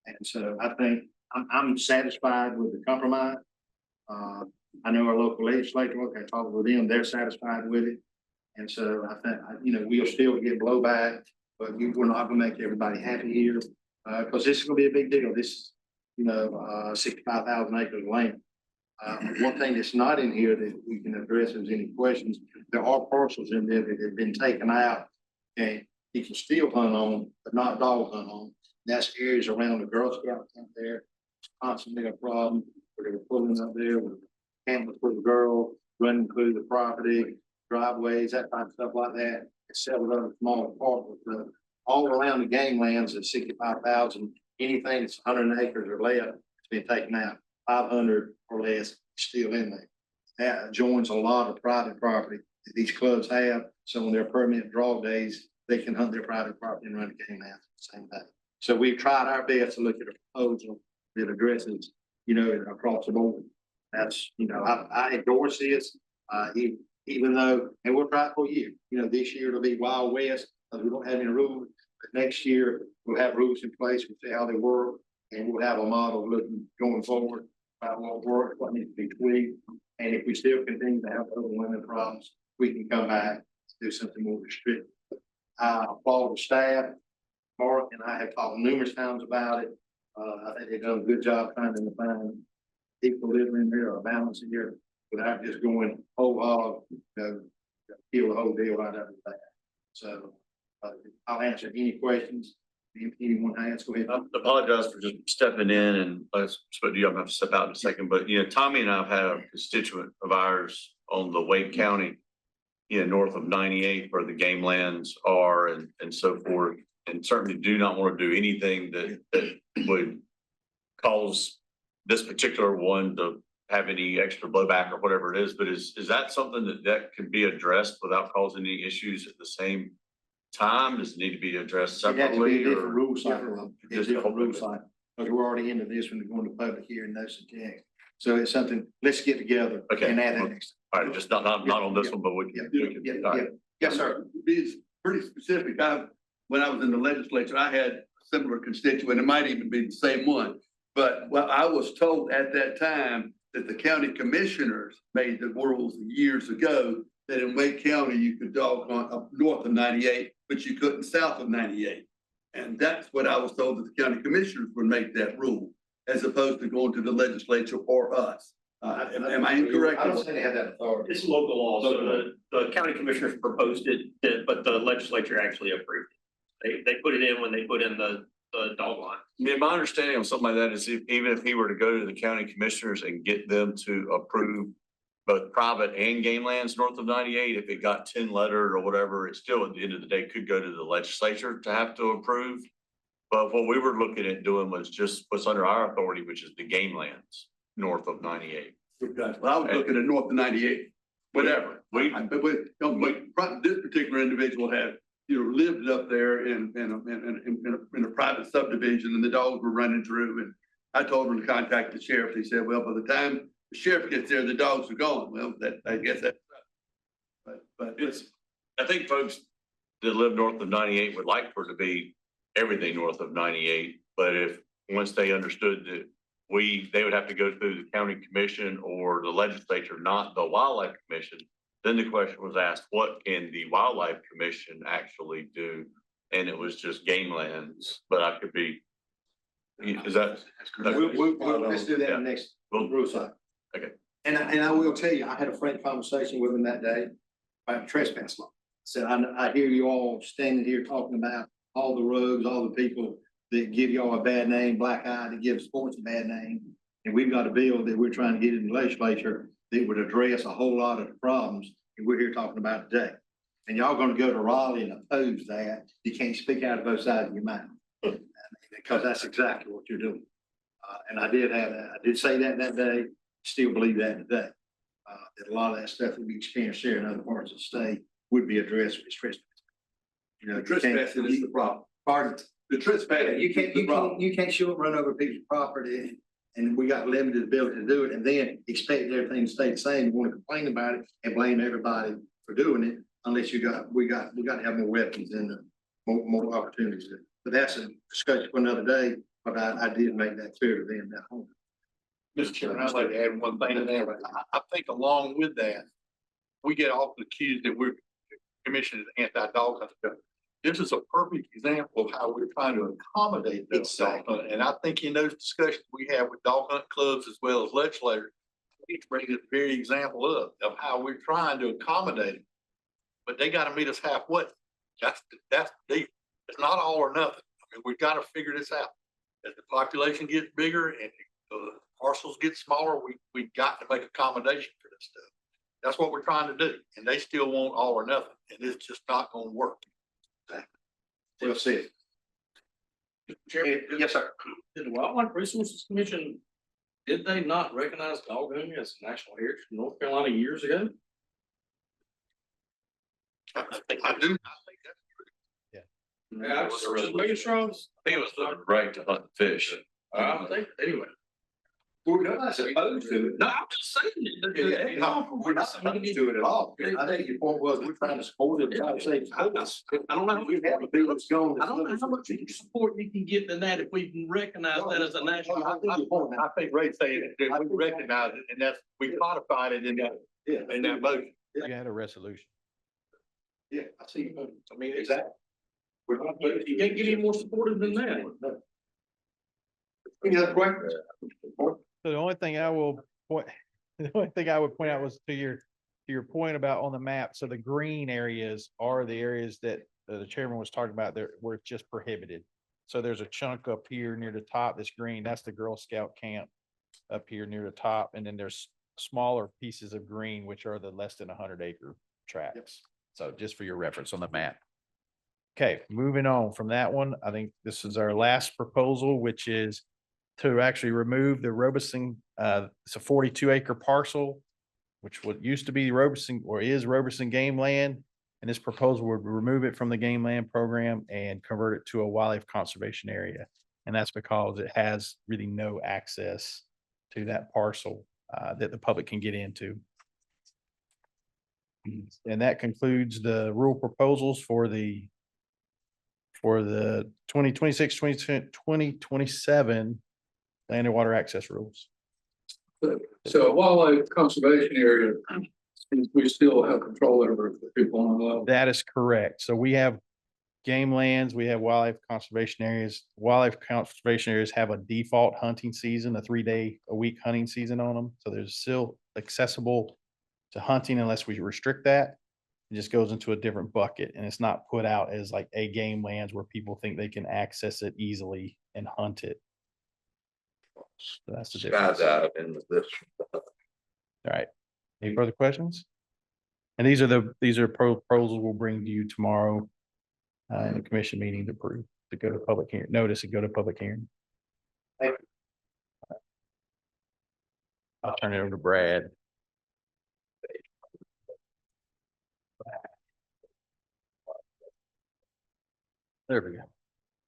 S18: And so I think I'm satisfied with the compromise. I know our local legislature, I talked with them, they're satisfied with it. And so I think, we'll still get blowback, but we're not gonna make everybody happy here. Because this is gonna be a big deal. This, 65,000 acres of land. One thing that's not in here that we can address, if there's any questions, there are parcels in there that have been taken out, and you can still hunt on, but not dog hunt on. That's areas around the Girl Scout camp there. It's constantly a problem where they were pulling up there with cameras for the girl, running through the property, driveways, that type of stuff like that. It's several other small parcels, but all around the game lands at 65,000. Anything that's 100 acres or less has been taken out. 500 or less still in there. That joins a lot of private property that these clubs have. So on their permit draw days, they can hunt their private property and run the game out at the same time. So we've tried our best to look at a proposal that addresses, across the board. That's, I endorse this, even though, and we'll try it for a year. This year it'll be Wild West, because we don't have any rules. But next year, we'll have rules in place, we'll see how they work, and we'll have a model looking going forward. What work, what needs to be tweaked, and if we still continue to have overwhelming problems, we can come back, do something more restrictive. I applaud the staff. Mark and I have talked numerous times about it. I think they've done a good job trying to find equilibrium there or balance here without just going whole hog, kill the whole deal right out of that. So I'll answer any questions anyone has. Go ahead.
S6: I apologize for just stepping in and I'm gonna have to step out in a second, but Tommy and I have had a constituent of ours on the Wake County, north of 98 where the game lands are and so forth. And certainly do not want to do anything that would cause this particular one to have any extra blowback or whatever it is. But is that something that can be addressed without causing any issues at the same time? Does it need to be addressed
S18: It has to be
S6: separately?
S18: a different
S6: Or
S18: rule cycle. It's a different rule cycle. Because we're already into this when we're going to public hearing, notice of text. So it's something, let's get together
S6: Okay.
S18: and add that next.
S6: All right, just not on this one, but we can. All right.
S18: Yes, sir.
S19: Be pretty specific. When I was in the legislature, I had a similar constituent. It might even be the same one. But I was told at that time that the county commissioners made the rules years ago that in Wake County, you could dog hunt up north of 98, but you couldn't south of 98. And that's what I was told, that the county commissioners would make that rule, as opposed to going to the legislature or us. Am I incorrect?
S18: I don't say they have that authority.
S16: It's local law, so the county commissioners proposed it, but the legislature actually approved it. They put it in when they put in the dog line.
S6: Yeah, my understanding on something like that is even if he were to go to the county commissioners and get them to approve both private and game lands north of 98, if it got 10 lettered or whatever, it still at the end of the day could go to the legislature to have to approve. But what we were looking at doing was just what's under our authority, which is the game lands north of 98.
S19: Well, I was looking at north of 98, whatever. But this particular individual had, lived up there in a private subdivision, and the dogs were running through, and I told him to contact the sheriff. He said, well, by the time the sheriff gets there, the dogs are gone. Well, I guess that's, but
S6: It's, I think folks that live north of 98 would like for it to be everything north of 98. But if, once they understood that they would have to go through the county commission or the legislature, not the wildlife commission, then the question was asked, what can the wildlife commission actually do? And it was just game lands, but I could be, is that?
S18: Let's do that in the next rule cycle.
S6: Okay.
S18: And I will tell you, I had a frank conversation with him that day about trespass law. Said, I hear you all standing here talking about all the rogues, all the people that give y'all a bad name, black eye, that give sports a bad name. And we've got a bill that we're trying to get in the legislature that would address a whole lot of the problems that we're here talking about today. And y'all gonna go to Raleigh and oppose that. You can't speak out of both sides of your mouth. Because that's exactly what you're doing. And I did say that day, still believe that today. That a lot of that stuff that we experience here in other parts of the state would be addressed with trespassing.
S19: trespassing is the problem.
S18: Pardon?
S19: The trespassing.
S18: You can't show up, run over people's property, and we got limited ability to do it, and then expect everything to stay the same. You want to complain about it and blame everybody for doing it, unless we got to have more weapons and more opportunities. But that's a discussion for another day. But I did make that clear to them at home.
S19: Mr. Chairman, I'd like to add one thing to that. I think along with that, we get often accused that we're commissioned as anti-dog hunting. This is a perfect example of how we're trying to accommodate those dog hunting. And I think in those discussions we have with dog hunt clubs as well as legislators, we need to bring this very example up of how we're trying to accommodate them. But they got to meet us halfway. That's the deal. It's not all or nothing. I mean, we've got to figure this out. As the population gets bigger and the parcels get smaller, we got to make accommodation for this stuff. That's what we're trying to do. And they still want all or nothing. And it's just not going to work.
S18: We'll see.
S17: Chairman,
S18: yes, sir.
S17: Did the Wildlife Resources Commission, did they not recognize dog hunting as a national heritage in North Carolina years ago?
S19: I do. I think that's true.
S14: Yeah.
S17: Yeah, just making sure I was.
S6: I think it was the right to hunt fish.
S17: I think, anyway.
S15: We're not supposed to.
S17: No, I'm just saying.
S15: Yeah, no, we're not supposed to do it at all. I think your point was, we're trying to support it, trying to save.
S17: I don't know.
S15: We have a big one's gone.
S17: I don't know how much support you can get in that if we can recognize that as a national.
S18: I think Ray's saying that we recognize it and that's, we codified it in that motion.
S14: You had a resolution.
S18: Yeah, I see.
S17: I mean,
S18: Exactly. We're not.
S17: you can't get any more supportive than that.
S18: Any other questions?
S14: So the only thing I will point, the only thing I would point out was to your point about on the map. So the green areas are the areas that the chairman was talking about there where it's just prohibited. So there's a chunk up here near the top that's green. That's the Girl Scout camp up here near the top. And then there's smaller pieces of green, which are the less than 100-acre tracts. So just for your reference on the map. Okay, moving on from that one, I think this is our last proposal, which is to actually remove the Robeson, it's a 42-acre parcel, which would used to be Robeson or is Robeson Game Land. And this proposal would remove it from the game land program and convert it to a wildlife conservation area. And that's because it has really no access to that parcel that the public can get into. And that concludes the rule proposals for the 2026, 2027 land and water access rules.
S13: So a wildlife conservation area, we still have control over the people on the level.
S14: That is correct. So we have game lands, we have wildlife conservation areas. Wildlife conservation areas have a default hunting season, a 3-day-a-week hunting season on them. So there's still accessible to hunting unless we restrict that. It just goes into a different bucket and it's not put out as like a game lands where people think they can access it easily and hunt it. So that's the difference.
S15: Skydive in this.
S14: All right. Any further questions? And these are proposals we'll bring to you tomorrow in the commission meeting to approve, to go to public hearing, notice and go to public hearing. I'll turn it over to Brad.
S8: There we go.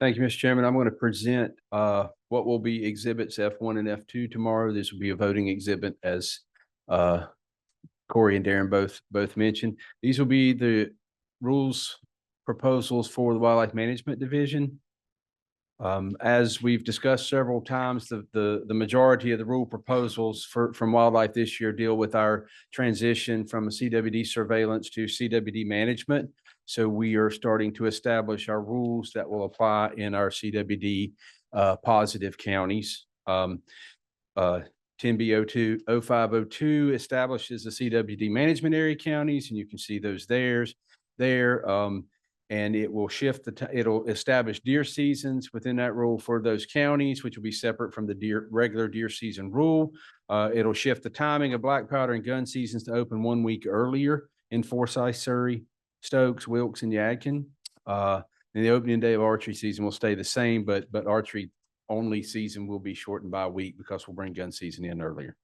S8: Thank you, Mr. Chairman. I'm going to present what will be exhibits F1 and F2 tomorrow. This will be a voting exhibit as Corey and Darren both mentioned. These will be the rules proposals for the Wildlife Management Division. As we've discussed several times, the majority of the rule proposals from wildlife this year deal with our transition from a CWD surveillance to CWD management. So we are starting to establish our rules that will apply in our CWD positive counties. 10B02 0502 establishes the CWD management area counties, and you can see those there. And it will shift it'll establish deer seasons within that rule for those counties, which will be separate from the regular deer season rule. It'll shift the timing of black powder and gun seasons to open 1 week earlier in Forsyth, Surrey, Stokes, Wilkes, and Yadkin. And the opening day of archery season will stay the same, but archery only season will be shortened by a week because we'll bring gun season in earlier.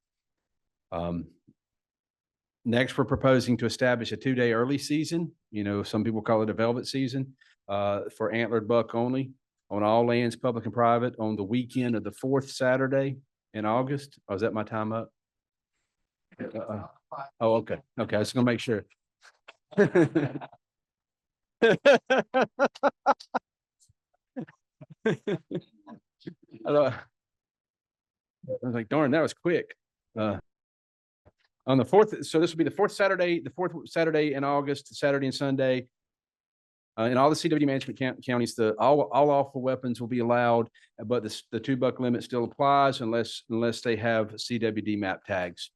S8: Next, we're proposing to establish a 2-day early season. You know, some people call it a velvet season for antlered buck only on all lands, public and private, on the weekend of the 4th Saturday in August. Oh, is that my time up? Oh, okay. Okay, I was gonna make sure. I was like, darn, that was quick. On the 4th, so this will be the 4th Saturday in August, Saturday and Sunday. In all the CWD management counties, all lawful weapons will be allowed, but the 2-buck limit still applies unless they have CWD map tags.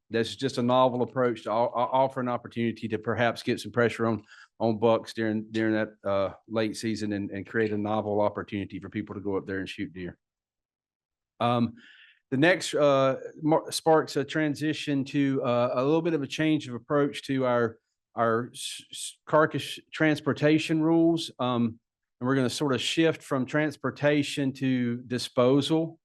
S8: That's just a novel approach to offer an opportunity to perhaps get some pressure on bucks during that late season and create a novel opportunity for people to go up there and shoot deer. The next sparks a transition to a little bit of a change of approach to our carcass transportation rules. And we're going to sort of shift from transportation to disposal.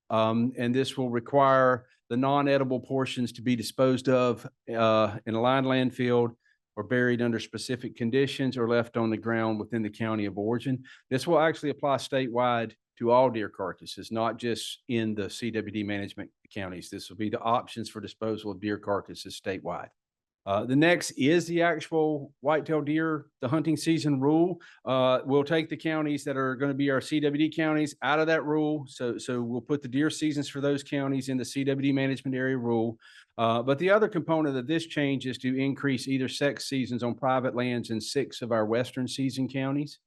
S8: And this will require the non-edible portions to be disposed of in a lined landfill or buried under specific conditions or left on the ground within the county of origin. This will actually apply statewide to all deer carcasses, not just in the CWD management counties. This will be the options for disposal of deer carcasses statewide. The next is the actual whitetail deer, the hunting season rule. We'll take the counties that are going to be our CWD counties out of that rule. So we'll put the deer seasons for those counties in the CWD management area rule. But the other component of this change is to increase either sex seasons on private lands in 6 of our western season counties: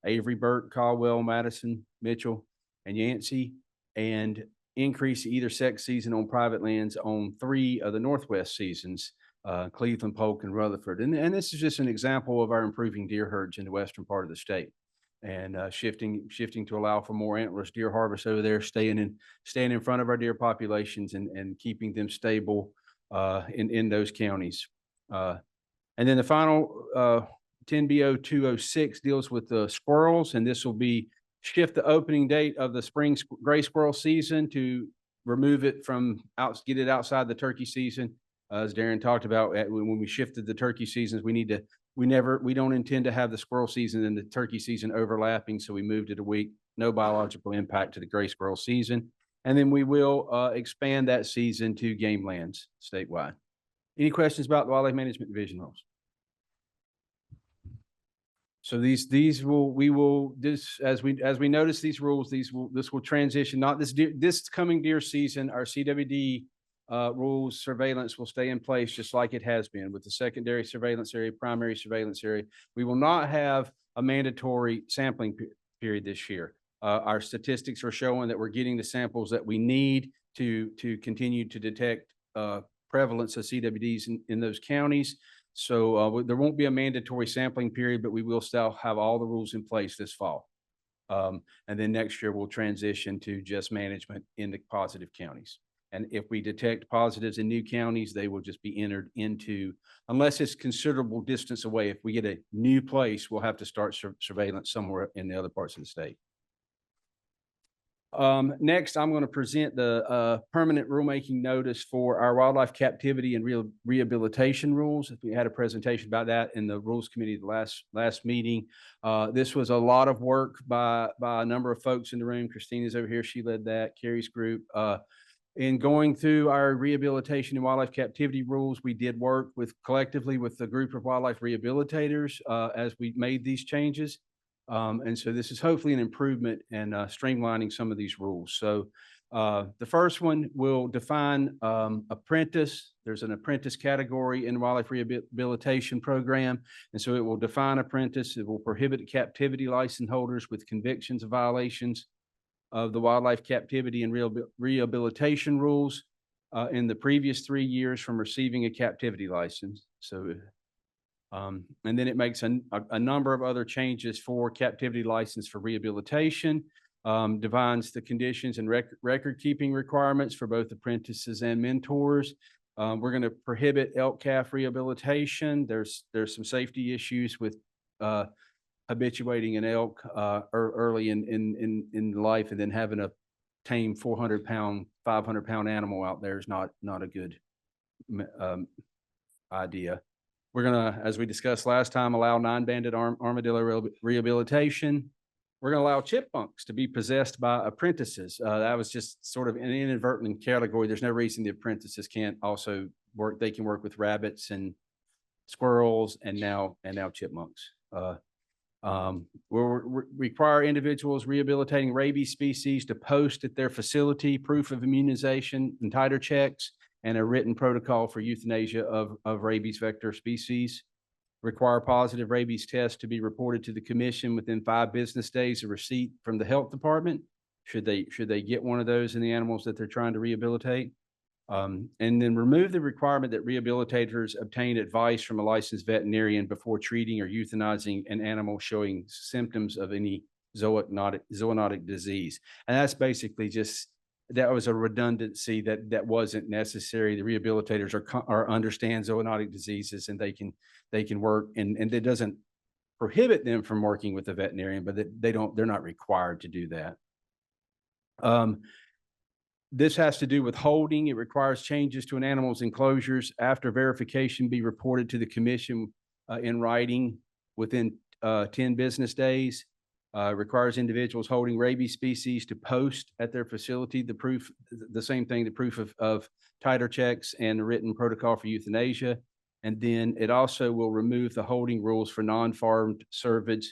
S8: Avery, Burke, Caldwell, Madison, Mitchell, and Yancey, and increase either sex season on private lands on 3 of the northwest seasons: Cleveland, Polk, and Rutherford. And this is just an example of our improving deer herds in the western part of the state, and shifting to allow for more antlerless deer harvest over there, staying in front of our deer populations and keeping them stable in those counties. And then the final 10BO206 deals with the squirrels, and this will be shift the opening date of the spring gray squirrel season to remove it from get it outside the turkey season. As Darren talked about, when we shifted the turkey seasons, we don't intend to have the squirrel season and the turkey season overlapping, so we moved it a week. No biological impact to the gray squirrel season. And then we will expand that season to game lands statewide. Any questions about the Wildlife Management Division rules? So as we notice these rules, this will transition, not this coming deer season. Our CWD rules surveillance will stay in place just like it has been with the secondary surveillance area, primary surveillance area. We will not have a mandatory sampling period this year. Our statistics are showing that we're getting the samples that we need to continue to detect prevalence of CWDs in those counties. So there won't be a mandatory sampling period, but we will still have all the rules in place this fall. And then next year we'll transition to just management in the positive counties. And if we detect positives in new counties, they will just be entered into, unless it's considerable distance away. If we get a new place, we'll have to start surveillance somewhere in the other parts of the state. Next, I'm going to present the permanent rulemaking notice for our wildlife captivity and rehabilitation rules. We had a presentation about that in the Rules Committee the last meeting. This was a lot of work by a number of folks in the room. Christina's over here. She led that. Carrie's group. In going through our rehabilitation and wildlife captivity rules, we did work collectively with the group of wildlife rehabilitators as we made these changes. And so this is hopefully an improvement and streamlining some of these rules. So the first one will define apprentice. There's an apprentice category in the wildlife rehabilitation program. And so it will define apprentice. It will prohibit captivity license holders with convictions of violations of the wildlife captivity and rehabilitation rules in the previous 3 years from receiving a captivity license. So and then it makes a number of other changes for captivity license for rehabilitation, defines the conditions and record keeping requirements for both apprentices and mentors. We're going to prohibit elk calf rehabilitation. There's some safety issues with habituating an elk early in life, and then having a tame 400-pound, 500-pound animal out there is not a good idea. We're going to, as we discussed last time, allow non-banded armadillo rehabilitation. We're going to allow chipmunks to be possessed by apprentices. That was just sort of an inadvertent category. There's no reason the apprentices can't also work. They can work with rabbits and squirrels and now chipmunks. We'll require individuals rehabilitating rabies species to post at their facility proof of immunization and titer checks and a written protocol for euthanasia of rabies vector species. Require positive rabies tests to be reported to the commission within 5 business days of receipt from the health department, should they get one of those in the animals that they're trying to rehabilitate. And then remove the requirement that rehabilitators obtain advice from a licensed veterinarian before treating or euthanizing an animal showing symptoms of any zoonotic disease. And that's basically just, that was a redundancy that wasn't necessary. The rehabilitators understand zoonotic diseases, and they can work, and it doesn't prohibit them from working with a veterinarian, but they're not required to do that. This has to do with holding. It requires changes to an animal's enclosures after verification be reported to the commission in writing within 10 business days. Requires individuals holding rabies species to post at their facility the proof, the same thing, the proof of titer checks and the written protocol for euthanasia. And then it also will remove the holding rules for non-farmed cervids.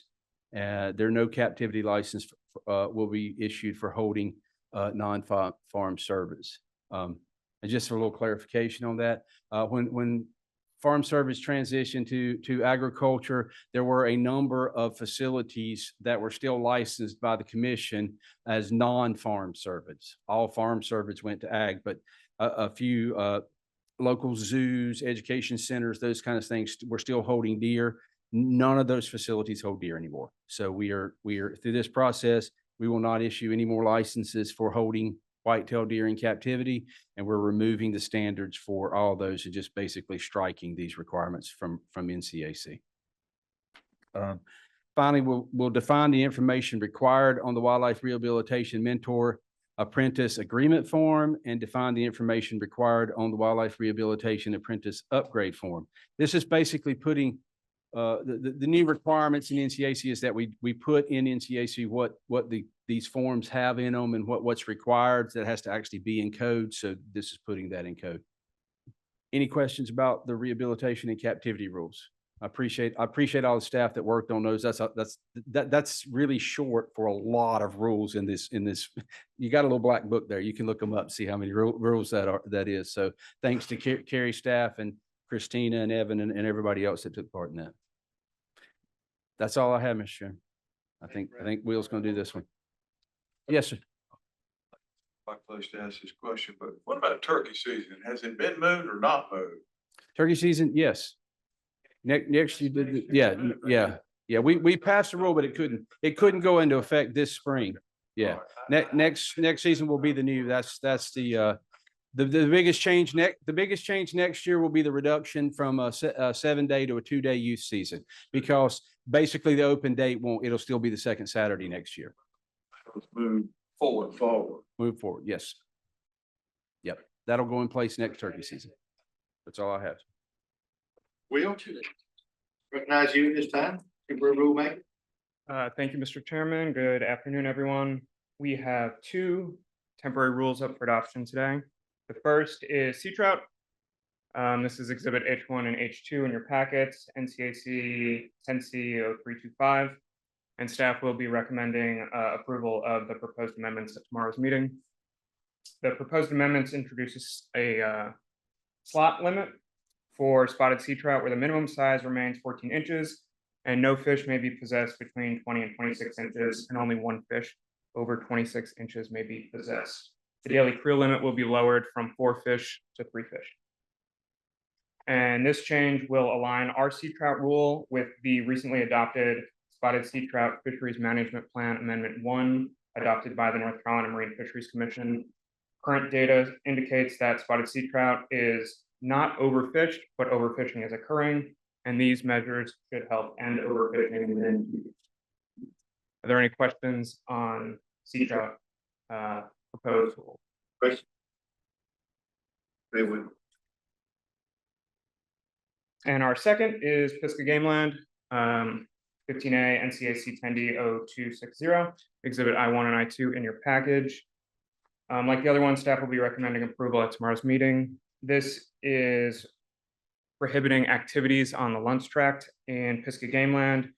S8: There are no captivity license will be issued for holding non-farm cervids. And just for a little clarification on that, when farm service transition to agriculture, there were a number of facilities that were still licensed by the commission as non-farm cervids. All farm cervids went to ag, but a few local zoos, education centers, those kind of things were still holding deer. None of those facilities hold deer anymore. So we are through this process, we will not issue any more licenses for holding white-tailed deer in captivity, and we're removing the standards for all those and just basically striking these requirements from NCAC. Finally, we'll define the information required on the Wildlife Rehabilitation Mentor Apprentice Agreement Form and define the information required on the Wildlife Rehabilitation Apprentice Upgrade Form. This is basically putting the new requirements in NCAC is that we put in NCAC what these forms have in them and what's required that has to actually be in code. So this is putting that in code. Any questions about the rehabilitation and captivity rules? I appreciate all the staff that worked on those. That's really short for a lot of rules in this. You got a little black book there. You can look them up, see how many rules that is. So thanks to Carrie staff and Christina and Evan and everybody else that took part in that. That's all I have, Mr. Chairman. I think Will's going to do this one. Yes, sir.
S20: I'm close to ask this question, but what about turkey season? Has it been moved or not moved?
S8: Turkey season, yes. Next, you did, yeah. We passed the rule, but it couldn't go into effect this spring. Yeah. Next season will be the new. That's the biggest change. The biggest change next year will be the reduction from a 7-day to a 2-day youth season, because basically the open date it'll still be the second Saturday next year.
S20: Let's move forward.
S8: Move forward. Yes. Yep. That'll go in place next turkey season. That's all I have.
S18: Will, recognize you at this time, temporary rulemaker.
S4: Thank you, Mr. Chairman. Good afternoon, everyone. We have 2 temporary rules up for adoption today. The first is sea trout. This is Exhibit H1 and H2 in your packets, NCAC 10C0325, and staff will be recommending approval of the proposed amendments at tomorrow's meeting. The proposed amendments introduces a slot limit for spotted sea trout where the minimum size remains 14 inches and no fish may be possessed between 20 and 26 inches, and only 1 fish over 26 inches may be possessed. The daily creel limit will be lowered from 4 fish to 3 fish. And this change will align our sea trout rule with the recently adopted Spotted Sea Trout Fisheries Management Plan Amendment 1, adopted by the North Carolina Marine Fisheries Commission. Current data indicates that spotted sea trout is not overfished, but overfishing is occurring, and these measures should help end overfishing. Are there any questions on sea trout proposal?
S18: Question?
S4: And our second is Pisgah Game Land, 15A NCAC 10D0260, Exhibit I1 and I2 in your package. Like the other one, staff will be recommending approval at tomorrow's meeting. This is prohibiting activities on the Luntz Tract in Pisgah Game Land.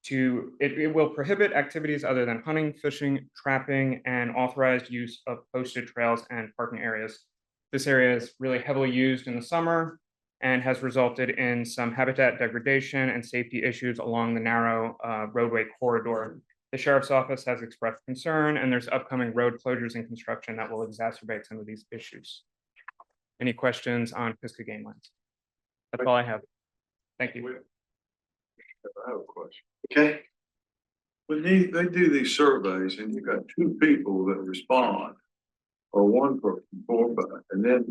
S4: It will prohibit activities other than hunting, fishing, trapping, and authorized use of posted trails and parking areas. This area is really heavily used in the summer and has resulted in some habitat degradation and safety issues along the narrow roadway corridor. The Sheriff's Office has expressed concern, and there's upcoming road closures and construction that will exacerbate some of these issues. Any questions on Pisgah Game Lands? That's all I have. Thank you.
S20: I have a question.
S18: Okay.
S20: When they do these surveys and you've got 2 people that respond, or 1 person, 4, and then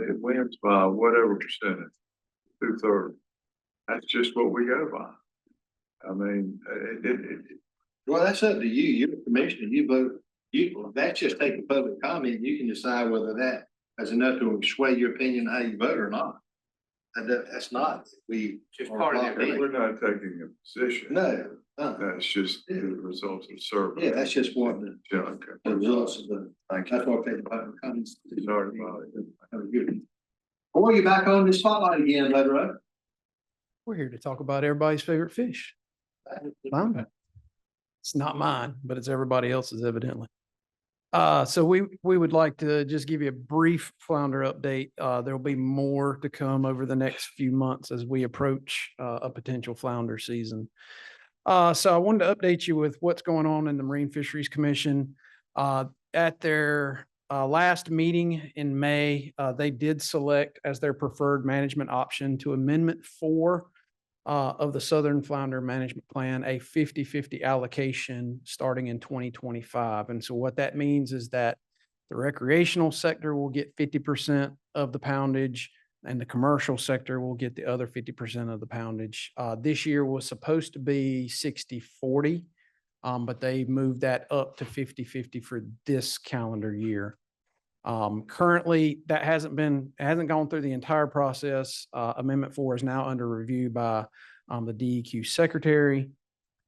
S20: it wins by whatever percentage, 2/3. That's just what we go by. I mean,
S18: Well, that's up to you. You're the commissioner. You vote. That's just take a public comment. You can decide whether that has enough to sway your opinion how you vote or not. That's not, we.
S17: Just part of the
S20: We're not taking a position.
S18: No,
S20: That's just the results of survey.
S18: yeah, that's just one of
S20: Yeah, okay.
S18: the results of the,
S20: Thank
S18: that's
S20: you.
S18: what I think about comments.
S20: Sorry about it.
S18: Have a good one. Boy, you back on the spotlight again, later on.
S8: We're here to talk about everybody's favorite fish. Flounder. It's not mine, but it's everybody else's evidently. So we would like to just give you a brief flounder update. There'll be more to come over the next few months as we approach a potential flounder season. So I wanted to update you with what's going on in the Marine Fisheries Commission. At their last meeting in May, they did select as their preferred management option to Amendment 4 of the Southern Flounder Management Plan, a 50-50 allocation starting in 2025. And so what that means is that the recreational sector will get 50% of the poundage and the commercial sector will get the other 50% of the poundage. This year was supposed to be 60-40, but they moved that up to 50-50 for this calendar year. Currently, that hasn't gone through the entire process. Amendment 4 is now under review by the DEQ secretary.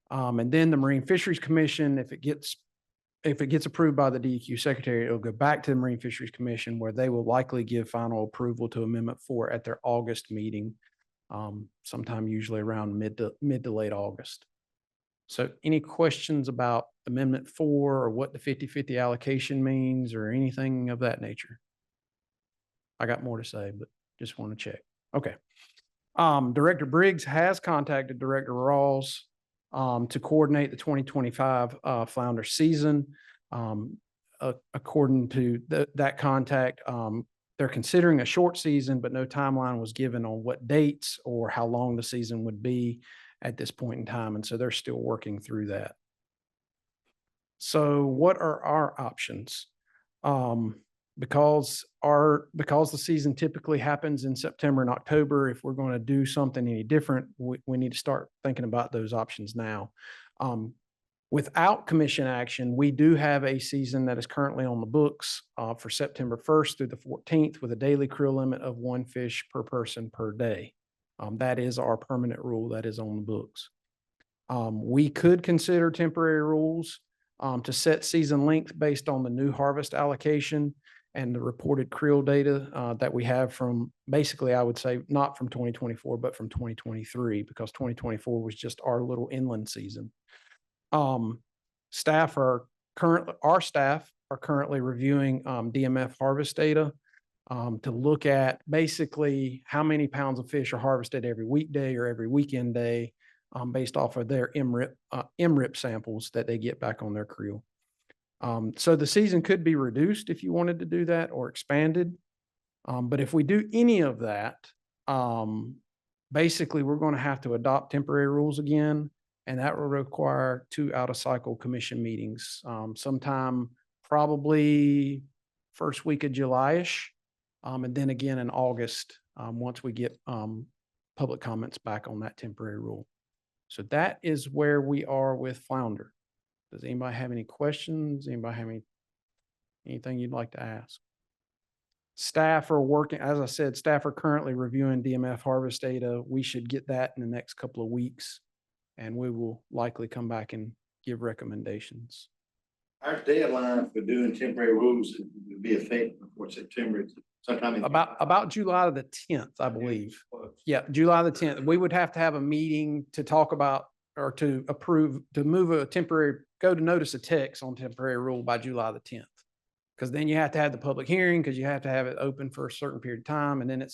S8: And then the Marine Fisheries Commission, if it gets approved by the DEQ secretary, it'll go back to the Marine Fisheries Commission where they will likely give final approval to Amendment 4 at their August meeting, sometime usually around mid to late August. So any questions about Amendment 4 or what the 50-50 allocation means or anything of that nature? I got more to say, but just want to check. Okay. Director Briggs has contacted Director Rawls to coordinate the 2025 flounder season. According to that contact, they're considering a short season, but no timeline was given on what dates or how long the season would be at this point in time. And so they're still working through that. So what are our options? Because the season typically happens in September and October, if we're going to do something any different, we need to start thinking about those options now. Without commission action, we do have a season that is currently on the books for September 1st through the 14th with a daily creel limit of 1 fish per person per day. That is our permanent rule that is on the books. We could consider temporary rules to set season length based on the new harvest allocation and the reported creel data that we have from basically, I would say, not from 2024, but from 2023, because 2024 was just our little inland season. Our staff are currently reviewing DMF harvest data to look at basically how many pounds of fish are harvested every weekday or every weekend day based off of their MRIP samples that they get back on their creel. So the season could be reduced if you wanted to do that or expanded. But if we do any of that, basically we're going to have to adopt temporary rules again, and that will require 2 out-of-cycle commission meetings, sometime probably first week of July-ish. And then again in August, once we get public comments back on that temporary rule. So that is where we are with flounder. Does anybody have any questions? Anybody have anything you'd like to ask? Staff are working, as I said, staff are currently reviewing DMF harvest data. We should get that in the next couple of weeks, and we will likely come back and give recommendations.
S18: Our deadline for doing temporary rules would be effective before September, sometime in.
S8: About July the 10th, I believe. Yeah, July the 10th. We would have to have a meeting to talk about or to approve, to move a temporary, go to notice of text on temporary rule by July the 10th. Because then you have to have the public hearing because you have to have it open for a certain period of time. And then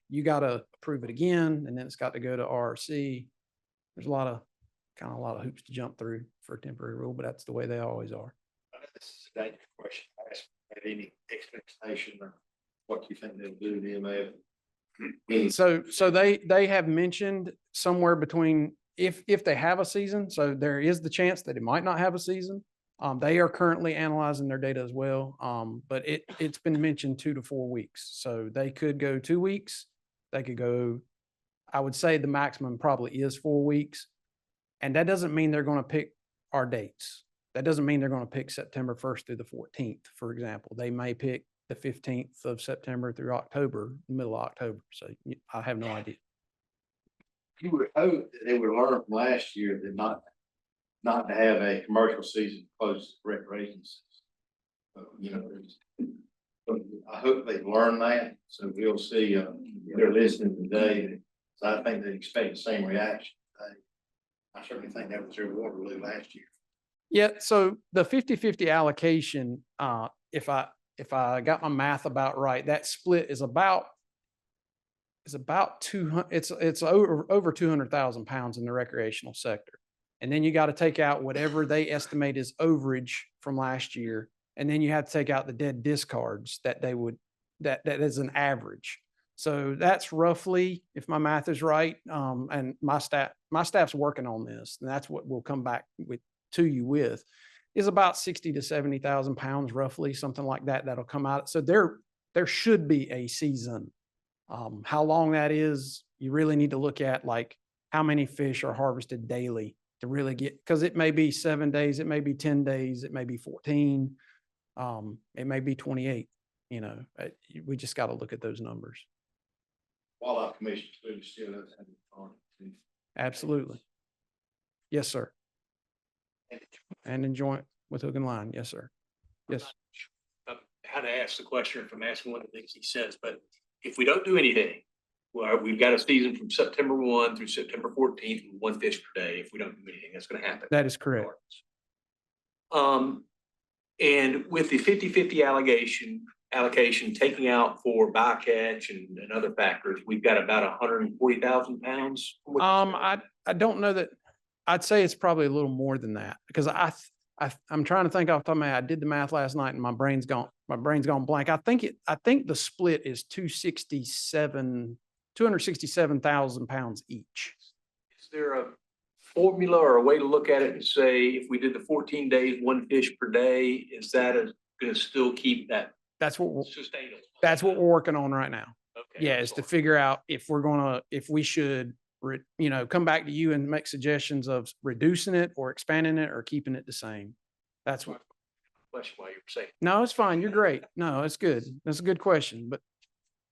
S8: you got to approve it again. And then it's got to go to RRC. There's a lot of hoops to jump through for a temporary rule, but that's the way they always are.
S18: This is a dangerous question. Have any expectation of what you think they'll do to DMF?
S8: So they have mentioned somewhere between, if they have a season, so there is the chance that it might not have a season. They are currently analyzing their data as well. But it's been mentioned 2 to 4 weeks. So they could go 2 weeks. They could go, I would say the maximum probably is 4 weeks. And that doesn't mean they're going to pick our dates. That doesn't mean they're going to pick September 1st through the 14th, for example. They may pick the 15th of September through October, middle of October. So I have no idea.
S18: You would hope that they would learn from last year that not to have a commercial season close to recreation season. You know, I hope they learn that, so we'll see, they're listening today, so I think they expect the same reaction today. I certainly think that was their water really last year.
S8: Yeah, so the 50-50 allocation, if I got my math about right, that split is about 200, it's over 200,000 pounds in the recreational sector. And then you got to take out whatever they estimate is overage from last year. And then you have to take out the dead discards that that is an average. So that's roughly, if my math is right, and my staff's working on this, and that's what we'll come back to you with, is about 60 to 70,000 pounds, roughly, something like that, that'll come out. So there should be a season. How long that is, you really need to look at, like, how many fish are harvested daily to really get, because it may be 7 days, it may be 10 days, it may be 14, it may be 28, you know, we just got to look at those numbers.
S18: Wildlife Commission still does have authority.
S8: Absolutely. Yes, sir. And in joint with hook and line. Yes, sir. Yes.
S6: How to ask the question from asking one of the things he says, but if we don't do anything, well, we've got a season from September 1 through September 14th, with 1 fish per day. If we don't do anything, that's going to happen.
S8: That is correct.
S6: And with the 50-50 allocation taking out for bycatch and other factors, we've got about 140,000 pounds.
S8: I don't know that. I'd say it's probably a little more than that, because I'm trying to think off the top of my head. I did the math last night and my brain's gone blank. I think the split is 267,000 pounds each.
S6: Is there a formula or a way to look at it and say, if we did the 14 days, 1 fish per day, is that going to still keep that?
S8: That's what
S6: sustainable.
S8: That's what we're working on right now.
S6: Okay.
S8: Yeah, is to figure out if we should, come back to you and make suggestions of reducing it or expanding it or keeping it the same. That's what.
S6: Question why you were saying.
S8: No, it's fine. You're great. No, it's good. That's a good question, but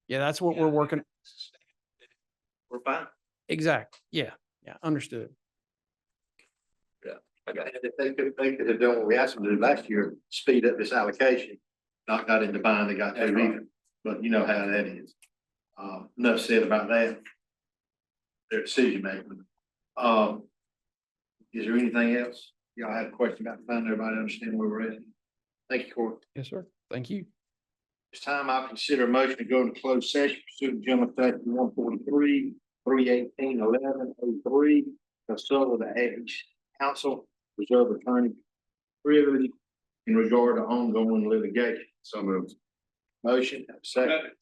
S8: yeah, that's what we're working.
S6: We're fine.
S8: Exactly. Yeah. Yeah. Understood.
S6: Yeah. I got it.
S18: And if they could have done what we asked them to do last year, speed up this allocation, not got in the bind they got to either, but you know how that is. Enough said about that. Their decision making. Is there anything else? Y'all have a question about finding everybody understand where we're at? Thank you, Court.
S8: Yes, sir. Thank you.
S18: This time I'll consider a motion to go into closed session pursuant to general statute 143, 318, 1103. Consult with the Edge Council, reserve attorney privilege in regard to ongoing litigation. So moved. Motion, second.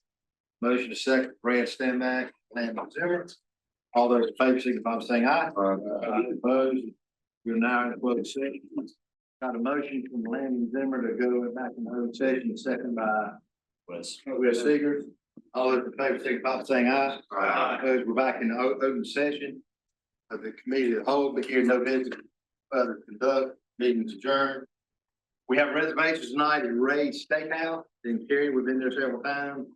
S18: Motion to second, Brad Stanback, Landon Zimmer. All those in favor, signify by saying aye. Opposed? We're now in closed session. Got a motion from Landon Zimmer to go back in the open session, second by Wes Seegers. All those in favor, signify by saying aye. Opposed? We're back in the open session of the committee of the whole, but here no business further conduct, meetings adjourned. We have reservations tonight at Ray's Steakhouse in Cary. We've been there several times.